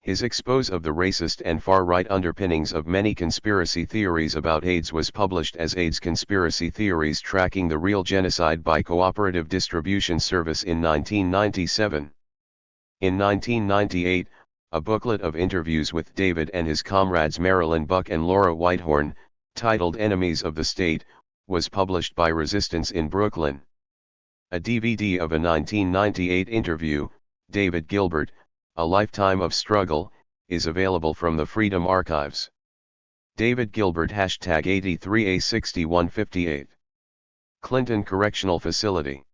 S1: His expose of the racist and far-right underpinnings of many conspiracy theories about AIDS was published as AIDS Conspiracy Theories Tracking the Real Genocide by Cooperative Distribution Service in 1997. In 1998, a booklet of interviews with David and his comrades Marilyn Buck and Laura Whitehorn, titled Enemies of the State, was published by Resistance in Brooklyn. A DVD of a 1998 interview, David Gilbert, A Lifetime of Struggle, is available from the Freedom Archives. David Gilbert #83A6158. Clinton Correctional Facility.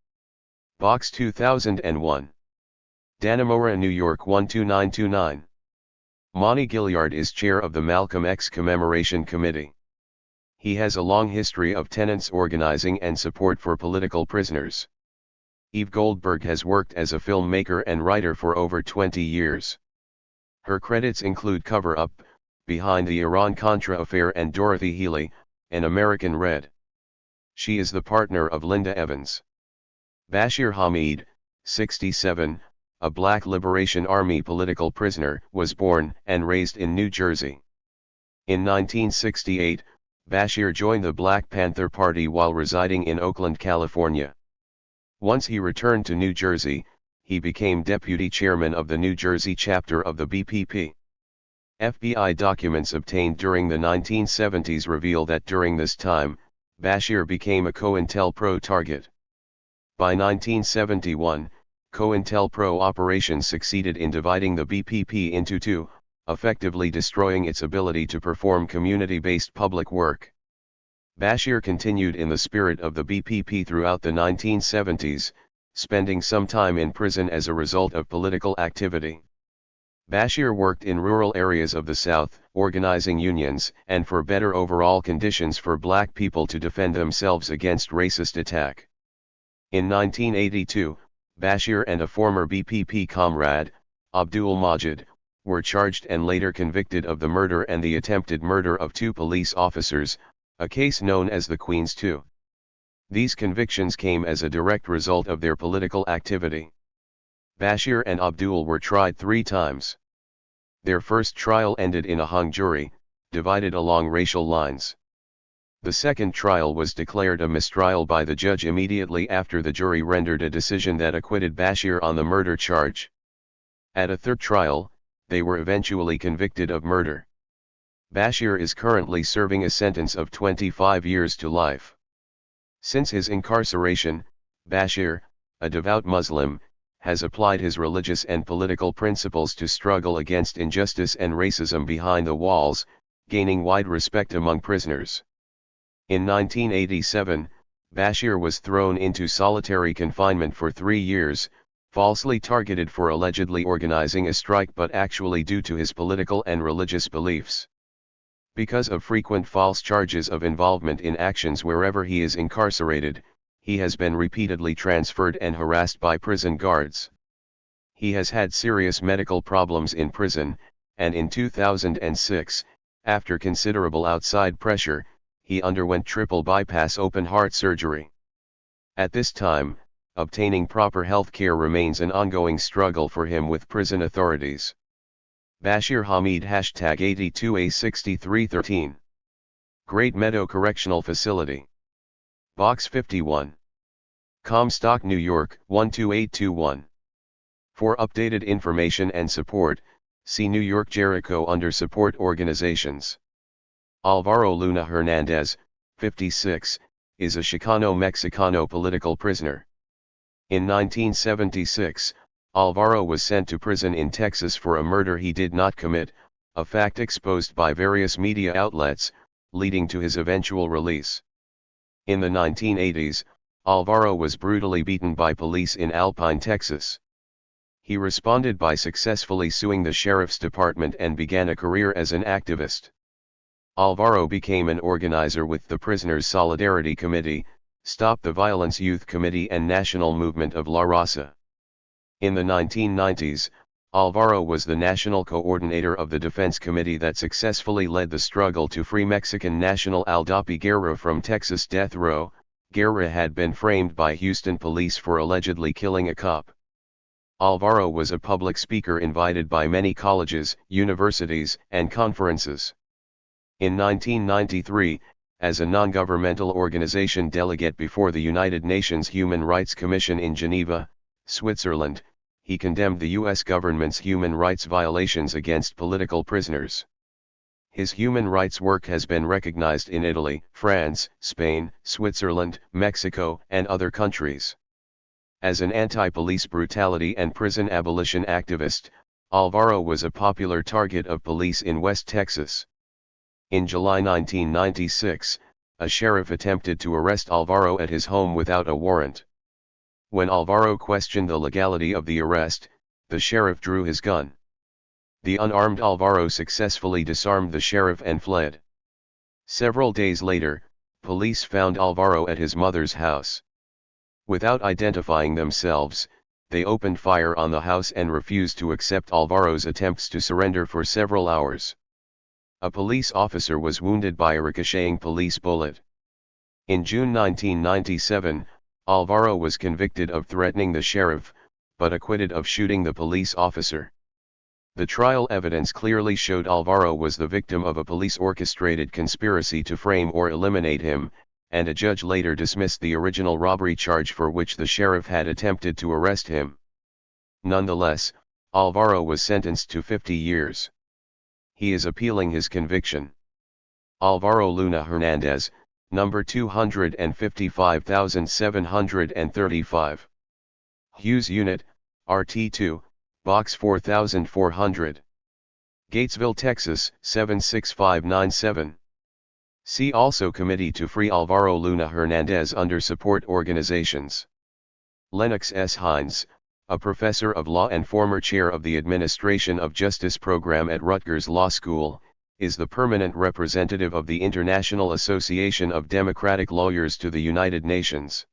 S1: Box 2001. Dannemora, New York 12929. Monty Gilliard is chair of the Malcolm X Commemoration Committee. He has a long history of tenants organizing and support for political prisoners. Eve Goldberg has worked as a filmmaker and writer for over 20 years. Her credits include Cover Up, Behind the Iran-Contra Affair and Dorothy Healy, An American Red. She is the partner of Linda Evans. Bashir Hamid, 67, a Black Liberation Army political prisoner, was born and raised in New Jersey. In 1968, Bashir joined the Black Panther Party while residing in Oakland, California. Once he returned to New Jersey, he became deputy chairman of the New Jersey chapter of the BPP. FBI documents obtained during the 1970s reveal that during this time, Bashir became a COINTELPRO target. By 1971, COINTELPRO operations succeeded in dividing the BPP into two, effectively destroying its ability to perform community-based public work. Bashir continued in the spirit of the BPP throughout the 1970s, spending some time in prison as a result of political activity. Bashir worked in rural areas of the South, organizing unions, and for better overall conditions for black people to defend themselves against racist attack. In 1982, Bashir and a former BPP comrade, Abdul Majid, were charged and later convicted of the murder and the attempted murder of two police officers, a case known as the Queen's Two. These convictions came as a direct result of their political activity. Bashir and Abdul were tried 3 times. Their first trial ended in a hung jury, divided along racial lines. The second trial was declared a mistrial by the judge immediately after the jury rendered a decision that acquitted Bashir on the murder charge. At a third trial, they were eventually convicted of murder. Bashir is currently serving a sentence of 25 years to life. Since his incarceration, Bashir, a devout Muslim, has applied his religious and political principles to struggle against injustice and racism behind the walls, gaining wide respect among prisoners. In 1987, Bashir was thrown into solitary confinement for 3 years, falsely targeted for allegedly organizing a strike but actually due to his political and religious beliefs. Because of frequent false charges of involvement in actions wherever he is incarcerated, he has been repeatedly transferred and harassed by prison guards. He has had serious medical problems in prison, and in 2006, after considerable outside pressure, he underwent triple bypass open heart surgery. At this time, obtaining proper health care remains an ongoing struggle for him with prison authorities. Bashir Hamid #82A6313 Great Meadow Correctional Facility, Box 51, Comstock, New York 12821. For updated information and support, see New York Jericho under Support Organizations. Alvaro Luna Hernandez, 56, is a Chicano-Mexicano political prisoner. In 1976, Alvaro was sent to prison in Texas for a murder he did not commit, a fact exposed by various media outlets, leading to his eventual release. In the 1980s, Alvaro was brutally beaten by police in Alpine, Texas. He responded by successfully suing the sheriff's department and began a career as an activist. Alvaro became an organizer with the Prisoners' Solidarity Committee, Stop the Violence Youth Committee and National Movement of La Raza. In the 1990s, Alvaro was the national coordinator of the defense committee that successfully led the struggle to free Mexican national Aldapi Guerra from Texas death row. Guerra had been framed by Houston police for allegedly killing a cop. Alvaro was a public speaker invited by many colleges, universities, and conferences. In 1993, as a non-governmental organization delegate before the United Nations Human Rights Commission in Geneva, Switzerland, he condemned the U.S. government's human rights violations against political prisoners. His human rights work has been recognized in Italy, France, Spain, Switzerland, Mexico, and other countries. As an anti-police brutality and prison abolition activist, Alvaro was a popular target of police in West Texas. In July 1996, a sheriff attempted to arrest Alvaro at his home without a warrant. When Alvaro questioned the legality of the arrest, the sheriff drew his gun. The unarmed Alvaro successfully disarmed the sheriff and fled. Several days later, police found Alvaro at his mother's house. Without identifying themselves, they opened fire on the house and refused to accept Alvaro's attempts to surrender for several hours. A police officer was wounded by a ricocheting police bullet. In June 1997, Alvaro was convicted of threatening the sheriff, but acquitted of shooting the police officer. The trial evidence clearly showed Alvaro was the victim of a police-orchestrated conspiracy to frame or eliminate him, and a judge later dismissed the original robbery charge for which the sheriff had attempted to arrest him. Nonetheless, Alvaro was sentenced to 50 years. He is appealing his conviction. Alvaro Luna Hernandez, number 255735. Hughes Unit, RT2, Box 4400. Gatesville, Texas, 76597. See also Committee to Free Alvaro Luna Hernandez under Support Organizations. Lennox S. Hines, a professor of law and former chair of the Administration of Justice program at Rutgers Law School, is the permanent representative of the International Association of Democratic Lawyers to the United Nations.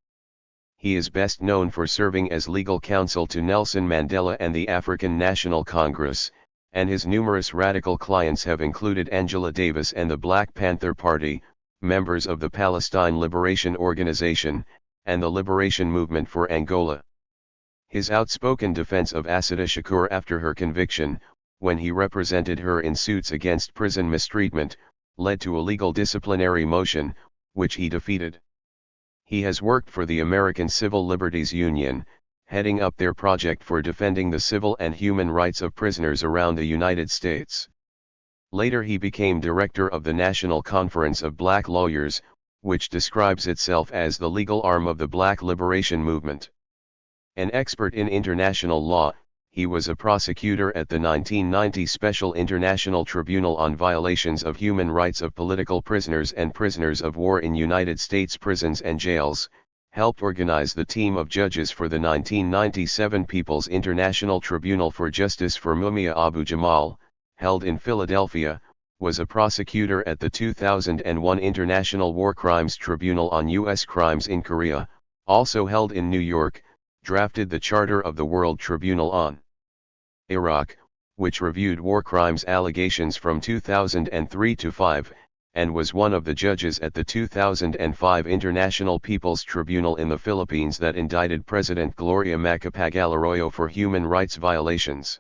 S1: He is best known for serving as legal counsel to Nelson Mandela and the African National Congress, and his numerous radical clients have included Angela Davis and the Black Panther Party, members of the Palestine Liberation Organization, and the Liberation Movement for Angola. His outspoken defense of Assata Shakur after her conviction, when he represented her in suits against prison mistreatment, led to a legal disciplinary motion, which he defeated. He has worked for the American Civil Liberties Union, heading up their project for defending the civil and human rights of prisoners around the United States. Later he became director of the National Conference of Black Lawyers, which describes itself as the legal arm of the Black Liberation Movement. An expert in international law, he was a prosecutor at the 1990 Special International Tribunal on Violations of Human Rights of Political Prisoners and Prisoners of War in United States prisons and jails, helped organize the team of judges for the 1997 People's International Tribunal for Justice for Mumia Abu-Jamal, held in Philadelphia, was a prosecutor at the 2001 International War Crimes Tribunal on U.S. Crimes in Korea, also held in New York, drafted the Charter of the World Tribunal on Iraq, which reviewed war crimes allegations from 2003 to 5, and was one of the judges at the 2005 International People's Tribunal in the Philippines that indicted President Gloria Macapagal Arroyo for human rights violations.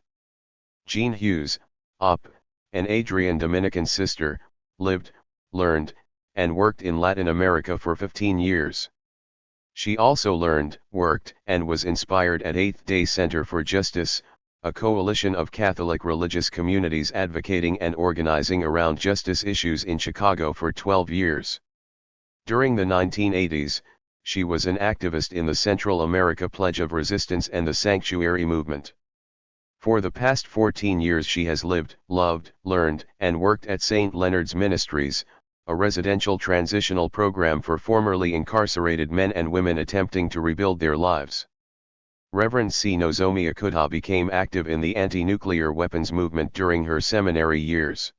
S1: Jean Hughes, Op. An Adrian Dominican sister, lived, learned, and worked in Latin America for 15 years. She also learned, worked, and was inspired at Eighth Day Center for Justice, a coalition of Catholic religious communities advocating and organizing around justice issues in Chicago for 12 years. During the 1980s, she was an activist in the Central America Pledge of Resistance and the Sanctuary Movement. For the past 14 years she has lived, loved, learned, and worked at St. Leonard's Ministries, a residential transitional program for formerly incarcerated men and women attempting to rebuild their lives. Reverend C. Nozomi Akuta became active in the anti-nuclear weapons movement during her seminary years.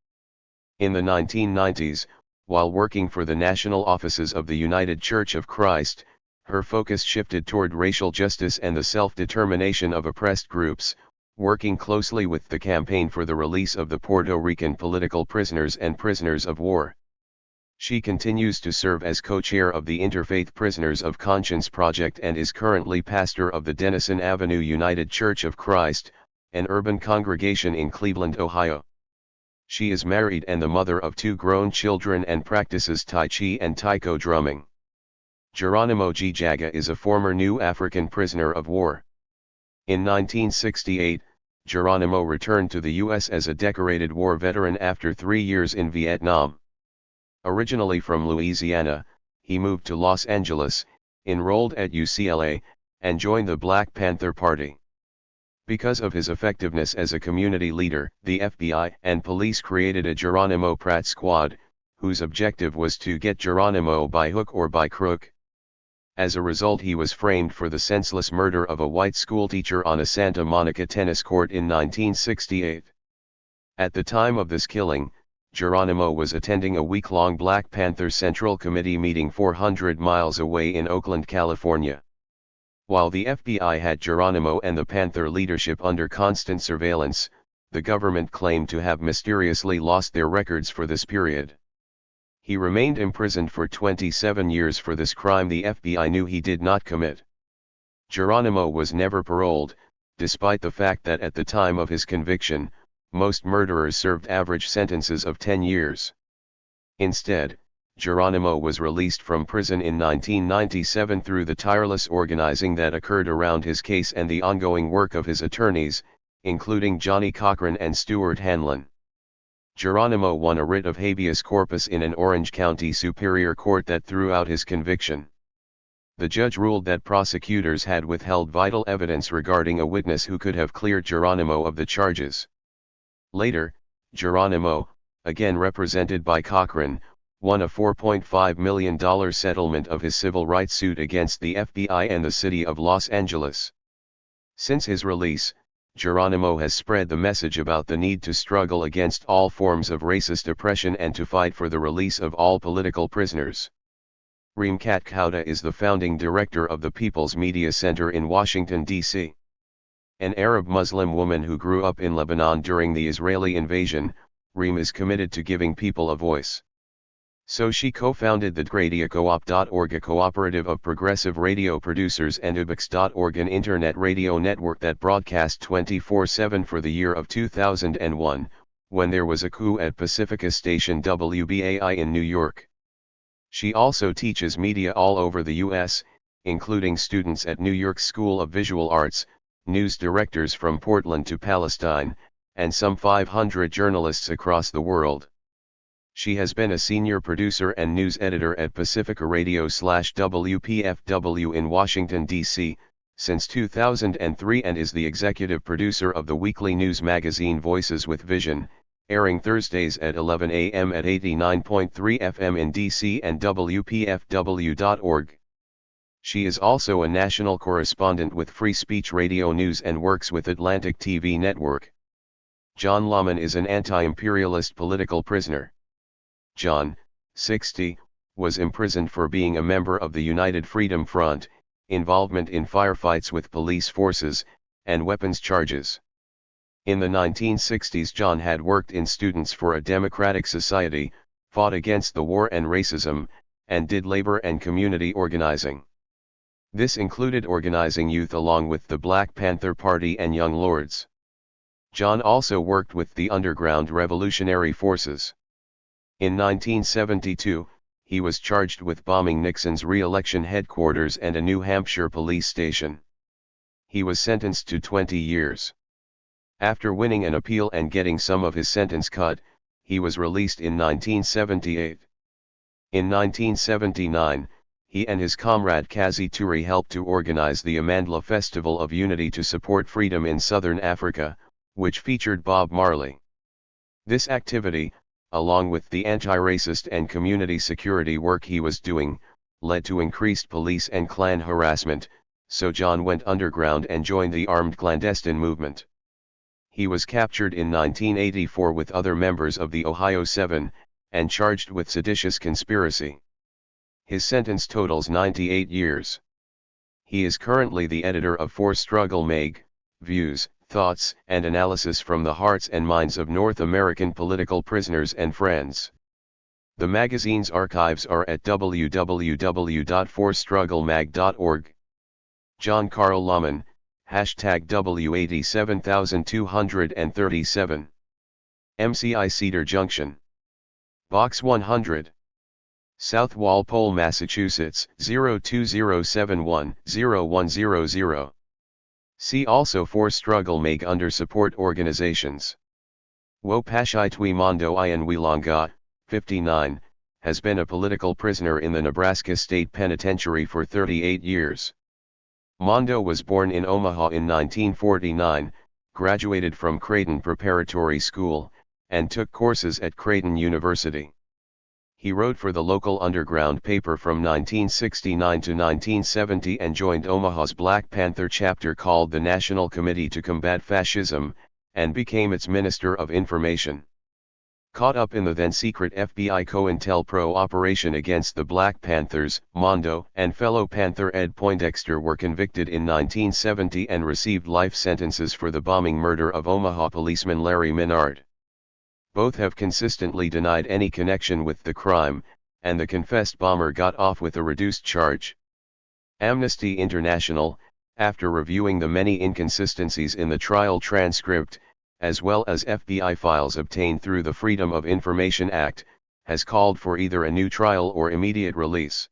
S1: In the 1990s, while working for the national offices of the United Church of Christ, her focus shifted toward racial justice and the self-determination of oppressed groups, working closely with the campaign for the release of the Puerto Rican political prisoners and prisoners of war. She continues to serve as co-chair of the Interfaith Prisoners of Conscience Project and is currently pastor of the Denison Avenue United Church of Christ, an urban congregation in Cleveland, Ohio. She is married and the mother of 2 grown children and practices Tai Chi and Taiko drumming. Geronimo G. Jaga is a former New African prisoner of war. In 1968, Geronimo returned to the U.S. as a decorated war veteran after 3 years in Vietnam. Originally from Louisiana, he moved to Los Angeles, enrolled at UCLA, and joined the Black Panther Party. Because of his effectiveness as a community leader, the FBI and police created a Geronimo Pratt Squad, whose objective was to get Geronimo by hook or by crook. As a result, he was framed for the senseless murder of a white schoolteacher on a Santa Monica tennis court in 1968. At the time of this killing, Geronimo was attending a week-long Black Panther Central Committee meeting 400 miles away in Oakland, California. While the FBI had Geronimo and the Panther leadership under constant surveillance, the government claimed to have mysteriously lost their records for this period. He remained imprisoned for 27 years for this crime the FBI knew he did not commit. Geronimo was never paroled, despite the fact that at the time of his conviction, most murderers served average sentences of 10 years. Instead, Geronimo was released from prison in 1997 through the tireless organizing that occurred around his case and the ongoing work of his attorneys, including Johnny Cochran and Stuart Hanlon. Geronimo won a writ of habeas corpus in an Orange County Superior Court that threw out his conviction. The judge ruled that prosecutors had withheld vital evidence regarding a witness who could have cleared Geronimo of the charges. Later, Geronimo, again represented by Cochran, won a $4.5 million settlement of his civil rights suit against the FBI and the city of Los Angeles. Since his release, Geronimo has spread the message about the need to struggle against all forms of racist oppression and to fight for the release of all political prisoners. Reem Katkouda is the founding director of the People's Media Center in Washington, D.C. An Arab Muslim woman who grew up in Lebanon during the Israeli invasion, Reem is committed to giving people a voice. So she co-founded the THIRD-WORLDISM, a cooperative of progressive radio producers, and ubix.org, an internet radio network that broadcast 24/7 for the year of 2001, when there was a coup at Pacifica station WBAI in New York. She also teaches media all over the U.S., including students at New York's School of Visual Arts, news directors from Portland to Palestine, and some 500 journalists across the world. She has been a senior producer and news editor at Pacifica Radio/WPFW in Washington, D.C., since 2003 and is the executive producer of the weekly news magazine Voices with Vision, airing Thursdays at 11 a.m. at 89.3 FM in DC and WPFW.org. She is also a national correspondent with Free Speech Radio News and works with Atlantic TV Network. John Lahman is an anti-imperialist political prisoner. John, 60, was imprisoned for being a member of the United Freedom Front, involvement in firefights with police forces, and weapons charges. In the 1960s, John had worked in Students for a Democratic Society, fought against the war and racism, and did labor and community organizing. This included organizing youth along with the Black Panther Party and Young Lords. John also worked with the Underground Revolutionary Forces. In 1972, he was charged with bombing Nixon's re-election headquarters and a New Hampshire police station. He was sentenced to 20 years. After winning an appeal and getting some of his sentence cut, he was released in 1978. In 1979, he and his comrade Kazi Toure helped to organize the Amandla Festival of Unity to support freedom in southern Africa, which featured Bob Marley. This activity, along with the anti-racist and community security work he was doing, led to increased police and clan harassment, so John went underground and joined the armed clandestine movement. He was captured in 1984 with other members of the Ohio Seven, and charged with seditious conspiracy. His sentence totals 98 years. He is currently the editor of For Struggle Mag, Views, Thoughts, and Analysis from the Hearts and Minds of North American Political Prisoners and Friends. The magazine's archives are at www.forstruggle.mag.org. John Carl Lahman, #W87237. MCI Cedar Junction. Box 100. South Walpole, Massachusetts 02071-0100. See also For Struggle Mag under Support Organizations. Wopashitwi Mondo Ian Wilanga, 59, has been a political prisoner in the Nebraska State Penitentiary for 38 years. Mondo was born in Omaha in 1949, graduated from Creighton Preparatory School, and took courses at Creighton University. He wrote for the local underground paper from 1969 to 1970 and joined Omaha's Black Panther chapter called the National Committee to Combat Fascism, and became its Minister of Information. Caught up in the then-secret FBI COINTELPRO operation against the Black Panthers, Mondo and fellow Panther Ed Poindexter were convicted in 1970 and received life sentences for the bombing murder of Omaha policeman Larry Menard. Both have consistently denied any connection with the crime, and the confessed bomber got off with a reduced charge. Amnesty International, after reviewing the many inconsistencies in the trial transcript, as well as FBI files obtained through the Freedom of Information Act, has called for either a new trial or immediate release.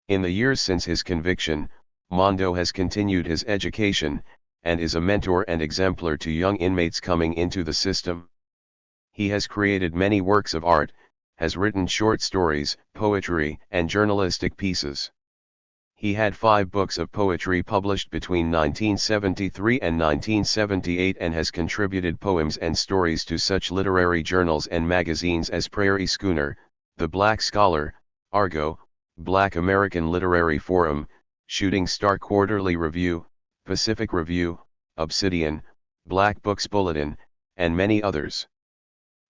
S1: In the years since his conviction, Mondo has continued his education, and is a mentor and exemplar to young inmates coming into the system. He has created many works of art, has written short stories, poetry, and journalistic pieces. He had 5 books of poetry published between 1973 and 1978 and has contributed poems and stories to such literary journals and magazines as Prairie Schooner, The Black Scholar, Argo, Black American Literary Forum, Shooting Star Quarterly Review, Pacific Review, Obsidian, Black Books Bulletin, and many others.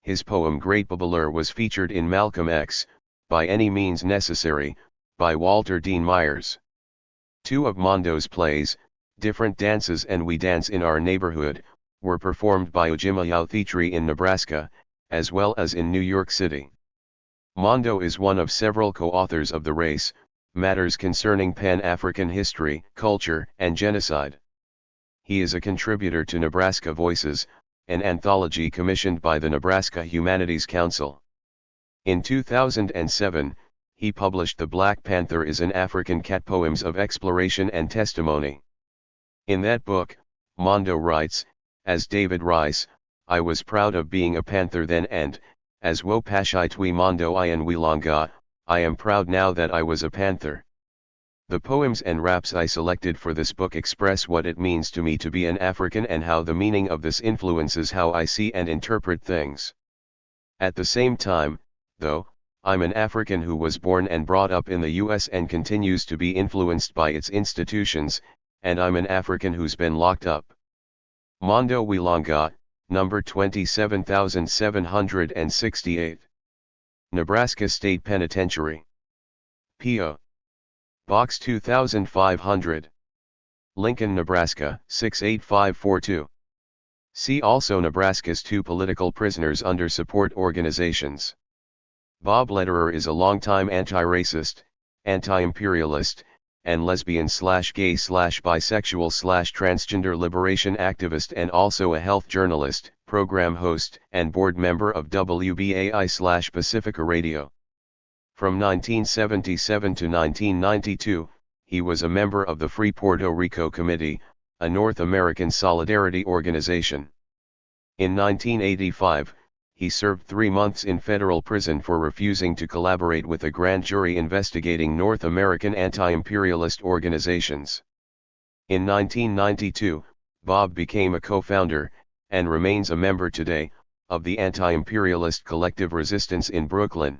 S1: His poem Great Babbler was featured in Malcolm X, By Any Means Necessary, by Walter Dean Myers. 2 of Mondo's plays, Different Dances and We Dance in Our Neighborhood, were performed by Ujima Theatre in Nebraska, as well as in New York City. Mondo is one of several co-authors of The Race, Matters Concerning Pan-African History, Culture, and Genocide. He is a contributor to Nebraska Voices, an anthology commissioned by the Nebraska Humanities Council. In 2007, he published The Black Panther is an African Cat Poems of Exploration and Testimony. In that book, Mondo writes, as David Rice, I was proud of being a Panther then and, as Wopashai Twi Mondo Ian Wilanga, I am proud now that I was a Panther. The poems and raps I selected for this book express what it means to me to be an African and how the meaning of this influences how I see and interpret things. At the same time, though, I'm an African who was born and brought up in the US and continues to be influenced by its institutions, and I'm an African who's been locked up. Mondo Wilanga, number 27768. Nebraska State Penitentiary. P.O. Box 2500. Lincoln, Nebraska, 68542. See also Nebraska's 2 political prisoners under support organizations. Bob Lederer is a longtime anti-racist, anti-imperialist, and lesbian/gay/bisexual/transgender liberation activist and also a health journalist, program host, and board member of WBAI/Pacifica Radio. From 1977 to 1992, he was a member of the Free Puerto Rico Committee, a North American solidarity organization. In 1985, he served 3 months in federal prison for refusing to collaborate with a grand jury investigating North American anti-imperialist organizations. In 1992, Bob became a co-founder, and remains a member today, of the Anti-Imperialist Collective Resistance in Brooklyn.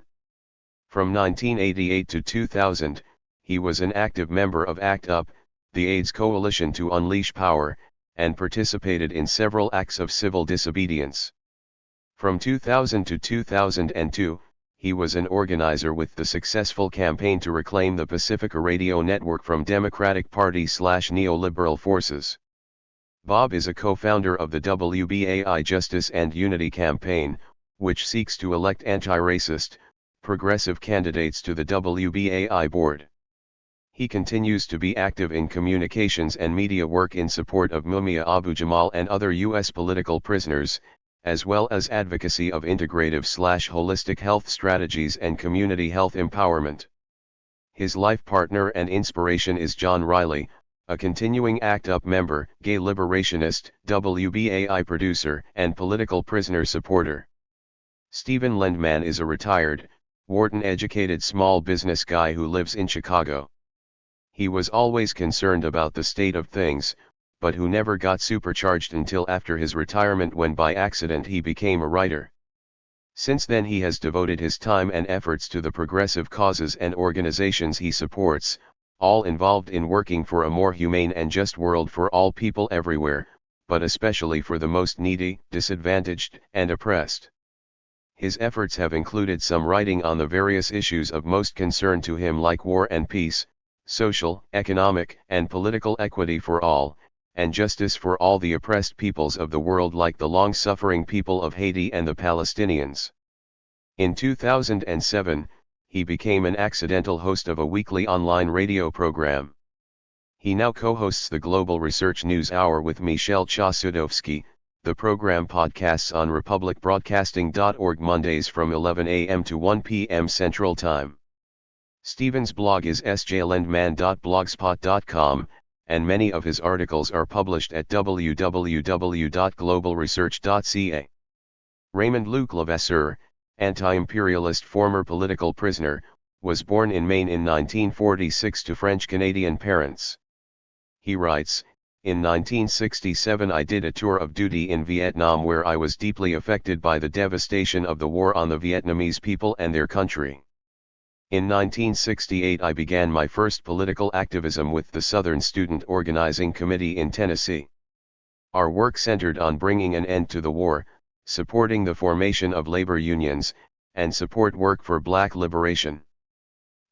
S1: From 1988 to 2000, he was an active member of ACT UP, the AIDS Coalition to Unleash Power, and participated in several acts of civil disobedience. From 2000 to 2002, he was an organizer with the successful campaign to reclaim the Pacifica Radio Network from Democratic Party/neoliberal forces. Bob is a co-founder of the WBAI Justice and Unity Campaign, which seeks to elect anti-racist, progressive candidates to the WBAI board. He continues to be active in communications and media work in support of Mumia Abu-Jamal and other U.S. political prisoners, as well as advocacy of integrative/holistic health strategies and community health empowerment. His life partner and inspiration is John Riley, a continuing ACT UP member, gay liberationist, WBAI producer, and political prisoner supporter. Stephen Lendman is a retired, Wharton-educated small business guy who lives in Chicago. He was always concerned about the state of things, but who never got supercharged until after his retirement when by accident he became a writer. Since then he has devoted his time and efforts to the progressive causes and organizations he supports, all involved in working for a more humane and just world for all people everywhere, but especially for the most needy, disadvantaged, and oppressed. His efforts have included some writing on the various issues of most concern to him like war and peace, social, economic, and political equity for all, and justice for all the oppressed peoples of the world like the long-suffering people of Haiti and the Palestinians. In 2007, he became an accidental host of a weekly online radio program. He now co-hosts the Global Research News Hour with Michel Chossudovsky, The program podcasts on republicbroadcasting.org Mondays from 11 a.m. to 1 p.m. Central Time. Stephen's blog is sjlandman.blogspot.com, and many of his articles are published at www.globalresearch.ca. Raymond Luc Levasseur, anti-imperialist former political prisoner, was born in Maine in 1946 to French-Canadian parents. He writes, "In 1967 I did a tour of duty in Vietnam where I was deeply affected by the devastation of the war on the Vietnamese people and their country. In 1968 I began my first political activism with the Southern Student Organizing Committee in Tennessee. Our work centered on bringing an end to the war, supporting the formation of labor unions, and support work for black liberation.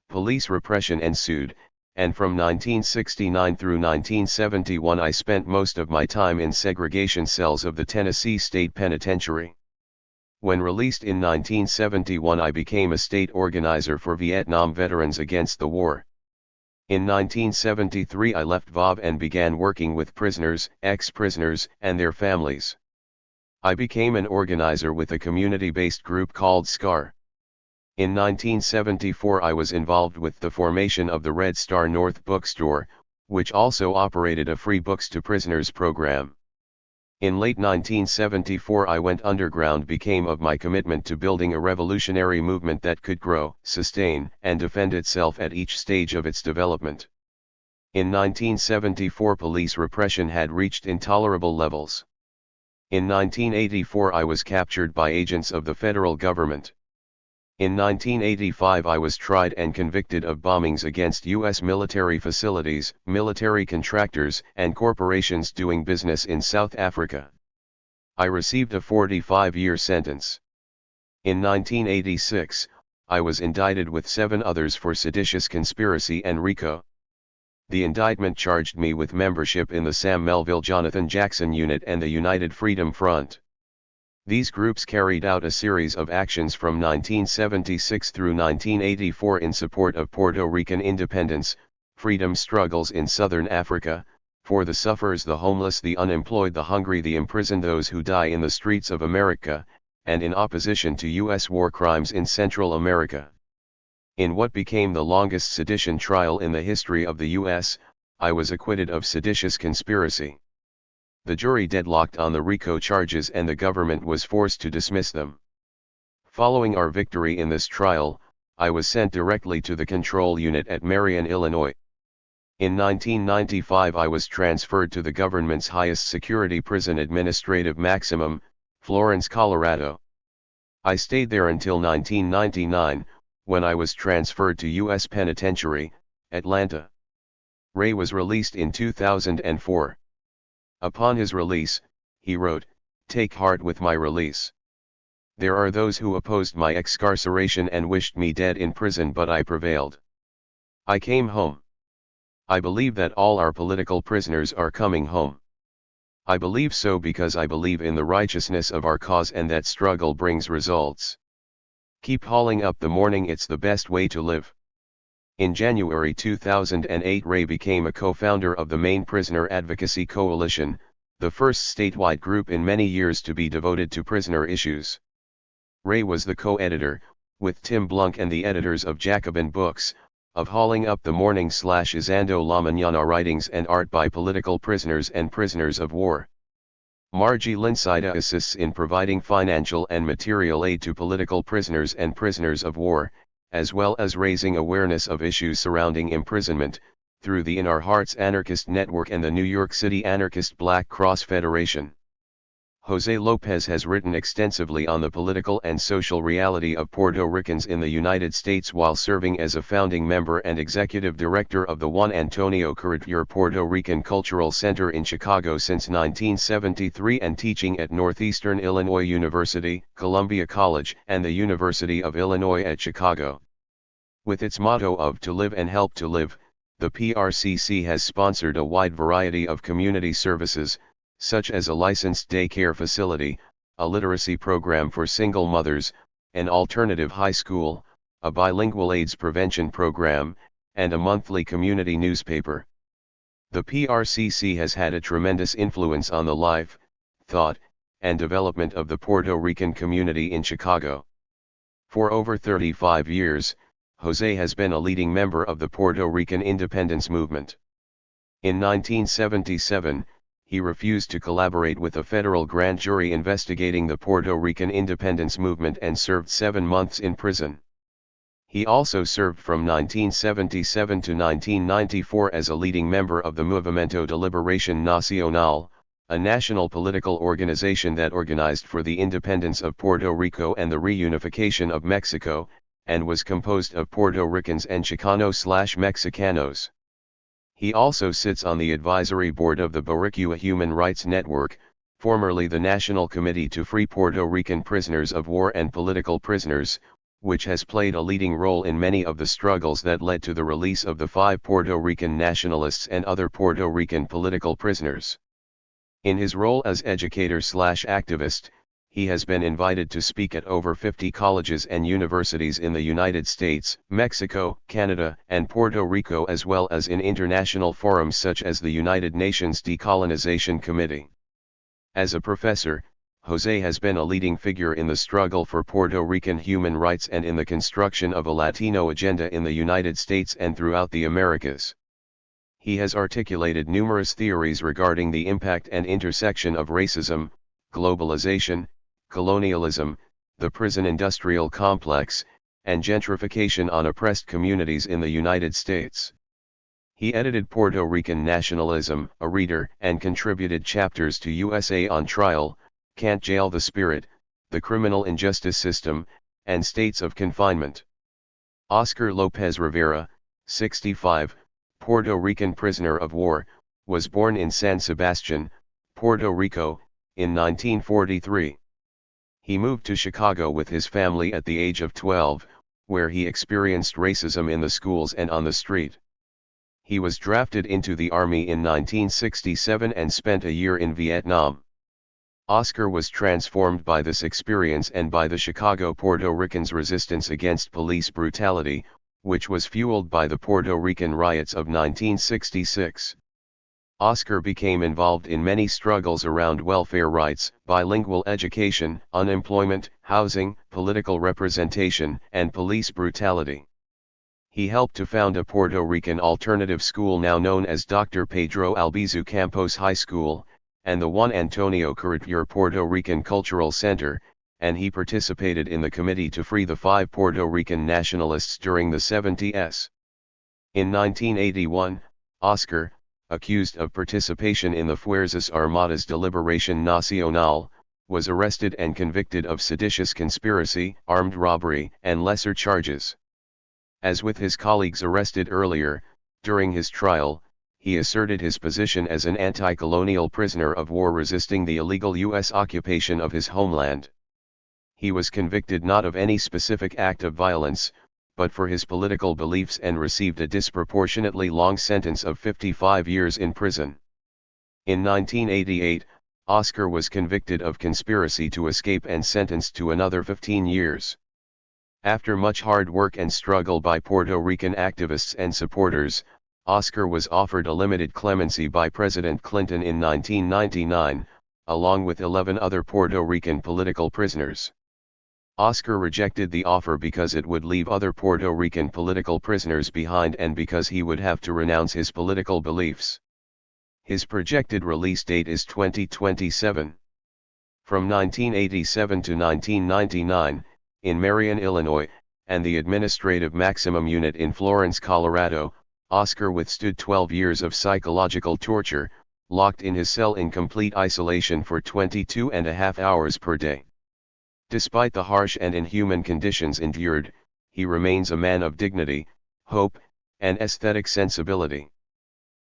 S1: Police repression ensued, and from 1969 through 1971 I spent most of my time in segregation cells of the Tennessee State Penitentiary. When released in 1971 I became a state organizer for Vietnam veterans against the war. In 1973 I left VOV and began working with prisoners, ex-prisoners, and their families. I became an organizer with a community-based group called SCAR. In 1974 I was involved with the formation of the Red Star North Bookstore, which also operated a free books to prisoners program. In late 1974 I went underground, became of my commitment to building a revolutionary movement that could grow, sustain, and defend itself at each stage of its development. In 1974 police repression had reached intolerable levels. In 1984 I was captured by agents of the federal government. In 1985 I was tried and convicted of bombings against U.S. military facilities, military contractors, and corporations doing business in South Africa. I received a 45-year sentence. In 1986, I was indicted with 7 others for seditious conspiracy and RICO. The indictment charged me with membership in the Sam Melville Jonathan Jackson Unit and the United Freedom Front. These groups carried out a series of actions from 1976 through 1984 in support of Puerto Rican independence, freedom struggles in Southern Africa, for the sufferers, the homeless, the unemployed, the hungry, the imprisoned, those who die in the streets of America, and in opposition to U.S. war crimes in Central America. In what became the longest sedition trial in the history of the U.S., I was acquitted of seditious conspiracy. The jury deadlocked on the RICO charges and the government was forced to dismiss them. Following our victory in this trial, I was sent directly to the control unit at Marion, Illinois. In 1995 I was transferred to the government's highest security prison, Administrative Maximum, Florence, Colorado. I stayed there until 1999, when I was transferred to U.S. Penitentiary, Atlanta. Ray was released in 2004. Upon his release, he wrote, "Take heart with my release. There are those who opposed my excarceration and wished me dead in prison, but I prevailed. I came home. I believe that all our political prisoners are coming home. I believe so because I believe in the righteousness of our cause and that struggle brings results. Keep hauling up the morning, it's the best way to live." In January 2008 Ray became a co-founder of the Maine Prisoner Advocacy Coalition, the first statewide group in many years to be devoted to prisoner issues. Ray was the co-editor, with Tim Blunk and the editors of Jacobin Books, of Hauling Up the Morning / Izando La Mañana, writings and art by political prisoners and prisoners of war. Margie Linsida assists in providing financial and material aid to political prisoners and prisoners of war, as well as raising awareness of issues surrounding imprisonment, through the In Our Hearts Anarchist Network and the New York City Anarchist Black Cross Federation. Jose Lopez has written extensively on the political and social reality of Puerto Ricans in the United States while serving as a founding member and executive director of the Juan Antonio Carretero Puerto Rican Cultural Center in Chicago since 1973 and teaching at Northeastern Illinois University, Columbia College, and the University of Illinois at Chicago. With its motto of "To Live and Help to Live," the PRCC has sponsored a wide variety of community services, such as a licensed daycare facility, a literacy program for single mothers, an alternative high school, a bilingual AIDS prevention program, and a monthly community newspaper. The PRCC has had a tremendous influence on the life, thought, and development of the Puerto Rican community in Chicago. For over 35 years, José has been a leading member of the Puerto Rican independence movement. In 1977, he refused to collaborate with a federal grand jury investigating the Puerto Rican independence movement and served 7 months in prison. He also served from 1977 to 1994 as a leading member of the Movimiento de Liberación Nacional, a national political organization that organized for the independence of Puerto Rico and the reunification of Mexico, and was composed of Puerto Ricans and Chicanos/Mexicanos. He also sits on the advisory board of the Boricua Human Rights Network, formerly the National Committee to Free Puerto Rican Prisoners of War and Political Prisoners, which has played a leading role in many of the struggles that led to the release of the 5 Puerto Rican nationalists and other Puerto Rican political prisoners. In his role as educator/activist, he has been invited to speak at over 50 colleges and universities in the United States, Mexico, Canada, and Puerto Rico, as well as in international forums such as the United Nations Decolonization Committee. As a professor, José has been a leading figure in the struggle for Puerto Rican human rights and in the construction of a Latino agenda in the United States and throughout the Americas. He has articulated numerous theories regarding the impact and intersection of racism, globalization, colonialism, the prison industrial complex, and gentrification on oppressed communities in the United States. He edited Puerto Rican Nationalism, a reader, and contributed chapters to USA on Trial, Can't Jail the Spirit, The Criminal Injustice System, and States of Confinement. Oscar Lopez Rivera, 65, Puerto Rican prisoner of war, was born in San Sebastian, Puerto Rico, in 1943. He moved to Chicago with his family at the age of 12, where he experienced racism in the schools and on the street. He was drafted into the Army in 1967 and spent a year in Vietnam. Oscar was transformed by this experience and by the Chicago Puerto Ricans' resistance against police brutality, which was fueled by the Puerto Rican riots of 1966. Oscar became involved in many struggles around welfare rights, bilingual education, unemployment, housing, political representation, and police brutality. He helped to found a Puerto Rican alternative school now known as Dr. Pedro Albizu Campos High School, and the Juan Antonio Carretero Puerto Rican Cultural Center, and he participated in the committee to free the 5 Puerto Rican nationalists during the 70s. In 1981, Oscar, accused of participation in the Fuerzas Armadas de Liberación Nacional, was arrested and convicted of seditious conspiracy, armed robbery, and lesser charges. As with his colleagues arrested earlier, during his trial, he asserted his position as an anti-colonial prisoner of war resisting the illegal U.S. occupation of his homeland. He was convicted not of any specific act of violence, but for his political beliefs, and received a disproportionately long sentence of 55 years in prison. In 1988, Oscar was convicted of conspiracy to escape and sentenced to another 15 years. After much hard work and struggle by Puerto Rican activists and supporters, Oscar was offered a limited clemency by President Clinton in 1999, along with 11 other Puerto Rican political prisoners. Oscar rejected the offer because it would leave other Puerto Rican political prisoners behind and because he would have to renounce his political beliefs. His projected release date is 2027. From 1987 to 1999, in Marion, Illinois, and the Administrative Maximum Unit in Florence, Colorado, Oscar withstood 12 years of psychological torture, locked in his cell in complete isolation for 22.5 hours per day. Despite the harsh and inhuman conditions endured, he remains a man of dignity, hope, and aesthetic sensibility.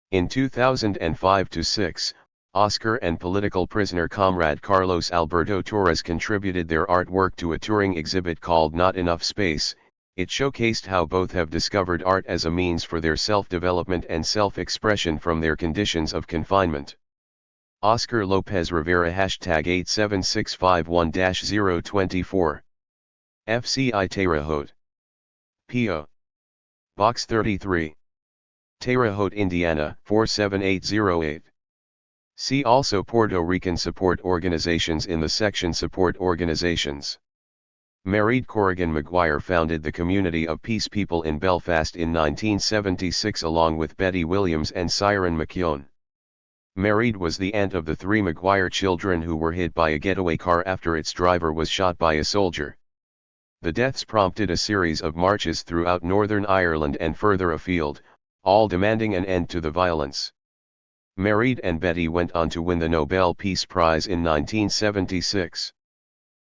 S1: In 2005-06, Oscar and political prisoner comrade Carlos Alberto Torres contributed their artwork to a touring exhibit called Not Enough Space. It showcased how both have discovered art as a means for their self-development and self-expression from their conditions of confinement. Oscar Lopez Rivera #87651-024 FCI Terre Haute P.O. Box 33 Terre Haute, Indiana 47808 See also Puerto Rican support organizations in the section Support Organizations. Married Corrigan Maguire founded the Community of Peace People in Belfast in 1976 along with Betty Williams and Siren McKeown. Married was the aunt of the 3 Maguire children who were hit by a getaway car after its driver was shot by a soldier. The deaths prompted a series of marches throughout Northern Ireland and further afield, all demanding an end to the violence. Married and Betty went on to win the Nobel Peace Prize in 1976.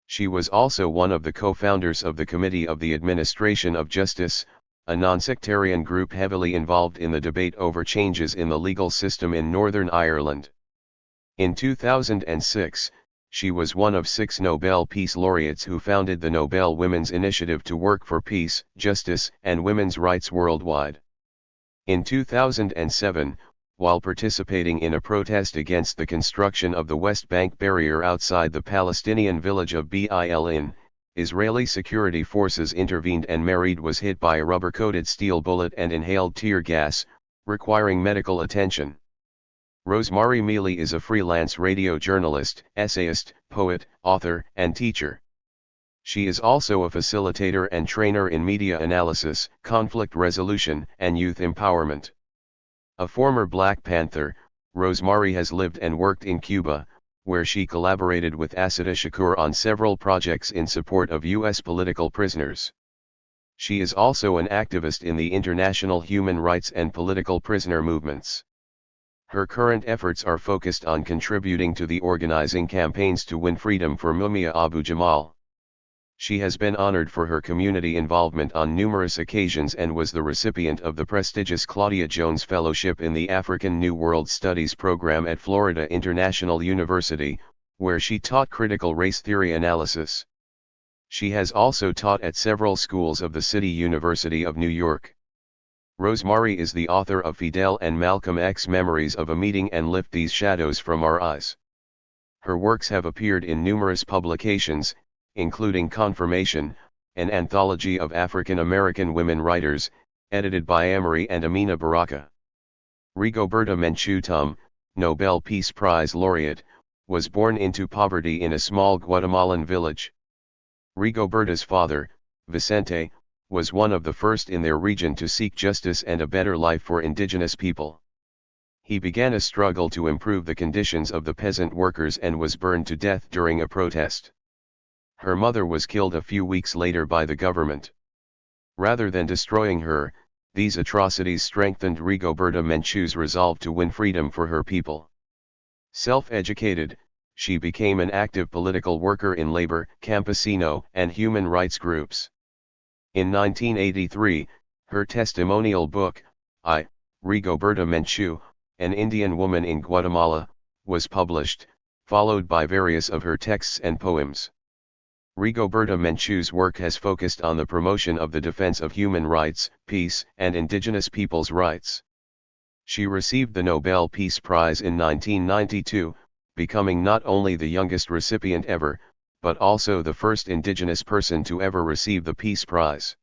S1: She was also one of the co-founders of the Committee of the Administration of Justice, a non-sectarian group heavily involved in the debate over changes in the legal system in Northern Ireland. In 2006, she was one of 6 Nobel Peace Laureates who founded the Nobel Women's Initiative to work for peace, justice, and women's rights worldwide. In 2007, while participating in a protest against the construction of the West Bank barrier outside the Palestinian village of Bil, Israeli security forces intervened and Married was hit by a rubber-coated steel bullet and inhaled tear gas, requiring medical attention. Rosemary Mealy is a freelance radio journalist, essayist, poet, author, and teacher. She is also a facilitator and trainer in media analysis, conflict resolution, and youth empowerment. A former Black Panther, Rosemary has lived and worked in Cuba, where she collaborated with Assata Shakur on several projects in support of U.S. political prisoners. She is also an activist in the international human rights and political prisoner movements. Her current efforts are focused on contributing to the organizing campaigns to win freedom for Mumia Abu-Jamal. She has been honored for her community involvement on numerous occasions and was the recipient of the prestigious Claudia Jones Fellowship in the African New World Studies program at Florida International University, where she taught critical race theory analysis. She has also taught at several schools of the City University of New York. Rosemary is the author of Fidel and Malcolm X Memories of a Meeting and Lift These Shadows from Our Eyes. Her works have appeared in numerous publications, including Confirmation, an anthology of African American women writers, edited by Amory and Amina Baraka. Rigoberta Menchú, Nobel Peace Prize laureate, was born into poverty in a small Guatemalan village. Rigoberta's father, Vicente, was one of the first in their region to seek justice and a better life for indigenous people. He began a struggle to improve the conditions of the peasant workers and was burned to death during a protest. Her mother was killed a few weeks later by the government. Rather than destroying her, these atrocities strengthened Rigoberta Menchú's resolve to win freedom for her people. Self-educated, she became an active political worker in labor, campesino, and human rights groups. In 1983, her testimonial book, I, Rigoberta Menchú, an Indian woman in Guatemala, was published, followed by various of her texts and poems. Rigoberta Menchú's work has focused on the promotion of the defense of human rights, peace, and indigenous peoples' rights. She received the Nobel Peace Prize in 1992, becoming not only the youngest recipient ever, but also the first indigenous person to ever receive the Peace Prize.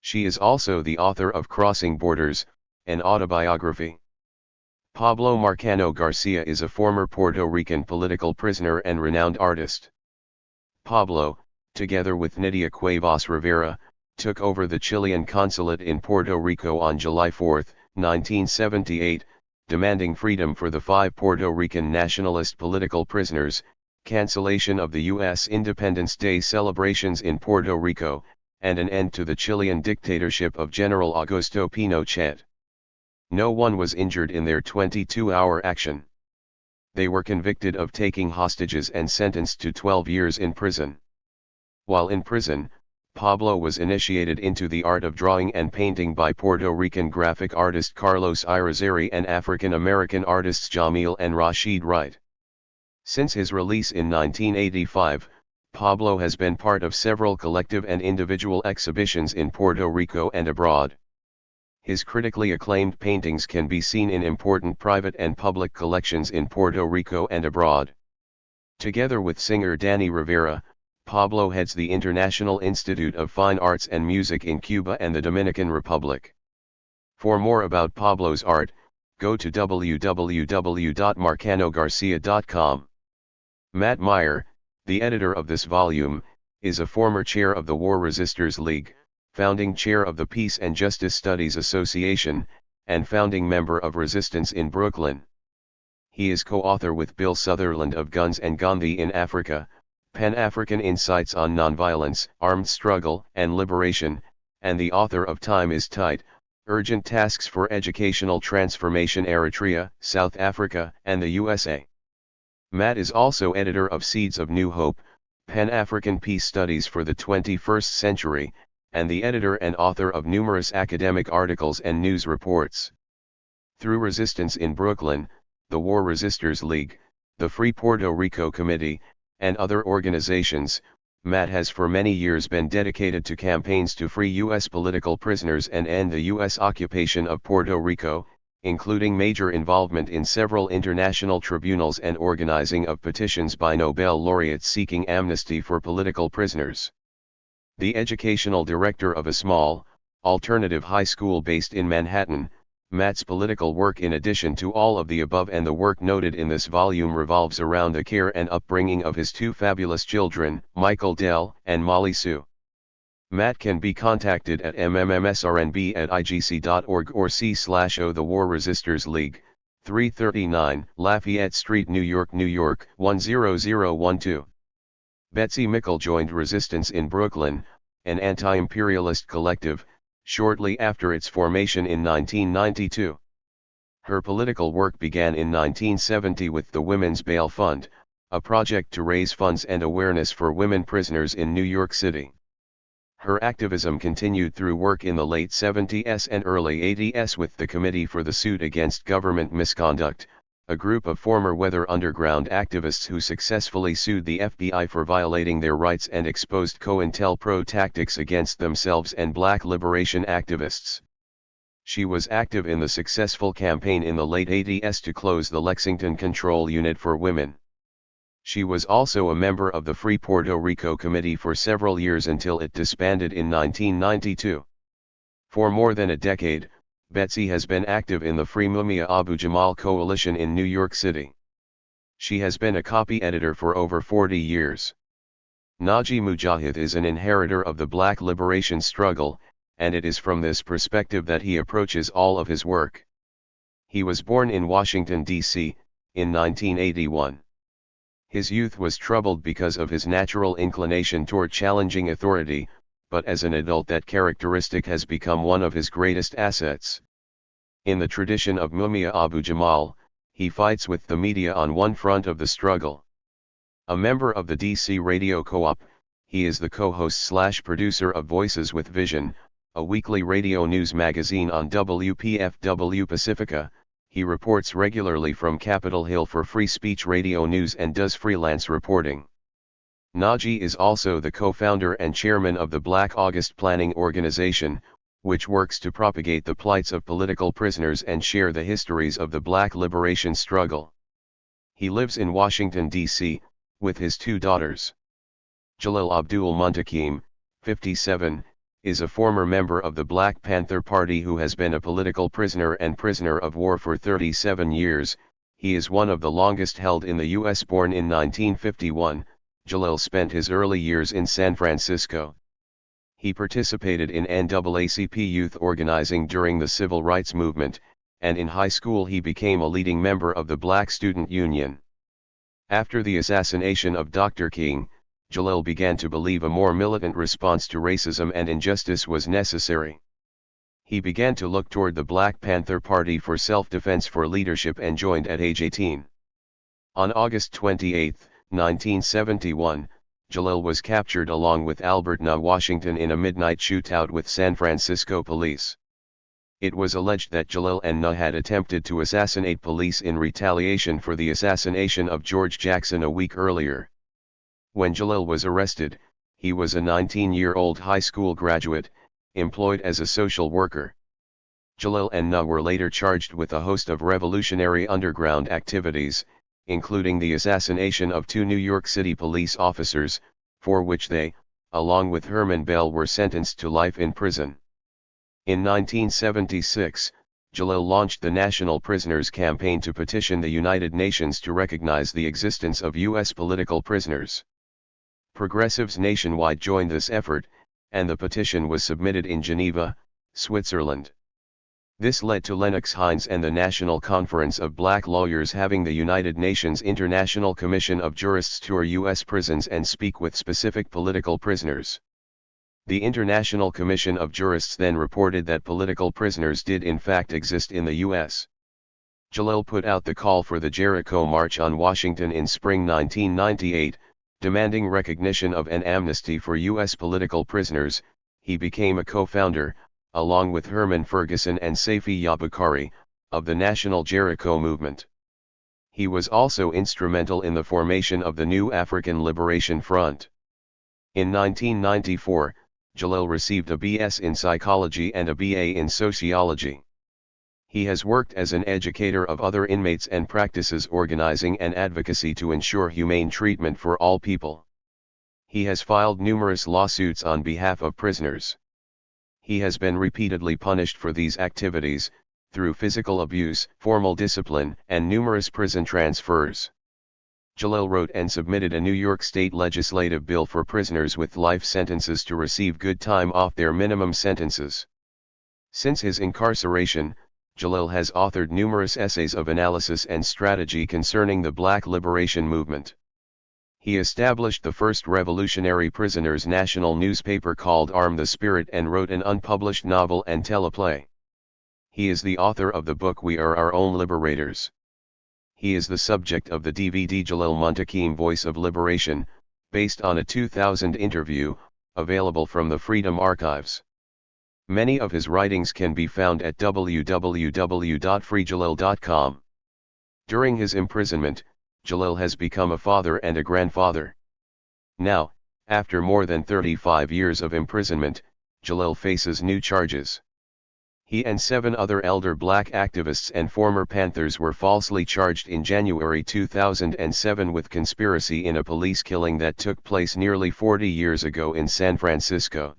S1: She is also the author of Crossing Borders, an autobiography. Pablo Marcano Garcia is a former Puerto Rican political prisoner and renowned artist. Pablo, together with Nydia Cuevas Rivera, took over the Chilean consulate in Puerto Rico on July 4, 1978, demanding freedom for the 5 Puerto Rican nationalist political prisoners, cancellation of the U.S. Independence Day celebrations in Puerto Rico, and an end to the Chilean dictatorship of General Augusto Pinochet. No one was injured in their 22-hour action. They were convicted of taking hostages and sentenced to 12 years in prison. While in prison, Pablo was initiated into the art of drawing and painting by Puerto Rican graphic artist Carlos Irizarry and African American artists Jamil and Rashid Wright. Since his release in 1985, Pablo has been part of several collective and individual exhibitions in Puerto Rico and abroad. His critically acclaimed paintings can be seen in important private and public collections in Puerto Rico and abroad. Together with singer Danny Rivera, Pablo heads the International Institute of Fine Arts and Music in Cuba and the Dominican Republic. For more about Pablo's art, go to www.marcanogarcia.com. Matt Meyer, the editor of this volume, is a former chair of the War Resisters League, founding chair of the Peace and Justice Studies Association, and founding member of Resistance in Brooklyn. He is co-author with Bill Sutherland of Guns and Gandhi in Africa, Pan-African Insights on Nonviolence, Armed Struggle and Liberation, and the author of Time is Tight, Urgent Tasks for Educational Transformation Eritrea, South Africa, and the USA. Matt is also editor of Seeds of New Hope, Pan-African Peace Studies for the 21st Century, and the editor and author of numerous academic articles and news reports. Through Resistance in Brooklyn, the War Resisters League, the Free Puerto Rico Committee, and other organizations, Matt has for many years been dedicated to campaigns to free U.S. political prisoners and end the U.S. occupation of Puerto Rico, including major involvement in several international tribunals and organizing of petitions by Nobel laureates seeking amnesty for political prisoners. The educational director of a small, alternative high school based in Manhattan, Matt's political work, in addition to all of the above and the work noted in this volume, revolves around the care and upbringing of his two fabulous children, Michael Dell and Molly Sue. Matt can be contacted at mmmsrnb@igc.org or c/o The War Resisters League, 339 Lafayette Street, New York, New York, 10012. Betsy Mickle joined Resistance in Brooklyn, an anti-imperialist collective, shortly after its formation in 1992. Her political work began in 1970 with the Women's Bail Fund, a project to raise funds and awareness for women prisoners in New York City. Her activism continued through work in the late 70s and early 80s with the Committee for the Suit Against Government Misconduct, a group of former Weather Underground activists who successfully sued the FBI for violating their rights and exposed COINTELPRO tactics against themselves and black liberation activists. She was active in the successful campaign in the late 80s to close the Lexington Control Unit for women. She was also a member of the Free Puerto Rico Committee for several years until it disbanded in 1992. For more than a decade, Betsy has been active in the Free Mumia Abu Jamal Coalition in New York City. She has been a copy editor for over 40 years. Naji Mujahid is an inheritor of the black liberation struggle, and it is from this perspective that he approaches all of his work. He was born in Washington, D.C., in 1981. His youth was troubled because of his natural inclination toward challenging authority, but as an adult that characteristic has become one of his greatest assets. In the tradition of Mumia Abu Jamal, he fights with the media on one front of the struggle. A member of the DC Radio Co-op, he is the co-host/producer of Voices with Vision, a weekly radio news magazine on WPFW Pacifica. He reports regularly from Capitol Hill for Free Speech Radio News and does freelance reporting. Naji is also the co-founder and chairman of the Black August Planning Organization, which works to propagate the plights of political prisoners and share the histories of the black liberation struggle. He lives in Washington, D.C., with his two daughters. Jalil Abdul Muntakim, 57, is a former member of the Black Panther Party who has been a political prisoner and prisoner of war for 37 years. He is one of the longest held in the U.S. Born in 1951, Jalil spent his early years in San Francisco. He participated in NAACP youth organizing during the Civil Rights Movement, and in high school he became a leading member of the Black Student Union. After the assassination of Dr. King, Jalil began to believe a more militant response to racism and injustice was necessary. He began to look toward the Black Panther Party for self-defense for leadership and joined at age 18. On August 28, 1971, Jalil was captured along with Albert Na Washington in a midnight shootout with San Francisco police. It was alleged that Jalil and Na had attempted to assassinate police in retaliation for the assassination of George Jackson a week earlier. When Jalil was arrested, he was a 19-year-old high school graduate, employed as a social worker. Jalil and Na were later charged with a host of revolutionary underground activities, including the assassination of two New York City police officers, for which they, along with Herman Bell, were sentenced to life in prison. In 1976, Jalil launched the National Prisoners Campaign to petition the United Nations to recognize the existence of U.S. political prisoners. Progressives nationwide joined this effort, and the petition was submitted in Geneva, Switzerland. This led to Lennox Hines and the National Conference of Black Lawyers having the United Nations International Commission of Jurists tour U.S. prisons and speak with specific political prisoners. The International Commission of Jurists then reported that political prisoners did in fact exist in the U.S. Jalil put out the call for the Jericho March on Washington in spring 1998, demanding recognition of an amnesty for U.S. political prisoners. He became a co-founder, along with Herman Ferguson and Saifi Yabukhari, of the National Jericho Movement. He was also instrumental in the formation of the New African Liberation Front. In 1994, Jalil received a B.S. in psychology and a B.A. in sociology. He has worked as an educator of other inmates and practices organizing and advocacy to ensure humane treatment for all people. He has filed numerous lawsuits on behalf of prisoners. He has been repeatedly punished for these activities, through physical abuse, formal discipline, and numerous prison transfers. Jalil wrote and submitted a New York State legislative bill for prisoners with life sentences to receive good time off their minimum sentences. Since his incarceration, Jalil has authored numerous essays of analysis and strategy concerning the Black liberation movement. He established the first revolutionary prisoners' national newspaper called Arm the Spirit and wrote an unpublished novel and teleplay. He is the author of the book We Are Our Own Liberators. He is the subject of the DVD Jalil Muntakim Voice of Liberation, based on a 2000 interview, available from the Freedom Archives. Many of his writings can be found at www.freejalil.com. During his imprisonment, Jalil has become a father and a grandfather. Now, after more than 35 years of imprisonment, Jalil faces new charges. He and 7 other elder black activists and former Panthers were falsely charged in January 2007 with conspiracy in a police killing that took place nearly 40 years ago in San Francisco.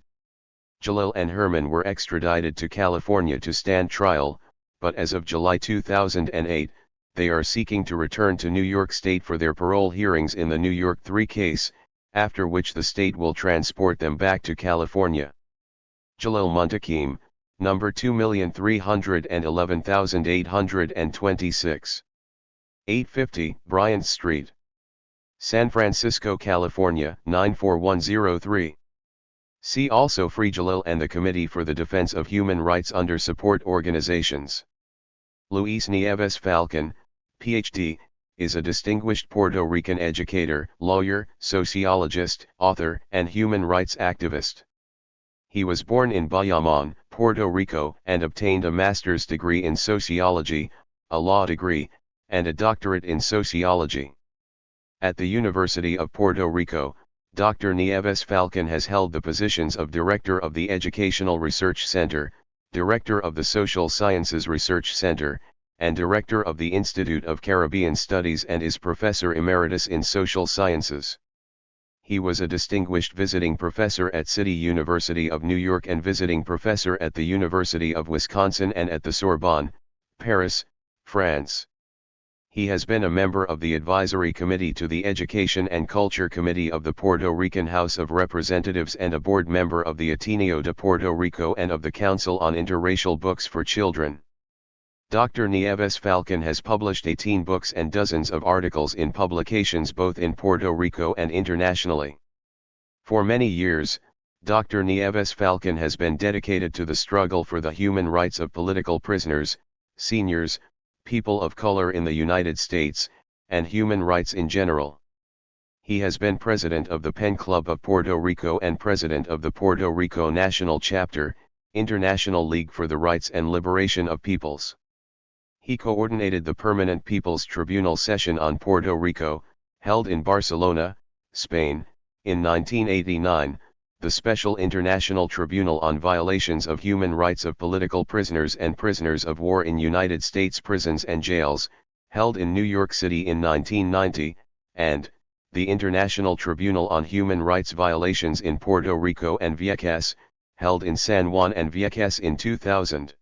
S1: Jalil and Herman were extradited to California to stand trial, but as of July 2008, they are seeking to return to New York State for their parole hearings in the New York 3 case, after which the state will transport them back to California. Jalil Muntakim, number 2311826. 850 Bryant Street, San Francisco, California 94103. See also Free Jalil and the Committee for the Defense of Human Rights under support organizations. Luis Nieves Falcon, Ph.D., is a distinguished Puerto Rican educator, lawyer, sociologist, author, and human rights activist. He was born in Bayamon, Puerto Rico, and obtained a master's degree in sociology, a law degree, and a doctorate in sociology. At the University of Puerto Rico, Dr. Nieves Falcon has held the positions of Director of the Educational Research Center, Director of the Social Sciences Research Center, and Director of the Institute of Caribbean Studies and is Professor Emeritus in Social Sciences. He was a distinguished visiting professor at City University of New York and visiting professor at the University of Wisconsin and at the Sorbonne, Paris, France. He has been a member of the Advisory Committee to the Education and Culture Committee of the Puerto Rican House of Representatives and a board member of the Ateneo de Puerto Rico and of the Council on Interracial Books for Children. Dr. Nieves Falcon has published 18 books and dozens of articles in publications both in Puerto Rico and internationally. For many years, Dr. Nieves Falcon has been dedicated to the struggle for the human rights of political prisoners, seniors, people of color in the United States, and human rights in general. He has been president of the Pen Club of Puerto Rico and president of the Puerto Rico National Chapter, International League for the Rights and Liberation of Peoples. He coordinated the Permanent People's Tribunal session on Puerto Rico, held in Barcelona, Spain, in 1989, the Special International Tribunal on Violations of Human Rights of Political Prisoners and Prisoners of War in United States Prisons and Jails, held in New York City in 1990, and the International Tribunal on Human Rights Violations in Puerto Rico and Vieques, held in San Juan and Vieques in 2000.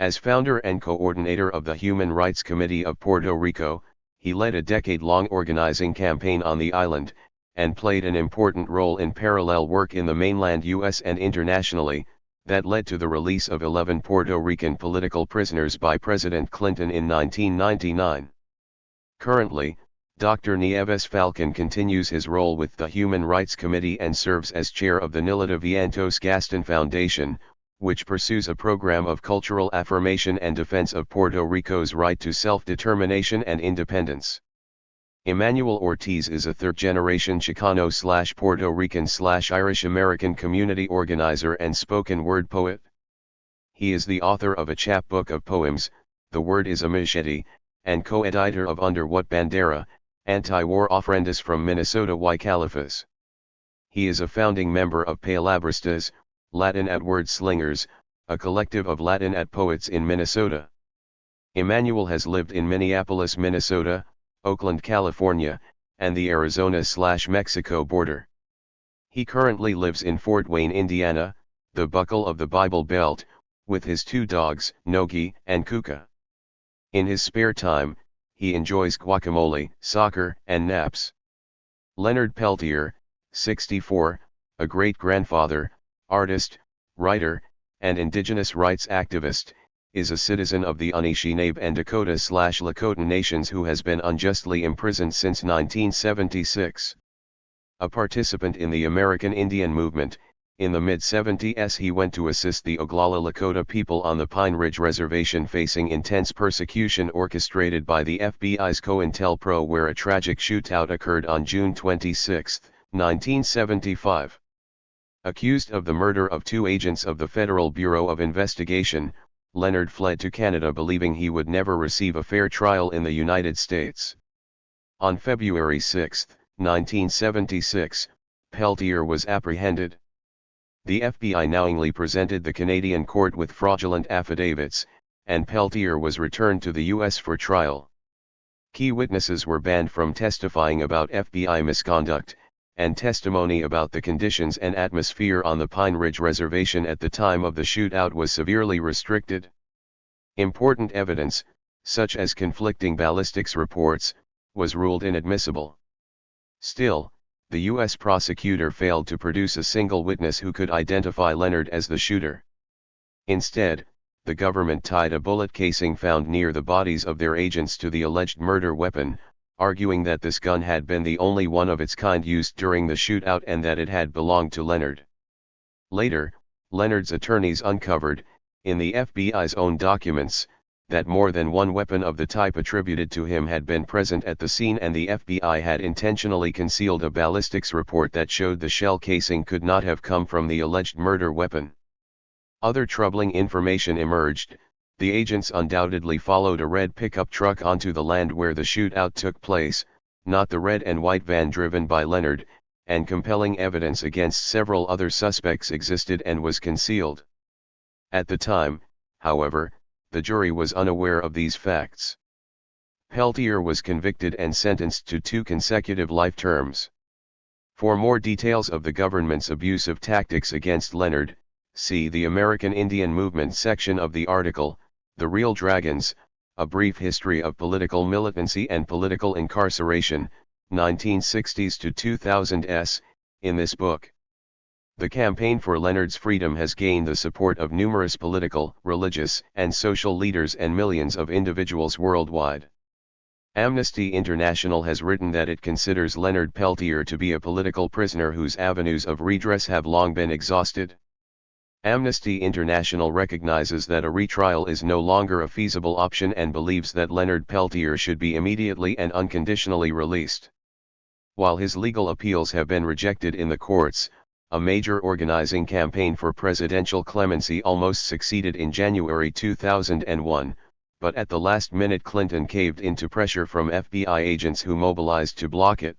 S1: As founder and coordinator of the Human Rights Committee of Puerto Rico, he led a decade-long organizing campaign on the island, and played an important role in parallel work in the mainland U.S. and internationally, that led to the release of 11 Puerto Rican political prisoners by President Clinton in 1999. Currently, Dr. Nieves Falcon continues his role with the Human Rights Committee and serves as chair of the Nilda Vientos Gaston Foundation, which pursues a program of cultural affirmation and defense of Puerto Rico's right to self-determination and independence. Emmanuel Ortiz is a third-generation Chicano/Puerto Rican/Irish American community organizer and spoken word poet. He is the author of a chapbook of poems, The Word is a Machete, and co-editor of Under What Bandera, Anti-War Ofrendas from Minnesota y Califas. He is a founding member of Palabristas, Latin at Word Slingers, a collective of Latin at poets in Minnesota. Emmanuel has lived in Minneapolis, Minnesota, Oakland, California, and the Arizona/Mexico border. He currently lives in Fort Wayne, Indiana, the buckle of the Bible Belt, with his 2 dogs, Nogi and Kuka. In his spare time, he enjoys guacamole, soccer, and naps. Leonard Peltier, 64, a great-grandfather, artist, writer, and indigenous rights activist, is a citizen of the Anishinaabe and Dakota/Lakota nations who has been unjustly imprisoned since 1976. A participant in the American Indian movement, in the mid-70s he went to assist the Oglala Lakota people on the Pine Ridge Reservation facing intense persecution orchestrated by the FBI's COINTELPRO, where a tragic shootout occurred on June 26, 1975. Accused of the murder of 2 agents of the Federal Bureau of Investigation, Leonard fled to Canada believing he would never receive a fair trial in the United States. On February 6, 1976, Peltier was apprehended. The FBI knowingly presented the Canadian court with fraudulent affidavits, and Peltier was returned to the U.S. for trial. Key witnesses were banned from testifying about FBI misconduct, and testimony about the conditions and atmosphere on the Pine Ridge Reservation at the time of the shootout was severely restricted. Important evidence, such as conflicting ballistics reports, was ruled inadmissible. Still, the U.S. prosecutor failed to produce a single witness who could identify Leonard as the shooter. Instead, the government tied a bullet casing found near the bodies of their agents to the alleged murder weapon, arguing that this gun had been the only one of its kind used during the shootout and that it had belonged to Leonard. Later, Leonard's attorneys uncovered, in the FBI's own documents, that more than one weapon of the type attributed to him had been present at the scene, and the FBI had intentionally concealed a ballistics report that showed the shell casing could not have come from the alleged murder weapon. Other troubling information emerged. The agents undoubtedly followed a red pickup truck onto the land where the shootout took place, not the red and white van driven by Leonard, and compelling evidence against several other suspects existed and was concealed. At the time, however, the jury was unaware of these facts. Peltier was convicted and sentenced to 2 consecutive life terms. For more details of the government's abusive tactics against Leonard, see the American Indian Movement section of the article, The Real Dragons, A Brief History of Political Militancy and Political Incarceration, 1960s to 2000s, in this book. The campaign for Leonard's freedom has gained the support of numerous political, religious, and social leaders and millions of individuals worldwide. Amnesty International has written that it considers Leonard Peltier to be a political prisoner whose avenues of redress have long been exhausted. Amnesty International recognizes that a retrial is no longer a feasible option and believes that Leonard Peltier should be immediately and unconditionally released. While his legal appeals have been rejected in the courts, a major organizing campaign for presidential clemency almost succeeded in January 2001, but at the last minute Clinton caved into pressure from FBI agents who mobilized to block it.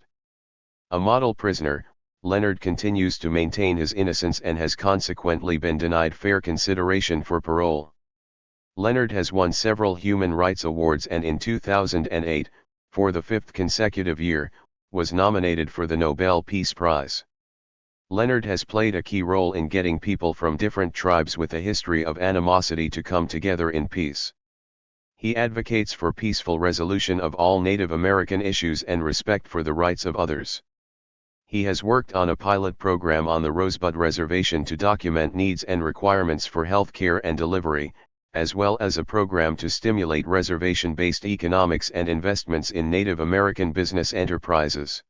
S1: A model prisoner, Leonard continues to maintain his innocence and has consequently been denied fair consideration for parole. Leonard has won several human rights awards and in 2008, for the 5th consecutive year, was nominated for the Nobel Peace Prize. Leonard has played a key role in getting people from different tribes with a history of animosity to come together in peace. He advocates for peaceful resolution of all Native American issues and respect for the rights of others. He has worked on a pilot program on the Rosebud Reservation to document needs and requirements for health care and delivery, as well as a program to stimulate reservation-based economics and investments in Native American business enterprises.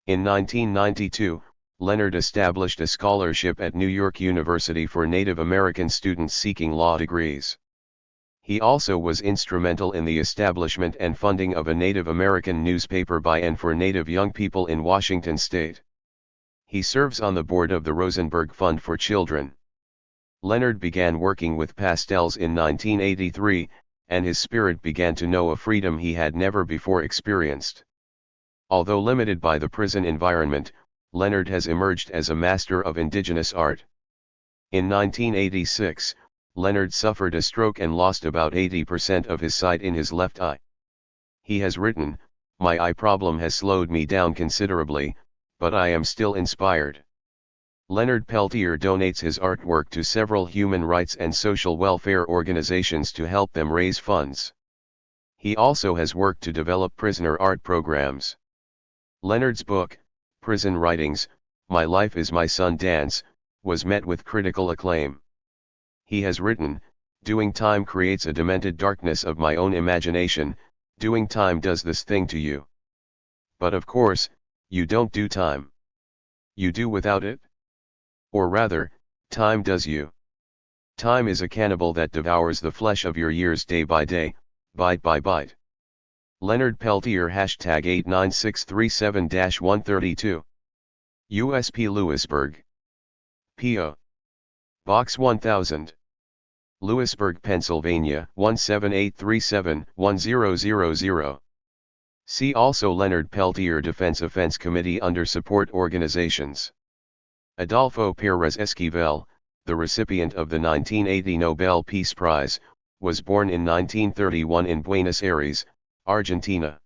S1: In 1992, Leonard established a scholarship at New York University for Native American students seeking law degrees. He also was instrumental in the establishment and funding of a Native American newspaper by and for Native young people in Washington state. He serves on the board of the Rosenberg Fund for Children. Leonard began working with pastels in 1983, and his spirit began to know a freedom he had never before experienced. Although limited by the prison environment, Leonard has emerged as a master of indigenous art. In 1986, Leonard suffered a stroke and lost about 80% of his sight in his left eye. He has written, "My eye problem has slowed me down considerably, but I am still inspired." Leonard Peltier donates his artwork to several human rights and social welfare organizations to help them raise funds. He also has worked to develop prisoner art programs. Leonard's book, Prison Writings, My Life is My Sun Dance, was met with critical acclaim. He has written, "Doing time creates a demented darkness of my own imagination, doing time does this thing to you. But of course, you don't do time. You do without it? Or rather, time does you. Time is a cannibal that devours the flesh of your years day by day, bite by bite." Leonard Peltier #89637-132. USP Lewisburg. P.O. Box 1000. Lewisburg, Pennsylvania 17837-1000. See also Leonard Peltier Defense Offense Committee under Support Organizations. Adolfo Perez Esquivel, the recipient of the 1980 Nobel Peace Prize, was born in 1931 in Buenos Aires, Argentina.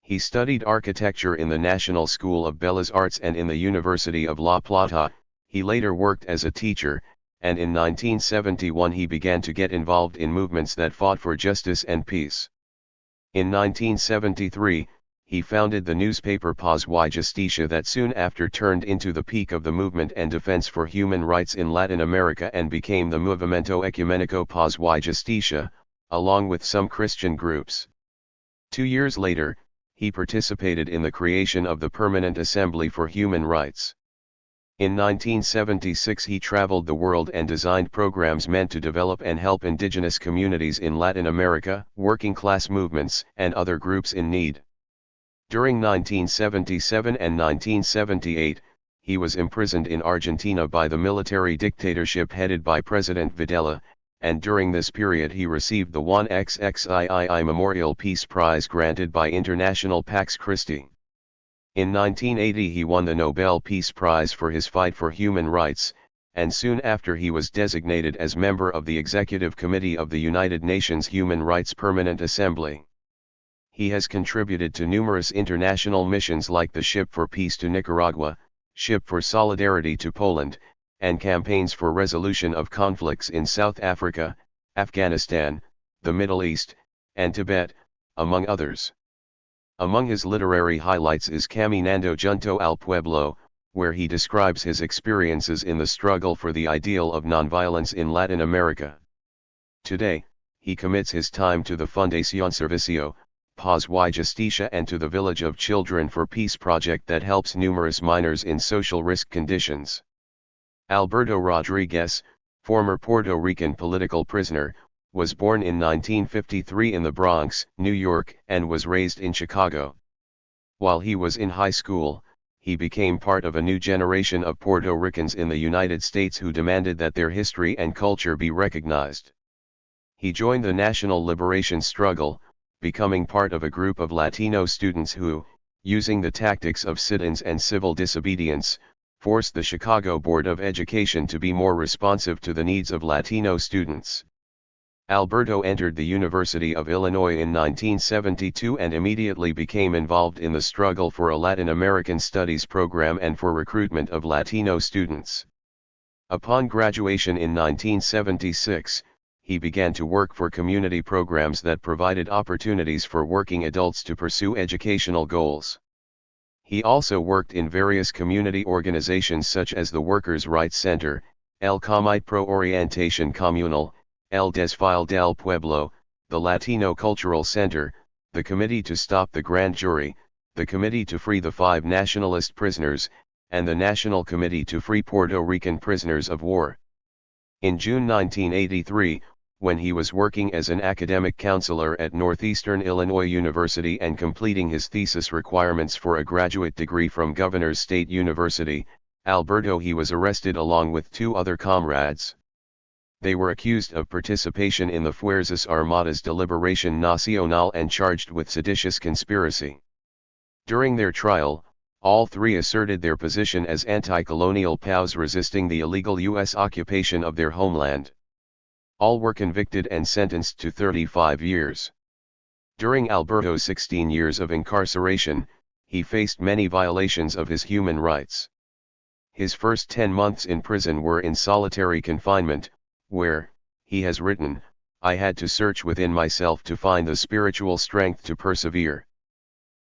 S1: He studied architecture in the National School of Bellas Arts and in the University of La Plata. He later worked as a teacher, and in 1971 he began to get involved in movements that fought for justice and peace. In 1973, he founded the newspaper Paz y Justicia that soon after turned into the peak of the movement and defense for human rights in Latin America and became the Movimiento Ecumenico Paz y Justicia, along with some Christian groups. 2 years later, he participated in the creation of the Permanent Assembly for Human Rights. In 1976 he traveled the world and designed programs meant to develop and help indigenous communities in Latin America, working-class movements, and other groups in need. During 1977 and 1978, he was imprisoned in Argentina by the military dictatorship headed by President Videla, and during this period he received the Juan XXIII Memorial Peace Prize granted by International Pax Christi. In 1980 he won the Nobel Peace Prize for his fight for human rights, and soon after he was designated as member of the Executive Committee of the United Nations Human Rights Permanent Assembly. He has contributed to numerous international missions like the Ship for Peace to Nicaragua, Ship for Solidarity to Poland, and campaigns for resolution of conflicts in South Africa, Afghanistan, the Middle East, and Tibet, among others. Among his literary highlights is Caminando Junto al Pueblo, where he describes his experiences in the struggle for the ideal of nonviolence in Latin America. Today, he commits his time to the Fundación Servicio, Paz y Justicia, and to the Village of Children for Peace project that helps numerous minors in social risk conditions. Alberto Rodriguez, former Puerto Rican political prisoner, was born in 1953 in the Bronx, New York, and was raised in Chicago. While he was in high school, he became part of a new generation of Puerto Ricans in the United States who demanded that their history and culture be recognized. He joined the national liberation struggle, becoming part of a group of Latino students who, using the tactics of sit-ins and civil disobedience, forced the Chicago Board of Education to be more responsive to the needs of Latino students. Alberto entered the University of Illinois in 1972 and immediately became involved in the struggle for a Latin American Studies program and for recruitment of Latino students. Upon graduation in 1976, he began to work for community programs that provided opportunities for working adults to pursue educational goals. He also worked in various community organizations such as the Workers' Rights Center, El Comité Pro Orientación Comunal, El Desfile del Pueblo, the Latino Cultural Center, the Committee to Stop the Grand Jury, the Committee to Free the 5 Nationalist Prisoners, and the National Committee to Free Puerto Rican Prisoners of War. In June 1983, when he was working as an academic counselor at Northeastern Illinois University and completing his thesis requirements for a graduate degree from Governor's State University, Alberto he was arrested along with 2 other comrades. They were accused of participation in the Fuerzas Armadas de Liberación Nacional and charged with seditious conspiracy. During their trial, all 3 asserted their position as anti-colonial POWs resisting the illegal U.S. occupation of their homeland. All were convicted and sentenced to 35 years. During Alberto's 16 years of incarceration, he faced many violations of his human rights. His first 10 months in prison were in solitary confinement, where, he has written, I had to search within myself to find the spiritual strength to persevere.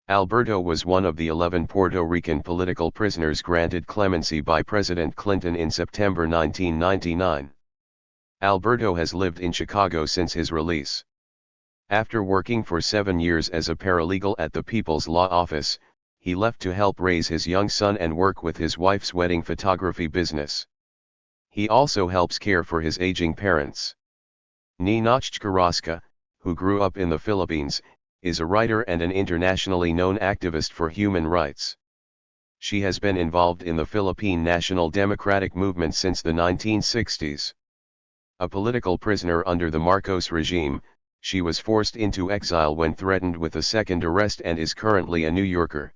S1: Alberto was one of the 11 Puerto Rican political prisoners granted clemency by President Clinton in September 1999. Alberto has lived in Chicago since his release. After working for 7 years as a paralegal at the People's Law Office, he left to help raise his young son and work with his wife's wedding photography business. He also helps care for his aging parents. Ninach Carrasca, who grew up in the Philippines, is a writer and an internationally known activist for human rights. She has been involved in the Philippine National Democratic Movement since the 1960s. A political prisoner under the Marcos regime, she was forced into exile when threatened with a second arrest and is currently a New Yorker.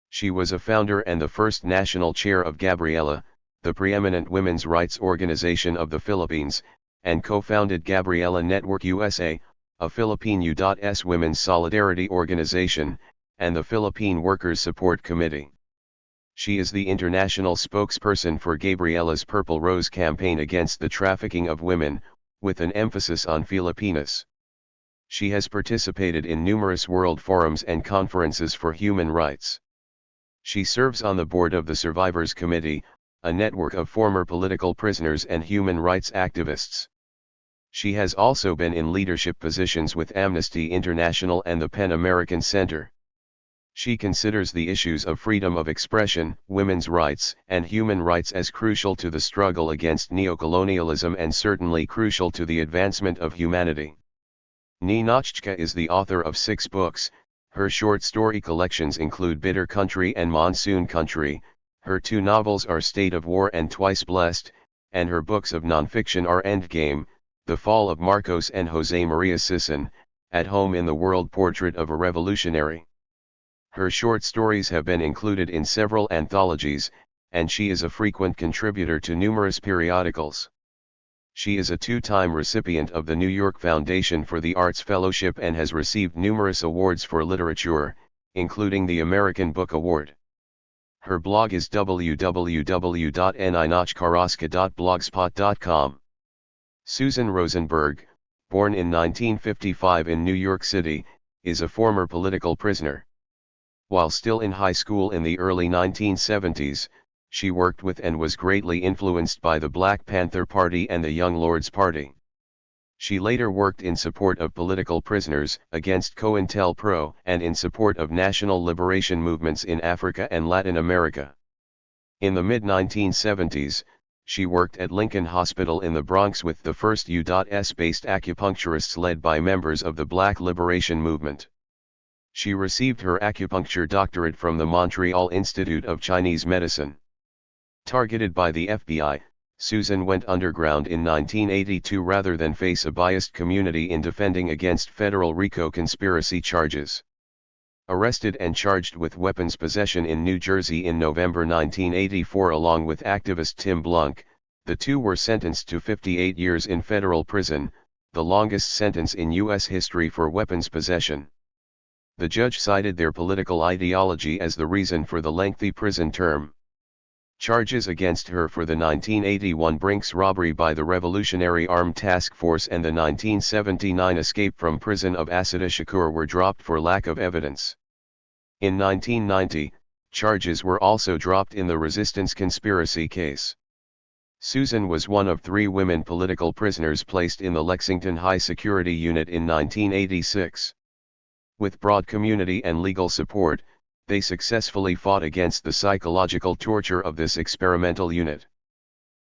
S1: She was a founder and the first national chair of Gabriela, the preeminent women's rights organization of the Philippines, and co-founded Gabriela Network USA, a Philippine U.S. women's solidarity organization, and the Philippine Workers' Support Committee. She is the international spokesperson for Gabriela's Purple Rose campaign against the trafficking of women, with an emphasis on Filipinas. She has participated in numerous world forums and conferences for human rights. She serves on the board of the Survivors Committee, a network of former political prisoners and human rights activists. She has also been in leadership positions with Amnesty International and the PEN American Center. She considers the issues of freedom of expression, women's rights, and human rights as crucial to the struggle against neocolonialism and certainly crucial to the advancement of humanity. Ninachka is the author of 6 books. Her short story collections include Bitter Country and Monsoon Country. Her 2 novels are State of War and Twice Blessed, and her books of nonfiction are Endgame, The Fall of Marcos and Jose Maria Sisson, At Home in the World, Portrait of a Revolutionary. Her short stories have been included in several anthologies, and she is a frequent contributor to numerous periodicals. She is a 2-time recipient of the New York Foundation for the Arts Fellowship and has received numerous awards for literature, including the American Book Award. Her blog is www.ninachcarrasca.blogspot.com. Susan Rosenberg, born in 1955 in New York City, is a former political prisoner. While still in high school in the early 1970s, she worked with and was greatly influenced by the Black Panther Party and the Young Lords Party. She later worked in support of political prisoners, against COINTELPRO, and in support of national liberation movements in Africa and Latin America. In the mid-1970s, she worked at Lincoln Hospital in the Bronx with the first U.S.-based acupuncturists led by members of the Black Liberation Movement. She received her acupuncture doctorate from the Montreal Institute of Chinese Medicine. Targeted by the FBI, Susan went underground in 1982 rather than face a biased community in defending against federal RICO conspiracy charges. Arrested and charged with weapons possession in New Jersey in November 1984 along with activist Tim Blunk, the 2 were sentenced to 58 years in federal prison, the longest sentence in U.S. history for weapons possession. The judge cited their political ideology as the reason for the lengthy prison term. Charges against her for the 1981 Brinks robbery by the Revolutionary Armed Task Force and the 1979 escape from prison of Assata Shakur were dropped for lack of evidence. In 1990, charges were also dropped in the resistance conspiracy case. Susan was one of 3 women political prisoners placed in the Lexington High Security Unit in 1986. With broad community and legal support, they successfully fought against the psychological torture of this experimental unit.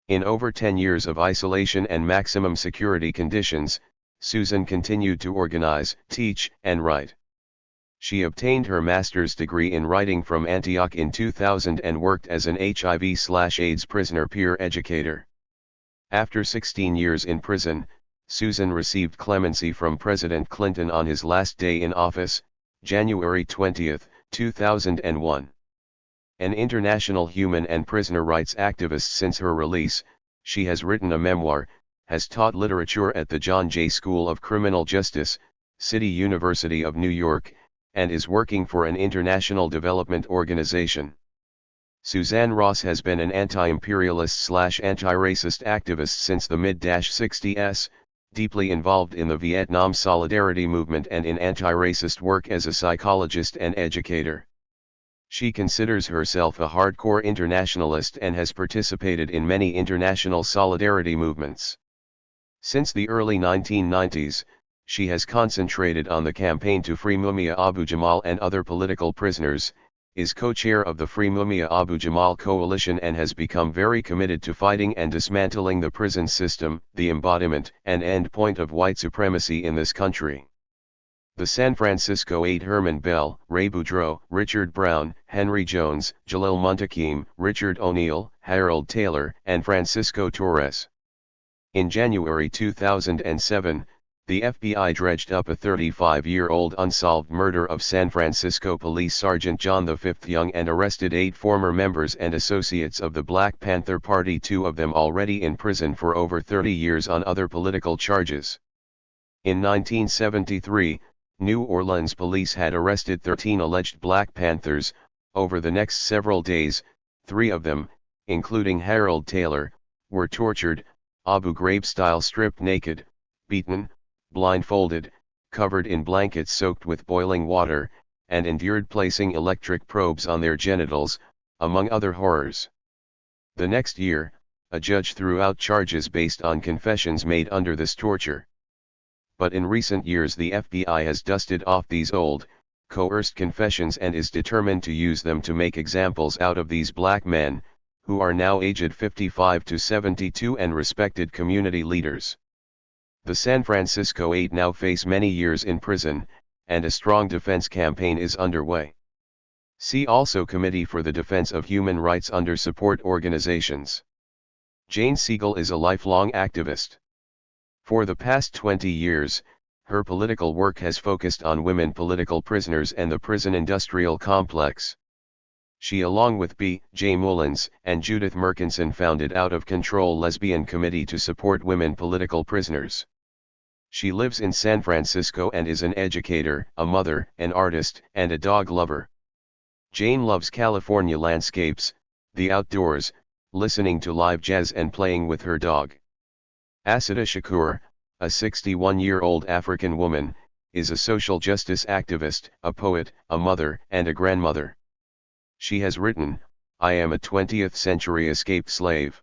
S1: In over 10 years of isolation and maximum security conditions, Susan continued to organize, teach, and write. She obtained her master's degree in writing from Antioch in 2000 and worked as an HIV/AIDS prisoner peer educator. After 16 years in prison, Susan received clemency from President Clinton on his last day in office, January 20, 2001. An international human and prisoner rights activist since her release, she has written a memoir, has taught literature at the John Jay School of Criminal Justice, City University of New York, and is working for an international development organization. Suzanne Ross has been an anti-imperialist/anti-racist activist since the mid-60s, deeply involved in the Vietnam Solidarity movement and in anti-racist work as a psychologist and educator. She considers herself a hardcore internationalist and has participated in many international solidarity movements. Since the early 1990s, she has concentrated on the campaign to free Mumia Abu-Jamal and other political prisoners, is co-chair of the Free Mumia Abu-Jamal Coalition and has become very committed to fighting and dismantling the prison system, the embodiment and end point of white supremacy in this country. The San Francisco 8 Herman Bell, Ray Boudreaux, Richard Brown, Henry Jones, Jalil Muntakim, Richard O'Neill, Harold Taylor, and Francisco Torres. In January 2007, the FBI dredged up a 35-year-old unsolved murder of San Francisco Police Sergeant John V. Young and arrested 8 former members and associates of the Black Panther Party, 2 of them already in prison for over 30 years on other political charges. In 1973, New Orleans police had arrested 13 alleged Black Panthers. Over the next several days, 3 of them, including Harold Taylor, were tortured, Abu Ghraib-style stripped naked, beaten, blindfolded, covered in blankets soaked with boiling water, and endured placing electric probes on their genitals, among other horrors. The next year, a judge threw out charges based on confessions made under this torture. But in recent years the FBI has dusted off these old, coerced confessions and is determined to use them to make examples out of these black men, who are now aged 55 to 72 and respected community leaders. The San Francisco 8 now face many years in prison, and a strong defense campaign is underway. See also Committee for the Defense of Human Rights under support organizations. Jane Siegel is a lifelong activist. For the past 20 years, her political work has focused on women political prisoners and the prison industrial complex. She, along with B. J. Mullins and Judith Merkinson, founded Out of Control Lesbian Committee to support women political prisoners. She lives in San Francisco and is an educator, a mother, an artist, and a dog lover. Jane loves California landscapes, the outdoors, listening to live jazz and playing with her dog. Assata Shakur, a 61-year-old African woman, is a social justice activist, a poet, a mother, and a grandmother. She has written, "I am a 20th-century escaped slave.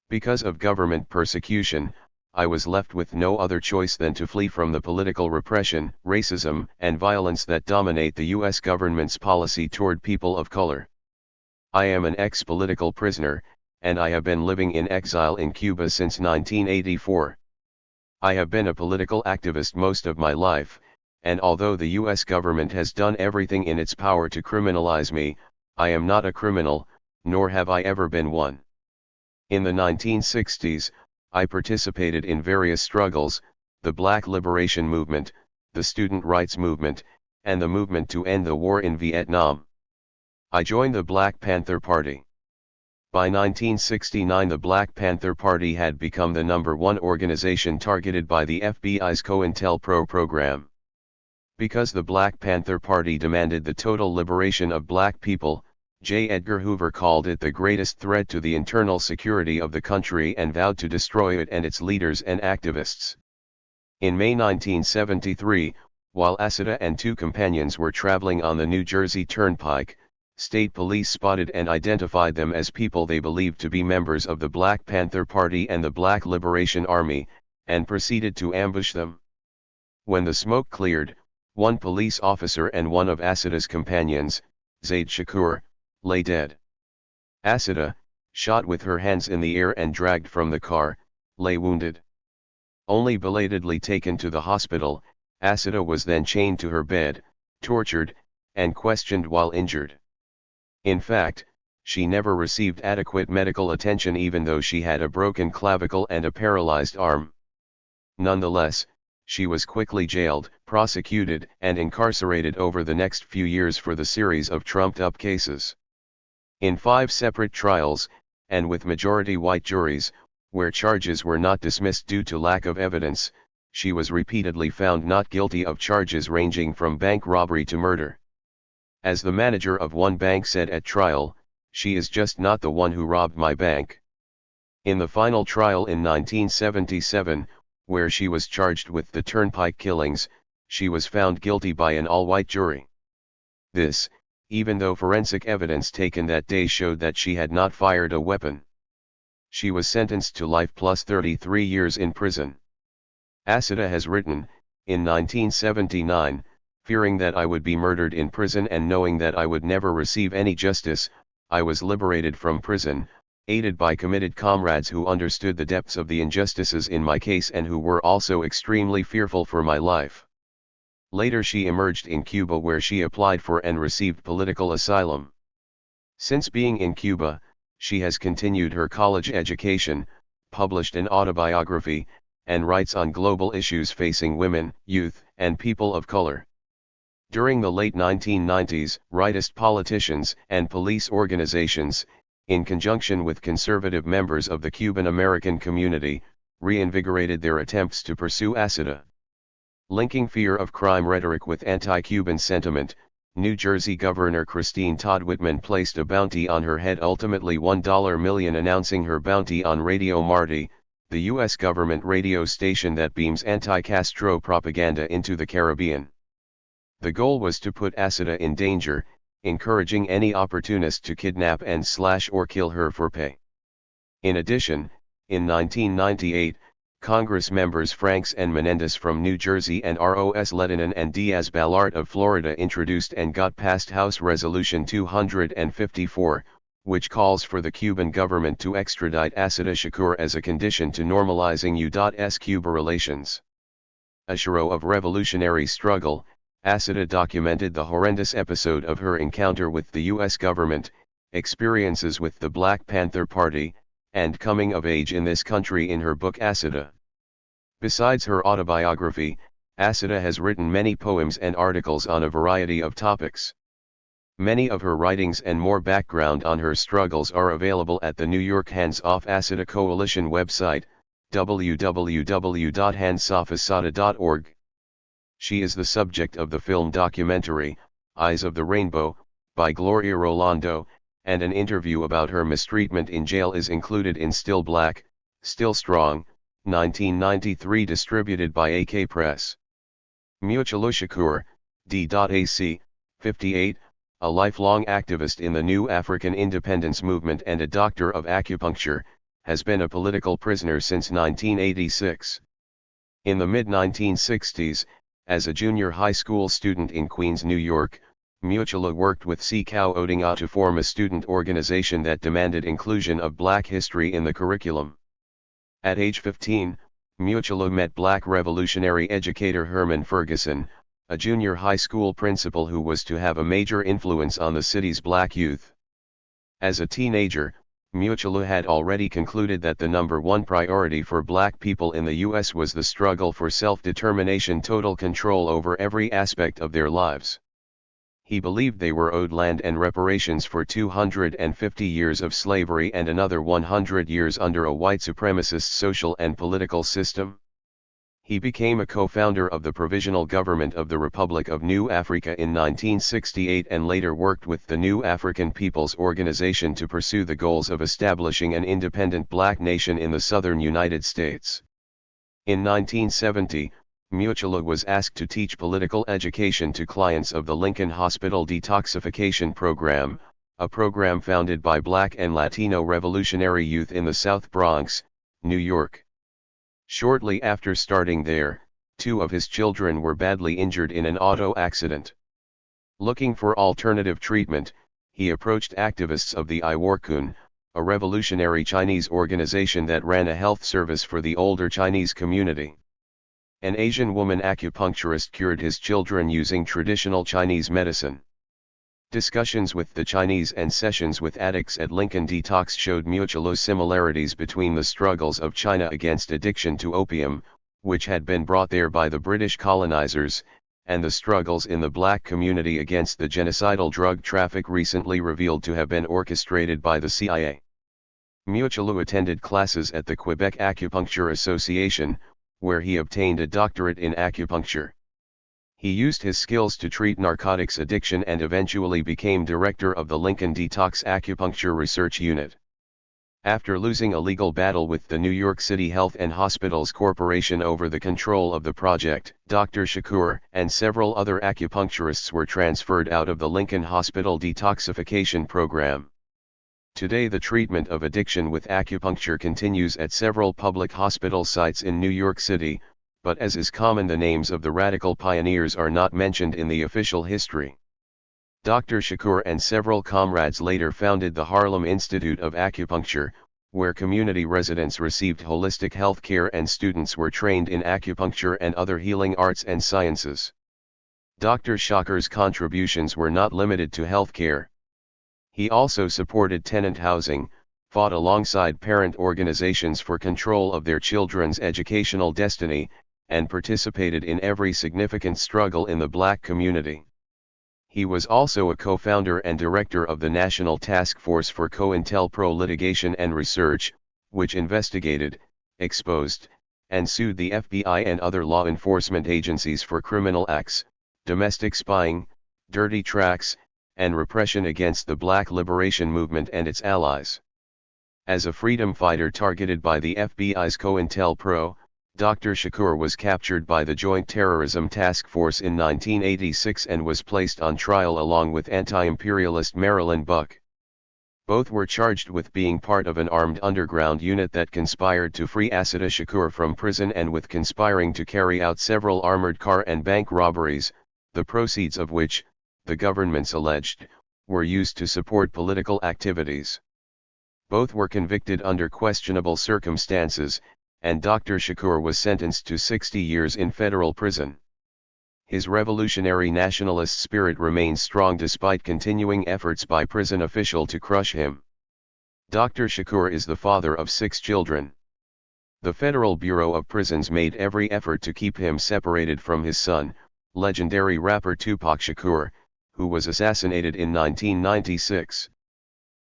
S1: Because of government persecution, I was left with no other choice than to flee from the political repression, racism, and violence that dominate the U.S. government's policy toward people of color. I am an ex-political prisoner, and I have been living in exile in Cuba since 1984. I have been a political activist most of my life, and although the U.S. government has done everything in its power to criminalize me, I am not a criminal, nor have I ever been one. In the 1960s, I participated in various struggles, the Black Liberation Movement, the Student Rights Movement, and the movement to end the war in Vietnam. I joined the Black Panther Party. By 1969 the Black Panther Party had become the #1 organization targeted by the FBI's COINTELPRO program. Because the Black Panther Party demanded the total liberation of black people, J. Edgar Hoover called it the greatest threat to the internal security of the country and vowed to destroy it and its leaders and activists. In May 1973, while Asada and 2 companions were traveling on the New Jersey Turnpike, state police spotted and identified them as people they believed to be members of the Black Panther Party and the Black Liberation Army, and proceeded to ambush them. When the smoke cleared, one police officer and one of Asada's companions, Zaid Shakur, lay dead. Asada, shot with her hands in the air and dragged from the car, lay wounded. Only belatedly taken to the hospital, Asada was then chained to her bed, tortured, and questioned while injured. In fact, she never received adequate medical attention even though she had a broken clavicle and a paralyzed arm. Nonetheless, she was quickly jailed, prosecuted, and incarcerated over the next few years for the series of trumped-up cases. In 5 separate trials, and with majority white juries, where charges were not dismissed due to lack of evidence, she was repeatedly found not guilty of charges ranging from bank robbery to murder. As the manager of one bank said at trial, "She is just not the one who robbed my bank." In the final trial in 1977, where she was charged with the Turnpike killings, she was found guilty by an all-white jury. This, even though forensic evidence taken that day showed that she had not fired a weapon. She was sentenced to life plus 33 years in prison. Asada has written, in 1979, "Fearing that I would be murdered in prison and knowing that I would never receive any justice, I was liberated from prison, aided by committed comrades who understood the depths of the injustices in my case and who were also extremely fearful for my life." Later she emerged in Cuba where she applied for and received political asylum. Since being in Cuba, she has continued her college education, published an autobiography, and writes on global issues facing women, youth, and people of color. During the late 1990s, rightist politicians and police organizations, in conjunction with conservative members of the Cuban American community, reinvigorated their attempts to pursue Asada. Linking fear of crime rhetoric with anti-Cuban sentiment, New Jersey Governor Christine Todd Whitman placed a bounty on her head, ultimately $1 million, announcing her bounty on Radio Marti, the U.S. government radio station that beams anti-Castro propaganda into the Caribbean. The goal was to put Asada in danger, encouraging any opportunist to kidnap and slash or kill her for pay. In addition, in 1998, Congress members Franks and Menendez from New Jersey and Ros Lehtinen and Diaz-Balart of Florida introduced and got passed House Resolution 254, which calls for the Cuban government to extradite Asada Shakur as a condition to normalizing U.S.-Cuba relations. A hero of revolutionary struggle, Asada documented the horrendous episode of her encounter with the U.S. government, experiences with the Black Panther Party, and coming of age in this country in her book Asada. Besides her autobiography, Asada has written many poems and articles on a variety of topics. Many of her writings and more background on her struggles are available at the New York Hands Off Asada Coalition website, www.handsofasada.org. She is the subject of the film documentary, Eyes of the Rainbow, by Gloria Rolando, and an interview about her mistreatment in jail is included in Still Black, Still Strong, 1993, distributed by AK Press. Muchalo Shakur, D.AC, 58, a lifelong activist in the New African Independence Movement and a doctor of acupuncture, has been a political prisoner since 1986. In the mid-1960s, as a junior high school student in Queens, New York, Muchalo worked with Sikau Odinga to form a student organization that demanded inclusion of Black history in the curriculum. At age 15, Muchalo met Black revolutionary educator Herman Ferguson, a junior high school principal who was to have a major influence on the city's Black youth. As a teenager, Muchalo had already concluded that the #1 priority for Black people in the U.S. was the struggle for self-determination, total control over every aspect of their lives. He believed they were owed land and reparations for 250 years of slavery and another 100 years under a white supremacist social and political system. He became a co-founder of the Provisional Government of the Republic of New Africa in 1968 and later worked with the New African People's Organization to pursue the goals of establishing an independent black nation in the southern United States. In 1970, Muchala was asked to teach political education to clients of the Lincoln Hospital Detoxification Program, a program founded by Black and Latino revolutionary youth in the South Bronx, New York. Shortly after starting there, 2 of his children were badly injured in an auto accident. Looking for alternative treatment, he approached activists of the Iworkun, a revolutionary Chinese organization that ran a health service for the older Chinese community. An Asian woman acupuncturist cured his children using traditional Chinese medicine. Discussions with the Chinese and sessions with addicts at Lincoln Detox showed Muchala's similarities between the struggles of China against addiction to opium, which had been brought there by the British colonizers, and the struggles in the black community against the genocidal drug traffic recently revealed to have been orchestrated by the CIA. Muchala attended classes at the Quebec Acupuncture Association, where he obtained a doctorate in acupuncture. He used his skills to treat narcotics addiction and eventually became director of the Lincoln Detox Acupuncture Research Unit. After losing a legal battle with the New York City Health and Hospitals Corporation over the control of the project, Dr. Shakur and several other acupuncturists were transferred out of the Lincoln Hospital Detoxification Program. Today the treatment of addiction with acupuncture continues at several public hospital sites in New York City, but as is common the names of the radical pioneers are not mentioned in the official history. Dr. Shakur and several comrades later founded the Harlem Institute of Acupuncture, where community residents received holistic health care and students were trained in acupuncture and other healing arts and sciences. Dr. Shakur's contributions were not limited to health care. He also supported tenant housing, fought alongside parent organizations for control of their children's educational destiny, and participated in every significant struggle in the black community. He was also a co-founder and director of the National Task Force for COINTELPRO Litigation and Research, which investigated, exposed, and sued the FBI and other law enforcement agencies for criminal acts, domestic spying, dirty tracks, and repression against the Black Liberation Movement and its allies. As a freedom fighter targeted by the FBI's COINTELPRO, Dr. Shakur was captured by the Joint Terrorism Task Force in 1986 and was placed on trial along with anti-imperialist Marilyn Buck. Both were charged with being part of an armed underground unit that conspired to free Assata Shakur from prison and with conspiring to carry out several armored car and bank robberies, the proceeds of which, the governments alleged, were used to support political activities. Both were convicted under questionable circumstances, and Dr. Shakur was sentenced to 60 years in federal prison. His revolutionary nationalist spirit remains strong despite continuing efforts by prison officials to crush him. Dr. Shakur is the father of 6 children. The Federal Bureau of Prisons made every effort to keep him separated from his son, legendary rapper Tupac Shakur, who was assassinated in 1996.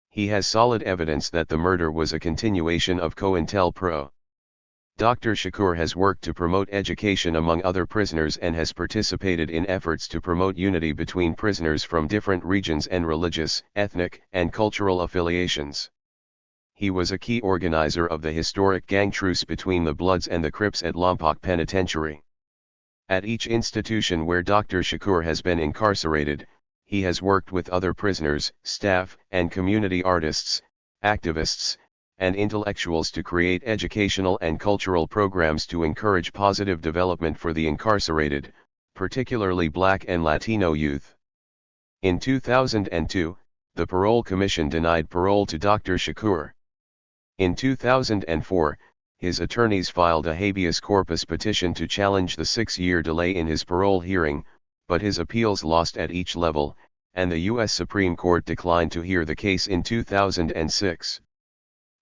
S1: He has solid evidence that the murder was a continuation of COINTELPRO. Dr. Shakur has worked to promote education among other prisoners and has participated in efforts to promote unity between prisoners from different regions and religious, ethnic, and cultural affiliations. He was a key organizer of the historic gang truce between the Bloods and the Crips at Lompoc Penitentiary. At each institution where Dr. Shakur has been incarcerated, he has worked with other prisoners, staff, and community artists, activists, and intellectuals to create educational and cultural programs to encourage positive development for the incarcerated, particularly Black and Latino youth. In 2002, the Parole Commission denied parole to Dr. Shakur. In 2004, his attorneys filed a habeas corpus petition to challenge the 6-year delay in his parole hearing, but his appeals lost at each level, and the U.S. Supreme Court declined to hear the case in 2006.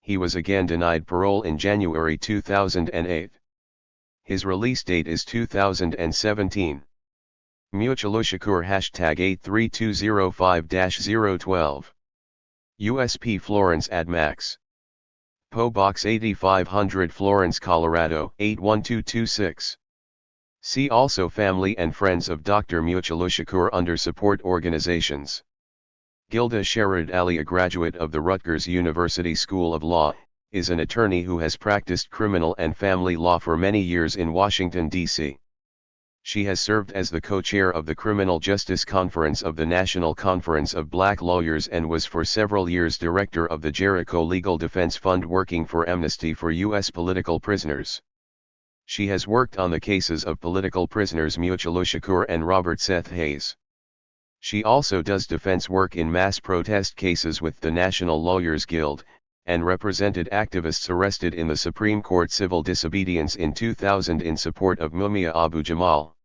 S1: He was again denied parole in January 2008. His release date is 2017. Muchalushakur #83205-012. USP Florence Admax. PO Box 8500 Florence, Colorado 81226. See also Family and Friends of Dr. Muchalushakur under Support Organizations. Gilda Sherrod Ali, a graduate of the Rutgers University School of Law, is an attorney who has practiced criminal and family law for many years in Washington, D.C. She has served as the co-chair of the Criminal Justice Conference of the National Conference of Black Lawyers and was for several years director of the Jericho Legal Defense Fund, working for Amnesty for U.S. political prisoners. She has worked on the cases of political prisoners Muchalushakur and Robert Seth Hayes. She also does defense work in mass protest cases with the National Lawyers Guild, and represented activists arrested in the Supreme Court civil disobedience in 2000 in support of Mumia Abu-Jamal.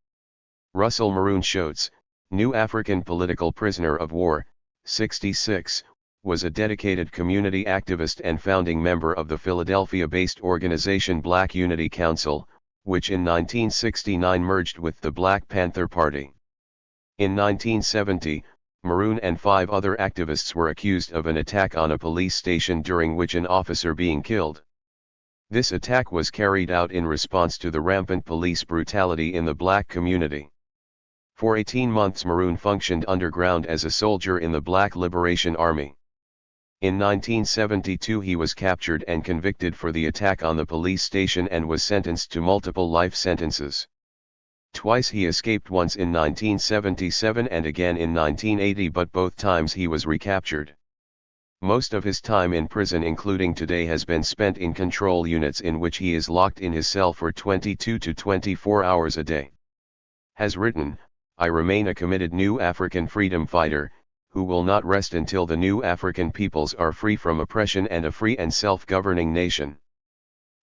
S1: Russell Maroon Shoatz, New African political prisoner of war, 66, was a dedicated community activist and founding member of the Philadelphia-based organization Black Unity Council, which in 1969 merged with the Black Panther Party. In 1970, Maroon and 5 other activists were accused of an attack on a police station during which an officer being killed. This attack was carried out in response to the rampant police brutality in the black community. For 18 months Maroon functioned underground as a soldier in the Black Liberation Army. In 1972 he was captured and convicted for the attack on the police station and was sentenced to multiple life sentences. Twice he escaped, once in 1977 and again in 1980, but both times he was recaptured. Most of his time in prison, including today, has been spent in control units in which he is locked in his cell for 22 to 24 hours a day. Has written, "I remain a committed new African freedom fighter, who will not rest until the new African peoples are free from oppression and a free and self-governing nation."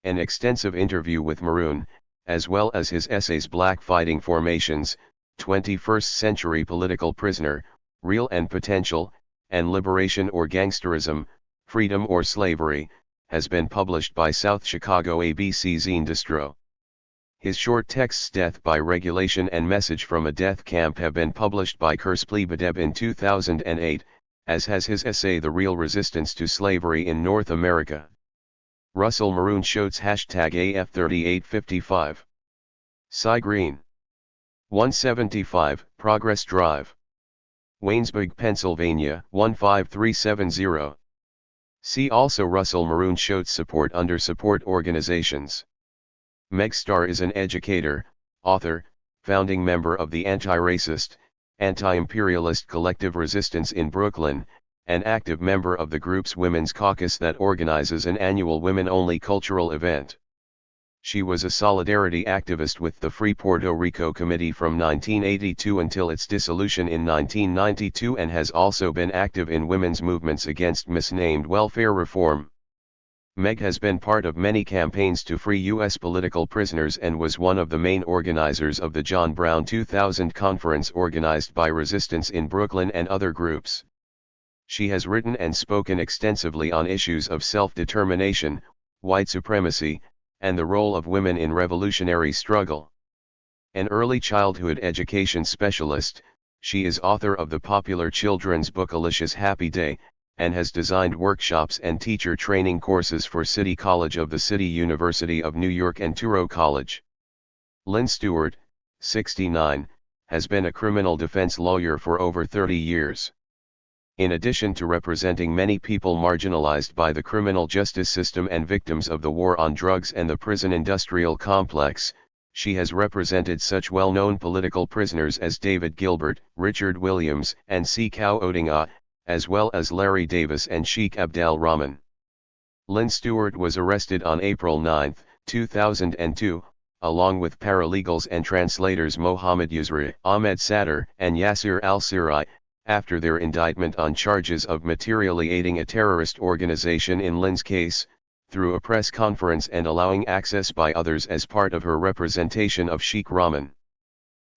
S1: An extensive interview with Maroon, as well as his essays Black Fighting Formations, 21st Century Political Prisoner, Real and Potential, and Liberation or Gangsterism, Freedom or Slavery, has been published by South Chicago ABC Zine Distro. His short texts Death by Regulation and Message from a Death Camp have been published by Kerspli Badeb in 2008, as has his essay The Real Resistance to Slavery in North America. Russell Maroon Shoatz #AF3855. Cy Green. 175, Progress Drive. Waynesburg, Pennsylvania, 15370. See also Russell Maroon Shoatz support under support organizations. Meg Starr is an educator, author, founding member of the anti-racist, anti-imperialist Collective Resistance in Brooklyn, an active member of the group's Women's Caucus that organizes an annual women-only cultural event. She was a solidarity activist with the Free Puerto Rico Committee from 1982 until its dissolution in 1992, and has also been active in women's movements against misnamed welfare reform. Meg has been part of many campaigns to free U.S. political prisoners and was one of the main organizers of the John Brown 2000 conference organized by Resistance in Brooklyn and other groups. She has written and spoken extensively on issues of self-determination, white supremacy, and the role of women in revolutionary struggle. An early childhood education specialist, she is author of the popular children's book Alicia's Happy Day, and has designed workshops and teacher training courses for City College of the City University of New York and Touro College. Lynn Stewart, 69, has been a criminal defense lawyer for over 30 years. In addition to representing many people marginalized by the criminal justice system and victims of the war on drugs and the prison industrial complex, she has represented such well-known political prisoners as David Gilbert, Richard Williams, and Sekou Odinga, as well as Larry Davis and Sheikh Abdel Rahman. Lynn Stewart was arrested on April 9, 2002, along with paralegals and translators Mohammed Yusri, Ahmed Sadr, and Yasir al-Sirai, after their indictment on charges of materially aiding a terrorist organization in Lynn's case, through a press conference and allowing access by others as part of her representation of Sheikh Rahman.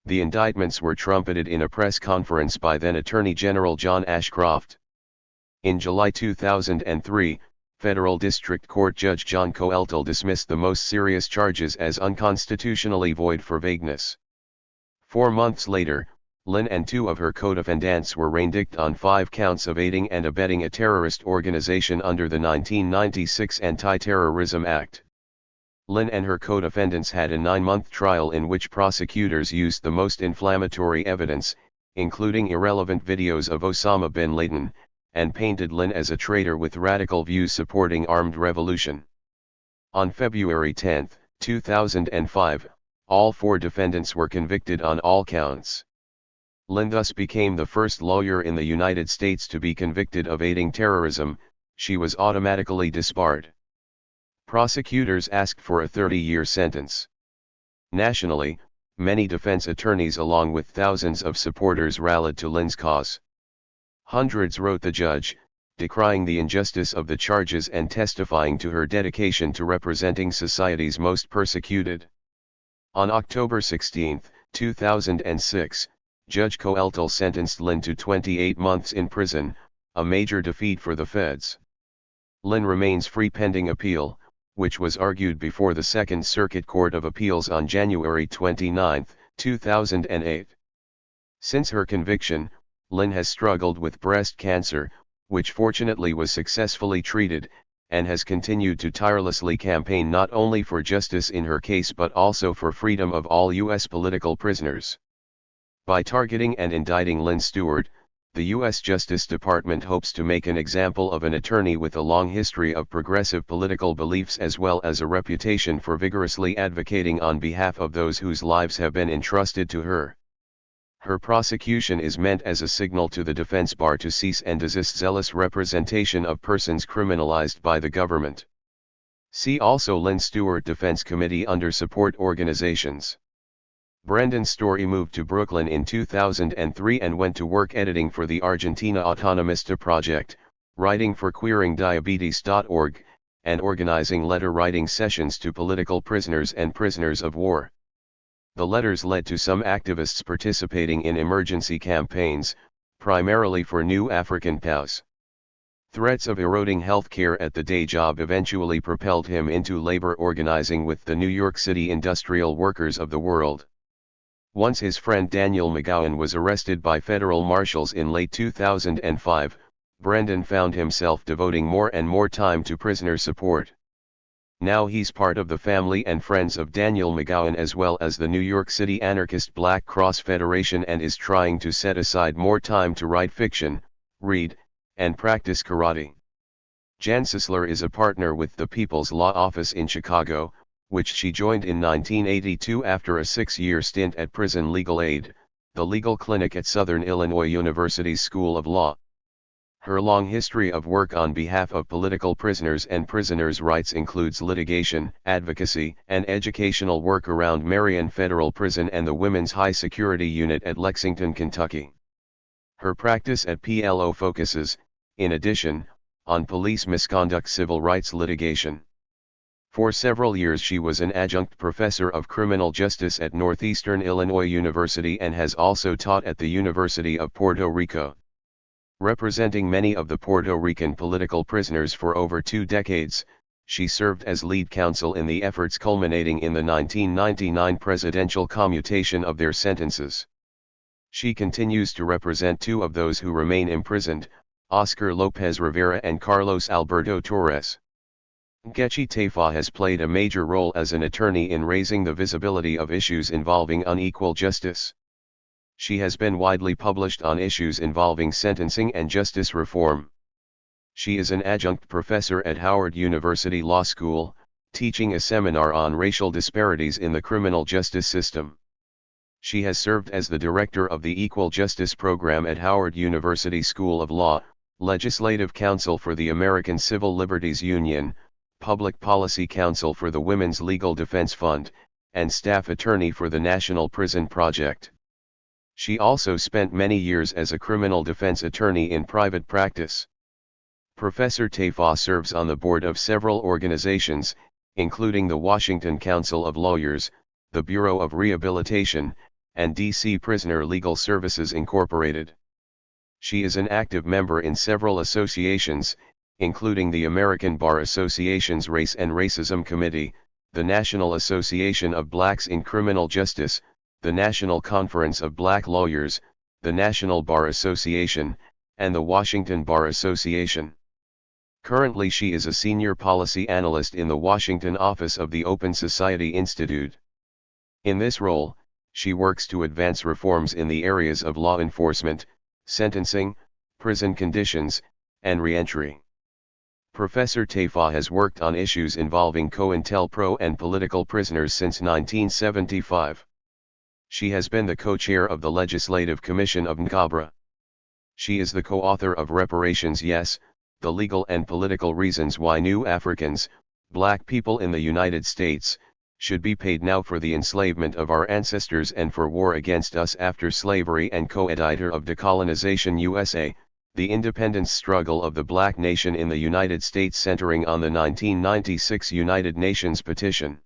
S1: The indictments were trumpeted in a press conference by then Attorney General John Ashcroft. In July 2003, Federal District Court Judge John Coeltel dismissed the most serious charges as unconstitutionally void for vagueness. 4 months later, Lynn and two of her co-defendants were indicted on 5 counts of aiding and abetting a terrorist organization under the 1996 Anti-Terrorism Act. Lynn and her co-defendants had a 9-month trial in which prosecutors used the most inflammatory evidence, including irrelevant videos of Osama bin Laden, and painted Lynn as a traitor with radical views supporting armed revolution. On February 10, 2005, all 4 defendants were convicted on all counts. Lynn thus became the first lawyer in the United States to be convicted of aiding terrorism. She was automatically disbarred. Prosecutors asked for a 30-year sentence. Nationally, many defense attorneys along with thousands of supporters rallied to Lynn's cause. Hundreds wrote the judge, decrying the injustice of the charges and testifying to her dedication to representing society's most persecuted. On October 16, 2006, Judge Coeltel sentenced Lynn to 28 months in prison, a major defeat for the feds. Lynn remains free pending appeal, which was argued before the Second Circuit Court of Appeals on January 29, 2008. Since her conviction, Lynn has struggled with breast cancer, which fortunately was successfully treated, and has continued to tirelessly campaign not only for justice in her case but also for freedom of all U.S. political prisoners. By targeting and indicting Lynn Stewart, the U.S. Justice Department hopes to make an example of an attorney with a long history of progressive political beliefs as well as a reputation for vigorously advocating on behalf of those whose lives have been entrusted to her. Her prosecution is meant as a signal to the defense bar to cease and desist zealous representation of persons criminalized by the government. See also Lynn Stewart Defense Committee under Support Organizations. Brendan Story moved to Brooklyn in 2003 and went to work editing for the Argentina Autonomista Project, writing for queeringdiabetes.org, and organizing letter-writing sessions to political prisoners and prisoners of war. The letters led to some activists participating in emergency campaigns, primarily for new African POWs. Threats of eroding health care at the day job eventually propelled him into labor organizing with the New York City Industrial Workers of the World. Once his friend Daniel McGowan was arrested by federal marshals in late 2005, Brendan found himself devoting more and more time to prisoner support. Now he's part of the family and friends of Daniel McGowan as well as the New York City Anarchist Black Cross Federation and is trying to set aside more time to write fiction, read, and practice karate. Jan Sisler is a partner with the People's Law Office in Chicago, which she joined in 1982 after a 6-year stint at Prison Legal Aid, the legal clinic at Southern Illinois University's School of Law. Her long history of work on behalf of political prisoners and prisoners' rights includes litigation, advocacy, and educational work around Marion Federal Prison and the Women's High Security Unit at Lexington, Kentucky. Her practice at PLO focuses, in addition, on police misconduct civil rights litigation. For several years she was an adjunct professor of criminal justice at Northeastern Illinois University and has also taught at the University of Puerto Rico. Representing many of the Puerto Rican political prisoners for over 2 decades, she served as lead counsel in the efforts culminating in the 1999 presidential commutation of their sentences. She continues to represent 2 of those who remain imprisoned, Oscar Lopez Rivera and Carlos Alberto Torres. Nkechi Taifa has played a major role as an attorney in raising the visibility of issues involving unequal justice. She has been widely published on issues involving sentencing and justice reform. She is an adjunct professor at Howard University Law School, teaching a seminar on racial disparities in the criminal justice system. She has served as the director of the Equal Justice Program at Howard University School of Law, Legislative Counsel for the American Civil Liberties Union, Public Policy Counsel for the Women's Legal Defense Fund, and staff attorney for the National Prison Project. She also spent many years as a criminal defense attorney in private practice. Professor Taifa serves on the board of several organizations, including the Washington Council of Lawyers, the Bureau of Rehabilitation, and D.C. Prisoner Legal Services Incorporated. She is an active member in several associations, including the American Bar Association's Race and Racism Committee, the National Association of Blacks in Criminal Justice, the National Conference of Black Lawyers, the National Bar Association, and the Washington Bar Association. Currently she is a senior policy analyst in the Washington office of the Open Society Institute. In this role, she works to advance reforms in the areas of law enforcement, sentencing, prison conditions, and reentry. Professor Taifa has worked on issues involving COINTELPRO and political prisoners since 1975. She has been the co-chair of the Legislative Commission of NCABRA. She is the co-author of Reparations Yes, The Legal and Political Reasons Why New Africans, Black People in the United States, Should Be Paid Now for the Enslavement of Our Ancestors and for War Against Us After Slavery, and co-editor of Decolonization USA, The Independence Struggle of the Black Nation in the United States, centering on the 1996 United Nations petition.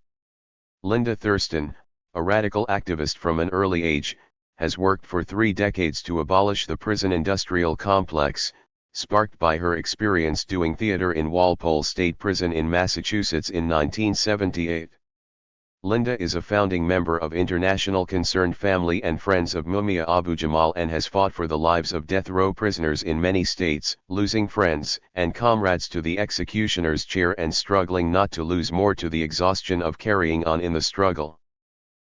S1: Linda Thurston, a radical activist from an early age, has worked for 3 decades to abolish the prison industrial complex, sparked by her experience doing theater in Walpole State Prison in Massachusetts in 1978. Linda is a founding member of International Concerned Family and Friends of Mumia Abu Jamal and has fought for the lives of death row prisoners in many states, losing friends and comrades to the executioner's chair and struggling not to lose more to the exhaustion of carrying on in the struggle.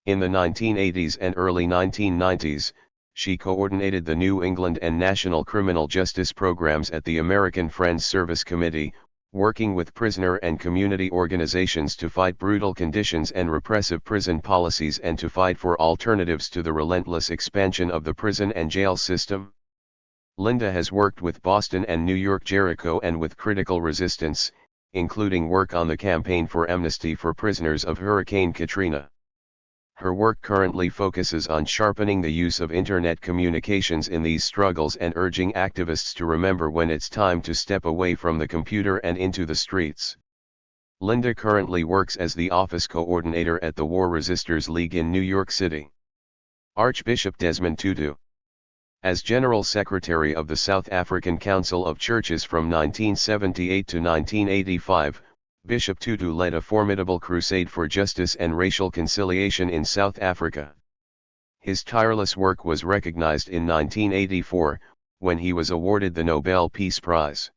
S1: In the 1980s and early 1990s, she coordinated the New England and National Criminal Justice programs at the American Friends Service Committee, working with prisoner and community organizations to fight brutal conditions and repressive prison policies and to fight for alternatives to the relentless expansion of the prison and jail system. Linda has worked with Boston and New York Jericho and with Critical Resistance, including work on the campaign for amnesty for prisoners of Hurricane Katrina. Her work currently focuses on sharpening the use of internet communications in these struggles and urging activists to remember when it's time to step away from the computer and into the streets. Linda currently works as the office coordinator at the War Resisters League in New York City. Archbishop Desmond Tutu. As General Secretary of the South African Council of Churches from 1978 to 1985, Bishop Tutu led a formidable crusade for justice and racial conciliation in South Africa. His tireless work was recognized in 1984, when he was awarded the Nobel Peace Prize.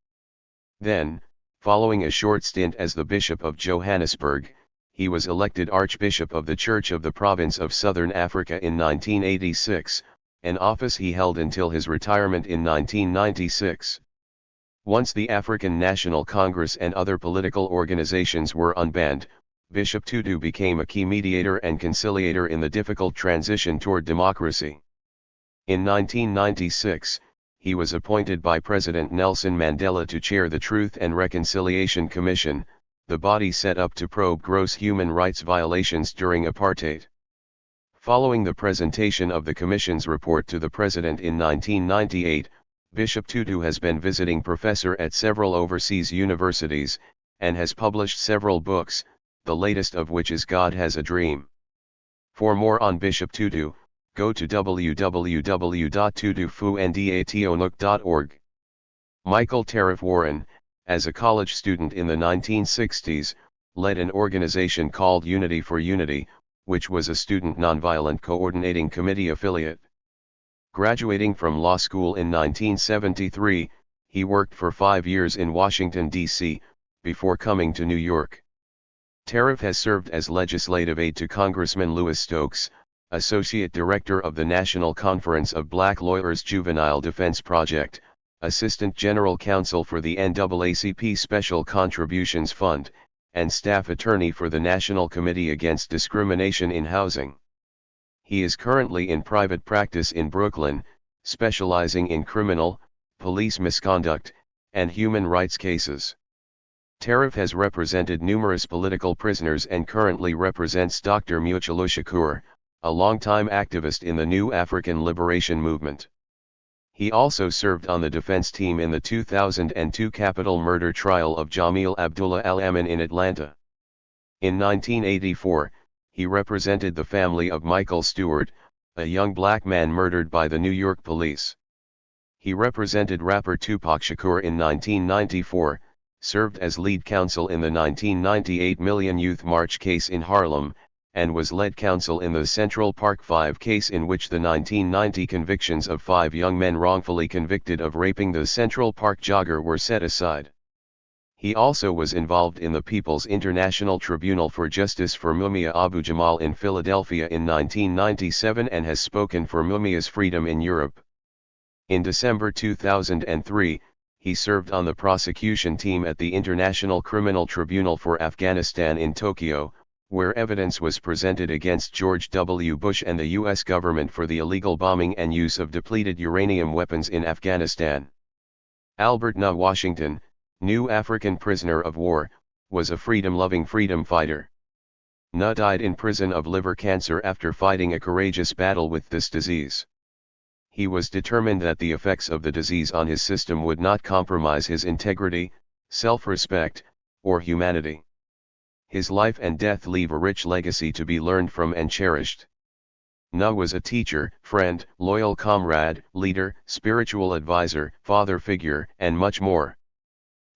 S1: Then, following a short stint as the Bishop of Johannesburg, he was elected Archbishop of the Church of the Province of Southern Africa in 1986, an office he held until his retirement in 1996. Once the African National Congress and other political organizations were unbanned, Bishop Tutu became a key mediator and conciliator in the difficult transition toward democracy. In 1996, he was appointed by President Nelson Mandela to chair the Truth and Reconciliation Commission, the body set up to probe gross human rights violations during apartheid. Following the presentation of the Commission's report to the President in 1998, Bishop Tutu has been visiting professor at several overseas universities, and has published several books, the latest of which is God Has a Dream. For more on Bishop Tutu, go to www.tutufundationook.org. Michael Tariff Warren, as a college student in the 1960s, led an organization called Unity for Unity, which was a student nonviolent coordinating committee affiliate. Graduating from law school in 1973, he worked for 5 years in Washington, D.C., before coming to New York. Tariff has served as legislative aide to Congressman Louis Stokes, Associate Director of the National Conference of Black Lawyers Juvenile Defense Project, Assistant General Counsel for the NAACP Special Contributions Fund, and Staff Attorney for the National Committee Against Discrimination in Housing. He is currently in private practice in Brooklyn, specializing in criminal, police misconduct, and human rights cases. Tariff has represented numerous political prisoners and currently represents Dr. Mutulu Shakur, a longtime activist in the New African Liberation Movement. He also served on the defense team in the 2002 capital murder trial of Jamil Abdullah Al-Amin in Atlanta. In 1984, he represented the family of Michael Stewart, a young black man murdered by the New York police. He represented rapper Tupac Shakur in 1994, served as lead counsel in the 1998 Million Youth March case in Harlem, and was lead counsel in the Central Park 5 case, in which the 1990 convictions of 5 young men wrongfully convicted of raping the Central Park jogger were set aside. He also was involved in the People's International Tribunal for Justice for Mumia Abu-Jamal in Philadelphia in 1997 and has spoken for Mumia's freedom in Europe. In December 2003, he served on the prosecution team at the International Criminal Tribunal for Afghanistan in Tokyo, where evidence was presented against George W. Bush and the U.S. government for the illegal bombing and use of depleted uranium weapons in Afghanistan. Albert N. Washington, new African prisoner of war, was a freedom-loving freedom fighter. N. died in prison of liver cancer after fighting a courageous battle with this disease. He was determined that the effects of the disease on his system would not compromise his integrity, self-respect, or humanity. His life and death leave a rich legacy to be learned from and cherished. N. was a teacher, friend, loyal comrade, leader, spiritual advisor, father figure, and much more.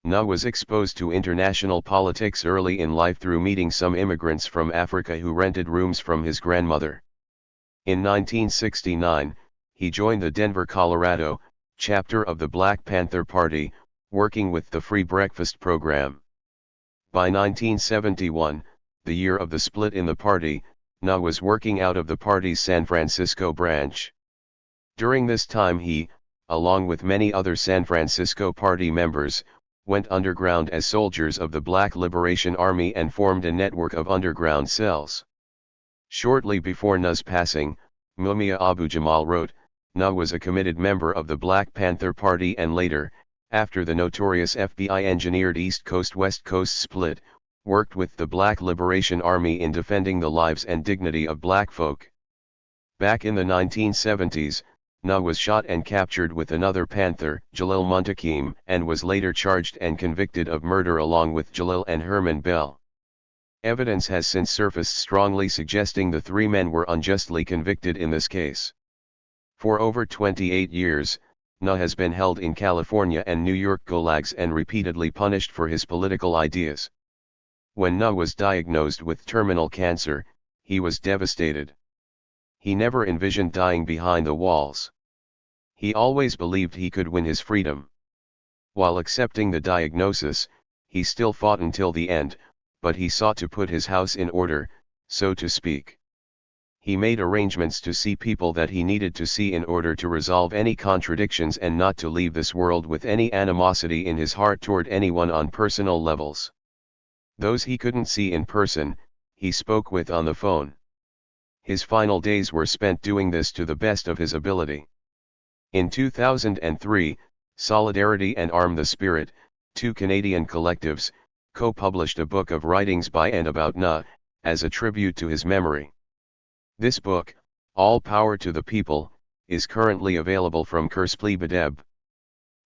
S1: N. was exposed to international politics early in life through meeting some immigrants from Africa who rented rooms from his grandmother. In 1969, he joined the Denver, Colorado, chapter of the Black Panther Party, working with the Free Breakfast program. By 1971, the year of the split in the party, N. was working out of the party's San Francisco branch. During this time he, along with many other San Francisco party members, went underground as soldiers of the Black Liberation Army and formed a network of underground cells. Shortly before N's passing, Mumia Abu-Jamal wrote, N. was a committed member of the Black Panther Party and later, after the notorious FBI-engineered East Coast-West Coast split, worked with the Black Liberation Army in defending the lives and dignity of black folk. Back in the 1970s, N. was shot and captured with another Panther, Jalil Muntakim, and was later charged and convicted of murder along with Jalil and Herman Bell. Evidence has since surfaced strongly suggesting the 3 men were unjustly convicted in this case. For over 28 years, N. has been held in California and New York gulags and repeatedly punished for his political ideas. When N. was diagnosed with terminal cancer, he was devastated. He never envisioned dying behind the walls. He always believed he could win his freedom. While accepting the diagnosis, he still fought until the end, but he sought to put his house in order, so to speak. He made arrangements to see people that he needed to see in order to resolve any contradictions and not to leave this world with any animosity in his heart toward anyone on personal levels. Those he couldn't see in person, he spoke with on the phone. His final days were spent doing this to the best of his ability. In 2003, Solidarity and Arm the Spirit, 2 Canadian collectives, co-published a book of writings by and about N. as a tribute to his memory. This book, All Power to the People, is currently available from Kerspli Badeb.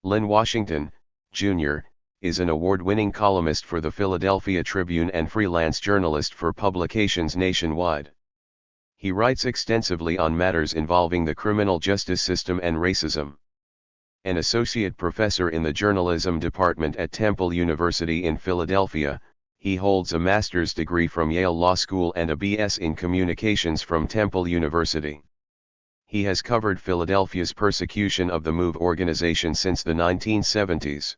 S1: Lynn Washington, Jr., is an award-winning columnist for the Philadelphia Tribune and freelance journalist for publications nationwide. He writes extensively on matters involving the criminal justice system and racism. An associate professor in the journalism department at Temple University in Philadelphia, he holds a master's degree from Yale Law School and a BS in communications from Temple University. He has covered Philadelphia's persecution of the MOVE organization since the 1970s.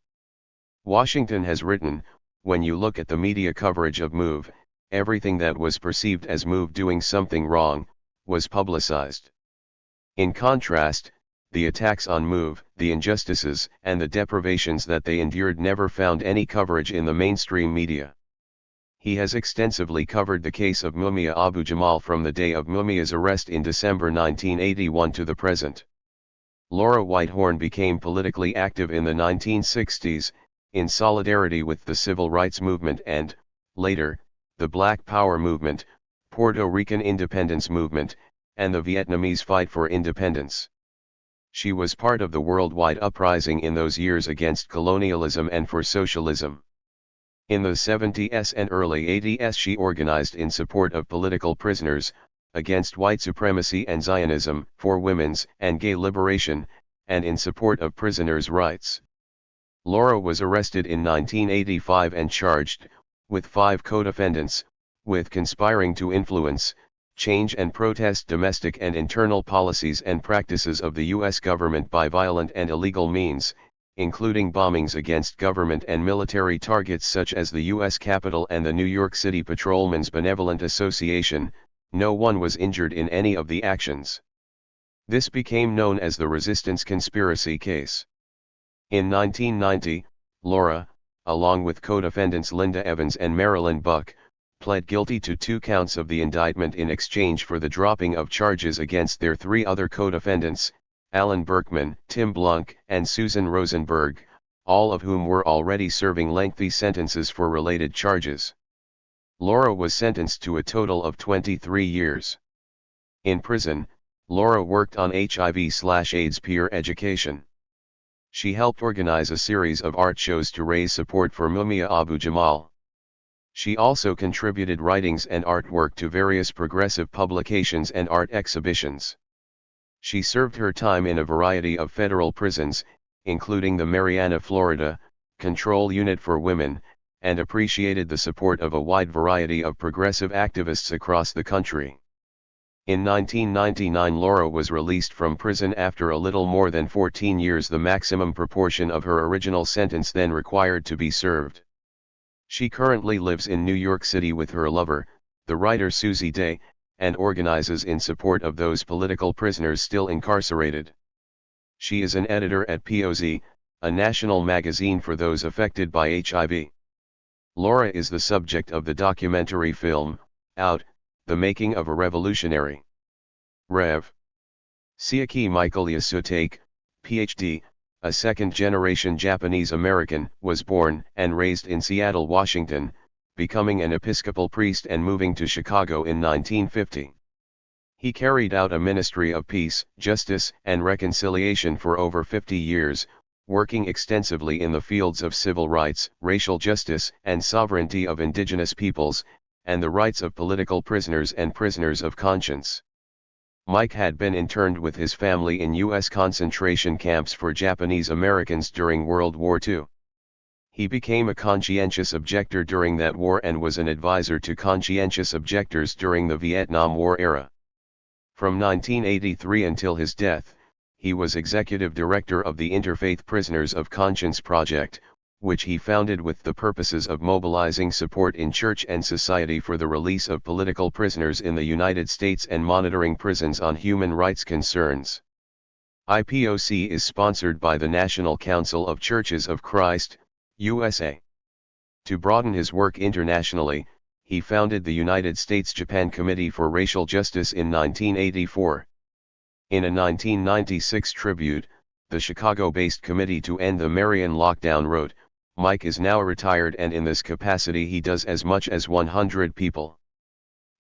S1: Washington has written, when you look at the media coverage of MOVE, everything that was perceived as MOVE doing something wrong, was publicized. In contrast, the attacks on MOVE, the injustices and the deprivations that they endured never found any coverage in the mainstream media. He has extensively covered the case of Mumia Abu-Jamal from the day of Mumia's arrest in December 1981 to the present. Laura Whitehorn became politically active in the 1960s, in solidarity with the civil rights movement and, later, the Black Power movement, Puerto Rican independence movement, and the Vietnamese fight for independence. She was part of the worldwide uprising in those years against colonialism and for socialism. In the 70s and early 80s she organized in support of political prisoners, against white supremacy and Zionism, for women's and gay liberation, and in support of prisoners' rights. Laura was arrested in 1985 and charged, with 5 co-defendants, with conspiring to influence, change and protest domestic and internal policies and practices of the U.S. government by violent and illegal means, including bombings against government and military targets such as the U.S. Capitol and the New York City Patrolmen's Benevolent Association. No one was injured in any of the actions. This became known as the Resistance Conspiracy case. In 1990, Laura, along with co-defendants Linda Evans and Marilyn Buck, pled guilty to 2 counts of the indictment in exchange for the dropping of charges against their 3 other co-defendants, Alan Berkman, Tim Blunk, and Susan Rosenberg, all of whom were already serving lengthy sentences for related charges. Laura was sentenced to a total of 23 years. In prison, Laura worked on HIV/AIDS peer education. She helped organize a series of art shows to raise support for Mumia Abu-Jamal. She also contributed writings and artwork to various progressive publications and art exhibitions. She served her time in a variety of federal prisons, including the Marianna, Florida, Control Unit for Women, and appreciated the support of a wide variety of progressive activists across the country. In 1999, Laura was released from prison after a little more than 14 years, the maximum proportion of her original sentence then required to be served. She currently lives in New York City with her lover, the writer Susie Day, and organizes in support of those political prisoners still incarcerated. She is an editor at POZ, a national magazine for those affected by HIV. Laura is the subject of the documentary film, Out, The Making of a Revolutionary. Rev. Siaki Michael Yasutake, Ph.D., a second-generation Japanese-American, was born and raised in Seattle, Washington, becoming an Episcopal priest and moving to Chicago in 1950. He carried out a ministry of peace, justice, and reconciliation for over 50 years, working extensively in the fields of civil rights, racial justice, and sovereignty of indigenous peoples, and the rights of political prisoners and prisoners of conscience. Mike had been interned with his family in U.S. concentration camps for Japanese Americans during World War II. He became a conscientious objector during that war and was an advisor to conscientious objectors during the Vietnam War era. From 1983 until his death, he was executive director of the Interfaith Prisoners of Conscience Project, which he founded with the purposes of mobilizing support in church and society for the release of political prisoners in the United States and monitoring prisons on human rights concerns. IPOC is sponsored by the National Council of Churches of Christ, USA. To broaden his work internationally, he founded the United States-Japan Committee for Racial Justice in 1984. In a 1996 tribute, the Chicago-based Committee to End the Marion Lockdown wrote, "Mike is now retired and in this capacity he does as much as 100 people.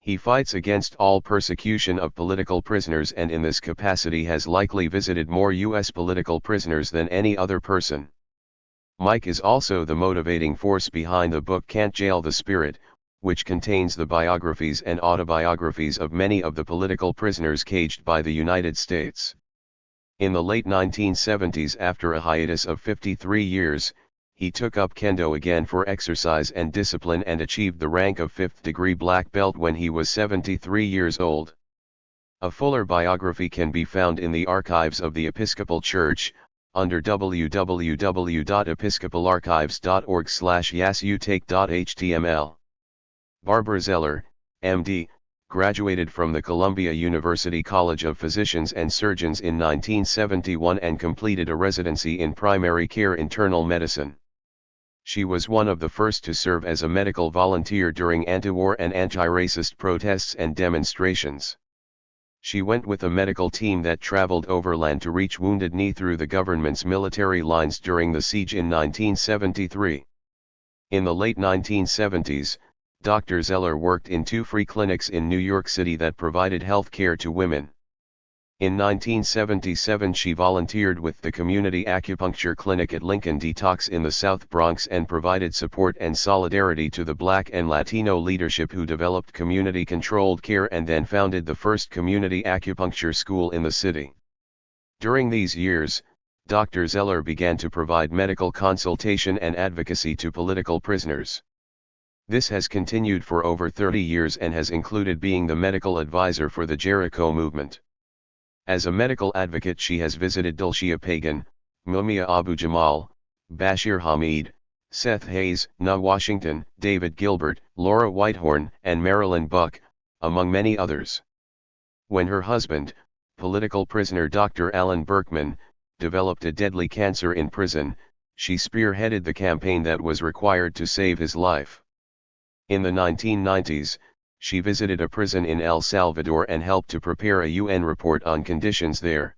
S1: He fights against all persecution of political prisoners and in this capacity has likely visited more U.S. political prisoners than any other person." Mike is also the motivating force behind the book Can't Jail the Spirit, which contains the biographies and autobiographies of many of the political prisoners caged by the United States. In the late 1970s, after a hiatus of 53 years, he took up kendo again for exercise and discipline and achieved the rank of 5th degree black belt when he was 73 years old. A fuller biography can be found in the archives of the Episcopal Church, under www.episcopalarchives.org/yasutake.html. Barbara Zeller, M.D., graduated from the Columbia University College of Physicians and Surgeons in 1971 and completed a residency in primary care internal medicine. She was one of the first to serve as a medical volunteer during anti-war and anti-racist protests and demonstrations. She went with a medical team that traveled overland to reach Wounded Knee through the government's military lines during the siege in 1973. In the late 1970s, Dr. Zeller worked in 2 free clinics in New York City that provided health care to women. In 1977 she volunteered with the Community Acupuncture Clinic at Lincoln Detox in the South Bronx and provided support and solidarity to the Black and Latino leadership who developed community-controlled care and then founded the first community acupuncture school in the city. During these years, Dr. Zeller began to provide medical consultation and advocacy to political prisoners. This has continued for over 30 years and has included being the medical advisor for the Jericho movement. As a medical advocate, she has visited Dulcia Pagan, Mumia Abu Jamal, Bashir Hamid, Seth Hayes, Na Washington, David Gilbert, Laura Whitehorn, and Marilyn Buck, among many others. When her husband, political prisoner Dr. Alan Berkman, developed a deadly cancer in prison, she spearheaded the campaign that was required to save his life. In the 1990s, she visited a prison in El Salvador and helped to prepare a UN report on conditions there.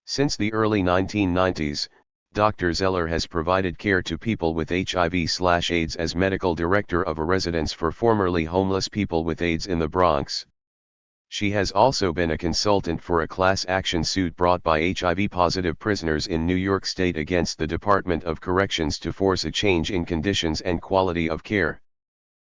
S1: Since the early 1990s, Dr. Zeller has provided care to people with HIV/AIDS as medical director of a residence for formerly homeless people with AIDS in the Bronx. She has also been a consultant for a class action suit brought by HIV-positive prisoners in New York State against the Department of Corrections to force a change in conditions and quality of care.